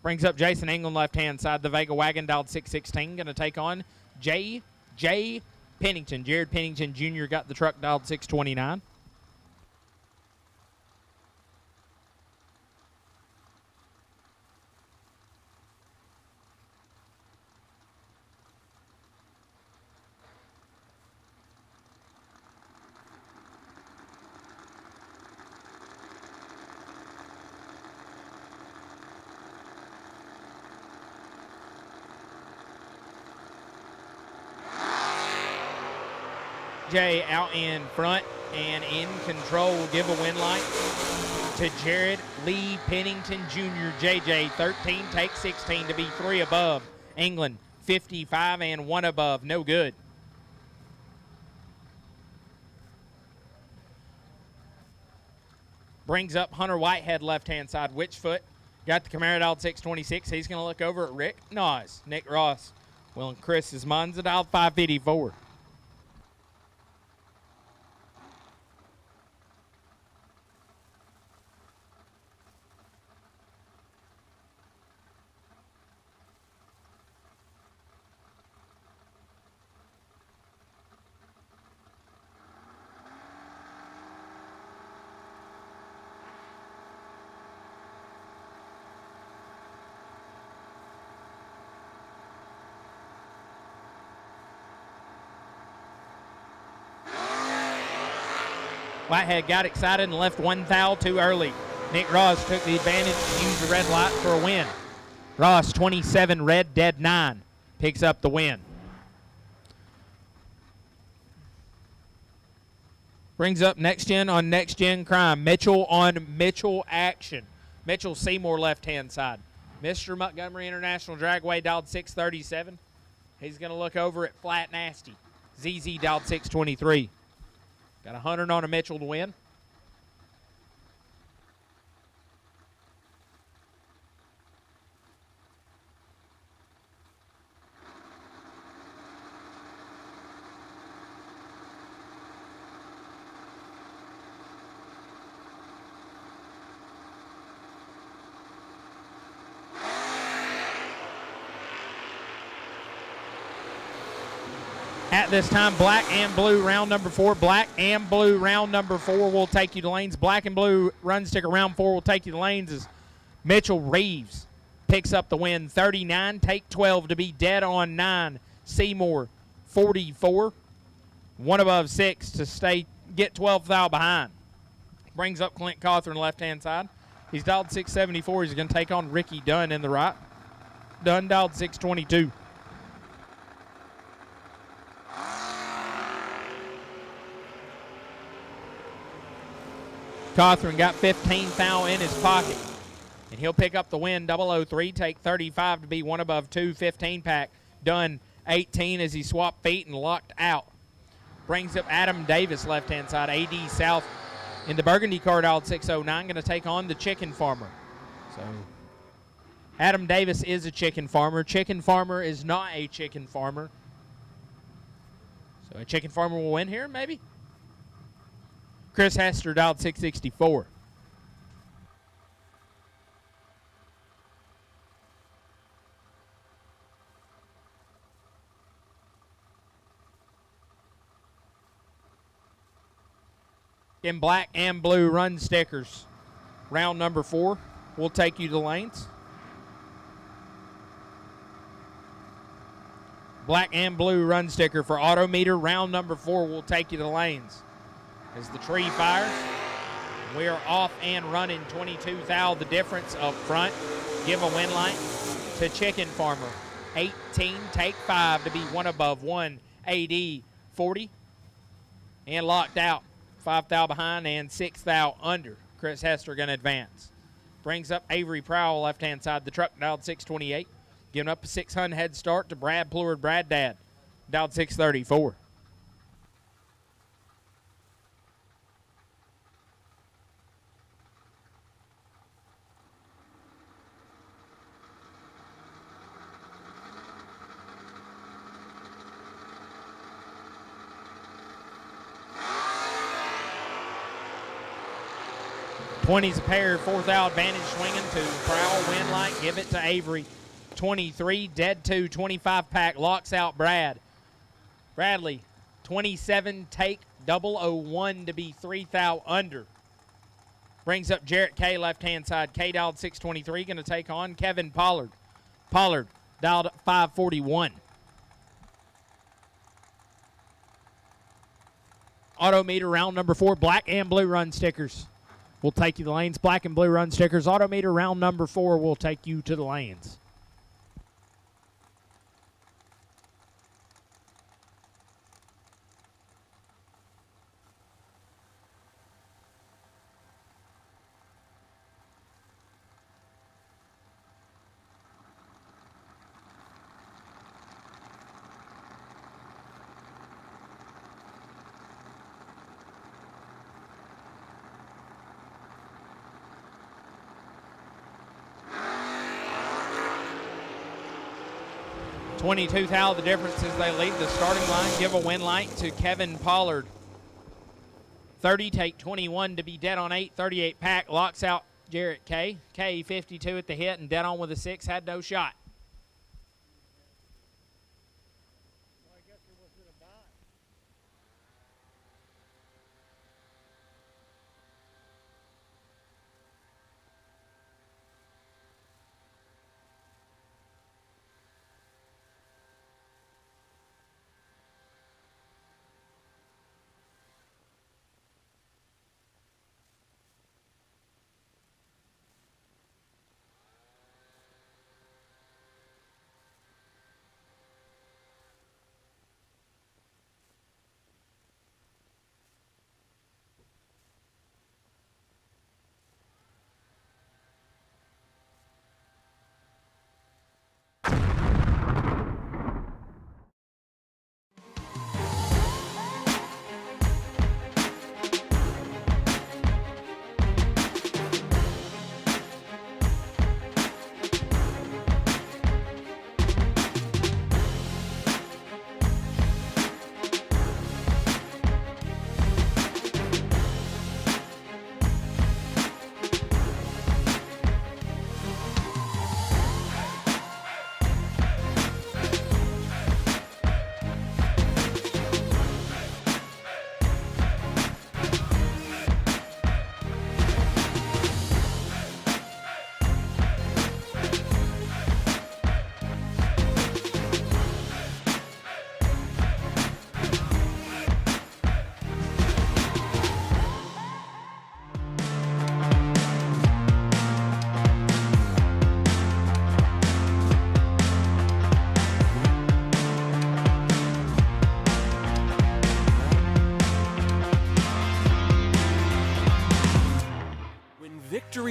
Brings up Jason England left-hand side. The Vega wagon dialed 616. Going to take on J.J. Pennington. Jared Pennington Jr. got the truck dialed 629. Jay out in front and in control will give a win light to Jared Lee Pennington Jr. JJ 13 takes 16 to be 3 above. England 55 and 1 above. No good. Brings up Hunter Whitehead left-hand side. Witchfoot got the Camaro dialed 626. He's going to look over at Rick Nas. Nick Ross. Will and Chris is Monza dialed 554. Whitehead got excited and left 1 thou too early. Nick Ross took the advantage and used the red light for a win. Ross 27, red, dead 9. Picks up the win. Brings up Next Gen on Next Gen Crime. Mitchell on Mitchell action. Mitchell Seymour left-hand side. Mr. Montgomery International Dragway dialed 637. He's going to look over at Flat Nasty. ZZ dialed 623. Got 100 on a Mitchell to win. At this time, black and blue round number 4. Black and blue round number 4 will take you to lanes. Black and blue run sticker round 4 will take you to lanes as Mitchell Reeves picks up the win. 39, take 12 to be dead on 9. Seymour, 44. 1 above 6 to get 12 thou behind. Brings up Clint Cawthorn left-hand side. He's dialed 674. He's going to take on Ricky Dunn in the right. Dunn dialed 622. Cawthorn got 15 thou in his pocket, and he'll pick up the win. 003, take 35 to be 1 above 2. 15 pack. Dunn 18 as he swapped feet and locked out. Brings up Adam Davis left-hand side. AD South in the burgundy car dialed 609, going to take on the Chicken Farmer. So Adam Davis is a Chicken Farmer. Chicken Farmer is not a Chicken Farmer. So a Chicken Farmer will win here, maybe? Chris Hester dialed 664. In black and blue run stickers. Round number 4 will take you to lanes. Black and blue run sticker for Autometer. Round number 4 will take you to lanes. As the tree fires, we are off and running. 22 thou the difference up front. Give a win light to Chicken Farmer. 18, take 5 to be 1 above 1. AD 40 and locked out. 5 thou behind and 6 thou under. Chris Hester going to advance. Brings up Avery Prowell left-hand side. The truck dialed 628. Giving up a 600 head start to Brad Pleward. Brad Dad dialed 634. $20's a pair, 4th out advantage swinging to Prowl, win light, give it to Avery. 23, dead 2, 25 pack, locks out Brad. Bradley, 27, take 001 to be 3 thou under. Brings up Jarrett K left-hand side. K dialed 623, going to take on Kevin Pollard. Pollard dialed 541. Autometer round number 4, black and blue run stickers. We'll take you to the lanes. Black and blue run stickers. Autometer round number 4 will take you to the lanes. $22 thou the difference as they leave the starting line. Give a win light to Kevin Pollard. 30, take 21 to be dead on 8. 38 pack, locks out Jarrett K. K 52 at the hit and dead on with a 6, had no shot.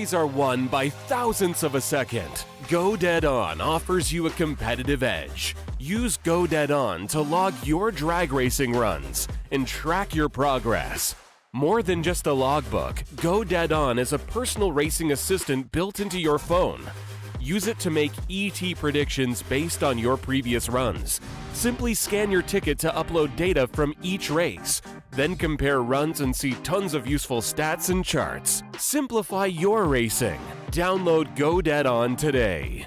Victories are won by thousandths of a second. Go Dead On offers you a competitive edge. Use Go Dead On to log your drag racing runs and track your progress. More than just a logbook, Go Dead On is a personal racing assistant built into your phone. Use it to make ET predictions based on your previous runs. Simply scan your ticket to upload data from each race. Then compare runs and see tons of useful stats and charts. Simplify your racing. Download Go Dead On today.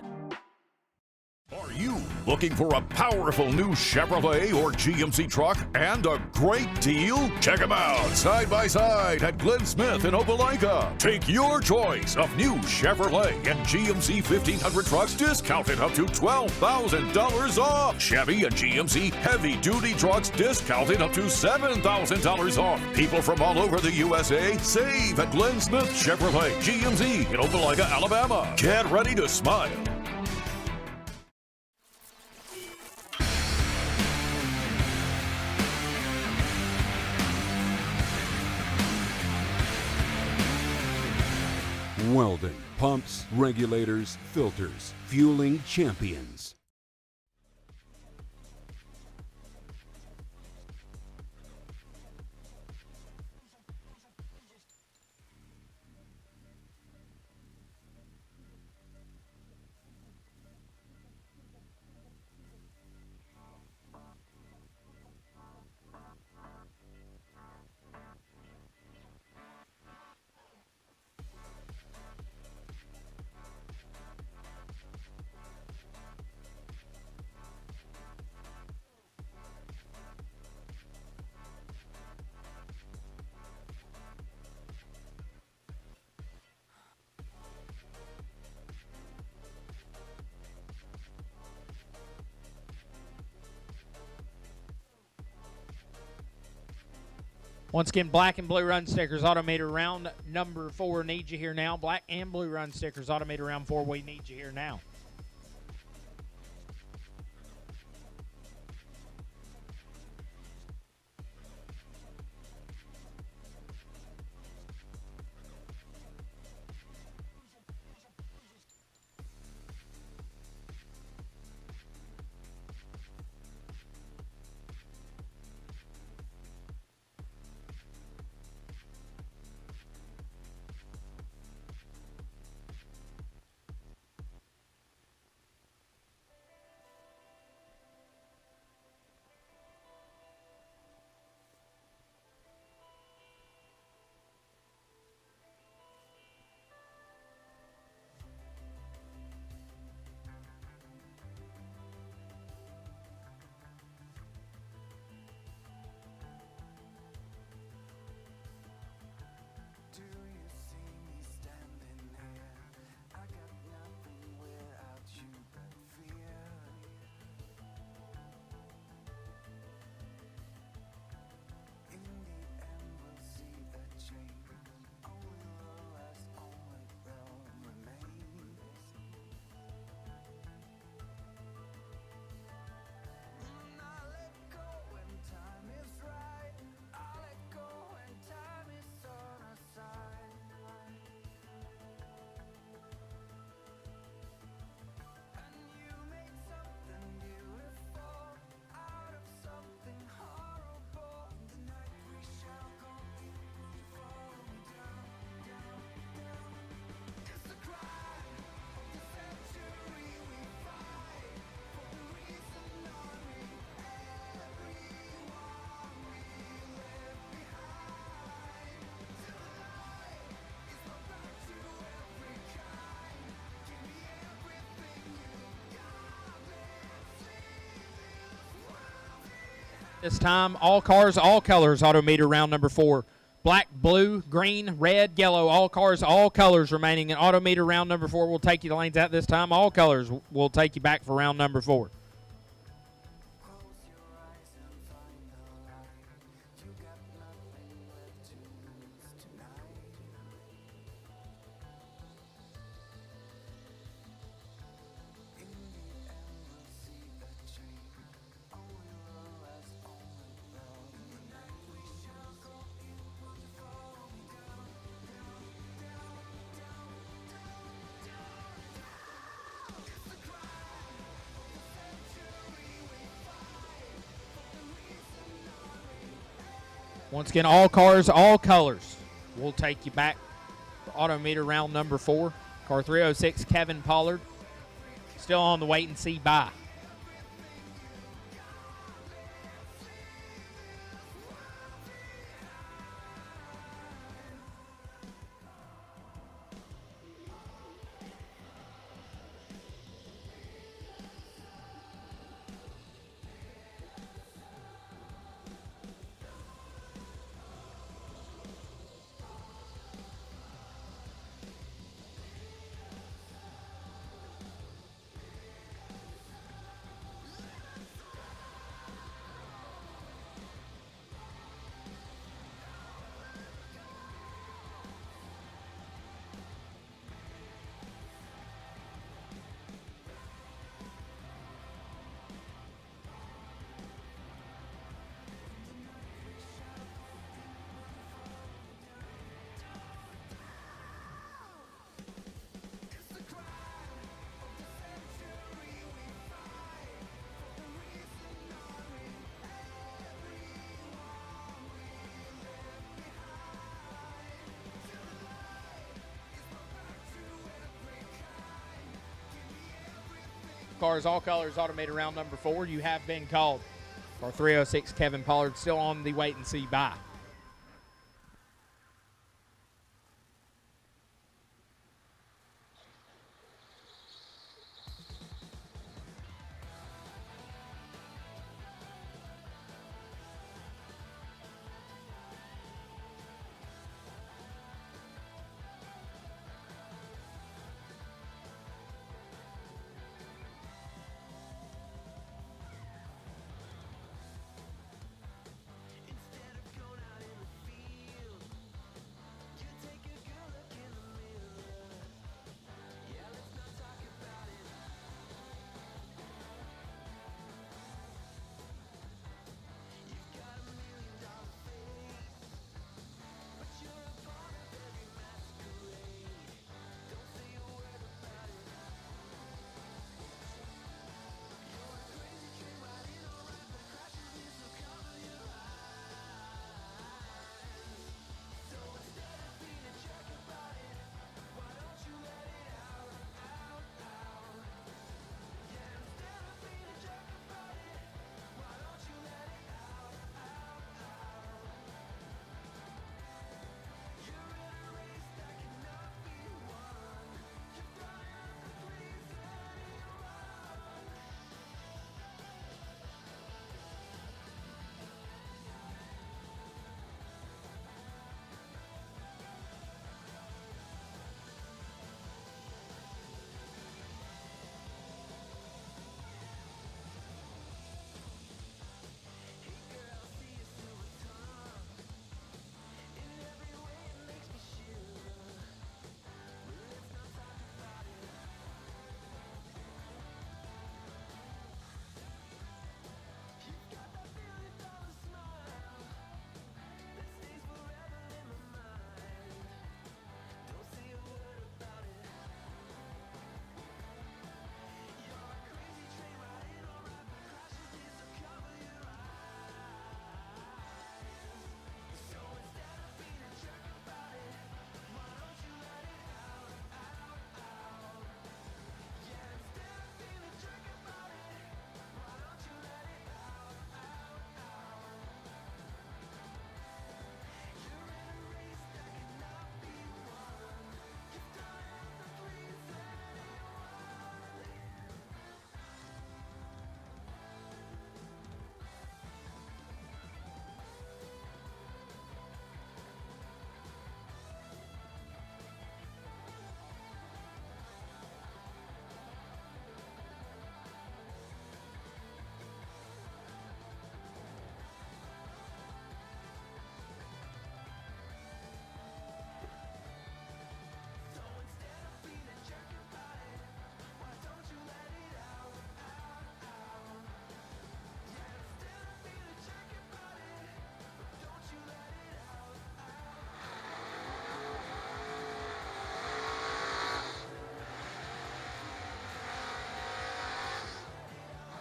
Are you looking for a powerful new Chevrolet or GMC truck and a great deal? Check them out side by side at Glenn Smith in Opelika. Take your choice of new Chevrolet and GMC 1500 trucks discounted up to $12,000 off. Chevy and GMC heavy duty trucks discounted up to $7,000 off. People from all over the USA save at Glenn Smith Chevrolet GMC in Opelika, Alabama. Get ready to smile. Weldon pumps, regulators, filters, fueling champions. Once again, black and blue run stickers, automated round number 4, need you here now. Black and blue run stickers, automated round 4, we need you here now. This time, all cars, all colors, autometer round number 4. Black, blue, green, red, yellow, all cars, all colors remaining in autometer round number 4. We'll take you the lanes out this time. All colors will take you back for round number 4. Once again, all cars, all colors. We'll take you back to Autometer round number 4. Car 306, Kevin Pollard, still on the wait and see bye. Cars, all colors, Automated round number 4. You have been called. Car 306, Kevin Pollard, still on the wait and see bye.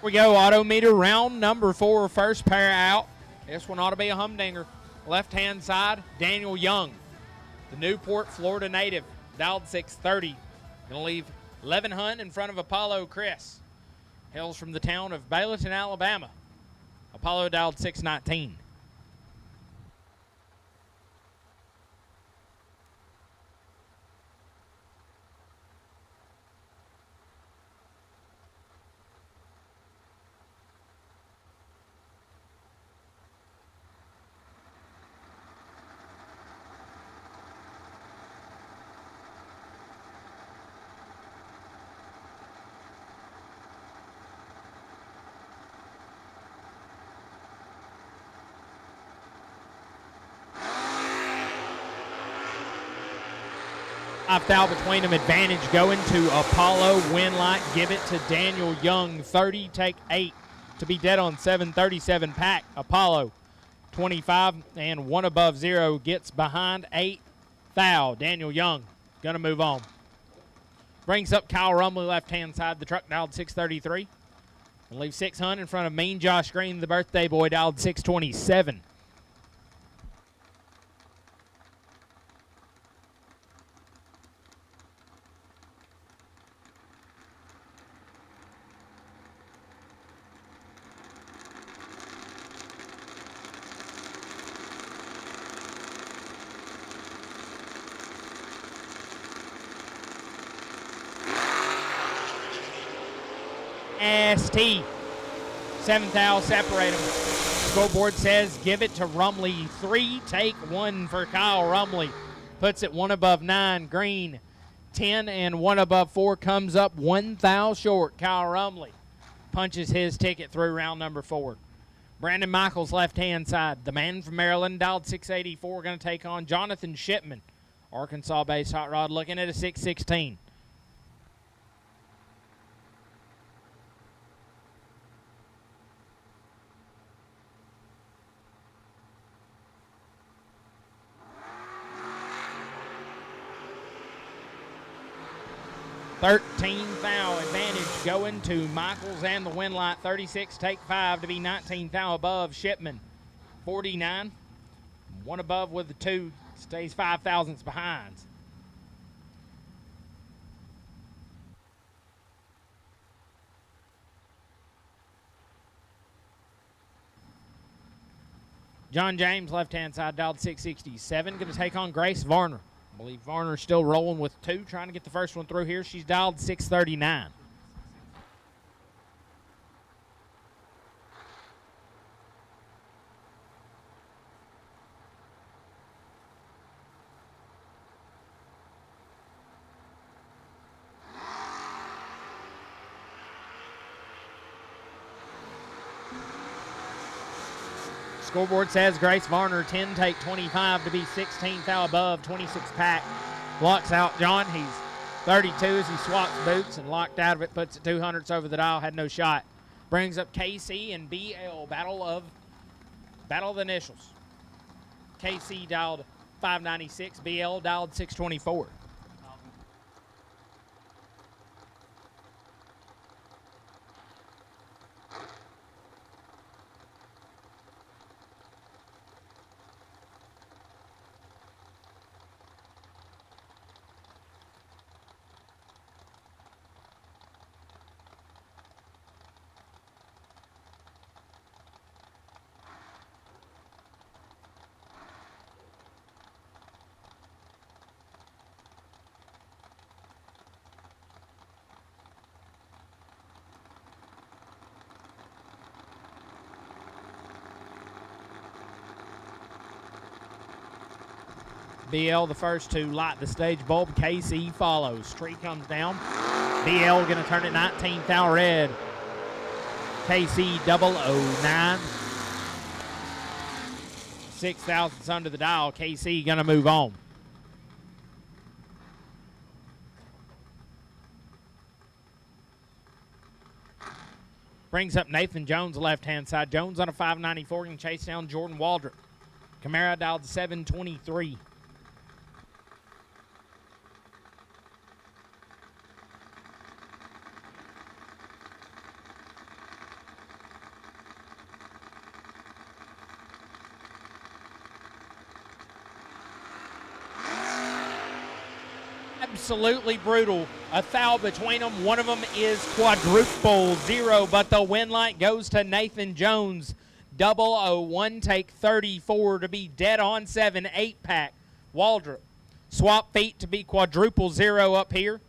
We go, Autometer round number 4, first pair out. This one ought to be a humdinger. left-hand side, Daniel Young, the Newport, Florida native, dialed 630. Going to leave Levin Hunt in front of Apollo Chris. Hails from the town of Bayleton, Alabama. Apollo dialed 619. Five thou between them, advantage going to Apollo. Winlight, give it to Daniel Young. 30, take 8 to be dead on 7:37 pack. Apollo 25 and 1 above 0 gets behind 8 thou. Daniel Young gonna move on. Brings up Kyle Rumley left hand side. The truck dialed 633. And leaves 600 in front of Mean Josh Green, the birthday boy, dialed 627. ST. 7th thou, separate them. Scoreboard says give it to Rumley. 3, take 1 for Kyle Rumley. Puts it 1 above 9. Green 10 and 1 above 4 comes up 1 thou short. Kyle Rumley punches his ticket through round number 4. Brandon Michaels left hand side. The man from Maryland dialed 684 going to take on Jonathan Shipman. Arkansas based hot rod looking at a 616. $13,000 advantage going to Michaels and the Winlight. 36, take 5 to be $19,000 above Shipman. 49, 1 above with the 2, stays 5 thousandths behind. John James, left-hand side, dialed 667, going to take on Grace Varner. I believe Varner's still rolling with 2, trying to get the first one through here. She's dialed 639. Scoreboard says Grace Varner 10 take 25 to be 16th above 26 pack. Locks out John. He's 32 as he swaps boots and locked out of it. Puts it 200s over the dial. Had no shot. Brings up KC and BL. Battle of the initials. KC dialed 596. BL dialed 624. BL the first to light the stage bulb. KC follows. Tree comes down. BL going to turn it 19th hour red. KC 009. 6 thousandths under the dial. KC going to move on. Brings up Nathan Jones, left-hand side. Jones on a 594. Going to chase down Jordan Waldrop. Camara dialed 723. absolutely brutal. A foul between them. One of them is quadruple 0, but the win light goes to Nathan Jones. 001 take 34 to be dead on 7, 8-pack. Waldrop. Swap feet to be quadruple 0 up here.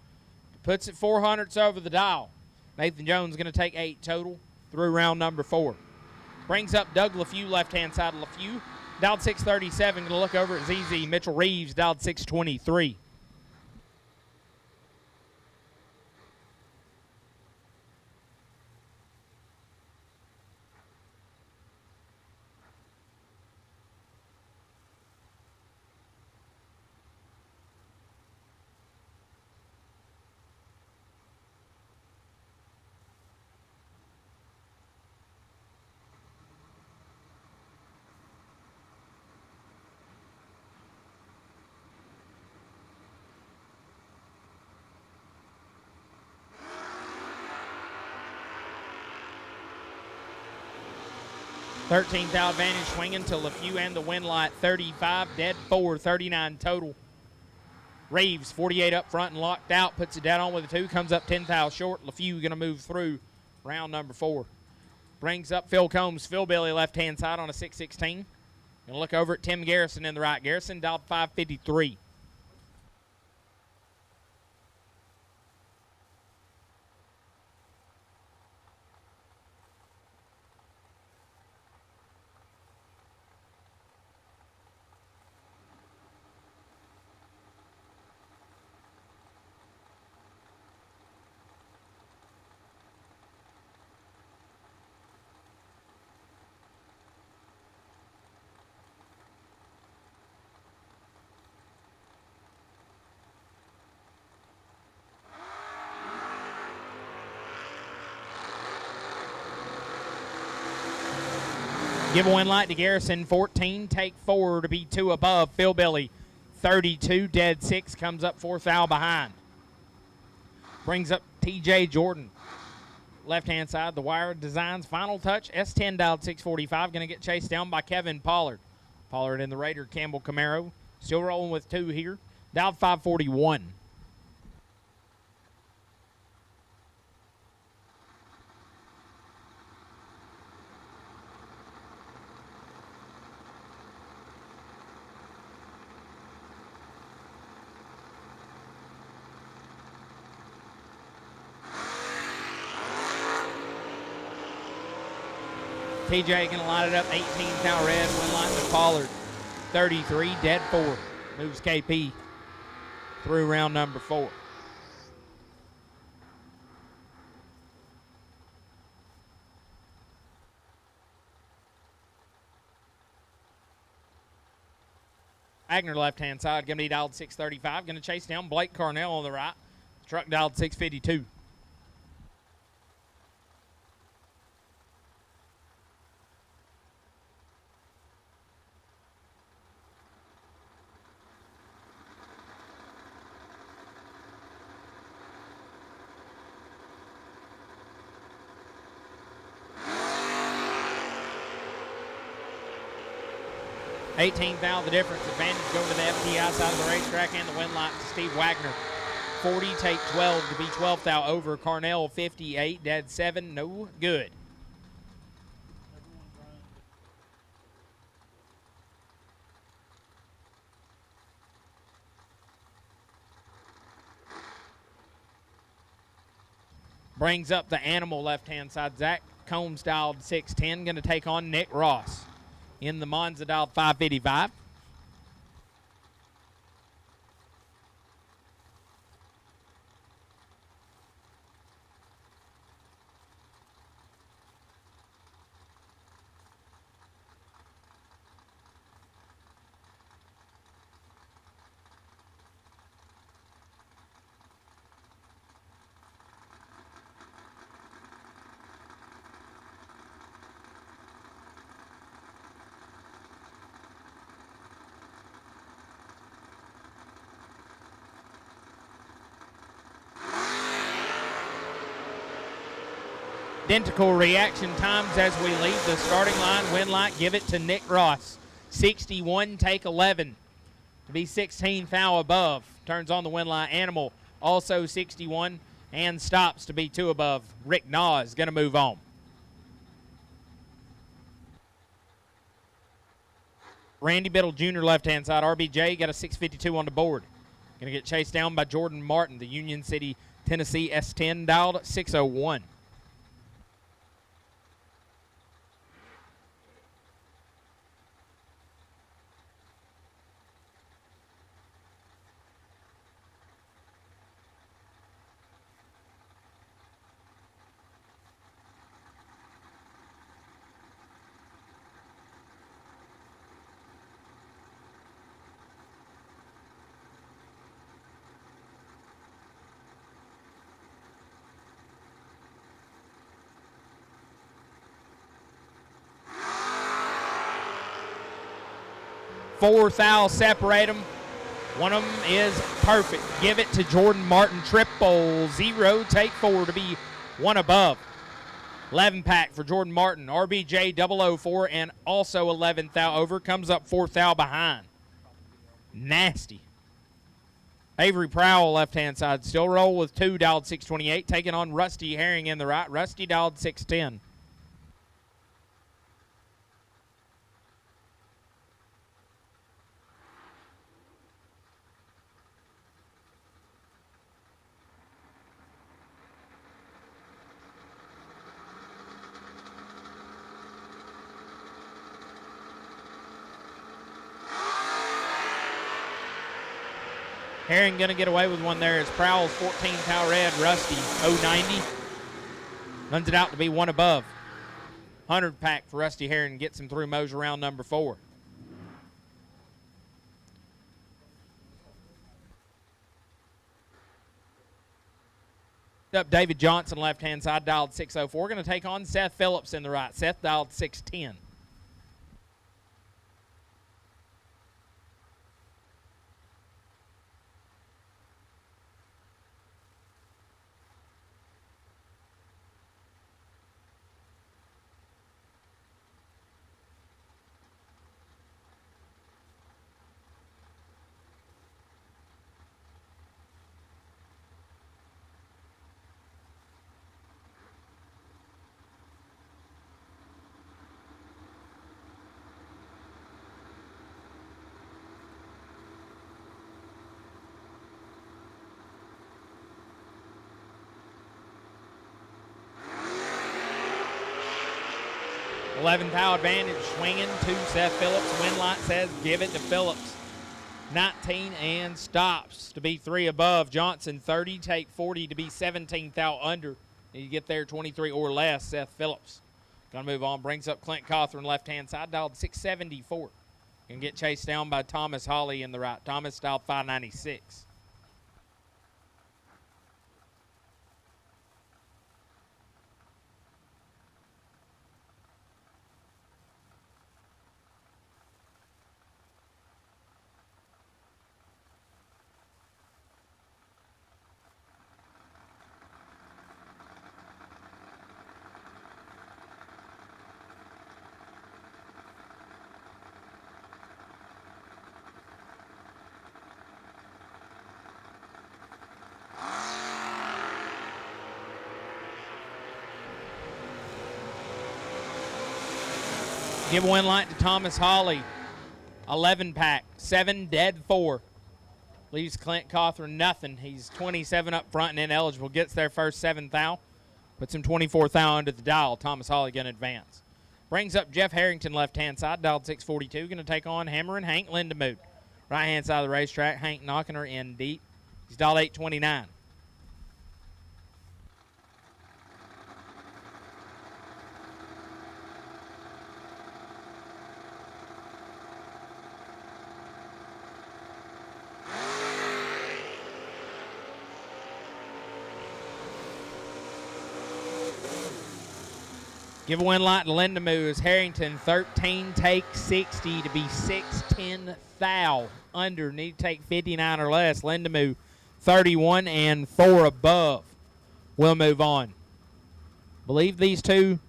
Puts it 400s over the dial. Nathan Jones going to take 8 total through round number 4. Brings up Doug LaFew, left-hand side of LaFew. Dialed 637, going to look over at ZZ. Mitchell Reeves, dialed 623. Thirteenth out advantage swinging to LaFew and the win light. 35, dead 4, 39 total. Reeves, 48 up front and locked out, puts it down on with a 2, comes up 10 thou short. LaFew going to move through round number 4. Brings up Phil Combs, Phil Billy left-hand side on a 616. Going to look over at Tim Garrison in the right. Garrison dialed 553. Give a win light to Garrison, 14, take 4 to be 2 above. Phil Billy, 32, dead 6, comes up 4 thou behind. Brings up TJ Jordan. Left-hand side, the wire designs, final touch. S10 dialed 645, going to get chased down by Kevin Pollard. Pollard in the Raider Campbell Camaro. Still rolling with 2 here. Dialed 541. TJ going to line it up, 18 thou red, win line to Pollard. 33, dead 4. Moves KP through round number 4. Agner left-hand side, going to be dialed 635. Going to chase down Blake Carnell on the right. Truck dialed 652. $18 thou, the difference. Advantage going to the FTI side of the racetrack and the win light to Steve Wagner. 40, take 12 to be 12 thou over. Carnell, 58, dead 7, no good. Brings up the animal left-hand side. Zach Combs dialed 610, going to take on Nick Ross. In the Monza dialed 555. Identical reaction times as we leave the starting line. Win light, give it to Nick Ross. 61, take 11 to be 16 thou above. turns on the win line. Animal also 61 and stops to be 2 above. Rick Naw is going to move on. Randy Biddle Jr. left-hand side. RBJ got a 652 on the board. Going to get chased down by Jordan Martin, the Union City, Tennessee S10, dialed 601. Four thou's separate them. One of them is perfect. Give it to Jordan Martin. 000. Take 4 to be 1 above. 11 pack for Jordan Martin. RBJ 004 and also 11 thou over. Comes up 4 thou behind. Nasty. Avery Prowell left-hand side. Still roll with 2, dialed 628. Taking on Rusty Herring in the right. Rusty dialed 610. Herring going to get away with one there as Prowell's 14 thou red. Rusty 090. Runs it out to be 1 above. 100 pack for Rusty Herring. Gets him through Moser round number 4. Up David Johnson left-hand side, dialed 604. Going to take on Seth Phillips in the right. Seth dialed 610. Eleventh thou advantage, swinging to Seth Phillips. Win light says give it to Phillips. 19 and stops to be 3 above. Johnson 30, take 40 to be 17 thou under. You get there 23 or less. Seth Phillips gonna move on. Brings up Clint Cawthorn left-hand side, dialed 674. Can get chased down by Thomas Hawley in the right. Thomas dialed 596. Give a win light to Thomas Hawley. 11 pack, 7 dead 4. Leaves Clint Cawthorn nothing. He's 27 up front and ineligible. Gets their first 7 thou. Puts him 24 thou under the dial. Thomas Hawley going to advance. Brings up Jeff Harrington left-hand side, dialed 642. Going to take on Hammer and Hank Lindemuth. Right-hand side of the racetrack, Hank knocking her in deep. He's dialed 829. Give a win light to Lindemuth as Harrington 13 take 60 to be 610 thou under. Need to take 59 or less. Lindemuth 31 and 4 above. We'll move on. Believe these two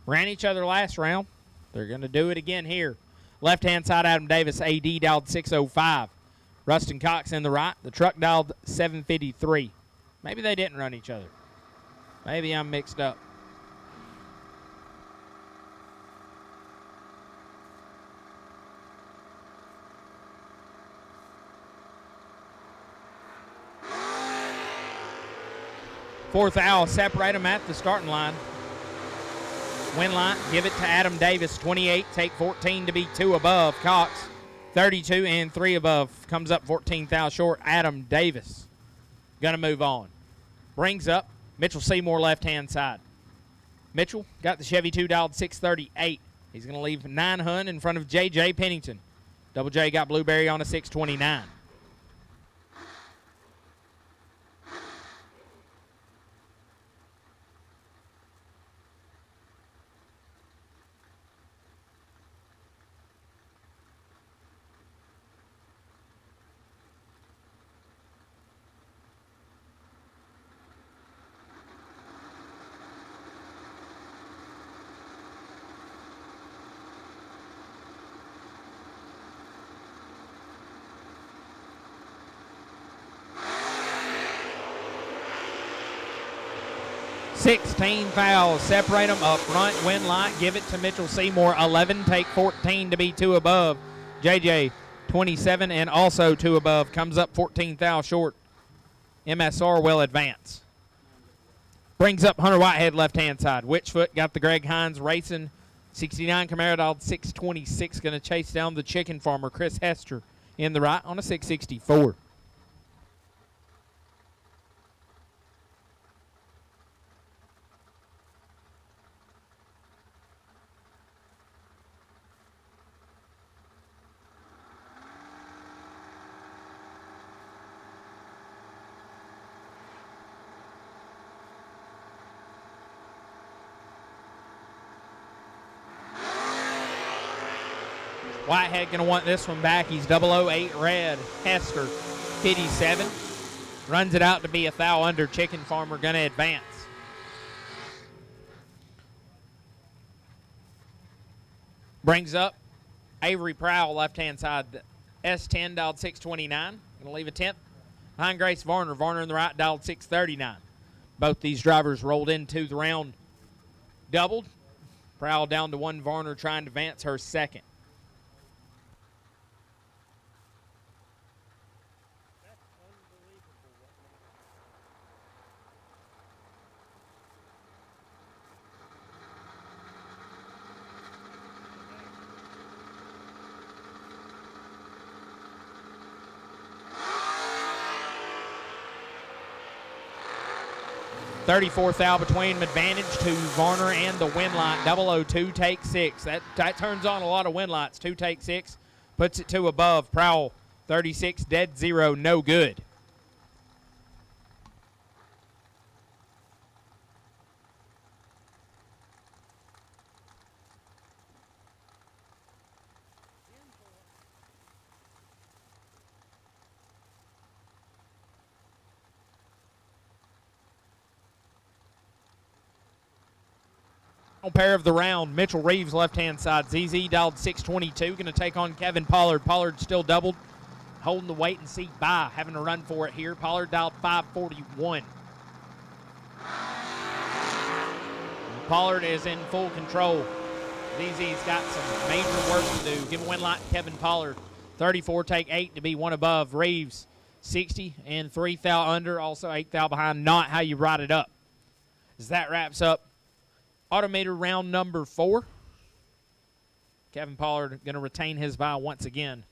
ran each other last round. They're going to do it again here. Left-hand side, Adam Davis, AD, dialed 605. Rustin Cox in the right. The truck dialed 753. Maybe they didn't run each other. Maybe I'm mixed up. Fourth owl, separate them at the starting line. Win line, give it to Adam Davis, 28, take 14 to be 2 above. Cox, 32 and 3 above. Comes up 14th out short. Adam Davis gonna move on. Brings up Mitchell Seymour left-hand side. Mitchell got the Chevy 2 dialed 638. He's gonna leave 9 Hun in front of J.J. Pennington. Double J got Blueberry on a 629. $16 fouls, separate them up front, win light, give it to Mitchell Seymour, 11, take 14 to be 2 above. JJ, 27 and also 2 above, comes up 14 foul short. MSR will advance. Brings up Hunter Whitehead left-hand side. Witchfoot got the Greg Hines racing. 69 Camaro dialed 626, going to chase down the chicken farmer, Chris Hester, in the right on a 664. Whitehead going to want this one back. He's 008 red. Hester, 57. Runs it out to be a foul under. Chicken Farmer going to advance. Brings up Avery Prowl, left-hand side. S10 dialed 629. Going to leave a 10th. Behind Grace Varner. Varner in the right dialed 639. Both these drivers rolled into the round doubled. Prowl down to 1. Varner trying to advance her second. $34 foul between them, advantage to Varner and the win light. 002 take 6. That turns on a lot of win lights. 2 take 6 puts it 2 above. Prowl 36 dead 0, no good. Pair of the round, Mitchell Reeves left-hand side. ZZ dialed 622, going to take on Kevin Pollard. Pollard still doubled, holding the wait and see by, having to run for it here. Pollard dialed 541. Pollard is in full control. ZZ's got some major work to do. Give a win light to Kevin Pollard. 34 take 8 to be 1 above. Reeves 60 and 3 foul under, also 8 foul behind. Not how you ride it up. As that wraps up Automator round number 4. Kevin Pollard going to retain his bye once again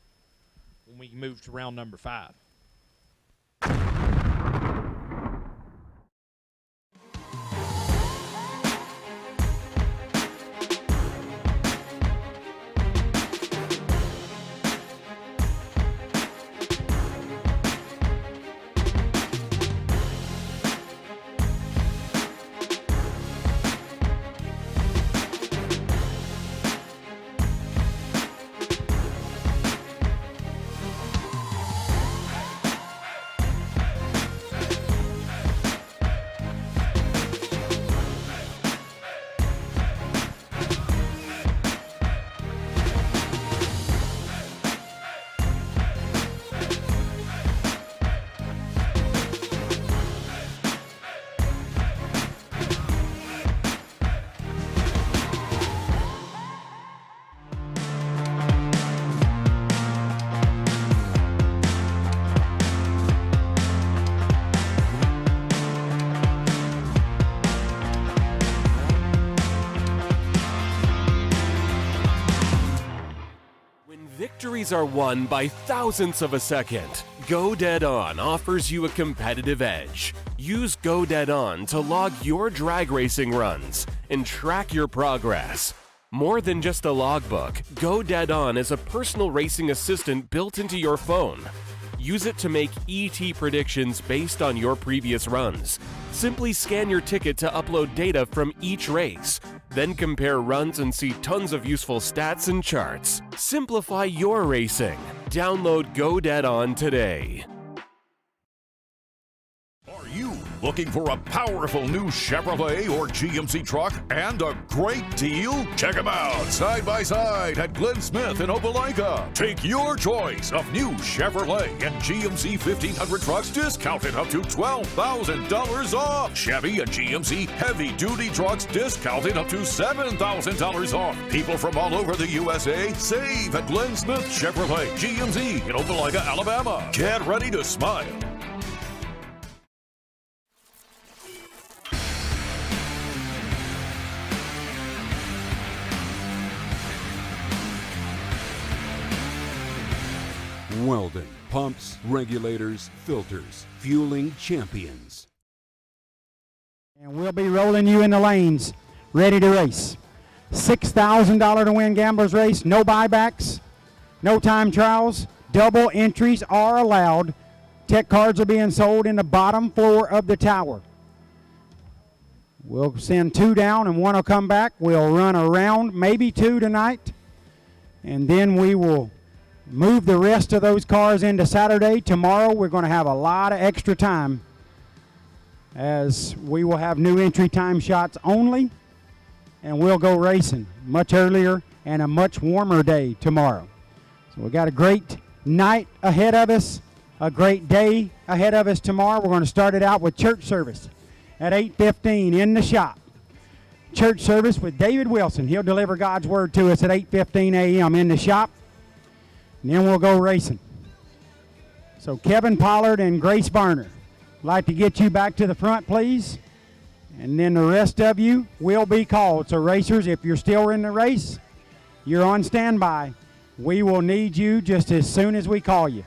when we move to round number 5. Victories are won by thousandths of a second. Go Dead On offers you a competitive edge. Use Go Dead On to log your drag racing runs and track your progress. More than just a logbook, Go Dead On is a personal racing assistant built into your phone. Use it to make ET predictions based on your previous runs. Simply scan your ticket to upload data from each race. Then compare runs and see tons of useful stats and charts. Simplify your racing. Download Go Dead On today. Are you looking for a powerful new Chevrolet or GMC truck and a great deal? Check them out side by side at Glenn Smith in Opelika. Take your choice of new Chevrolet and GMC 1500 trucks discounted up to $12,000 off. Chevy and GMC heavy-duty trucks discounted up to $7,000 off. People from all over the USA save at Glenn Smith Chevrolet GMC in Opelika, Alabama. Get ready to smile. Weldon, pumps, regulators, filters, fueling champions. And we'll be rolling you in the lanes, ready to race. $6,000 to win gamblers race, no buybacks, no time trials, double entries are allowed. Tech cards are being sold in the bottom floor of the tower. We'll send 2 down and 1 will come back. We'll run a round, maybe 2 tonight, and then we will move the rest of those cars into Saturday. Tomorrow we're going to have a lot of extra time, as we will have new entry time shots only, and we'll go racing much earlier and a much warmer day tomorrow. So we got a great night ahead of us, a great day ahead of us tomorrow. We're going to start it out with church service at 8:15 in the shop. Church service with David Wilson. He'll deliver God's word to us at 8:15 a.m. in the shop. And then we'll go racing. So Kevin Pollard and Grace Barner, I'd like to get you back to the front, please. And then the rest of you will be called. So racers, if you're still in the race, you're on standby. We will need you just as soon as we call you.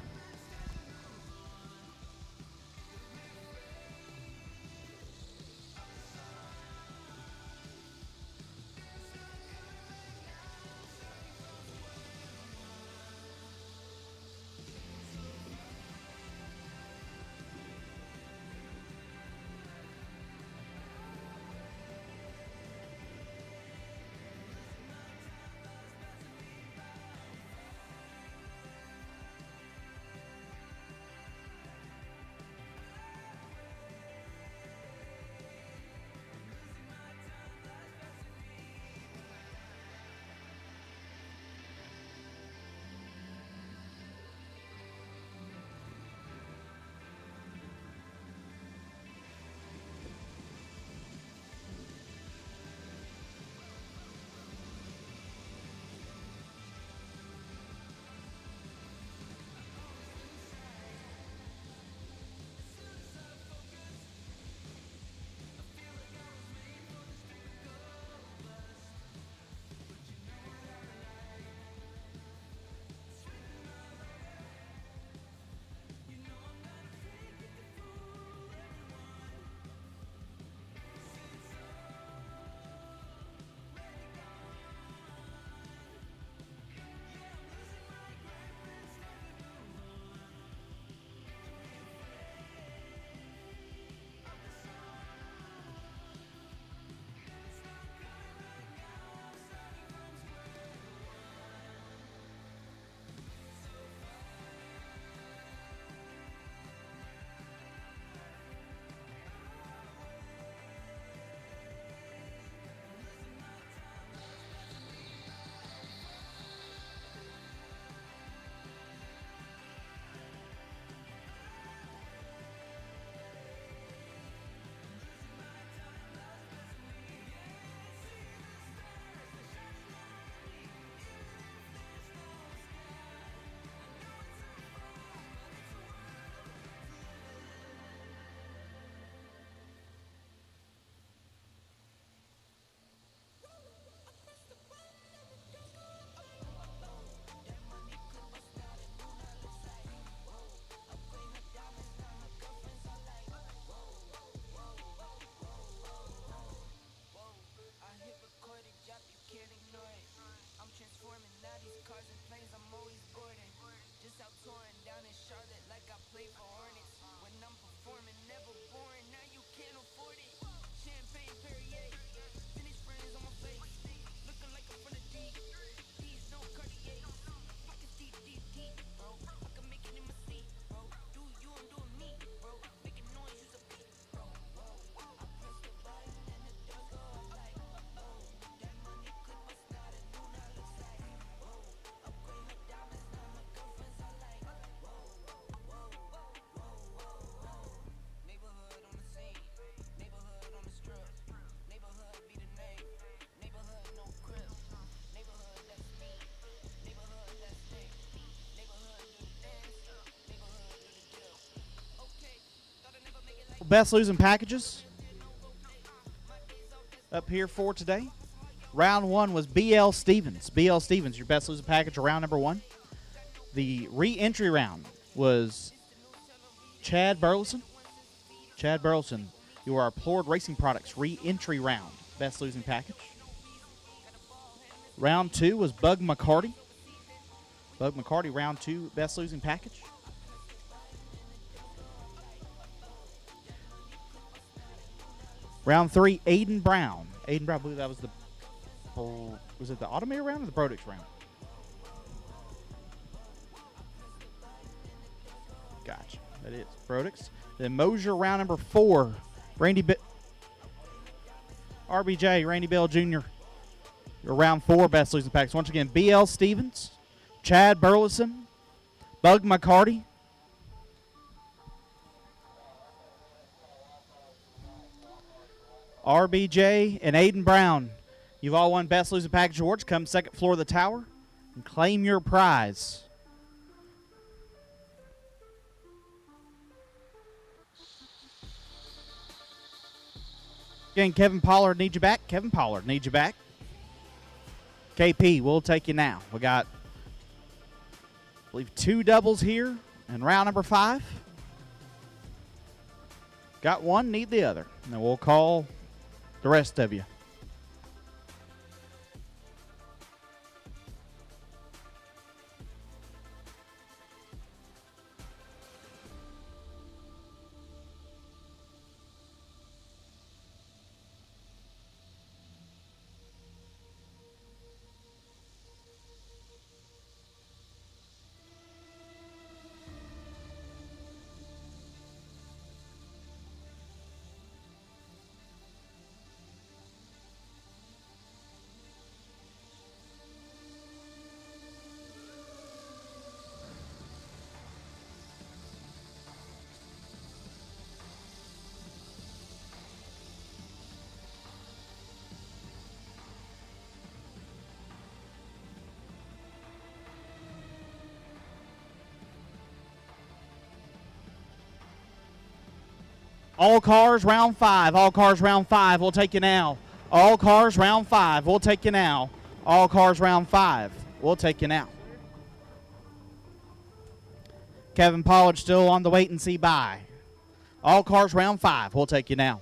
best losing packages up here for today. Round 1 was BL Stevens. BL Stevens, your best losing package, round number 1. The re-entry round was Chad Burleson. Chad Burleson, you are Applaud Racing Products re-entry round, best losing package. Round 2 was Bug McCarty. Bug McCarty, round 2, best losing package. Round 3, Aiden Brown. Aiden Brown, I believe that was was it the Automator round or the Brodix round? Gotcha. That is Brodix. Then Mosier, round number 4. RBJ, Randy Bell Jr. Your round 4 best losing package. Once again, BL Stevens, Chad Burleson, Bug McCarty, RBJ, and Aiden Brown. You've all won best losing package awards. Come second floor of the tower and claim your prize. Again, Kevin Pollard needs you back. Kevin Pollard needs you back. KP, we'll take you now. We got, I believe, 2 doubles here in round number 5. Got one, need the other. And then we'll call the rest of you. All cars, round 5. All cars, round 5. We'll take you now. All cars, round 5. We'll take you now. All cars, round 5. We'll take you now. Kevin Pollard still on the wait and see buy. All cars, round 5. We'll take you now.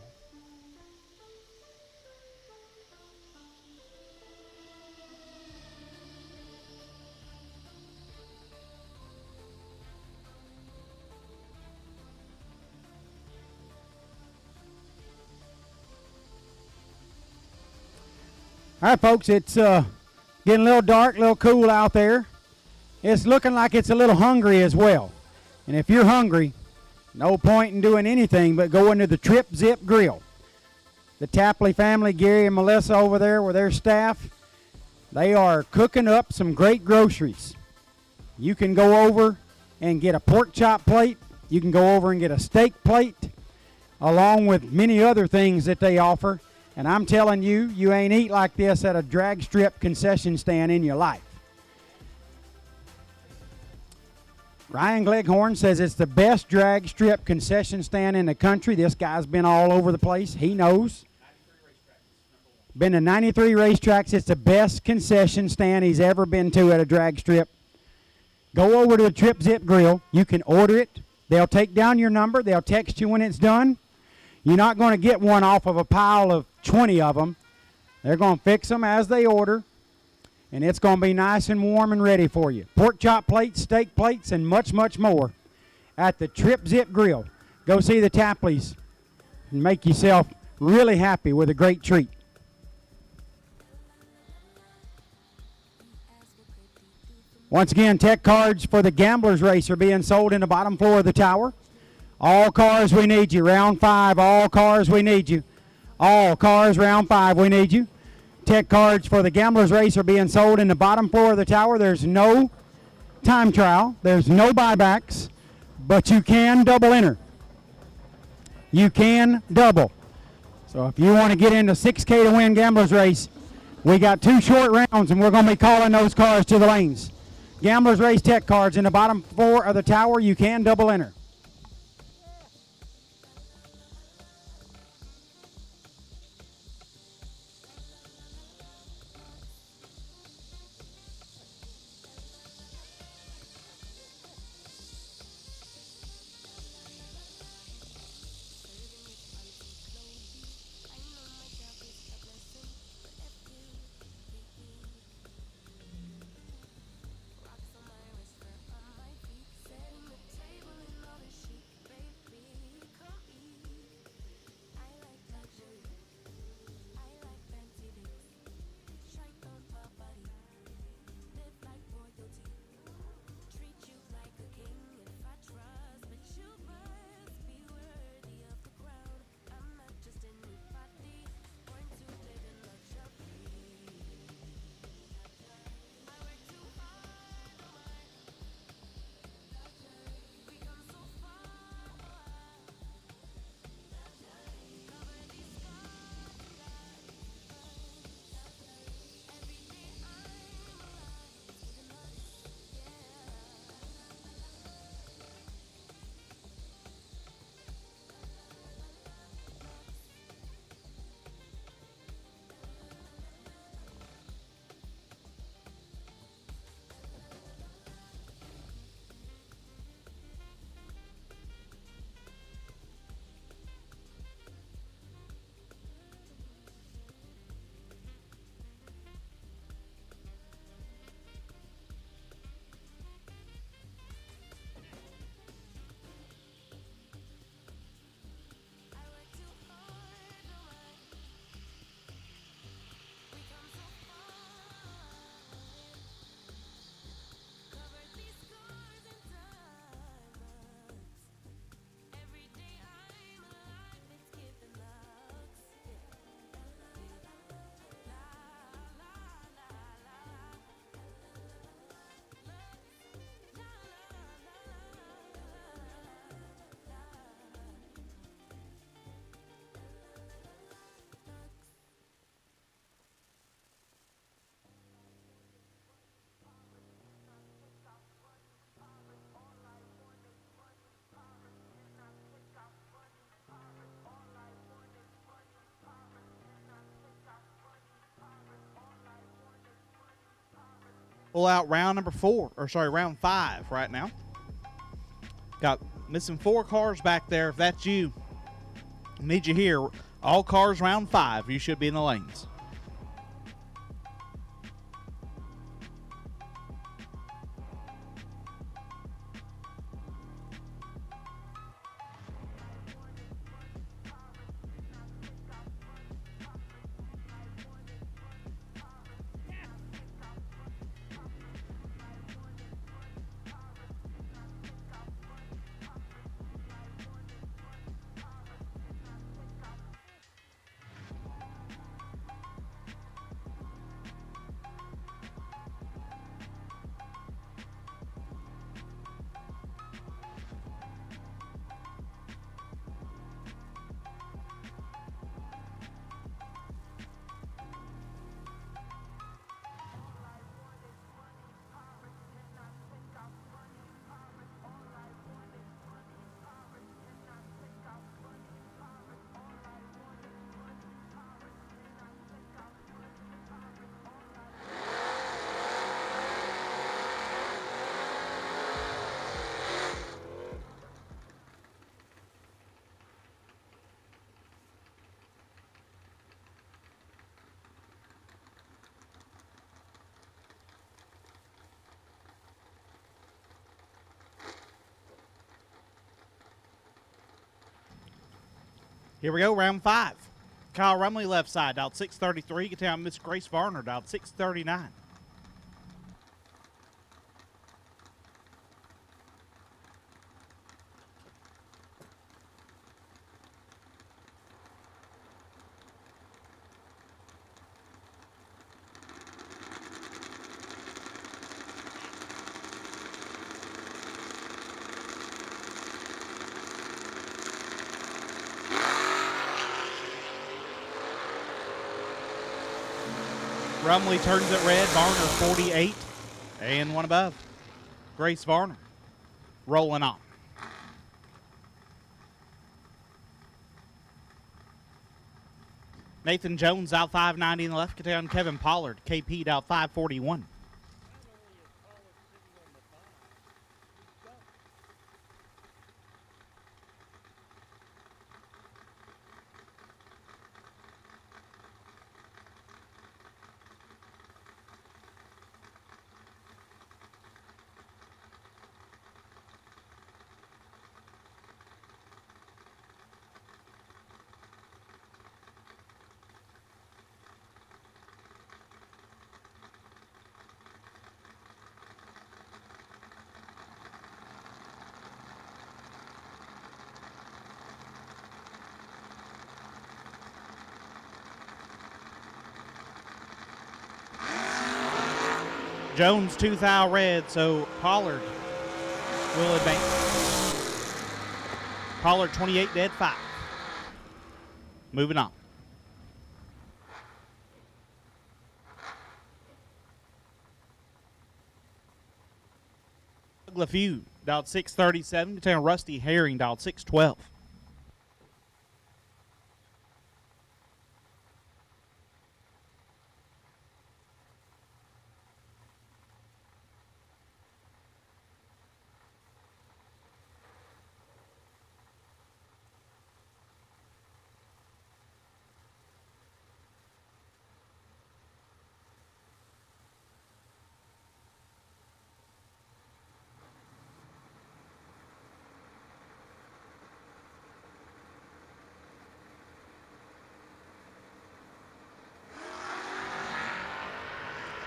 All right, folks, it's getting a little dark, a little cool out there. It's looking like it's a little hungry as well. And if you're hungry, no point in doing anything but go into the Trip Zip Grill. The Tapley family, Gary and Melissa over there with their staff, they are cooking up some great groceries. You can go over and get a pork chop plate. You can go over and get a steak plate, along with many other things that they offer. And I'm telling you, you ain't eat like this at a drag strip concession stand in your life. Ryan Gleghorn says it's the best drag strip concession stand in the country. This guy's been all over the place. He knows. Been to 93 racetracks. It's the best concession stand he's ever been to at a drag strip. Go over to the Trip Zip Grill. You can order it. They'll take down your number. They'll text you when it's done. You're not going to get one off of a pile of 20 of them. They're going to fix them as they order, and it's going to be nice and warm and ready for you. Pork chop plates, steak plates, and much, much more at the Trip Zip Grill. Go see the Tapleys and make yourself really happy with a great treat. Once again, tech cards for the Gamblers race are being sold in the bottom floor of the tower. All cars, we need you. Round 5, all cars, we need you. All cars, round 5, we need you. Tech cards for the Gamblers race are being sold in the bottom floor of the tower. There's no time trial. There's no buybacks, but you can double enter. You can double. So if you want to get into 6K to win Gamblers race, we got 2 short rounds, and we're going to be calling those cars to the lanes. Gamblers race tech cards in the bottom floor of the tower. You can double enter. Pull out round round 5 right now. Got missing 4 cars back there. If that's you, I need you here. All cars round 5. You should be in the lanes. Here we go, round 5. Kyle Rumley left side, dialed 633. Get down Miss Grace Varner, dialed 639. Rumley turns it red. Varner 48 and one above. Grace Varner rolling on. Nathan Jones out 590 in the left. Get down Kevin Pollard. KP out 541. Jones 2 thou red, so Pollard will advance. Pollard 28 dead 5. Moving on. Doug LeFew dialed 637. Get down Rusty Herring dialed 612.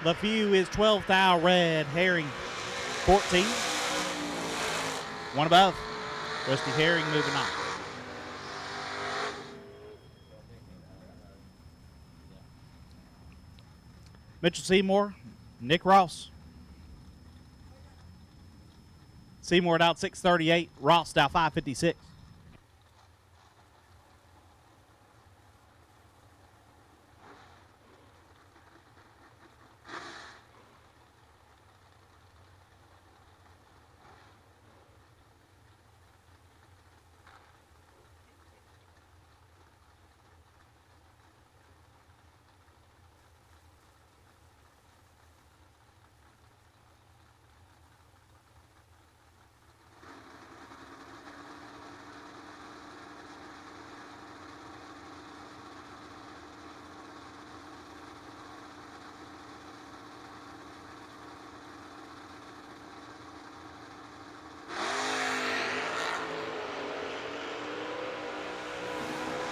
LeFew is 12 thou red. Herring 14. One above. Rusty Herring moving on. Mitchell Seymour, Nick Ross. Seymour out 638. Ross out 556.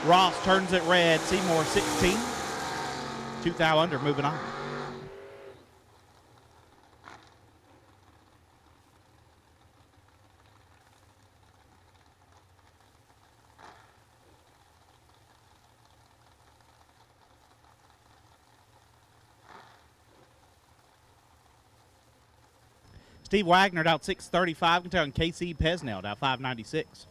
Ross turns it red. Seymour 16. 2 thou under, moving on. Steve Wagner out 635. Kentucky KC Pesnell out 596.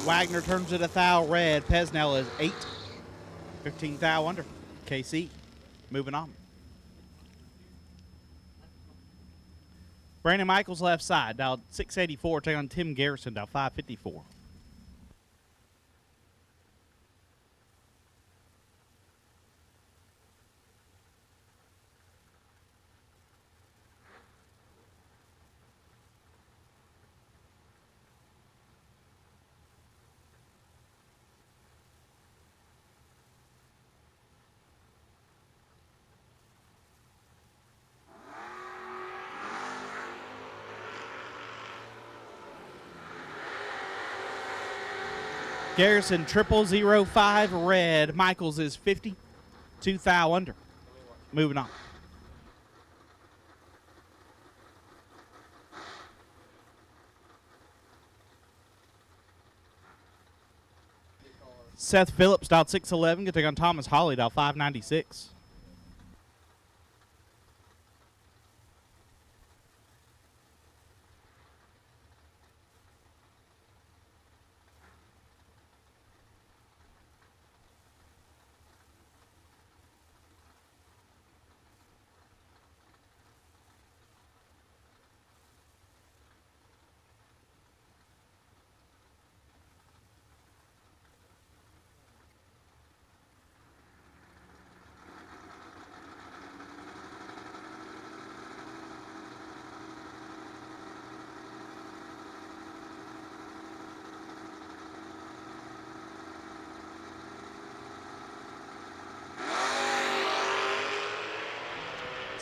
Wagner turns it a thou red. Pesnell is 8. 15 thou under. KC moving on. Brandon Michaels left side, dialed 684, taking on Tim Garrison, dialed 554. Garrison 0005 red. Michaels is 50. 2 thou under. Moving on. Seth Phillips dialed 611. Going to take on Thomas Hawley dialed 596.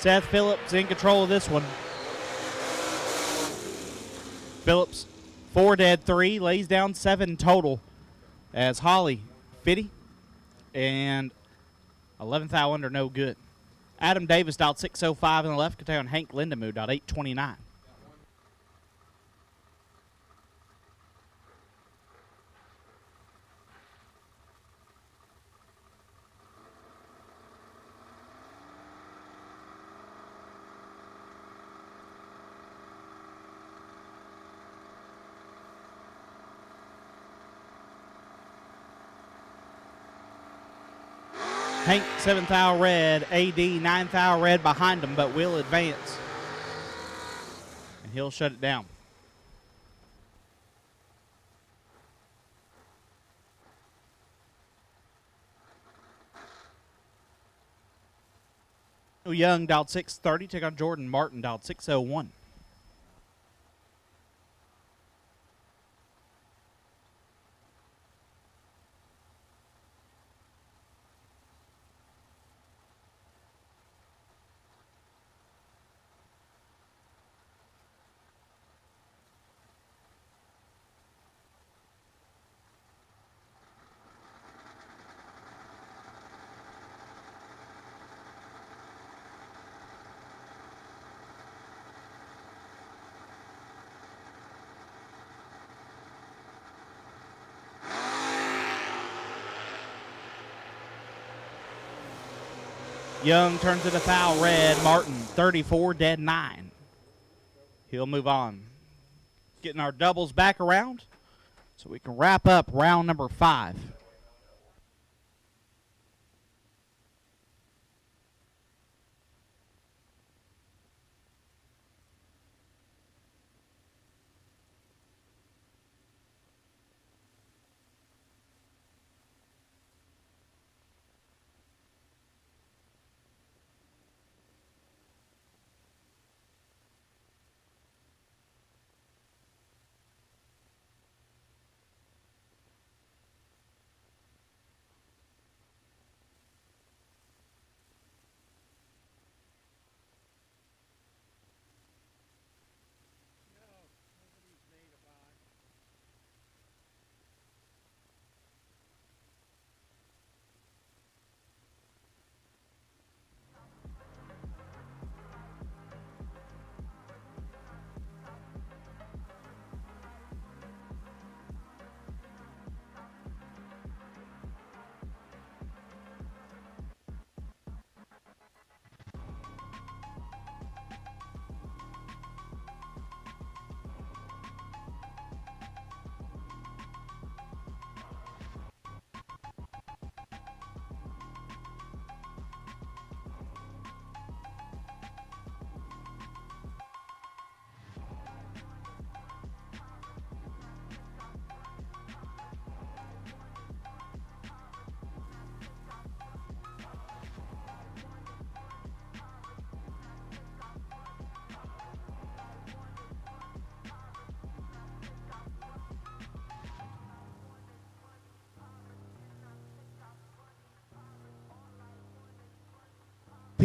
Seth Phillips in control of this one. Phillips 4 dead 3, lays down 7 total as Hawley 50 and 11th thou under, no good. Adam Davis dialed 605 in the left, could take on Hank Lindemood dialed 829. Hank 7th thou red, AD 9th thou red behind him, but will advance. And he'll shut it down. Young dialed 630, take on Jordan Martin dialed 601. Young turns it a foul red. Martin 34 dead 9. He'll move on. Getting our doubles back around so we can wrap up round number 5.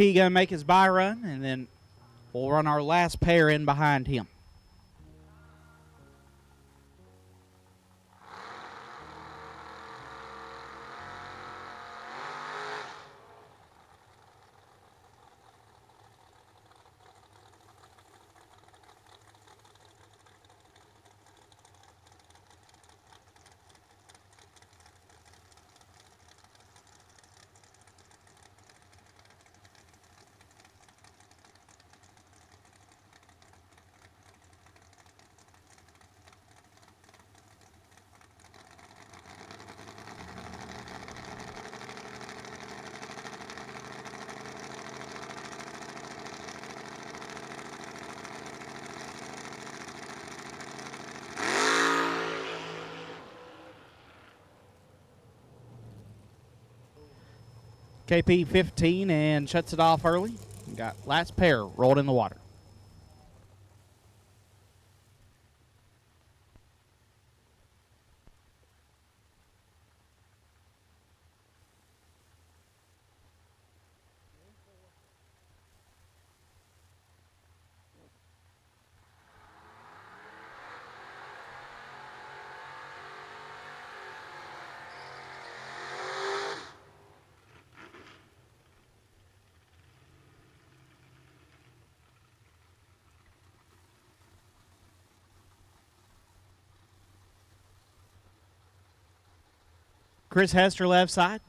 KP going to make his by run, and then we'll run our last pair in behind him. KP 15 and shuts it off early. We got last pair rolled in the water. Chris Hester left side.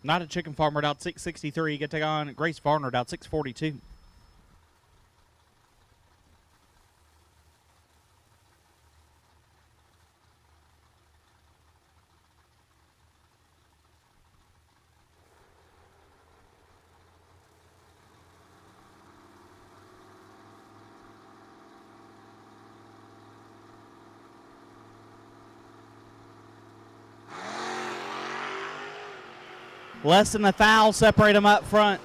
Not a chicken farmer out 663. You get to take on Grace Varner out 642. Less than a foul separate them up front.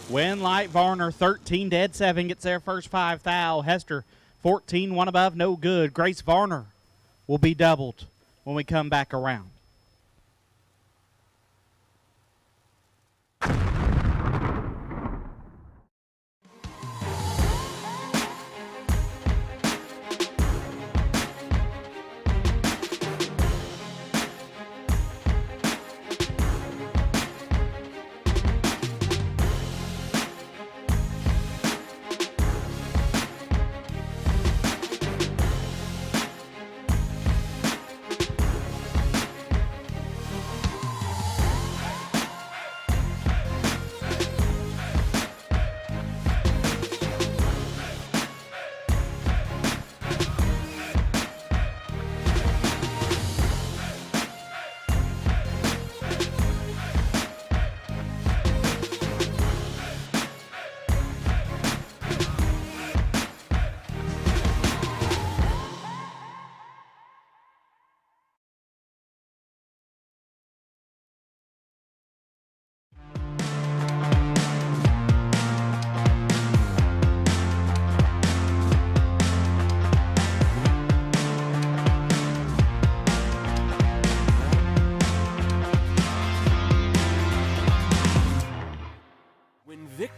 Win Light Varner 13 dead 7 gets their first 5 foul. Hester 14 one above no good. Grace Varner will be doubled when we come back around.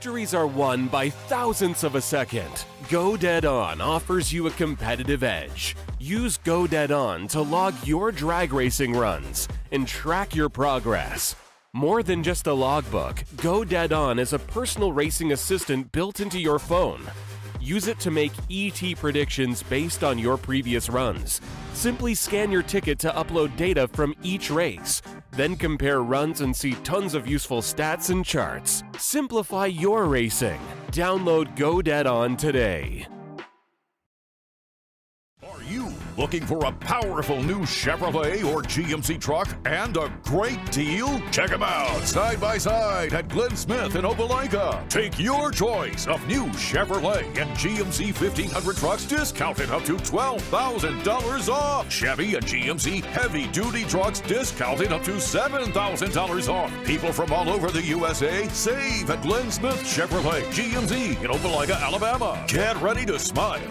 Victories are won by thousandths of a second. Go Dead On offers you a competitive edge. Use Go Dead On to log your drag racing runs and track your progress. More than just a logbook, Go Dead On is a personal racing assistant built into your phone. Use it to make ET predictions based on your previous runs. Simply scan your ticket to upload data from each race. Then compare runs and see tons of useful stats and charts. Simplify your racing. Download Go Dead On today. Are you looking for a powerful new Chevrolet or GMC truck and a great deal? Check them out side by side at Glenn Smith in Opelika. Take your choice of new Chevrolet and GMC 1500 trucks discounted up to $12,000 off. Chevy and GMC heavy-duty trucks discounted up to $7,000 off. People from all over the USA save at Glenn Smith Chevrolet GMC in Opelika, Alabama. Get ready to smile.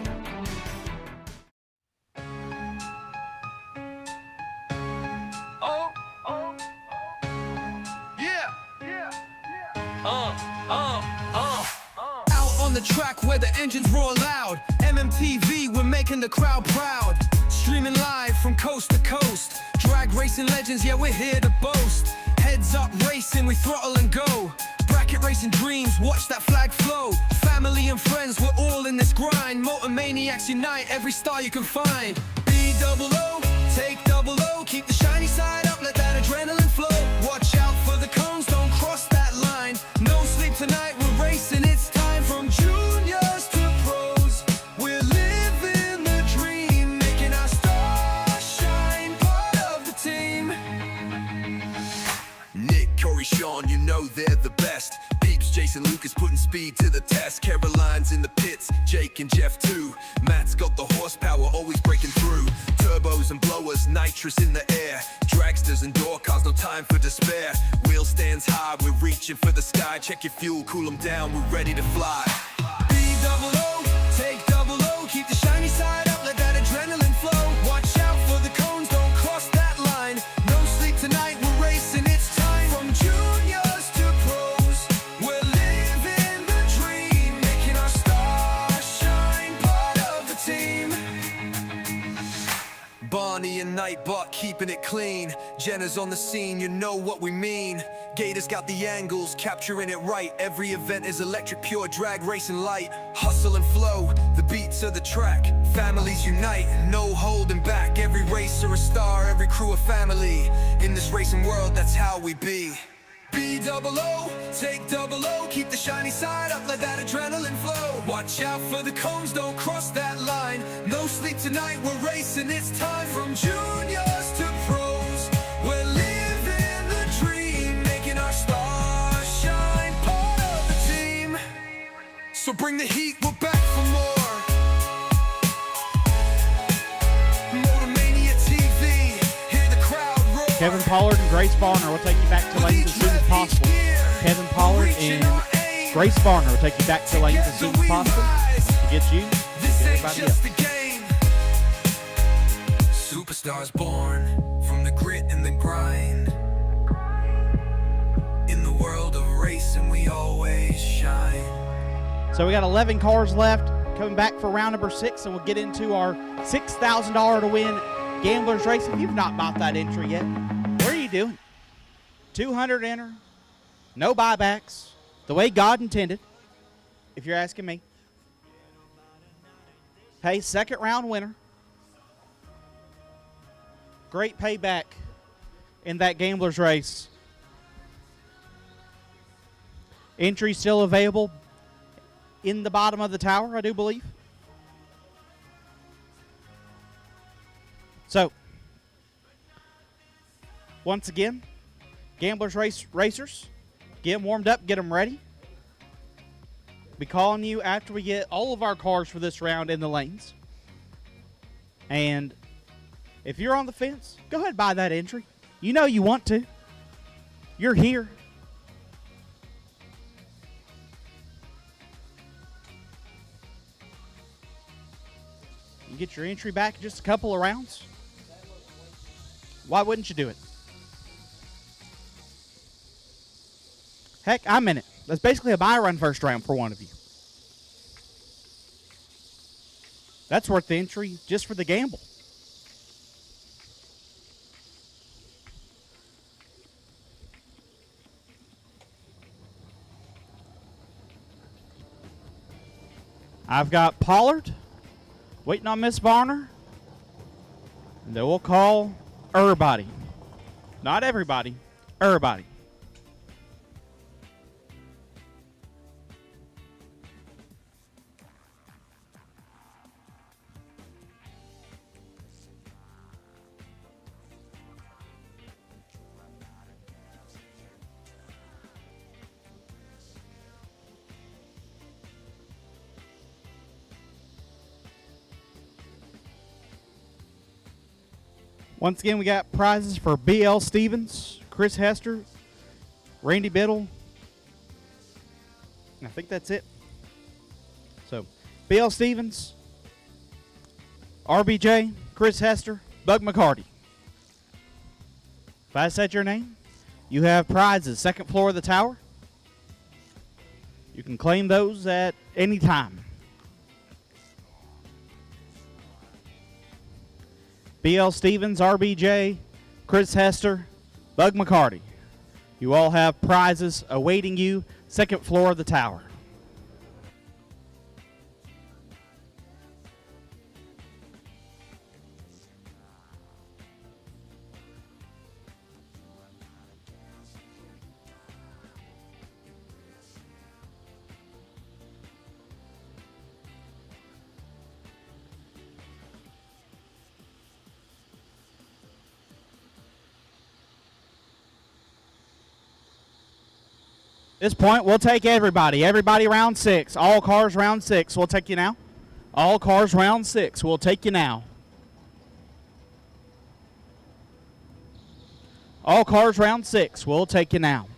the track where the engines roar loud. MMTV, we're making the crowd proud. Streaming live from coast to coast. Drag racing legends, yeah, we're here to boast. Heads up racing, we throttle and go. Bracket racing dreams, watch that flag flow. Family and friends, we're all in this grind. Motor maniacs unite, every star you can find. B-double-O, take double O. Keep the shiny side up, let that adrenaline flow. Watch out for the cones, don't cross that line. No sleep tonight, we're racing, it's time. From juniors to pros, we're living the dream. Making our stars shine, part of the team. Nick, Corey, Sean, you know they're the best. Peeps, Jason, Lucas putting speed to the test. Caroline's in the pits, Jake and Jeff too. Matt's got the horsepower, always breaking through. Turbos and blowers, nitrous in the air. Dragsters and door cars, no time for despair. Wheel stands high, we're reaching for the sky. Check your fuel, cool them down, we're ready to fly. B-double-O, take double O. Keep the shiny side up, let that adrenaline flow. Watch out for the cones, don't cross that line. No sleep tonight, we're racing, it's time. From juniors to pros, we're living the dream. Making our stars shine, part of the team. Barney and Nightbot keeping it clean. Jenna's on the scene, you know what we mean. Gator's got the angles, capturing it right. Every event is electric, pure drag racing light. Hustle and flow, the beats of the track. Families unite, no holding back. Every racer a star, every crew a family. In this racing world, that's how we be. B-double-O, take double O. Keep the shiny side up, let that adrenaline flow. Watch out for the cones, don't cross that line. No sleep tonight, we're racing, it's time. From juniors to pros, we're living the dream. Making our stars shine, part of the team. So bring the heat, we're back for more. Motormania TV, hear the crowd roar. Kevin Pollard and Grace Varner will take you back to lanes as soon as possible. Kevin Pollard and Grace Varner will take you back to lanes as soon as possible to get you, This to ain't everybody just else. a game. Superstars born from the grit and the grind. In the world of racing, we always shine. So we got 11 cars left coming back for round number 6, and we'll get into our $6,000 to win Gamblers Race. If you've not bought that entry yet, what are you doing? 200 enter, no buybacks, the way God intended, if you're asking me. Hey, second round winner. Great payback in that Gamblers Race. Entry still available in the bottom of the tower, I do believe. So, once again, Gamblers Race racers, get them warmed up, get them ready. Be calling you after we get all of our cars for this round in the lanes. And if you're on the fence, go ahead and buy that entry. You know you want to. You're here. You get your entry back in just a couple of rounds. Why wouldn't you do it? Heck, I'm in it. That's basically a buy run first round for one of you. That's worth the entry just for the gamble. I've got Pollard waiting on Miss Varner. And then we'll call everybody. Not everybody, everybody. Once again, we got prizes for B.L. Stevens, Chris Hester, Randy Biddle. I think that's it. So, B.L. Stevens, RBJ, Chris Hester, Bug McCarty. If I said your name, you have prizes. Second floor of the tower. You can claim those at any time. B.L. Stevens, RBJ, Chris Hester, Bug McCarty. You all have prizes awaiting you, second floor of the tower. This point, we'll take everybody. Everybody round 6. All cars round 6. We'll take you now. All cars round 6. We'll take you now. All cars round 6. We'll take you now.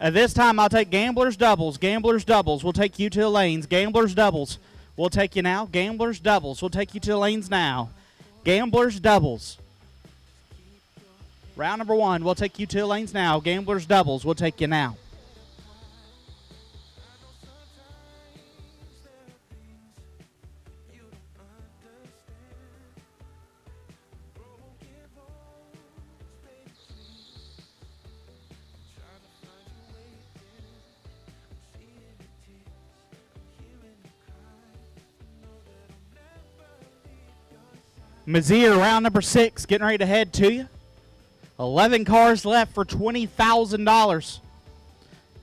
This time I'll take Gamblers doubles. Gamblers doubles will take you to the lanes. Gamblers doubles will take you now. Gamblers doubles will take you to the lanes now. Gamblers doubles. Round number 1 will take you to the lanes now. Gamblers doubles will take you now. Mazier, round number 6, getting ready to head to you. 11 cars left for $20,000.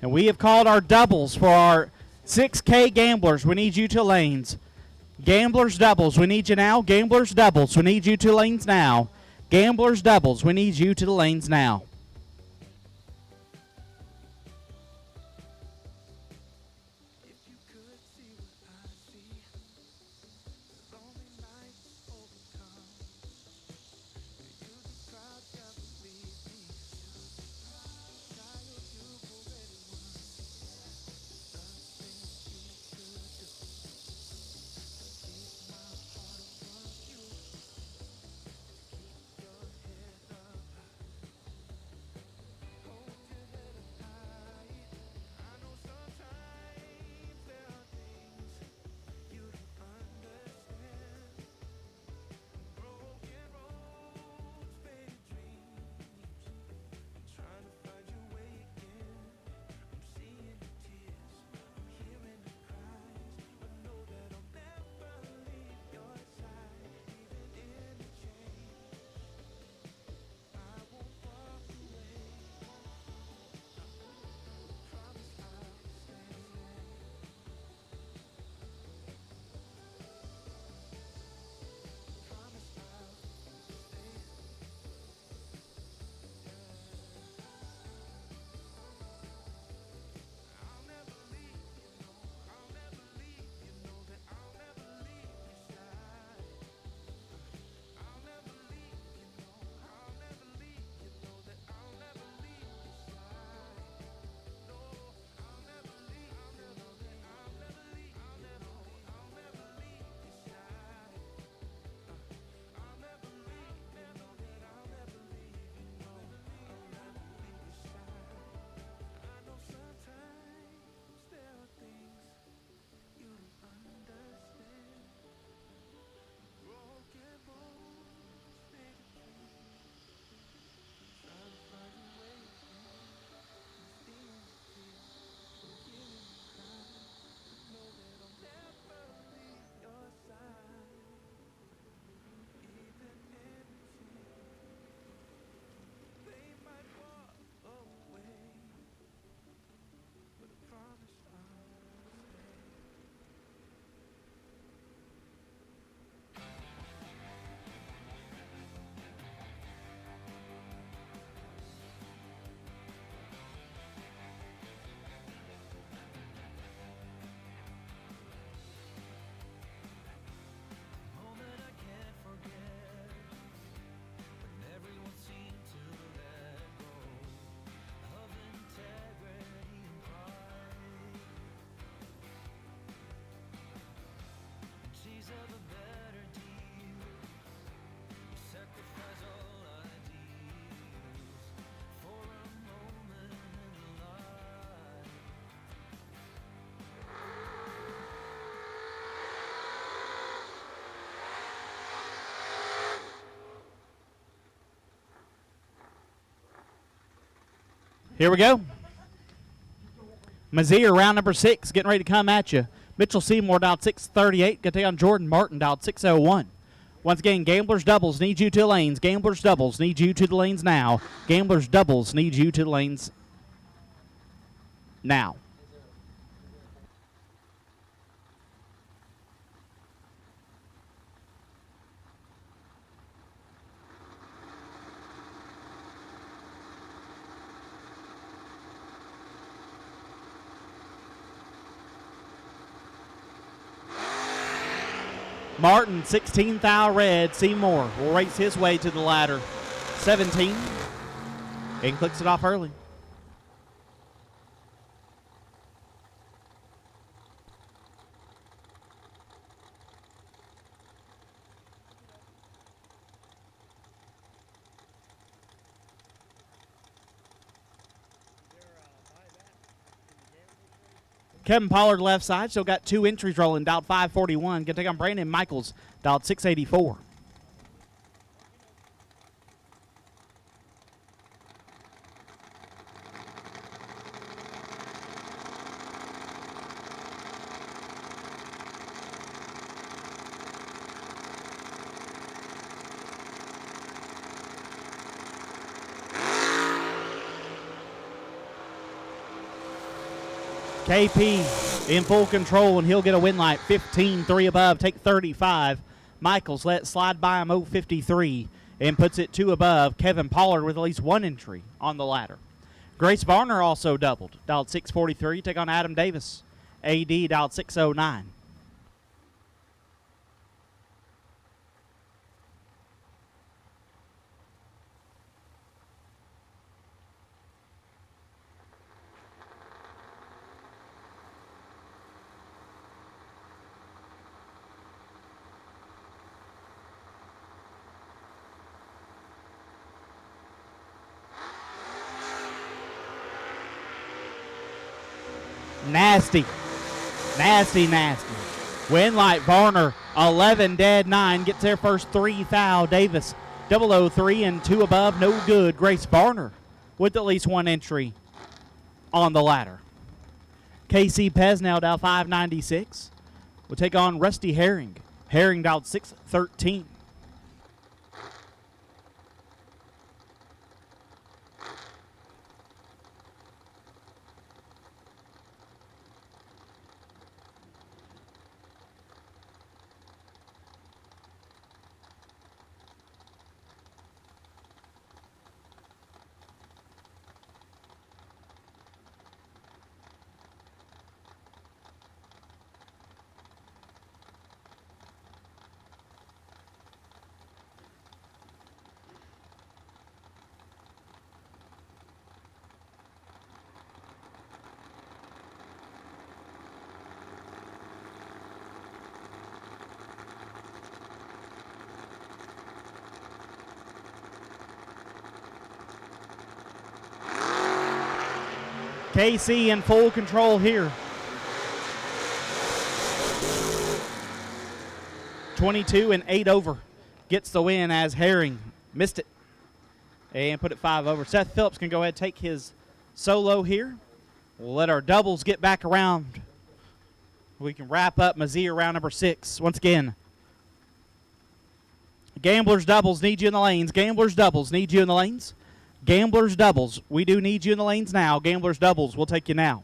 And we have called our doubles for our 6K gamblers. We need you to lanes. Gamblers doubles, we need you now. Gamblers doubles, we need you to lanes now. Gamblers doubles, we need you to the lanes now. Here we go. Mazier, round number 6, getting ready to come at you. Mitchell Seymour dialed 638. Got on Jordan Martin dialed 601. Once again, Gamblers doubles need you to the lanes. Gamblers doubles need you to the lanes now. Gamblers doubles need you to the lanes now. Martin, 16th thou red. Seymour will race his way to the ladder. 17. And clicks it off early. Kevin Pollard left side, still got 2 entries rolling, dialed 541. Going to take on Brandon Michaels, dialed 684. KP in full control, and he'll get a win light. 15-3 above, take 35. Michaels let it slide by him 053 and puts it 2 above. Kevin Pollard with at least 1 entry on the ladder. Grace Varner also doubled, dialed 643. Take on Adam Davis. AD dialed 609. Nasty. Win light Varner, 11 dead, 9. Gets their first 3 foul. Davis, 003 and 2 above, no good. Grace Varner with at least 1 entry on the ladder. KC Pez now dialed 596. We'll take on Rusty Herring. Herring dialed 613. KC in full control here. 22 and 8 over gets the win as Herring missed it and put it 5 over. Seth Phillips can go ahead and take his solo here. We'll let our doubles get back around. We can wrap up Mazier round number 6. Once again, Gamblers doubles need you in the lanes. Gamblers doubles need you in the lanes. Gamblers doubles, we do need you in the lanes now. Gamblers doubles, we'll take you now.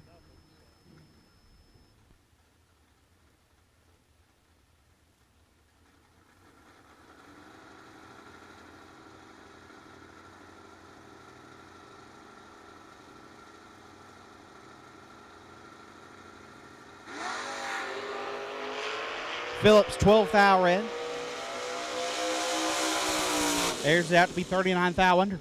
Phillips, 12 foul red. Airs it out to be 39 foul under.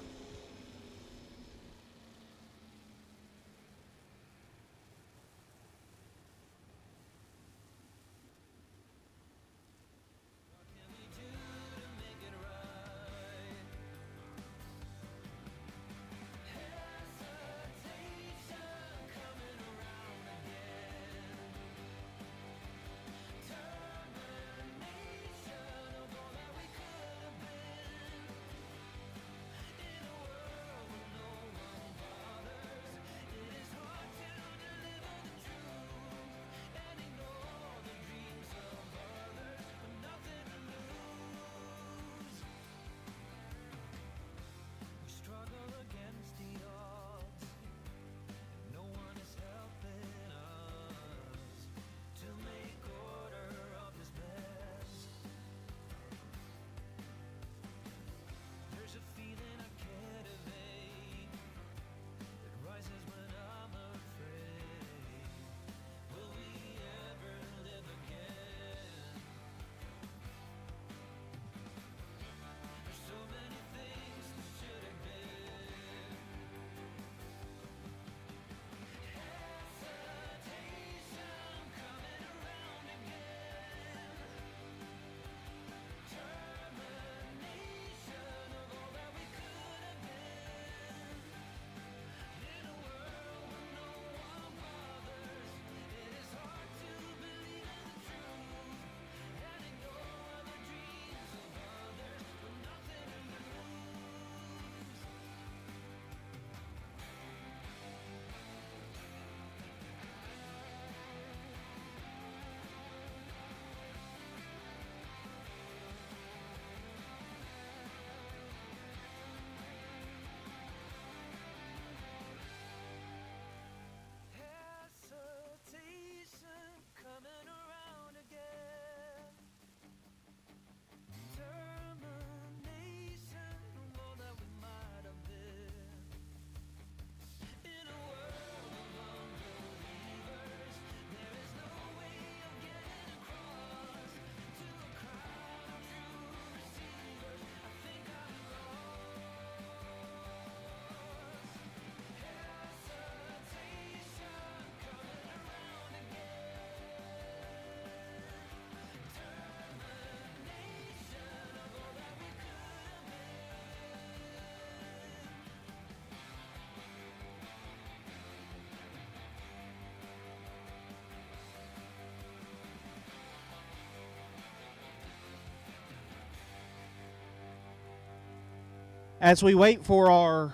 As we wait for our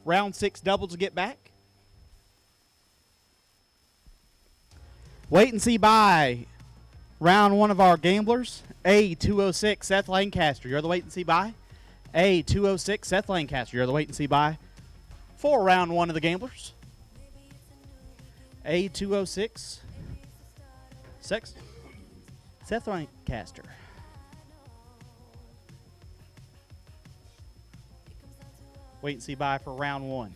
round 6 double to get back, wait and see by round 1 of our gamblers, A206 Seth Lancaster. You're the wait and see by. A206 Seth Lancaster. You're the wait and see by for round 1 of the gamblers. A206 Seth Lancaster. Wait and see by for round 1.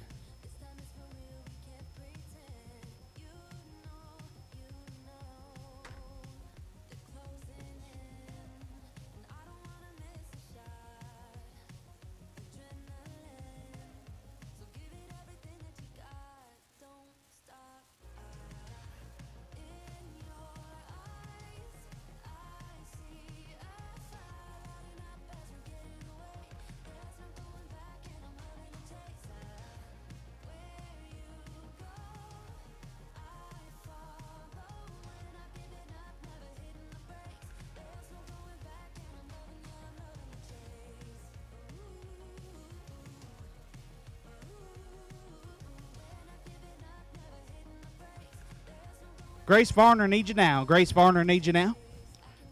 Grace Varner needs you now. Grace Varner needs you now.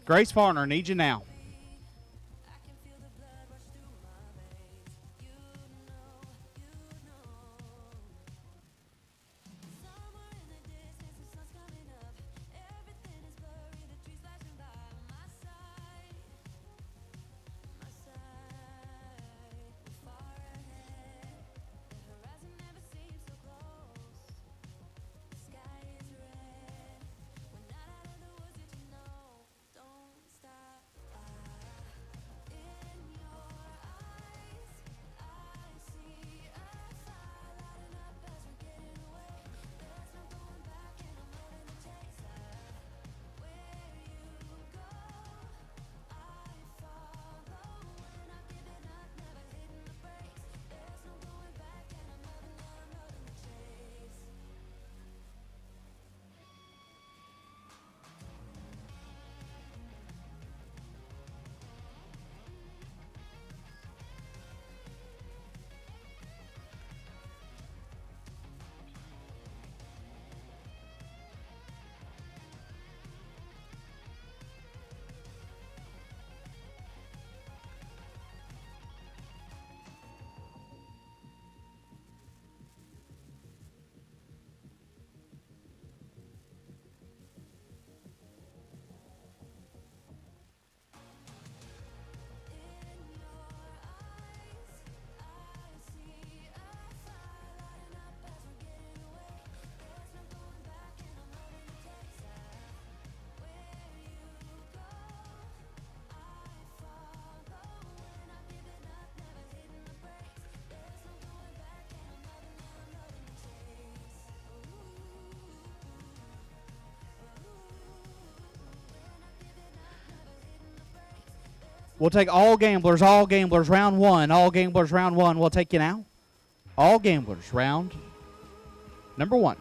Grace Varner needs you now. We'll take all gamblers, round 1. All gamblers, round 1. We'll take you now. All gamblers, round number 1.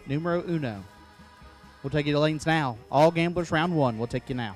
Numero uno. We'll take you to lanes now. All gamblers, round 1. We'll take you now.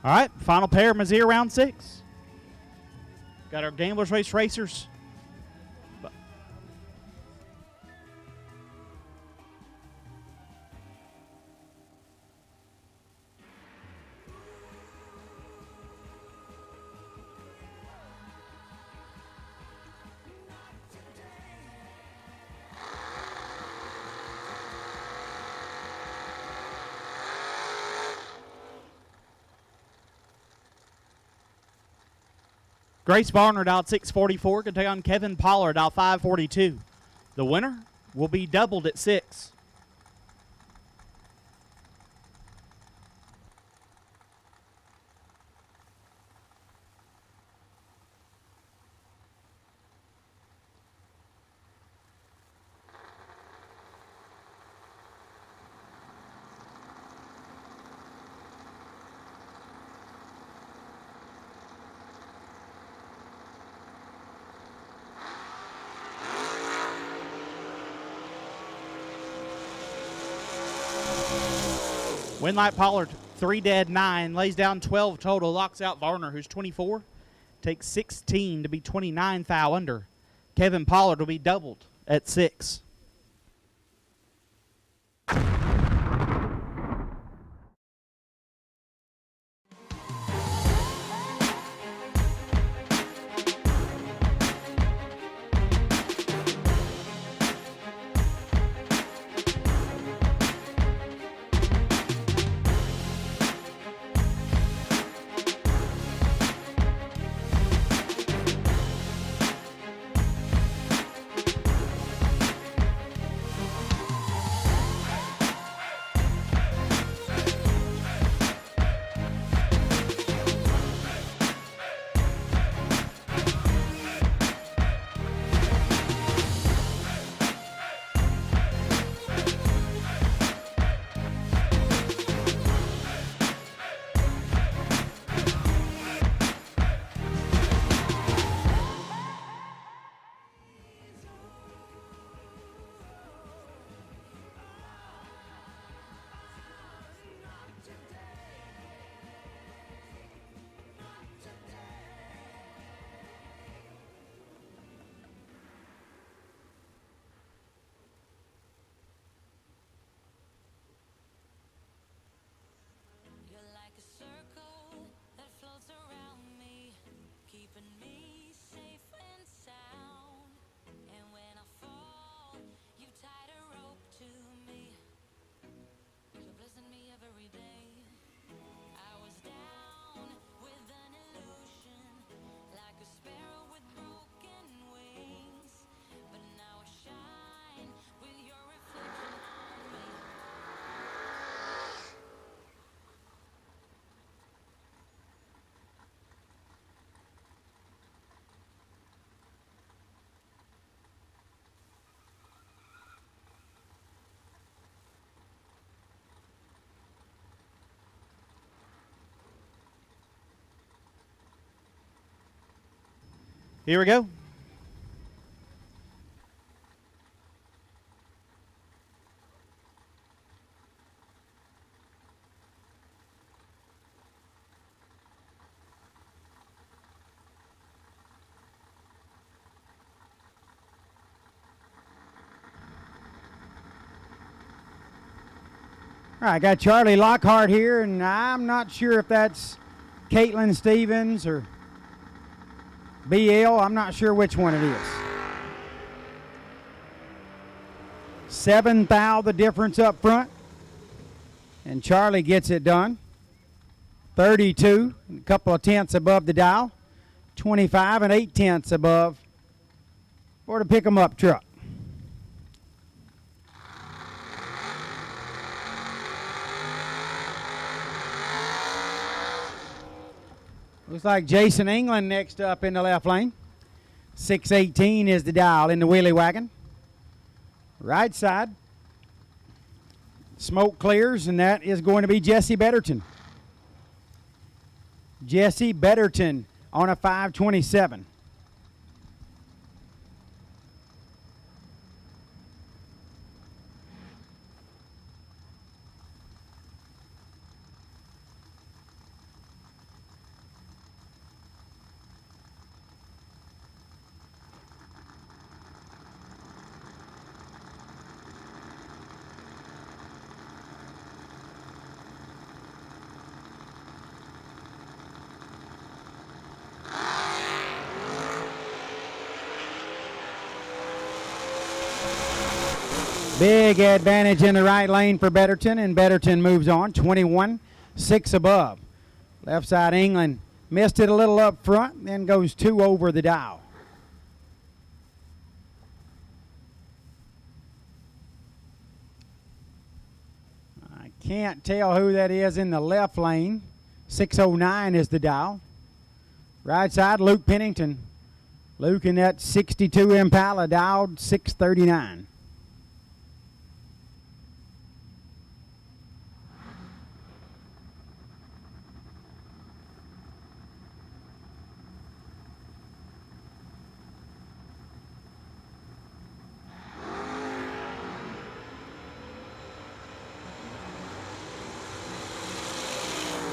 All right, final pair, Missouri round 6. Got our Gamblers Race racers. Grace Barnard out 644. Can take on Kevin Pollard out 542. The winner will be doubled at 6. Winlight Pollard, 3 dead, 9. Lays down 12 total. Locks out Varner, who's 24. Takes 16 to be 29 thou under. Kevin Pollard will be doubled at 6. Here we go. All right, I got Charlie Lockhart here, and I'm not sure if that's Caitlin Stevens or BL. I'm not sure which one it is. 7 thou the difference up front, and Charlie gets it done. 32, a couple of tenths above the dial. 25 and 8 tenths above for the pick 'em up truck. Looks like Jason England next up in the left lane. 618 is the dial in the wheelie wagon. Right side. Smoke clears, and that is going to be Jesse Betterton. Jesse Betterton on a 527. Big advantage in the right lane for Betterton, and Betterton moves on 21-6 above. Left side England missed it a little up front, then goes 2 over the dial. I can't tell who that is in the left lane. 609 is the dial. Right side Luke Pennington. Luke in that 62 Impala dialed 639.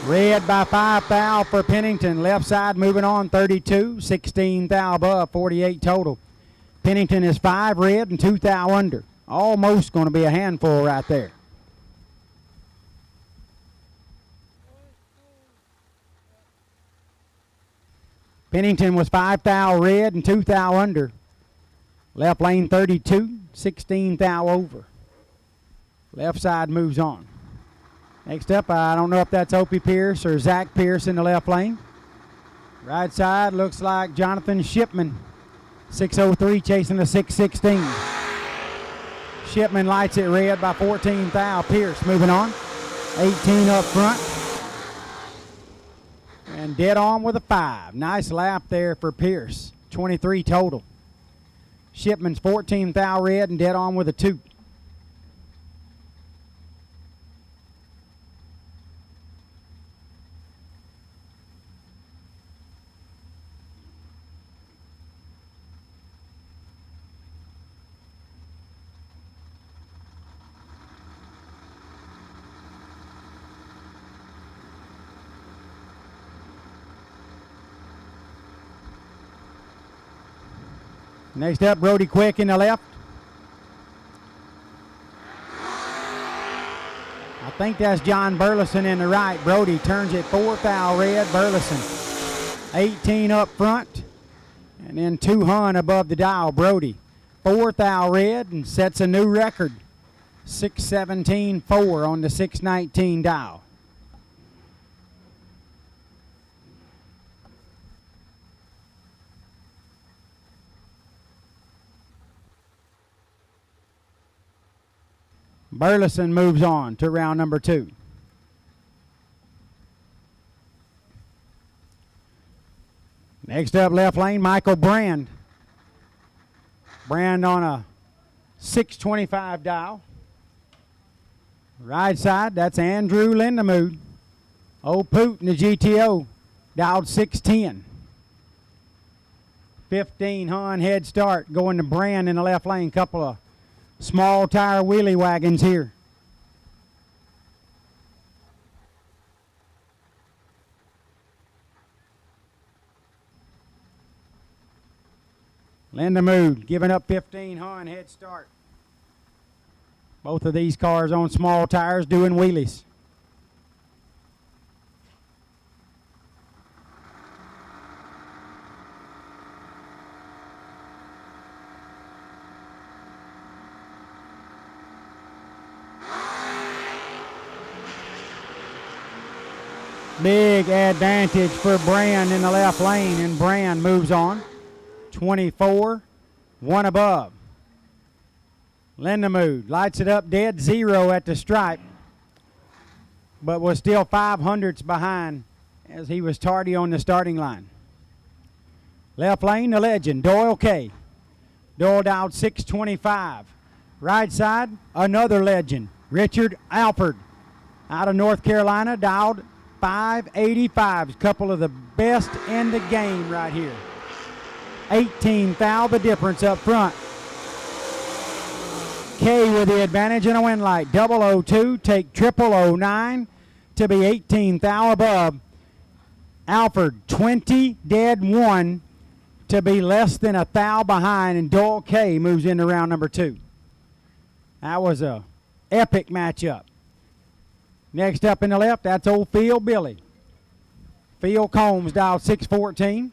Red by 5 thou for Pennington. Left side moving on 32, 16 thou above, 48 total. Pennington is 5 red and 2 thou under. Almost going to be a handful right there. Pennington was 5 thou red and 2 thou under. Left lane 32, 16 thou over. Left side moves on. Next up, I don't know if that's Opie Pierce or Zach Pierce in the left lane. Right side looks like Jonathan Shipman. 603 chasing the 616. Shipman lights it red by 14 thou. Pierce moving on. 18 up front. And dead on with a 5. Nice lap there for Pierce. 23 total. Shipman's 14 thou red and dead on with a 2. Next up, Brody Quick in the left. I think that's John Burleson in the right. Brody turns it 4 thou red. Burleson 18 up front. And then 2 hun above the dial. Brody 4 thou red and sets a new record. 617.4 on the 619 dial. Burleson moves on to round number 2. Next up, left lane, Michael Brand. Brand on a 625 dial. Right side, that's Andrew Lindemood. Old Poot in the GTO, dialed 610. 15 hun head start going to Brand in the left lane. Couple of small tire wheelie wagons here. Lindemood giving up 15 hun head start. Both of these cars on small tires doing wheelies. Big advantage for Brand in the left lane, and Brand moves on. 24, 1 above. Lindemood lights it up dead 0 at the stripe, but was still 500ths behind as he was tardy on the starting line. Left lane, the legend, Doyle K. Doyle dialed 625. Right side, another legend, Richard Alford out of North Carolina, dialed 585s, couple of the best in the game right here. 18 thou the difference up front. K with the advantage and a win light. 002 take 0009 to be 18 thou above. Alford 20 dead 1 to be less than a thou behind, and Doyle K moves into round number 2. That was a epic matchup. Next up in the left, that's old Phil Billy. Phil Combs dialed 614.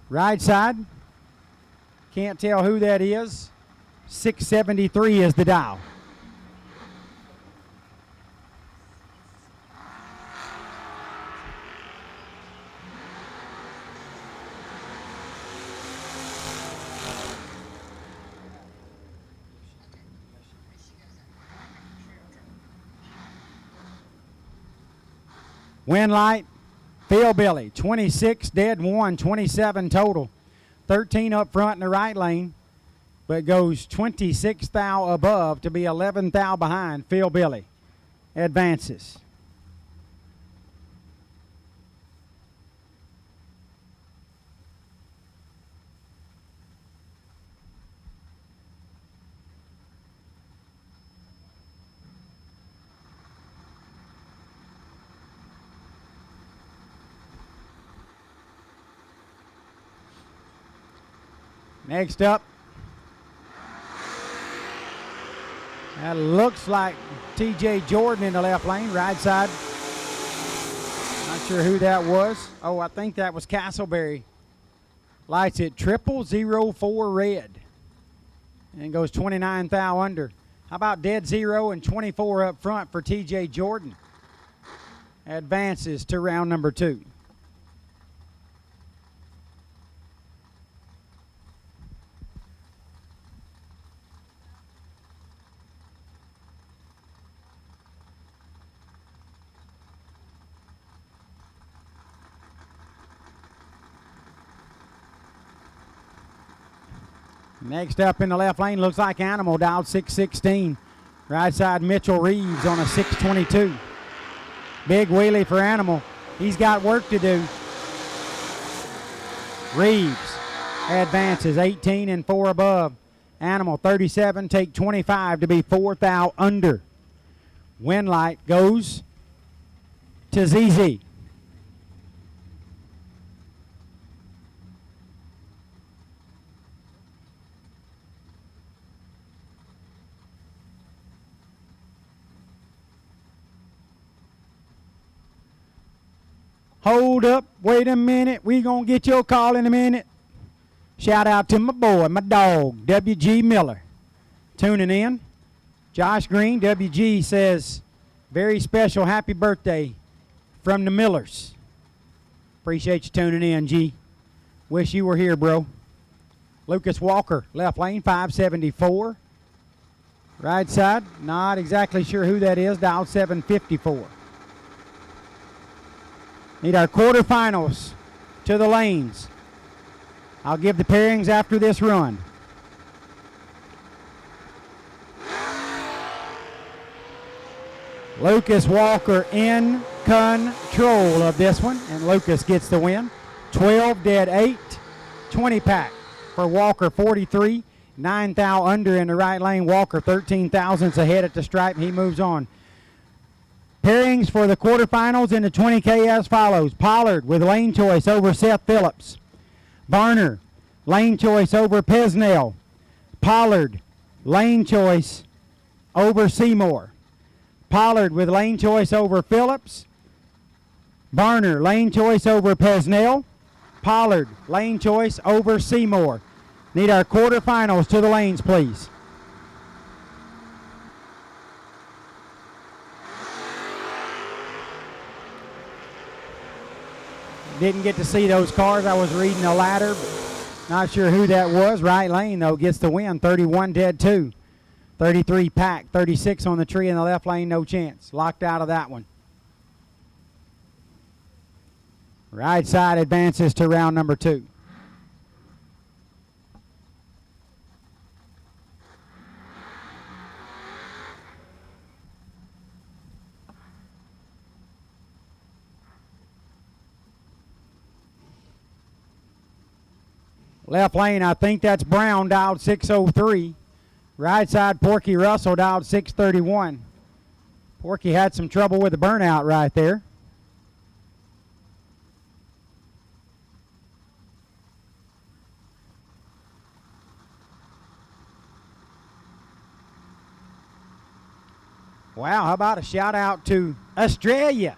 Right side, can't tell who that is. 673 is the dial. Win light, Phil Billy, 26 dead 1, 27 total. 13 up front in the right lane, but goes 26 thou above to be 11 thou behind. Phil Billy advances. Next up, that looks like TJ Jordan in the left lane, right side. Not sure who that was. Oh, I think that was Castleberry. Lights it 0004 red and goes 29 thou under. How about dead 0 and 24 up front for TJ Jordan? Advances to round number 2. Next up in the left lane looks like Animal, dialed 616. Right side Mitchell Reeves on a 622. Big wheelie for Animal. He's got work to do. Reeves advances 18 and 4 above. Animal 37, take 25 to be 4 thou under. Win light goes to ZZ. Hold up, wait a minute, we gonna get your call in a minute. Shout out to my boy, my dog, WG Miller, tuning in. Josh Green, WG says, very special happy birthday from the Millers. Appreciate you tuning in, G. Wish you were here, bro. Lucas Walker, left lane, 574. Right side, not exactly sure who that is, dialed 754. Need our quarterfinals to the lanes. I'll give the pairings after this run. Lucas Walker in control of this one, and Lucas gets the win. 12 dead 8, 20 pack for Walker 43, 9 thou under in the right lane. Walker 13 thousandths ahead at the stripe. He moves on. Pairings for the quarterfinals in the 20K as follows. Pollard with lane choice over Seth Phillips. Varner, lane choice over Pesnell. Pollard, lane choice over Seymour. Pollard with lane choice over Phillips. Varner, lane choice over Pesnell. Pollard, lane choice over Seymour. Need our quarterfinals to the lanes, please. Didn't get to see those cars. I was reading the ladder. Not sure who that was. Right lane, though, gets the win. 31 dead 2. 33 pack. 36 on the tree in the left lane. No chance. Locked out of that one. Right side advances to round number 2. Left lane, I think that's Brown, dialed 603. Right side, Porky Russell, dialed 631. Porky had some trouble with the burnout right there. Wow, how about a shout out to Australia?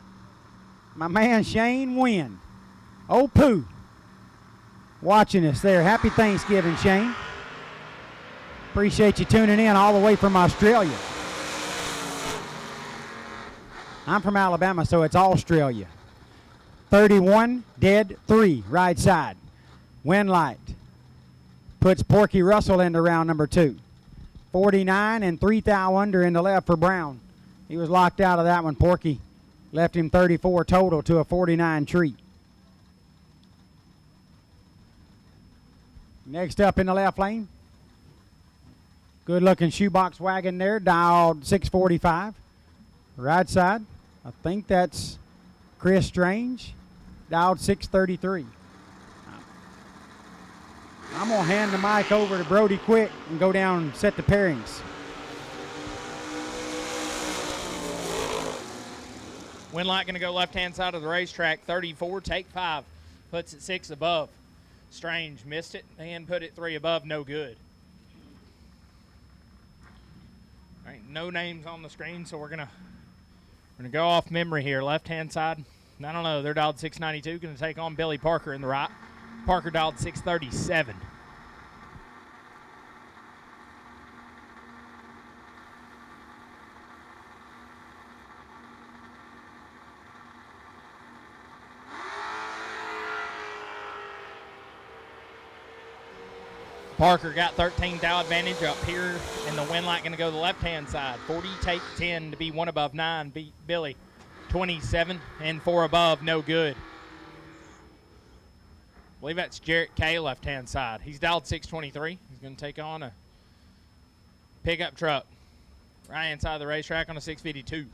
My man Shane Wynn. Oh, Pooh. Watching us there. Happy Thanksgiving, Shane. Appreciate you tuning in all the way from Australia. I'm from Alabama, so it's Australia. 31, dead 3, right side. Wind light. Puts Porky Russell into round number 2. 49 and 3 thou under in the left for Brown. He was locked out of that one. Porky left him 34 total to a 49 treat. Next up in the left lane. Good looking shoebox wagon there, dialed 645. Right side, I think that's Chris Strange, dialed 633. I'm going to hand the mic over to Brody quick and go down and set the pairings. Winlight going to go left-hand side of the racetrack, 34, take 5. Puts it 6 above. Strange missed it and put it 3 above, no good. All right, no names on the screen, so we're gonna go off memory here. Left-hand side, I don't know, they're dialed 692, going to take on Billy Parker in the right. Parker dialed 637. Parker got 13 thou advantage up here, and the Winlight going to go the left-hand side. 40, take 10 to be 1 above 9. Beat Billy. 27 and 4 above, no good. I believe that's Jarrett K, left-hand side. He's dialed 623. He's going to take on a pickup truck. Right-hand side of the racetrack on a 652.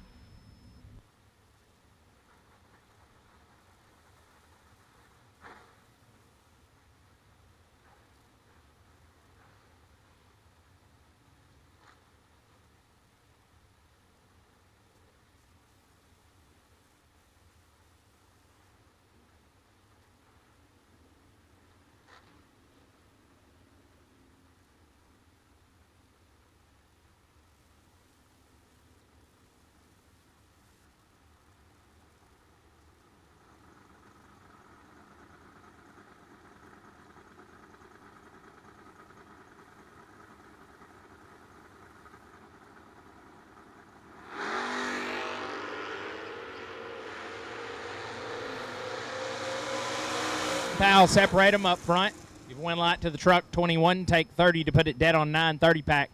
Powell, separate them up front. Give Winlight to the truck, 21, take 30 to put it dead on 930 pack.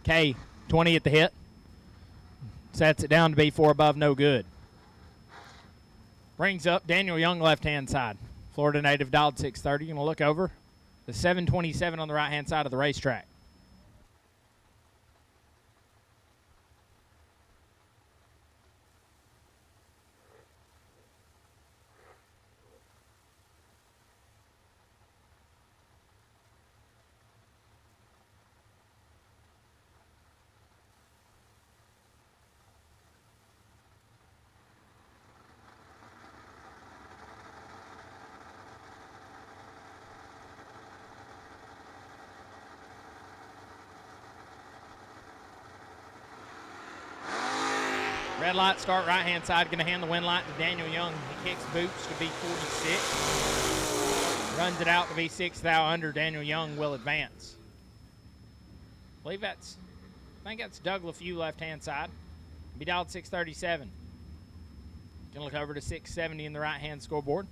K, 20 at the hit. Sets it down to be 4 above, no good. Brings up Daniel Young, left-hand side. Florida native dialed 630. Going to look over the 727 on the right-hand side of the racetrack. Red light start right-hand side, going to hand the Winlight to Daniel Young. He kicks boots to be 46. Runs it out to be 6 thou under. Daniel Young will advance. I think that's Doug LaFew, left-hand side. Be dialed 637. Going to look over to 670 in the right-hand scoreboard.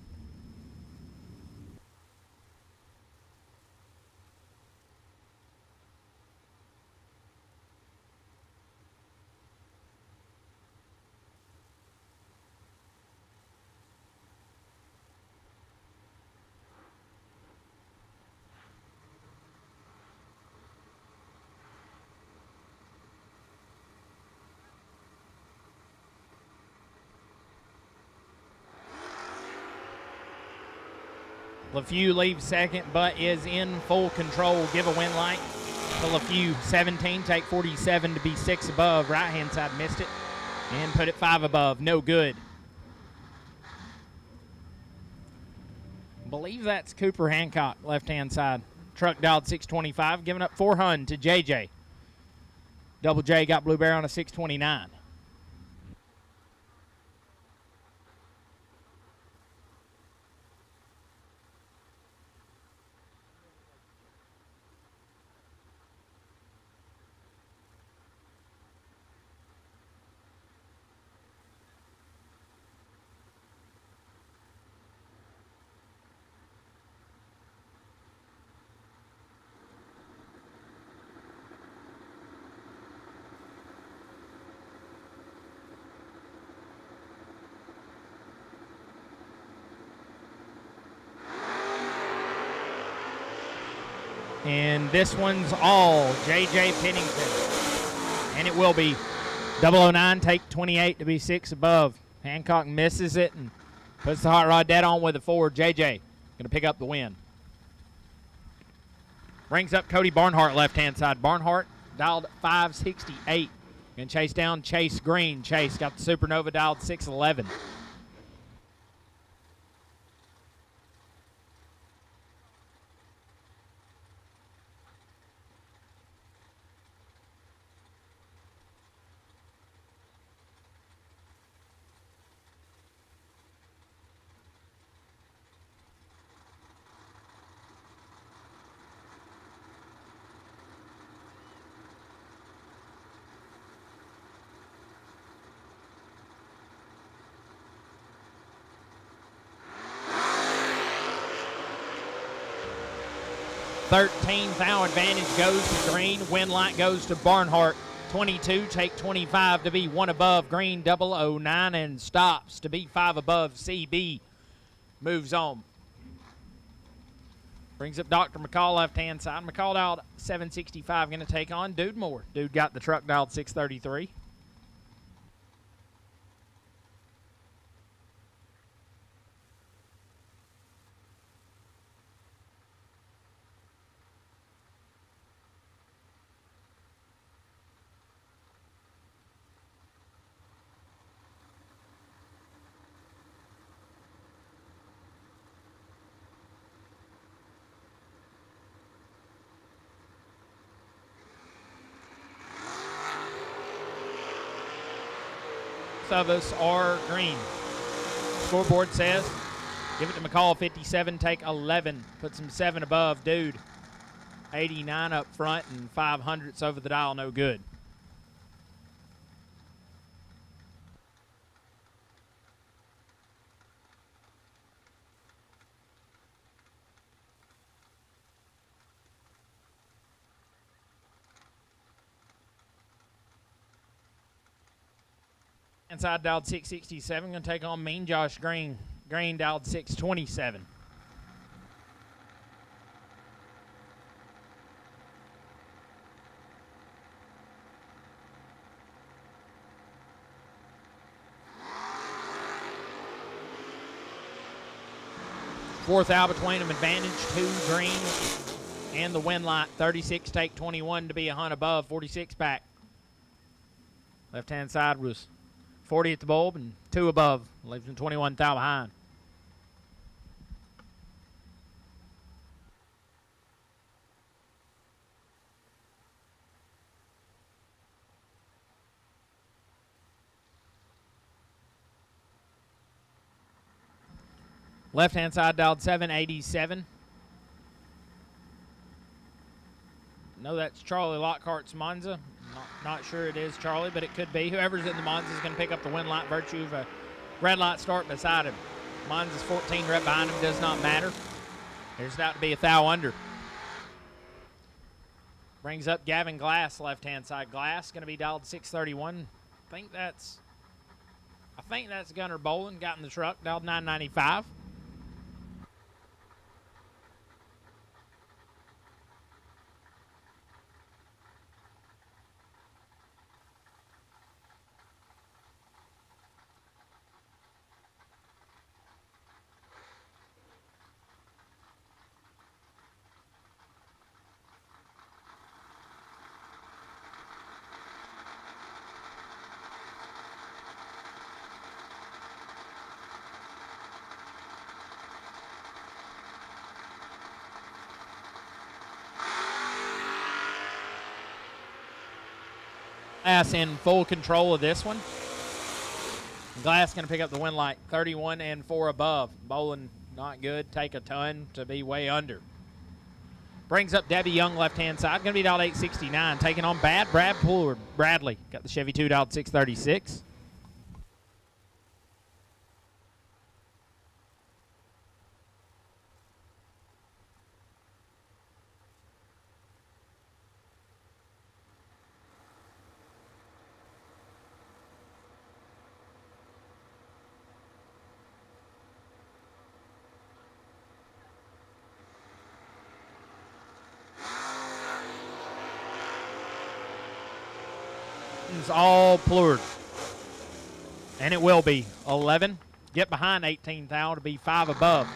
LaFew leaves second, but is in full control. Give a Winlight to LaFew. 17, take 47 to be 6 above. Right-hand side missed it and put it 5 above. No good. Believe that's Cooper Hancock, left-hand side. Truck dialed 625, giving up 400 to JJ. Double J got Blue Bear on a 629. And this one's all J.J. Pennington. And it will be 009, take 28 to be 6 above. Hancock misses it and puts the hot rod dead on with a 4. J.J. going to pick up the win. Brings up Cody Barnhart left-hand side. Barnhart dialed 568. Going to chase down Chase Green. Chase got the Supernova dialed 611. $13,000 advantage goes to Green. Win light goes to Barnhart. 22, take 25 to be 1 above. Green 009 and stops to be 5 above. CB moves on. Brings up Dr. McCall left-hand side. McCall dialed 765, going to take on Dude Moore. Dude got the truck dialed 633. Of us are green. Scoreboard says give it to McCall, 57, take 11. Puts him 7 above. Dude, 89 up front and 500s over the dial, no good. Inside dialed 667, going to take on Mean Josh Green. Green dialed 627. Fourth out between them, advantage to Green and the win light. 36, take 21 to be a hunt above, 46 back. Left-hand side was 40 at the bulb and 2 above. Leaves him 21 thou behind. Left-hand side dialed 787. No, that's Charlie Lockhart's Monza. Not sure it is Charlie, but it could be. Whoever's in the Monza is going to pick up the win light, virtue of a red light start beside him. Monza's 14 right behind him, does not matter. There's about to be a thou under. Brings up Gavin Glass, left-hand side. Glass going to be dialed 631. I think that's Gunnar Boland, got in the truck, dialed 995. Glass in full control of this one. Glass going to pick up the win light, 31 and 4 above. Bowling not good, take a ton to be way under. Brings up Debbie Young left-hand side, going to be dialed 869. Taking on Brad Pullard. Bradley got the Chevy 2 dialed 636. buttons all plured. And it will be 11. Get behind 18,000 to be 5 above.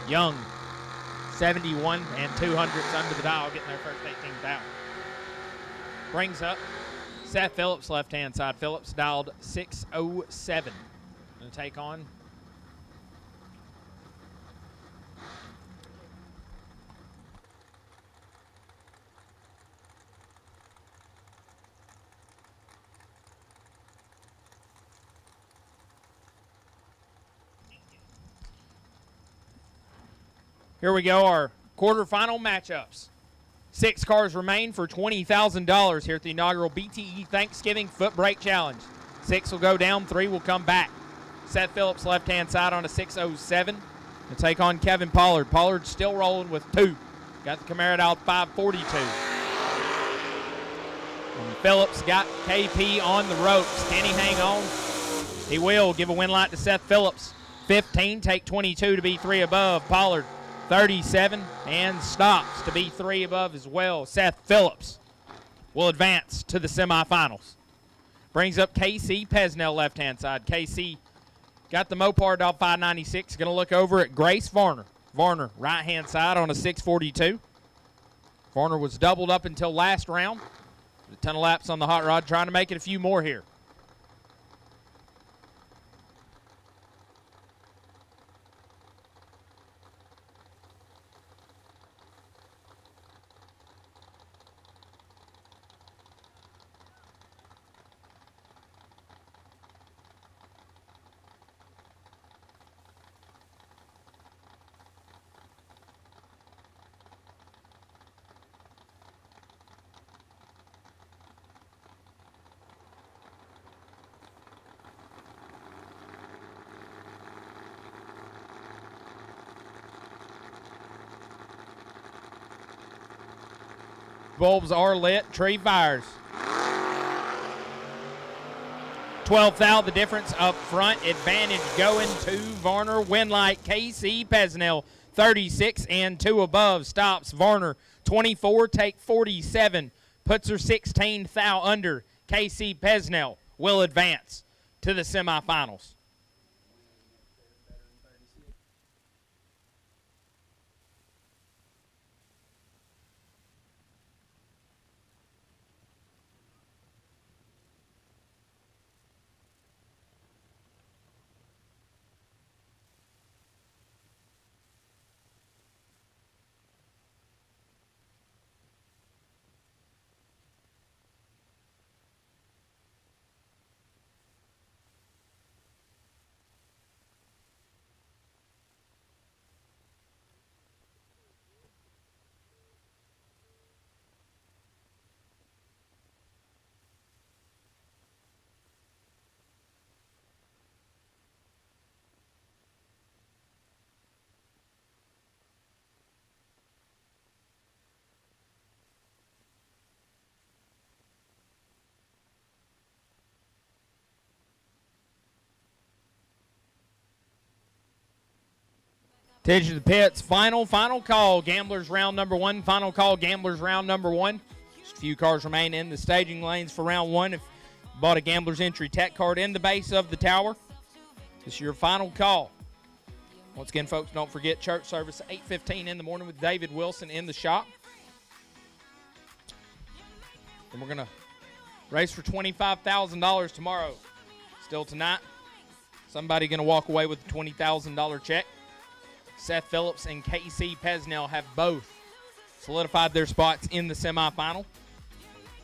Young, 71 and 200s under the dial, getting their first 18,000. Brings up Seth Phillips, left-hand side. Phillips dialed 607. Going to take on Here we go, our quarterfinal matchups. 6 cars remain for $20,000 here at the inaugural BTE Thanksgiving Footbrake Challenge. 6 will go down, 3 will come back. Seth Phillips, left-hand side on a 607 to take on Kevin Pollard. Pollard still rolling with 2. Got the Camaro out 542. And Phillips got KP on the ropes. Can he hang on? He will. Give a win light to Seth Phillips. 15, take 22 to be 3 above. Pollard, 37, and stops to be 3 above as well. Seth Phillips will advance to the semifinals. Brings up KC Pesnell, left-hand side. KC got the Mopar Dog 596. Going to look over at Grace Varner. Varner, right-hand side on a 642. Varner was doubled up until last round. A ton of laps on the hot rod, trying to make it a few more here. Bulbs are lit. Tree fires. 12,000 the difference up front. Advantage going to Varner. Win light KC Pesnell. 36 and 2 above. Stops Varner. 24, take 47. Puts her 16,000 under. KC Pesnell will advance to the semifinals. Edge of the pits, final call. Gamblers round number 1. Final call, Gamblers round number 1. Just a few cars remain in the staging lanes for round 1. If you bought a Gamblers entry tech card in the base of the tower, this is your final call. Once again, folks, don't forget church service at 8:15 in the morning with David Wilson in the shop. And we're going to race for $25,000 tomorrow. Still tonight, somebody going to walk away with a $20,000 check. Seth Phillips and KC Pesnell have both solidified their spots in the semifinal.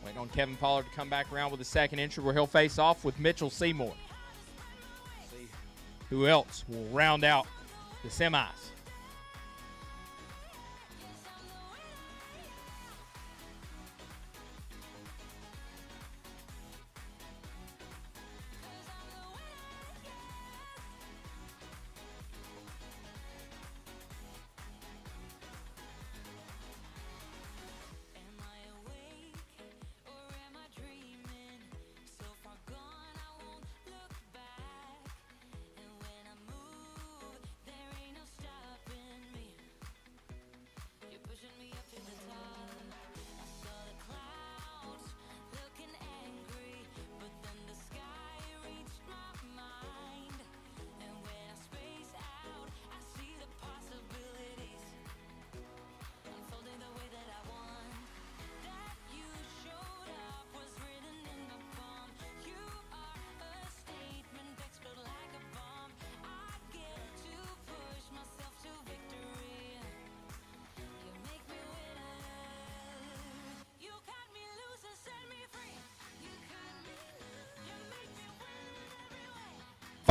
Waiting on Kevin Pollard to come back around with a second entry where he'll face off with Mitchell Seymour. See who else will round out the semis.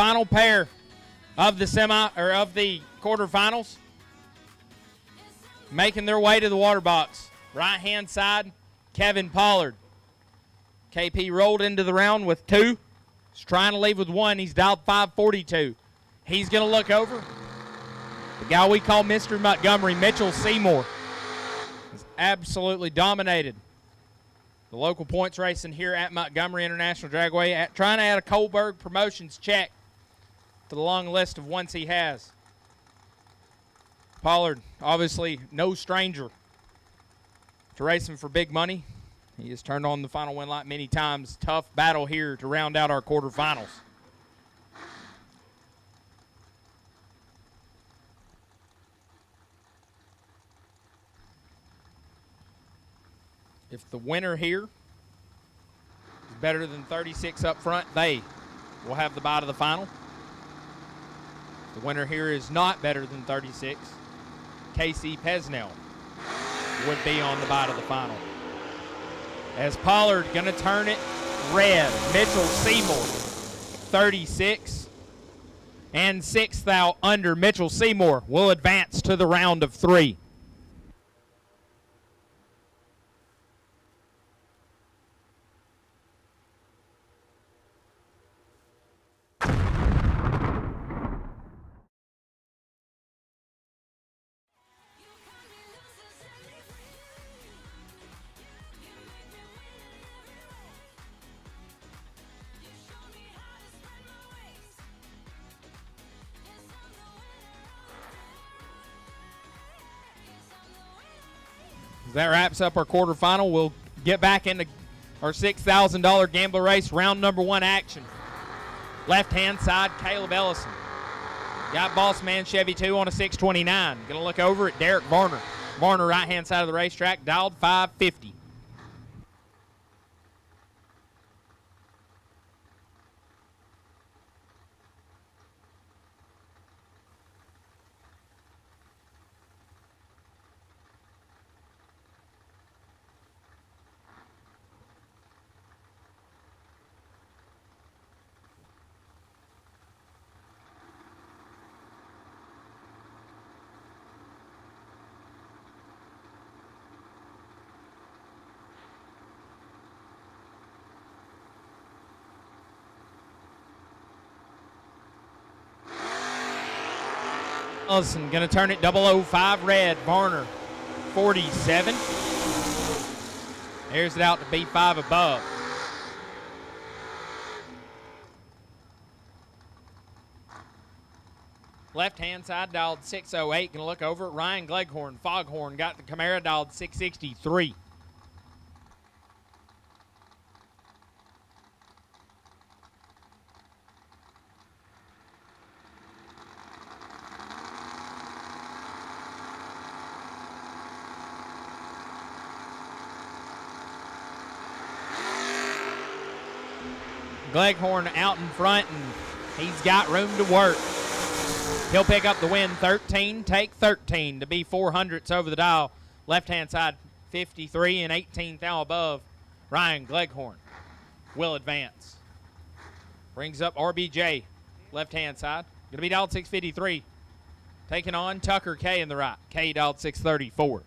final pair of the the quarterfinals, making their way to the water box. Right-hand side, Kevin Pollard. KP rolled into the round with 2. He's trying to leave with 1. He's dialed 542. He's going to look over. The guy we call Mr. Montgomery, Mitchell Seymour, has absolutely dominated the local points racing here at Montgomery International Dragway, trying to add a Coalburg Promotions check to the long list of ones he has. Pollard, obviously no stranger to racing for big money. He has turned on the final win light many times. Tough battle here to round out our quarterfinals. If the winner here is better than 36 up front, they will have the bye to the final. If the winner here is not better than 36, Casey Pesnell would be on the bye to the final. As Pollard going to turn it red, Mitchell Seymour, 36. And 6th out under Mitchell Seymour will advance to the round of 3. That wraps up our quarterfinal. We'll get back into our $6,000 gambler race, round number 1 action. Left-hand side, Caleb Ellison. Got Boss Man Chevy 2 on a 629. Going to look over at Derek Varner. Varner, right-hand side of the racetrack, dialed 550. Ellison going to turn it 005 red. Varner, 47. Airs it out to B5 above. Left-hand side dialed 608. Going to look over at Ryan Gleghorn. Foghorn got the Camaro dialed 663. Gleghorn out in front, and he's got room to work. He'll pick up the win, 13, take 13 to be 400ths over the dial. Left-hand side, 53 and 18th out above. Ryan Gleghorn will advance. Brings up RBJ, left-hand side. Going to be dialed 653. Taking on Tucker K in the right. K dialed 634.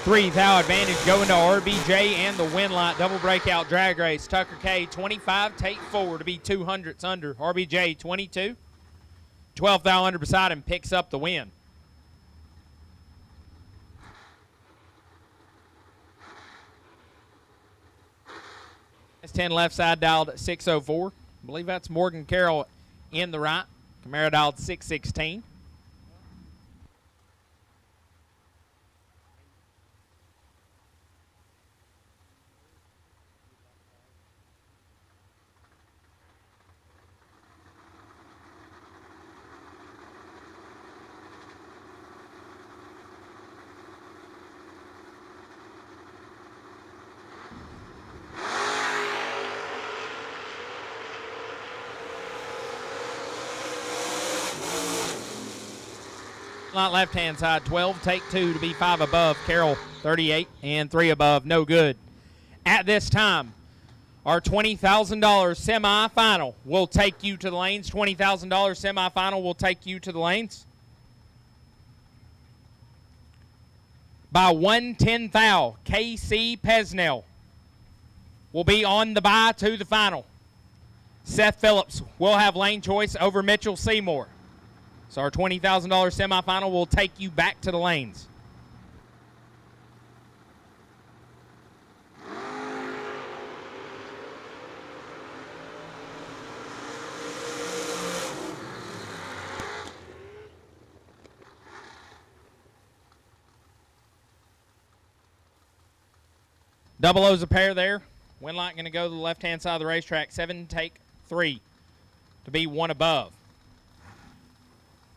Three-thou advantage going to RBJ and the win light. Double breakout drag race. Tucker K, 25, take 4 to be 200ths under. RBJ, 22. 12th-thou under beside him picks up the win. S10 left side dialed 604. I believe that's Morgan Carroll in the right. Camaro dialed 616. Not left-hand side, 12, take 2 to be 5 above. Carroll, 38, and 3 above, no good. At this time, our $20,000 semifinal will take you to the lanes. $20,000 semifinal will take you to the lanes. By 1/10 thou, KC Pesnell will be on the bye to the final. Seth Phillips will have lane choice over Mitchell Seymour. So our $20,000 semifinal will take you back to the lanes. Double O's a pair there. Winlight going to go to the left-hand side of the racetrack. 7, take 3 to be 1 above.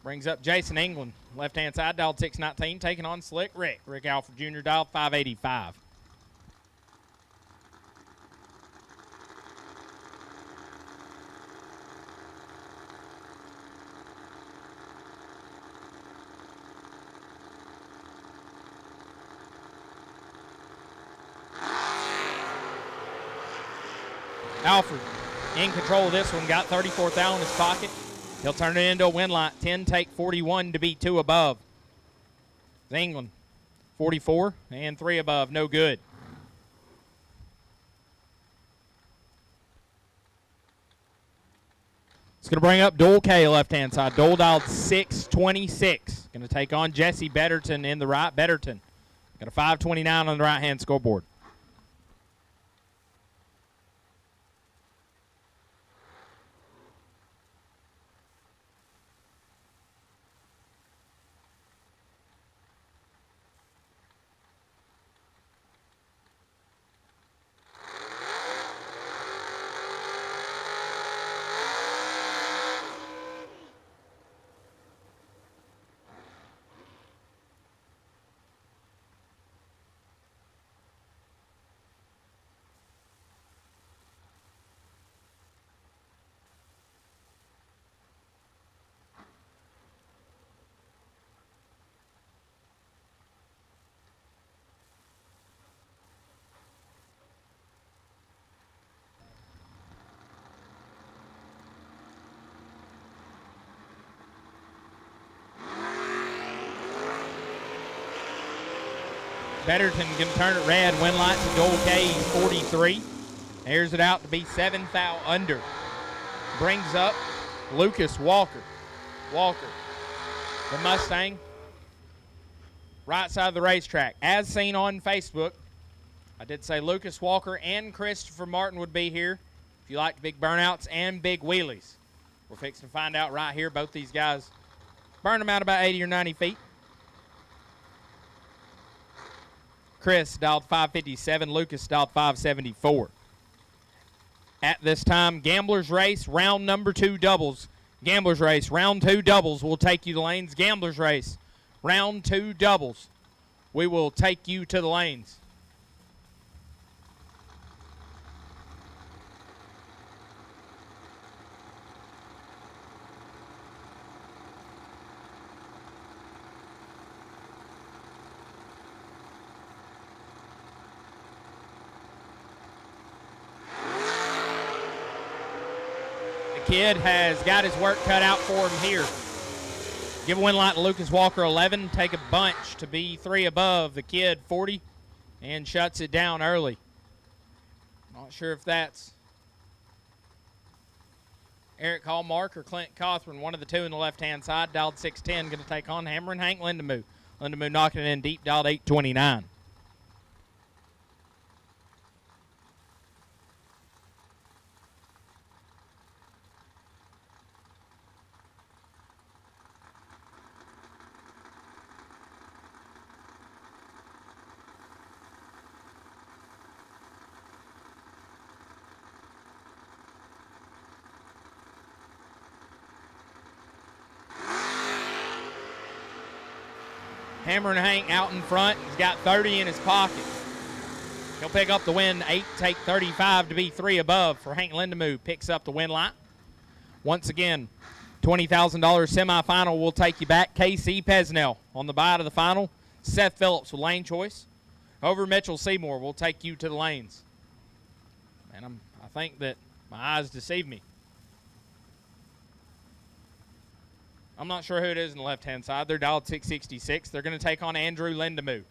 Brings up Jason England, left-hand side, dialed 619, taking on Slick Rick. Rick Alford Jr. dialed 585. Alford in control of this one, got 34 thou in his pocket. He'll turn it into a win light. 10, take 41 to be 2 above. England, 44 and 3 above, no good. It's going to bring up Dole K, left-hand side. Dole dialed 626. Going to take on Jesse Betterton in the right. Betterton got a 529 on the right-hand scoreboard. Betterton going to turn it red. Win light to Dole K, 43. Airs it out to be 7 thou under. Brings up Lucas Walker. Walker, the Mustang, right side of the racetrack. As seen on Facebook, I did say Lucas Walker and Christopher Martin would be here if you like big burnouts and big wheelies. We're fixing to find out right here. Both these guys burn them out about 80 or 90 feet. Chris dialed 557. Lucas dialed 574. At this time, Gamblers Race, round number 2 doubles. Gamblers Race, round 2 doubles will take you to lanes. Gamblers Race, round 2 doubles. We will take you to the lanes. Kid has got his work cut out for him here. Give a win light to Lucas Walker, 11. Take a bunch to be 3 above. The Kid, 40, and shuts it down early. Not sure if that's Eric Hallmark or Clint Cothran, one of the two in the left-hand side. Dialed 610, going to take on Hammer and Hank Lindemoo. Lindemoo knocking it in deep, dialed 829. Hammerin' Hank out in front. He's got 30 in his pocket. He'll pick up the win. 8 take 35 to be 3 above for Hank Lindemuth. Picks up the win light. Once again, $20,000 semifinal will take you back. KC Pesnell on the bye to the final. Seth Phillips with lane choice. Over Mitchell Seymour will take you to the lanes. And I think that my eyes deceive me. I'm not sure who it is on the left-hand side. They're dialed 666. They're going to take on Andrew Lindemuth.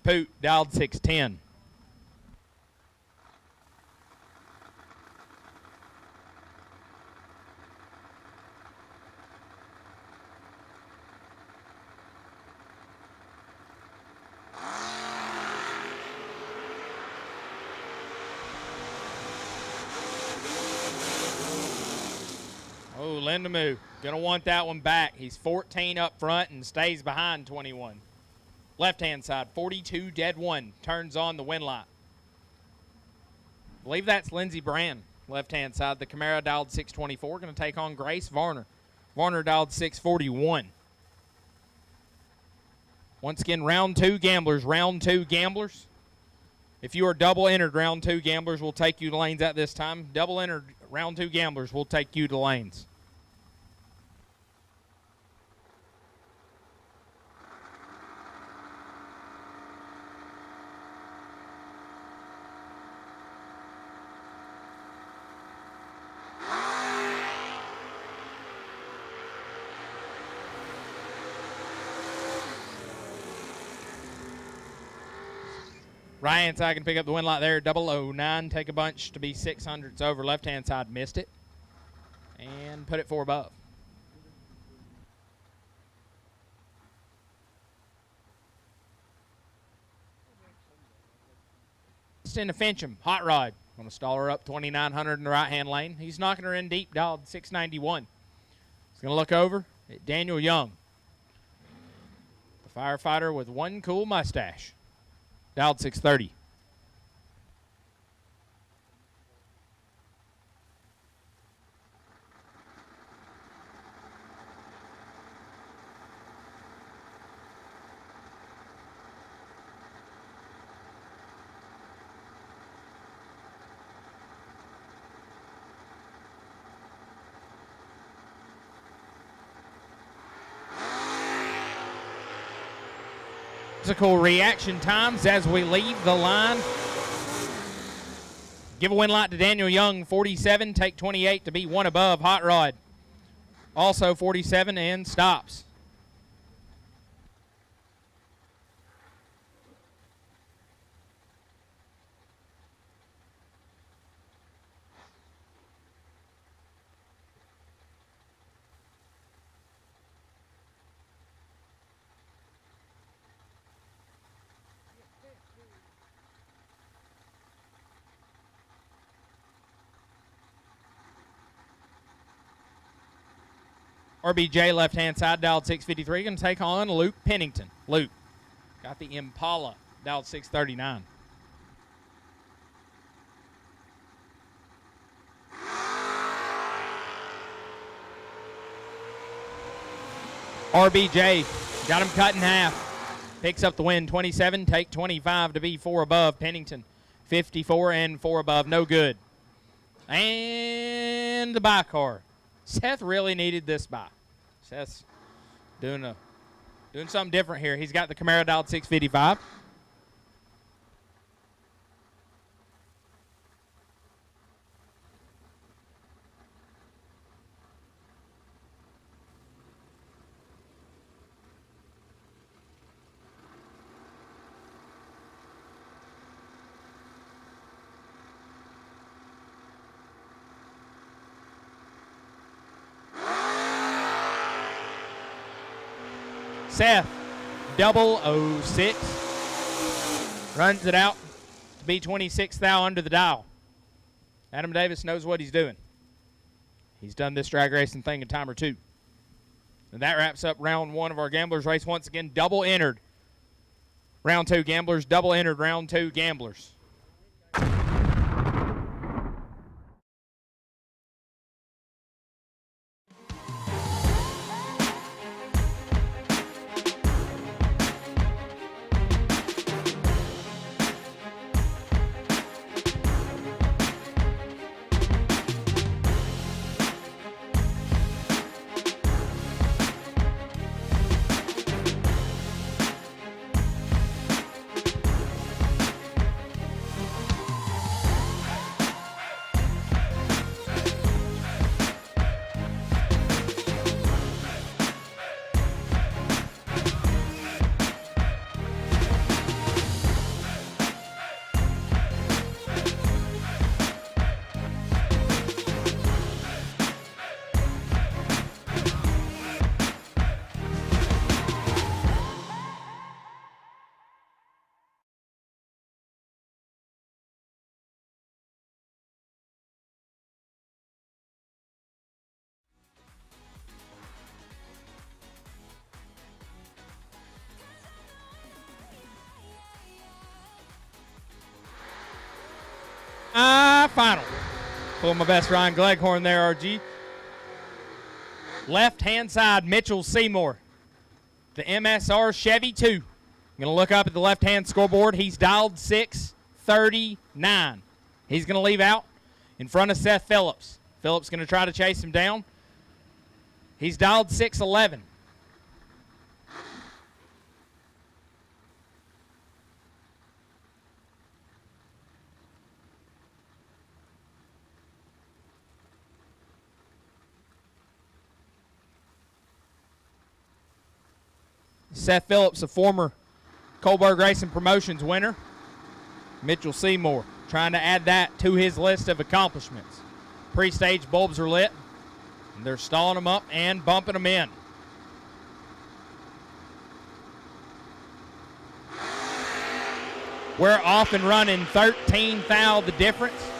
Poot dialed 610. Oh, Lindemuth going to want that one back. He's 14 up front and stays behind 21. Left-hand side, 42 dead 1. Turns on the win light. I believe that's Lindsey Brand. Left-hand side, the Camaro dialed 624. Going to take on Grace Varner. Varner dialed 641. Once again, round 2 gamblers. Round 2 gamblers. If you are double entered, round 2 gamblers will take you to lanes at this time. Double entered, round 2 gamblers will take you to lanes. Right-hand side can pick up the win light there. 009. Take a bunch to be 600s over. Left-hand side missed it. And put it 4 above. It's into Fincham. Hot Rod. Going to stall her up 2,900 in the right-hand lane. He's knocking her in deep. Dialed 691. He's going to look over at Daniel Young. The firefighter with one cool mustache. Dialed 630. Physical reaction times as we leave the line. Give a win light to Daniel Young, 47, take 28 to be 1 above. Hot Rod, also 47 and stops. RBJ left-hand side, dialed 653, going to take on Luke Pennington. Luke got the Impala, dialed 639. RBJ got him cut in half. Picks up the win, 27, take 25 to be 4 above. Pennington, 54 and 4 above, no good. And the bye car. Seth really needed this bye. Seth's doing something different here. He's got the Camaro dialed 655. Seth, 006, runs it out to be 26 thou under the dial. Adam Davis knows what he's doing. He's done this drag racing thing a time or two. And that wraps up round 1 of our Gamblers race. Once again, double entered. Round 2 gamblers, double entered round 2 gamblers. Final. Pull my best Ryan Gleghorn there, RG. Left-hand side, Mitchell Seymour. The MSR Chevy 2. I'm going to look up at the left-hand scoreboard. He's dialed 639. He's going to leave out in front of Seth Phillips. Phillips going to try to chase him down. He's dialed 611. Seth Phillips, a former Coalburg Racing Promotions winner. Mitchell Seymour trying to add that to his list of accomplishments. Pre-stage bulbs are lit. And they're stalling them up and bumping them in. We're off and running. 13 thou the difference.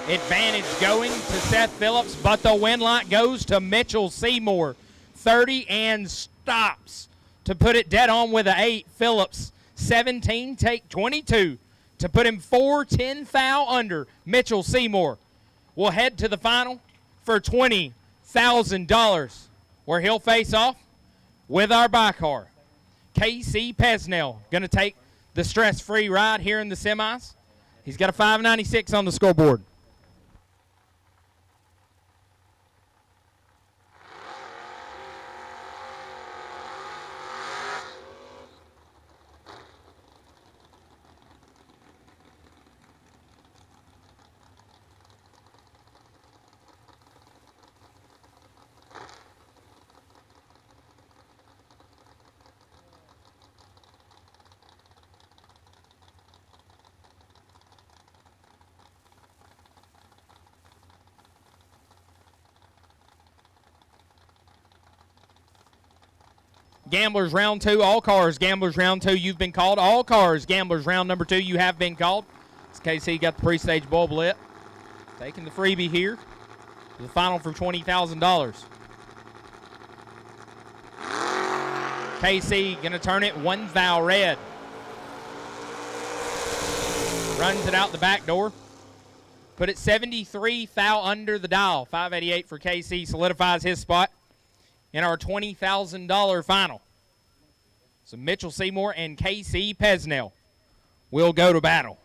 Advantage going to Seth Phillips, but the win light goes to Mitchell Seymour. 30 and stops to put it dead on with an 8. Phillips, 17, take 22 to put him 4-10 thou under. Mitchell Seymour will head to the final for $20,000, where he'll face off with our bicar. Casey Pesnell going to take the stress-free ride here in the semis. He's got a 596 on the scoreboard. Gamblers round 2, all cars. Gamblers round 2, you've been called. All cars. Gamblers round number 2, you have been called. This KC got the pre-stage bulb lit. Taking the freebie here to the final for $20,000. KC going to turn it 1 thou red. Runs it out the back door. Put it 73 thou under the dial. 588 for KC solidifies his spot in our $20,000 final. So Mitchell Seymour and KC Pesnell will go to battle.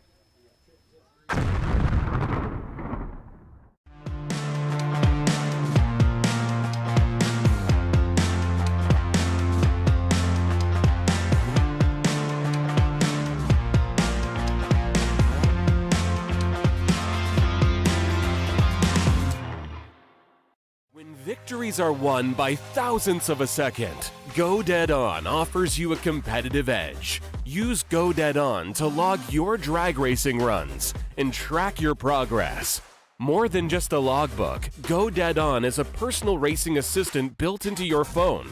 Victories are won by thousandths of a second. Go Dead On offers you a competitive edge. Use Go Dead On to log your drag racing runs and track your progress. More than just a logbook, Go Dead On is a personal racing assistant built into your phone.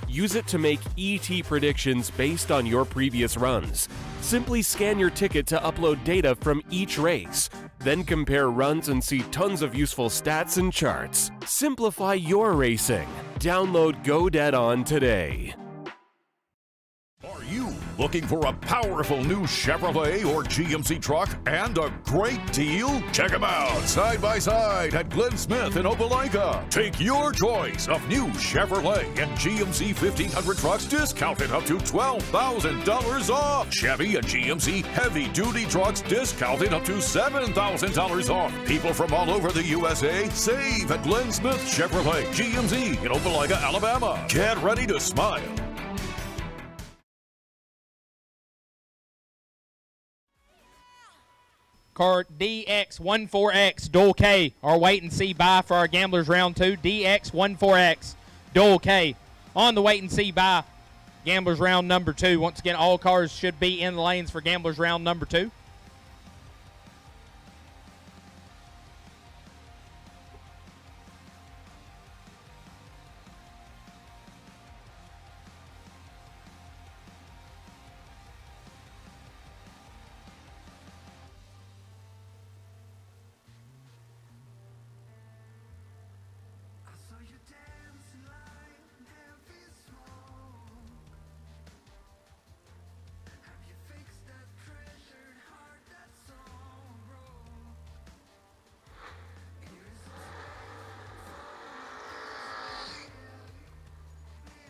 Use it to make ET predictions based on your previous runs. Simply scan your ticket to upload data from each race. Then compare runs and see tons of useful stats and charts. Simplify your racing. Download Go Dead On today. Are you looking for a powerful new Chevrolet or GMC truck and a great deal? Check them out side by side at Glenn Smith in Opelika. Take your choice of new Chevrolet and GMC 1500 trucks discounted up to $12,000 off. Chevy and GMC heavy-duty trucks discounted up to $7,000 off. People from all over the USA save at Glenn Smith Chevrolet GMC in Opelika, Alabama. Get ready to smile. Car DX14X Dual K, our wait and see buy for our Gamblers round 2. DX14X Dual K on the wait and see buy. Gamblers round number 2. Once again, all cars should be in the lanes for Gamblers round number 2.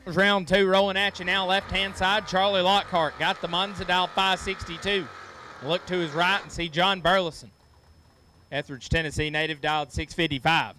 Gamblers round 2 rolling at you now. Left-hand side, Charlie Lockhart got the Monza dialed 562. Look to his right and see John Burleson. Etheridge, Tennessee native, dialed 655.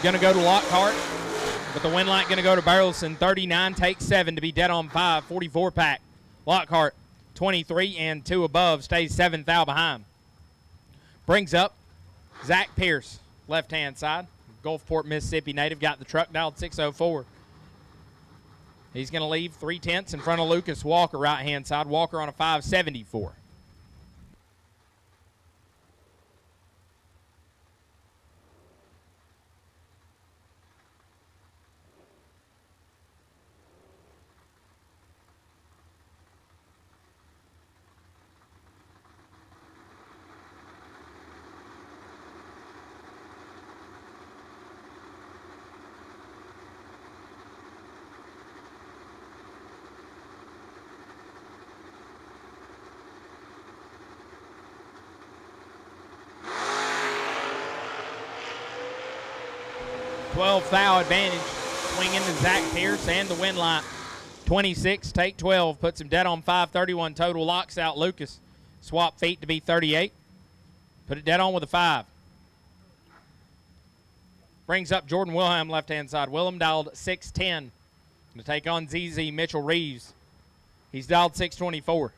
Going to go to Lockhart, but the win light going to go to Burleson. 39 takes 7 to be dead on 5. 44 pack. Lockhart 23 and 2 above, stays 7th out behind. Brings up Zach Pierce, left-hand side. Gulfport, Mississippi native, got the truck dialed 604. He's going to leave 3/10 in front of Lucas Walker, right-hand side. Walker on a 574. Foul advantage, swinging to Zach Pierce and the win light. 26, take 12, puts him dead on 531 total, locks out Lucas. Swap feet to be 38. Put it dead on with a 5. Brings up Jordan Wilhelm, left-hand side. Wilhelm dialed 610 to take on ZZ Mitchell Reeves. He's dialed 624.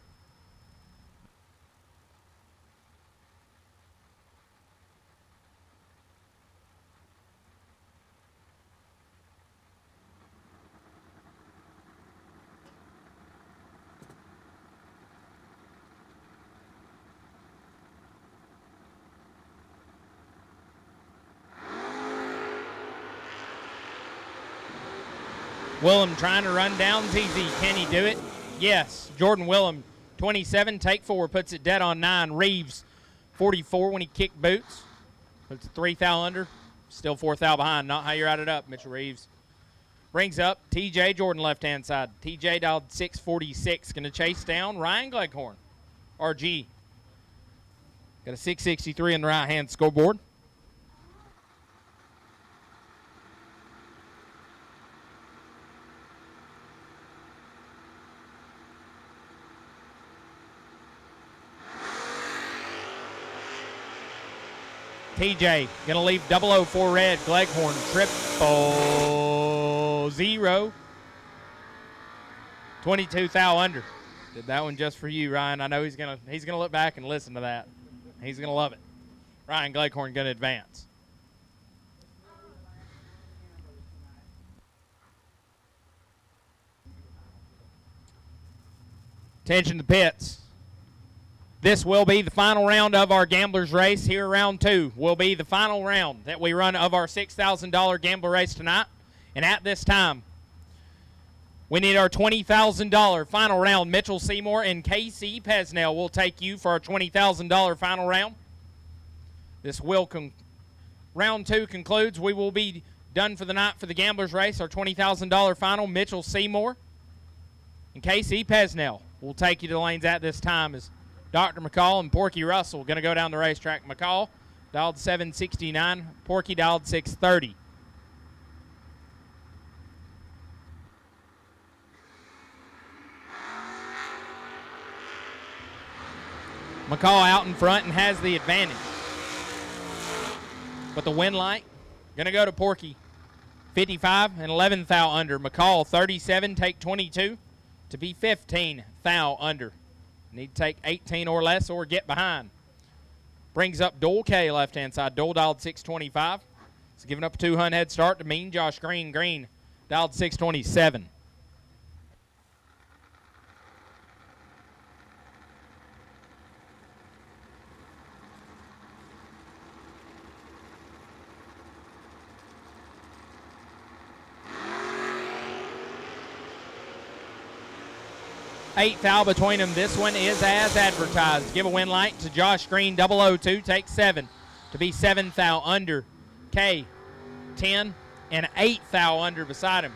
Willem trying to run down ZZ. Can he do it? Yes. Jordan Willem, 27, take 4, puts it dead on 9. Reeves, 44 when he kicked boots. Puts it 3 thou under. Still 4 thou behind. Not how you ride it up, Mitchell Reeves. Brings up TJ Jordan, left-hand side. TJ dialed 646. Going to chase down Ryan Gleghorn. RG. Got a 663 in the right-hand scoreboard. TJ going to leave 004 red. Gleghorn 000. 22 thou under. Did that one just for you, Ryan. I know he's gonna look back and listen to that. He's gonna love it. Ryan Gleghorn gonna advance. Attention to the pits. This will be the final round of our Gamblers race. Here, round 2 will be the final round that we run of our $6,000 gambler race tonight. And at this time, we need our $20,000 final round. Mitchell Seymour and KC Pesnell will take you for our $20,000 final round. This will round 2 concludes. We will be done for the night for the Gamblers race. Our $20,000 final. Mitchell Seymour and KC Pesnell will take you to the lanes at this time as Dr. McCall and Porky Russell going to go down the racetrack. McCall dialed 769. Porky dialed 630. McCall out in front and has the advantage. But the win light going to go to Porky. 55 and 11 thou under. McCall 37, take 22 to be 15 thou under. Need to take 18 or less or get behind. Brings up Dole K, left-hand side. Dole dialed 625. It's giving up a 200 head start to Mean Josh Green. Green dialed 627. 8th thou between them. This one is as advertised. Give a win light to Josh Green, 002, take 7 to be 7th thou under. K, 10, and 8th thou under beside him.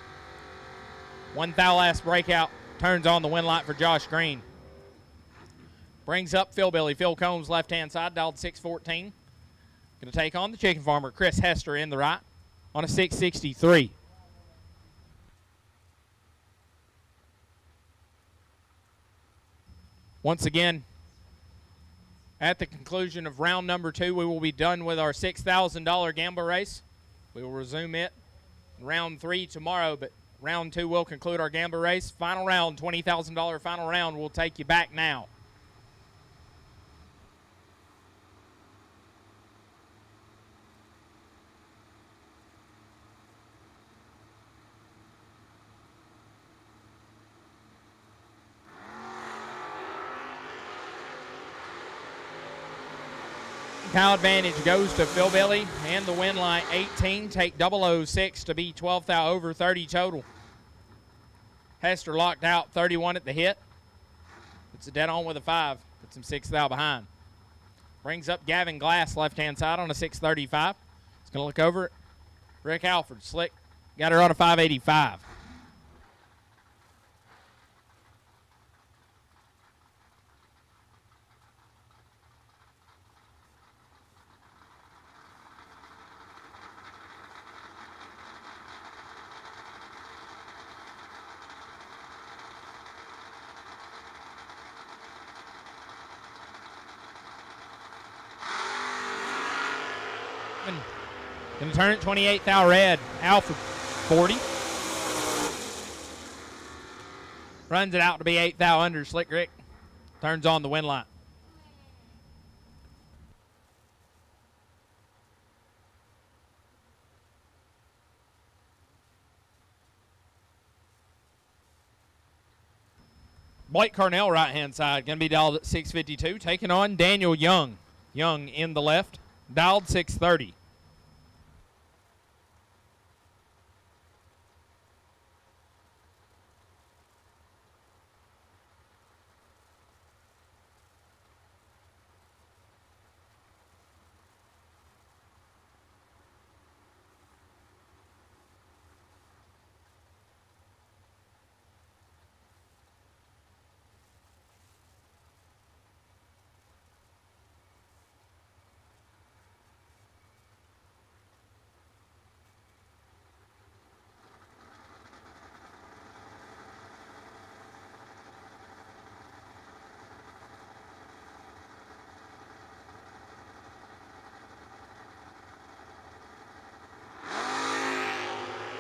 1 thou last breakout, turns on the win light for Josh Green. Brings up Phil Billy. Phil Combs, left-hand side, dialed 614. Going to take on the chicken farmer, Chris Hester, in the right on a 663. Once again, at the conclusion of round number 2, we will be done with our $6,000 gamble race. We will resume it in round 3 tomorrow, but round 2 will conclude our gamble race. Final round, $20,000 final round, will take you back now. Cow advantage goes to Phil Billy and the win line 18. Take 006 to be 12th thou over 30 total. Hester locked out 31 at the hit. It's a dead on with a 5. Puts him 6th thou behind. Brings up Gavin Glass left-hand side on a 635. He's going to look over it. Rick Alford, slick. Got her on a 585. Going to turn it 28th thou red. Alfred, 40. Runs it out to be 8th thou under. Slick Rick turns on the win line. Blake Carnell, right-hand side, going to be dialed at 652, taking on Daniel Young. Young in the left, dialed 630.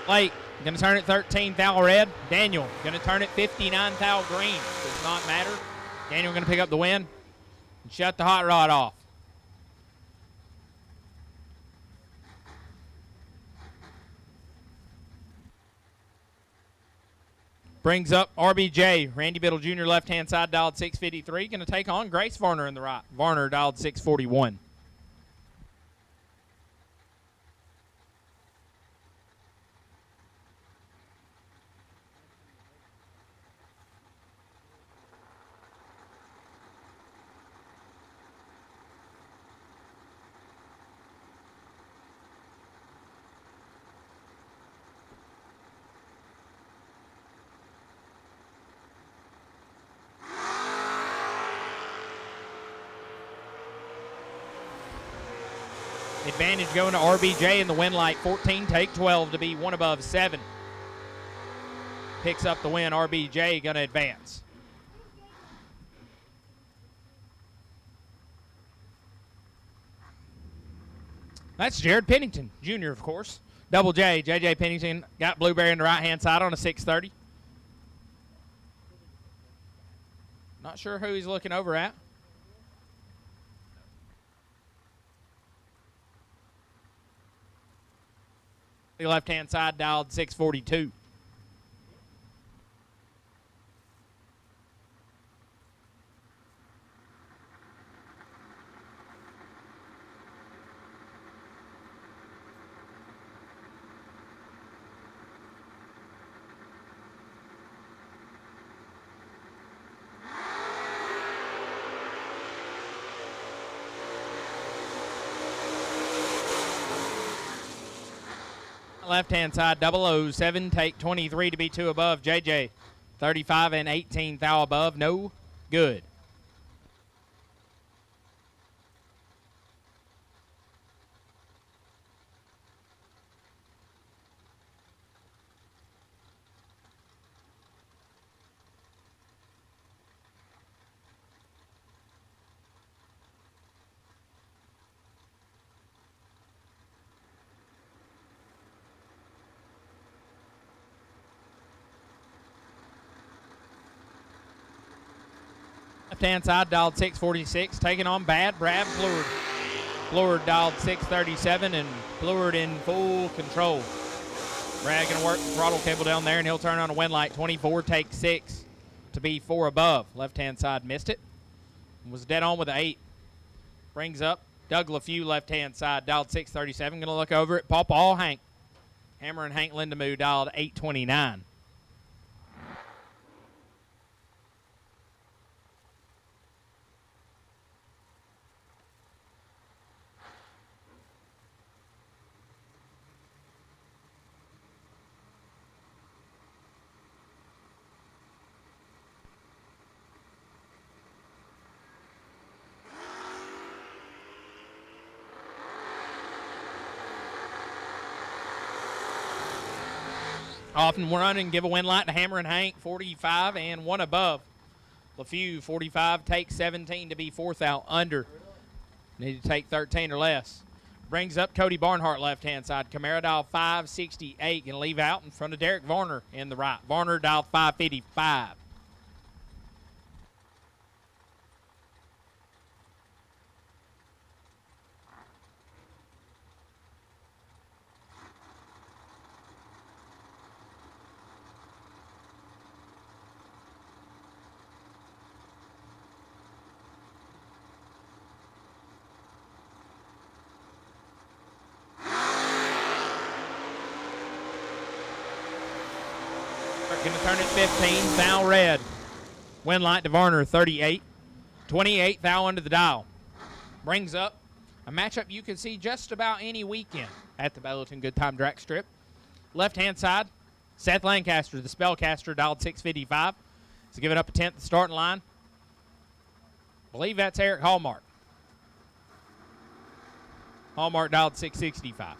Blake going to turn it 13th thou red. Daniel going to turn it 59th thou green. Does not matter. Daniel going to pick up the win and shut the hot rod off. Brings up RBJ. Randy Biddle Jr. left-hand side, dialed 653. Going to take on Grace Varner in the right. Varner dialed 641. Advantage going to RBJ in the win light. 14, take 12 to be 1 above 7. Picks up the win. RBJ going to advance. That's Jared Pennington, Jr., of course. Double J. J.J. Pennington got Blueberry in the right-hand side on a 630. Not sure who he's looking over at. The left-hand side dialed 642. Left-hand side, 007, take 23 to be 2 above. JJ, 35 and 18, thou above, no good. Left-hand side, dialed 646, taking on bad Brad Bleward. Bleward dialed 637, and Bleward in full control. Brad going to work the throttle cable down there, and he'll turn on a wind light. 24, take 6 to be 4 above. Left-hand side missed it. Was dead on with an 8. Brings up Doug LaFew, left-hand side, dialed 637. Going to look over at Paw Paw Hank. Hammer and Hank Lindemoo dialed 829. Often running, give a wind light to Hammer and Hank, 45 and 1 above. LaFew, 45, take 17 to be 4th out under. Need to take 13 or less. Brings up Cody Barnhart, left-hand side. Camara dial 568, going to leave out in front of Derek Varner in the right. Varner dial 555. Going to turn it 15, thou red. Wind light to Varner, 38. 28, thou under the dial. Brings up a matchup you can see just about any weekend at the Bellerton Good Time Drag Strip. Left-hand side, Seth Lancaster, the spellcaster, dialed 655. He's giving up a 10th at the starting line. Believe that's Eric Hallmark. Hallmark dialed 665.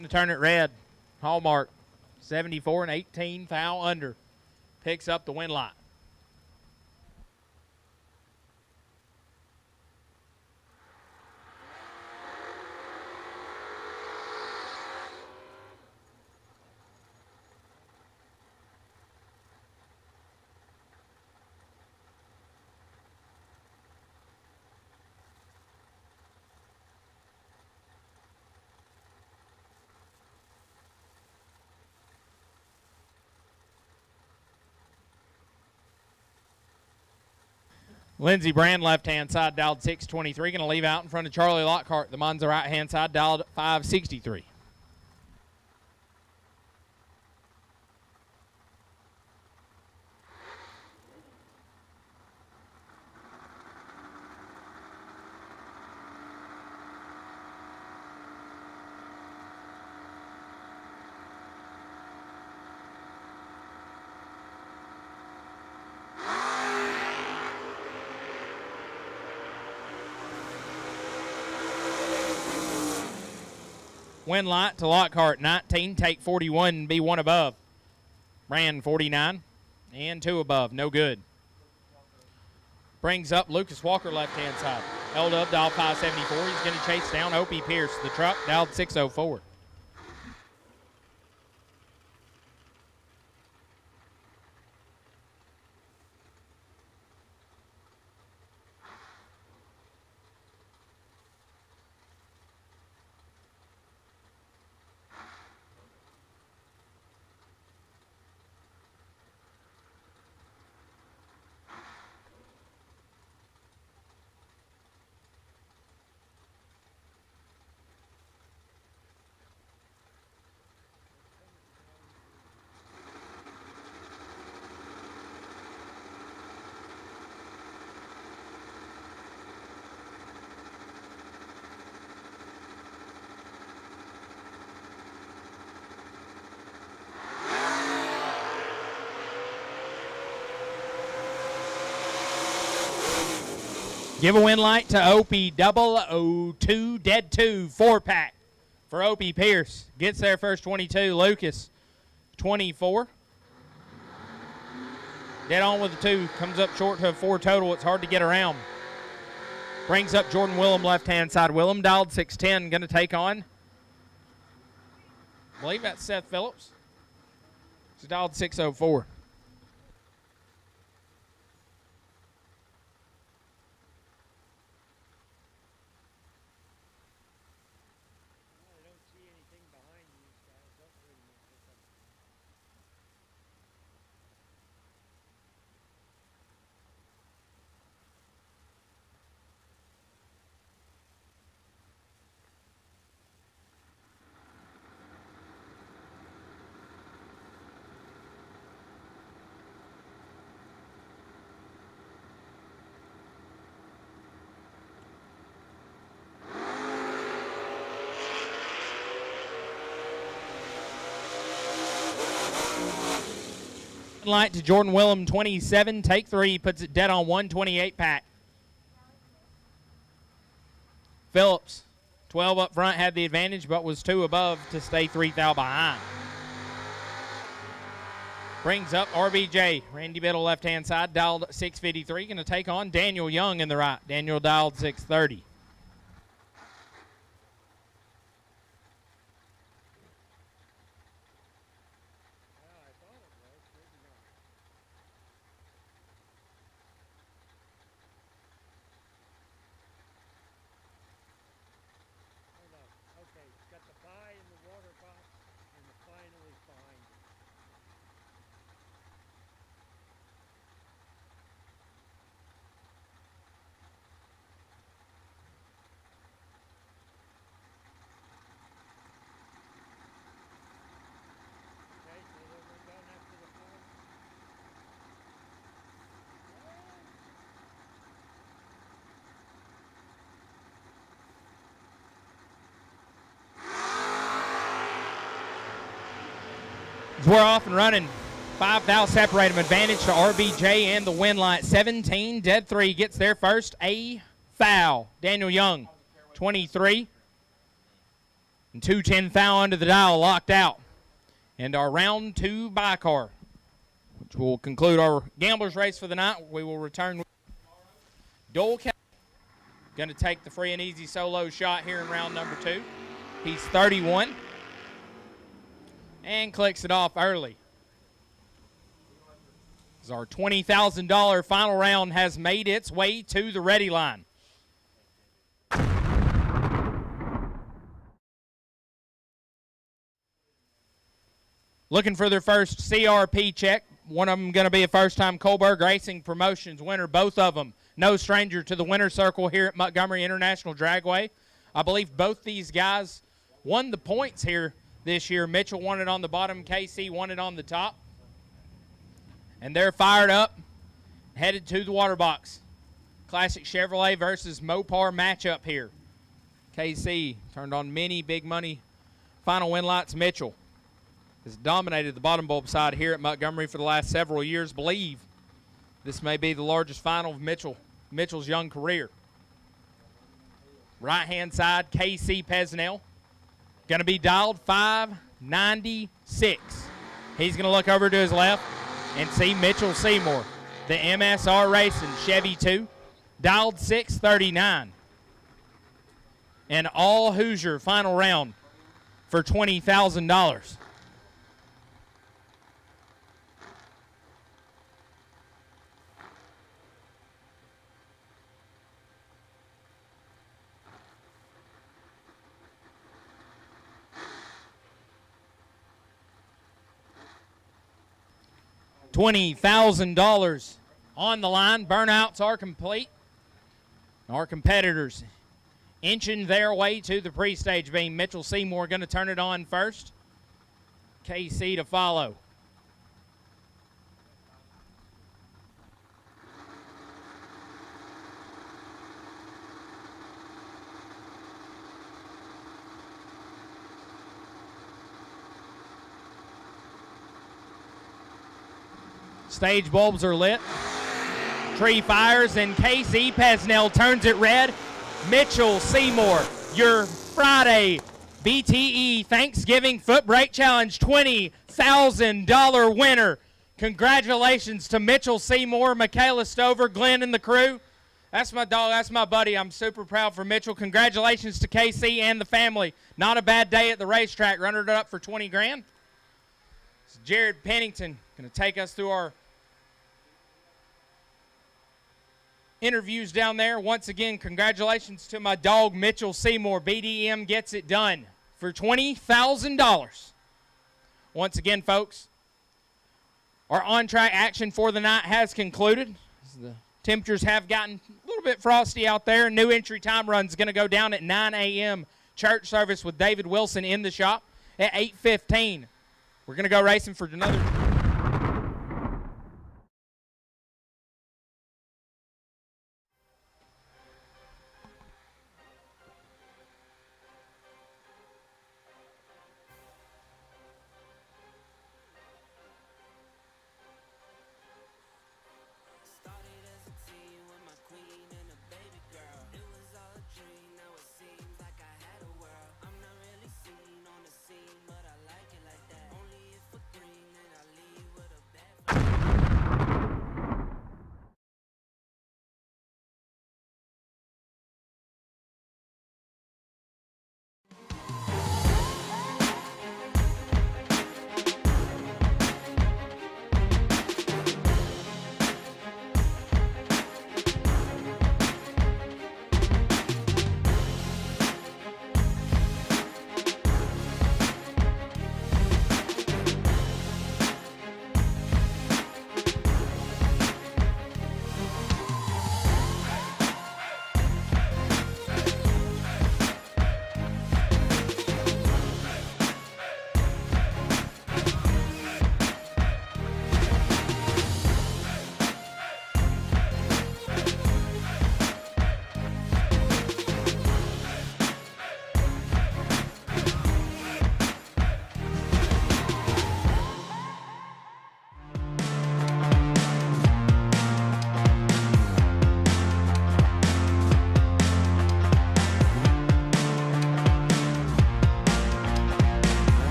To turn it red. Hallmark, 74 and 18, foul under. Picks up the wind light. Lindsey Brand, left-hand side, dialed 623. Going to leave out in front of Charlie Lockhart. The Monza right-hand side, dialed 563. Wind light to Lockhart, 19, take 41, be 1 above. Brand, 49, and 2 above, no good. Brings up Lucas Walker, left-hand side. Held up, dialed 574. He's going to chase down Opie Pierce, the truck, dialed 604. Give a win light to Opie 002, dead 2, 4-pack for Opie Pierce. Gets there first 22, Lucas 24. Dead on with the 2, comes up short to a 4 total. It's hard to get around. Brings up Jordan Willem left-hand side. Willem dialed 610, going to take on, I believe that's Seth Phillips. He's dialed 604. Light to Jordan Willem 27, take 3, puts it dead on 128 pack. Phillips 12 up front, had the advantage, but was 2 above to stay 3 thou behind. Brings up RBJ, Randy Biddle left hand side, dialed 653, going to take on Daniel Young in the right. Daniel dialed 630. We're off and running. 5 thou separate them. Advantage to RBJ and the win light. 17, dead 3 gets there first. A foul. Daniel Young, 23. And 210 foul under the dial, locked out. And our round 2 by car, which will conclude our gamblers race for the night. We will return with Dole Kelly. Going to take the free and easy solo shot here in round number 2. He's 31. And clicks it off early. As our $20,000 final round has made its way to the ready line. Looking for their first CRP check. One of them going to be a first-time Coalburg Racing Promotions winner. Both of them no stranger to the winner's circle here at Montgomery International Dragway. I believe both these guys won the points here this year. Mitchell won it on the bottom. KC won it on the top. And they're fired up, headed to the water box. Classic Chevrolet versus Mopar matchup here. KC turned on many big money final win lights. Mitchell has dominated the bottom bulb side here at Montgomery for the last several years. Believe this may be the largest final of Mitchell's young career. Right-hand side, KC Pesnell. Going to be dialed 596. He's going to look over to his left and see Mitchell Seymour, the MSR Racing Chevy 2, dialed 639. An all Hoosier final round for $20,000. $20,000 on the line. Burnouts are complete. Our competitors inching their way to the pre-stage beam. Mitchell Seymour going to turn it on first. KC to follow. Stage bulbs are lit. Tree fires, and Casey Pesnell turns it red. Mitchell Seymour, your Friday BTE Thanksgiving Footbrake Challenge $20,000 winner. Congratulations to Mitchell Seymour, Michaela Stover, Glenn, and the crew. That's my dog. That's my buddy. I'm super proud for Mitchell. Congratulations to KC and the family. Not a bad day at the racetrack. Runner it up for 20 grand. It's Jared Pennington going to take us through our interviews down there. Once again, congratulations to my dog, Mitchell Seymour. BDM gets it done for $20,000. Once again, folks, our on-track action for the night has concluded. The temperatures have gotten a little bit frosty out there. New entry time run is going to go down at 9 a.m. Church service with David Wilson in the shop at 8:15. We're going to go racing for another.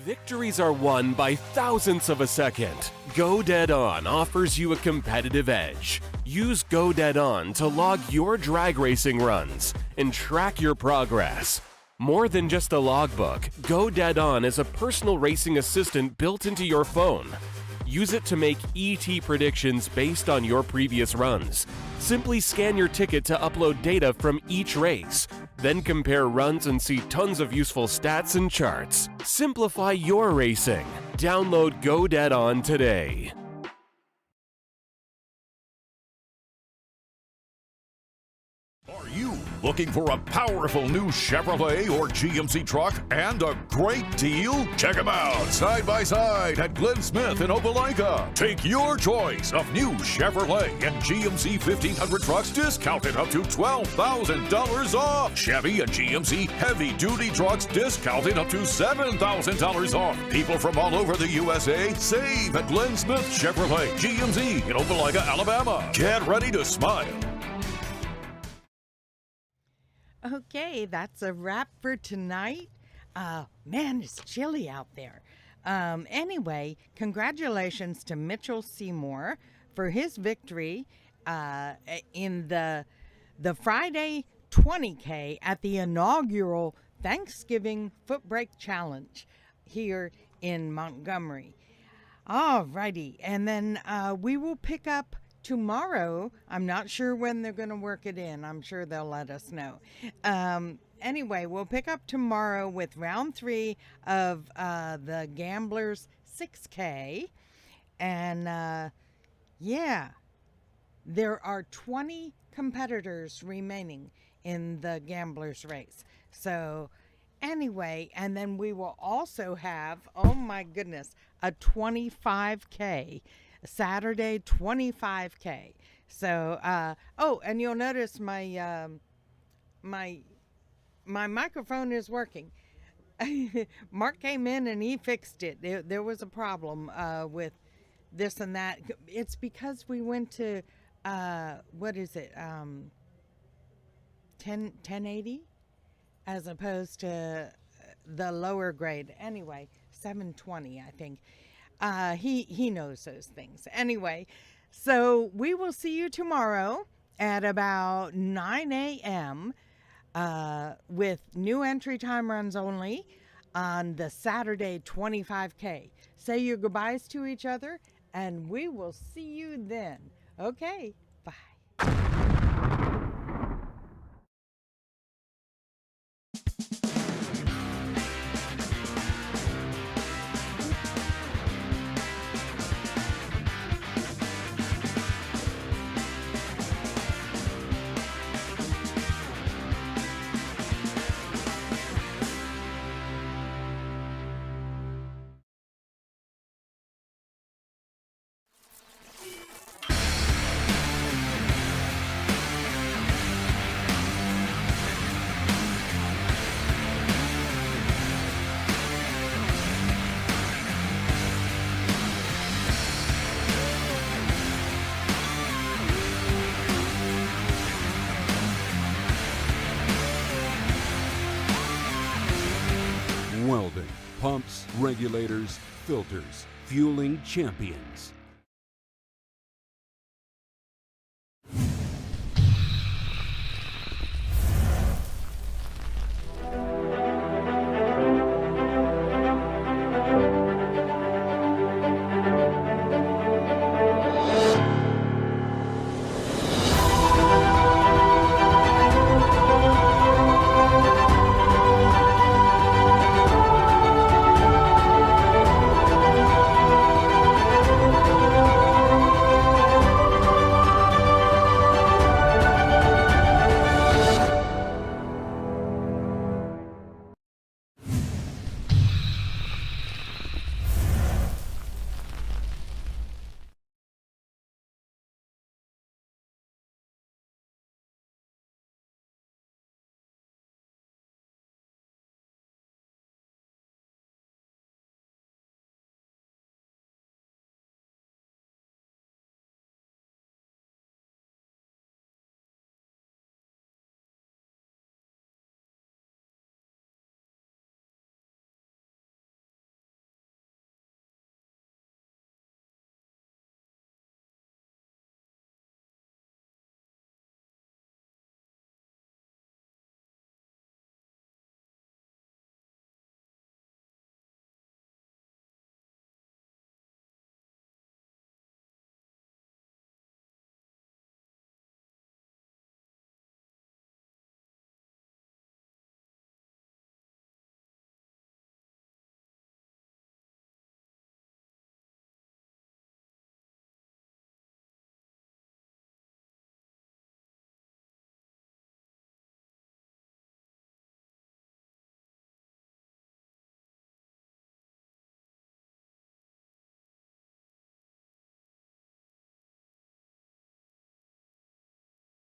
Victories are won by thousandths of a second. Go Dead On offers you a competitive edge. Use Go Dead On to log your drag racing runs and track your progress. More than just a logbook, Go Dead On is a personal racing assistant built into your phone. Use it to make ET predictions based on your previous runs. Simply scan your ticket to upload data from each race. Then compare runs and see tons of useful stats and charts. Simplify your racing. Download Go Dead On today. Are you looking for a powerful new Chevrolet or GMC truck and a great deal? Check them out side by side at Glenn Smith in Opelika. Take your choice of new Chevrolet and GMC 1500 trucks discounted up to $12,000 off. Chevy and GMC heavy-duty trucks discounted up to $7,000 off. People from all over the USA save at Glenn Smith Chevrolet GMC in Opelika, Alabama. Get ready to smile. Okay, that's a wrap for tonight. Man, it's chilly out there. Anyway, congratulations to Mitchell Seymour for his victory in the Friday 20K at the inaugural Thanksgiving Footbrake Challenge here in Montgomery. All righty, and then we will pick up tomorrow. I'm not sure when they're going to work it in. I'm sure they'll let us know. Anyway, we'll pick up tomorrow with round 3 of the Gamblers 6K. And yeah, there are 20 competitors remaining in the Gamblers race. So anyway, and then we will also have, oh my goodness, a 25K. Saturday 25K. So oh, and you'll notice my my microphone is working. Mark came in and he fixed it. There was a problem with this and that. It's because we went to, what is it, 1080 as opposed to the lower grade. Anyway, 720, I think. He knows those things. Anyway, so we will see you tomorrow at about 9 a.m. With new entry time runs only on the Saturday 25K. Say your goodbyes to each other, and we will see you then. Okay, bye. Welding, pumps, regulators, filters, fueling champions.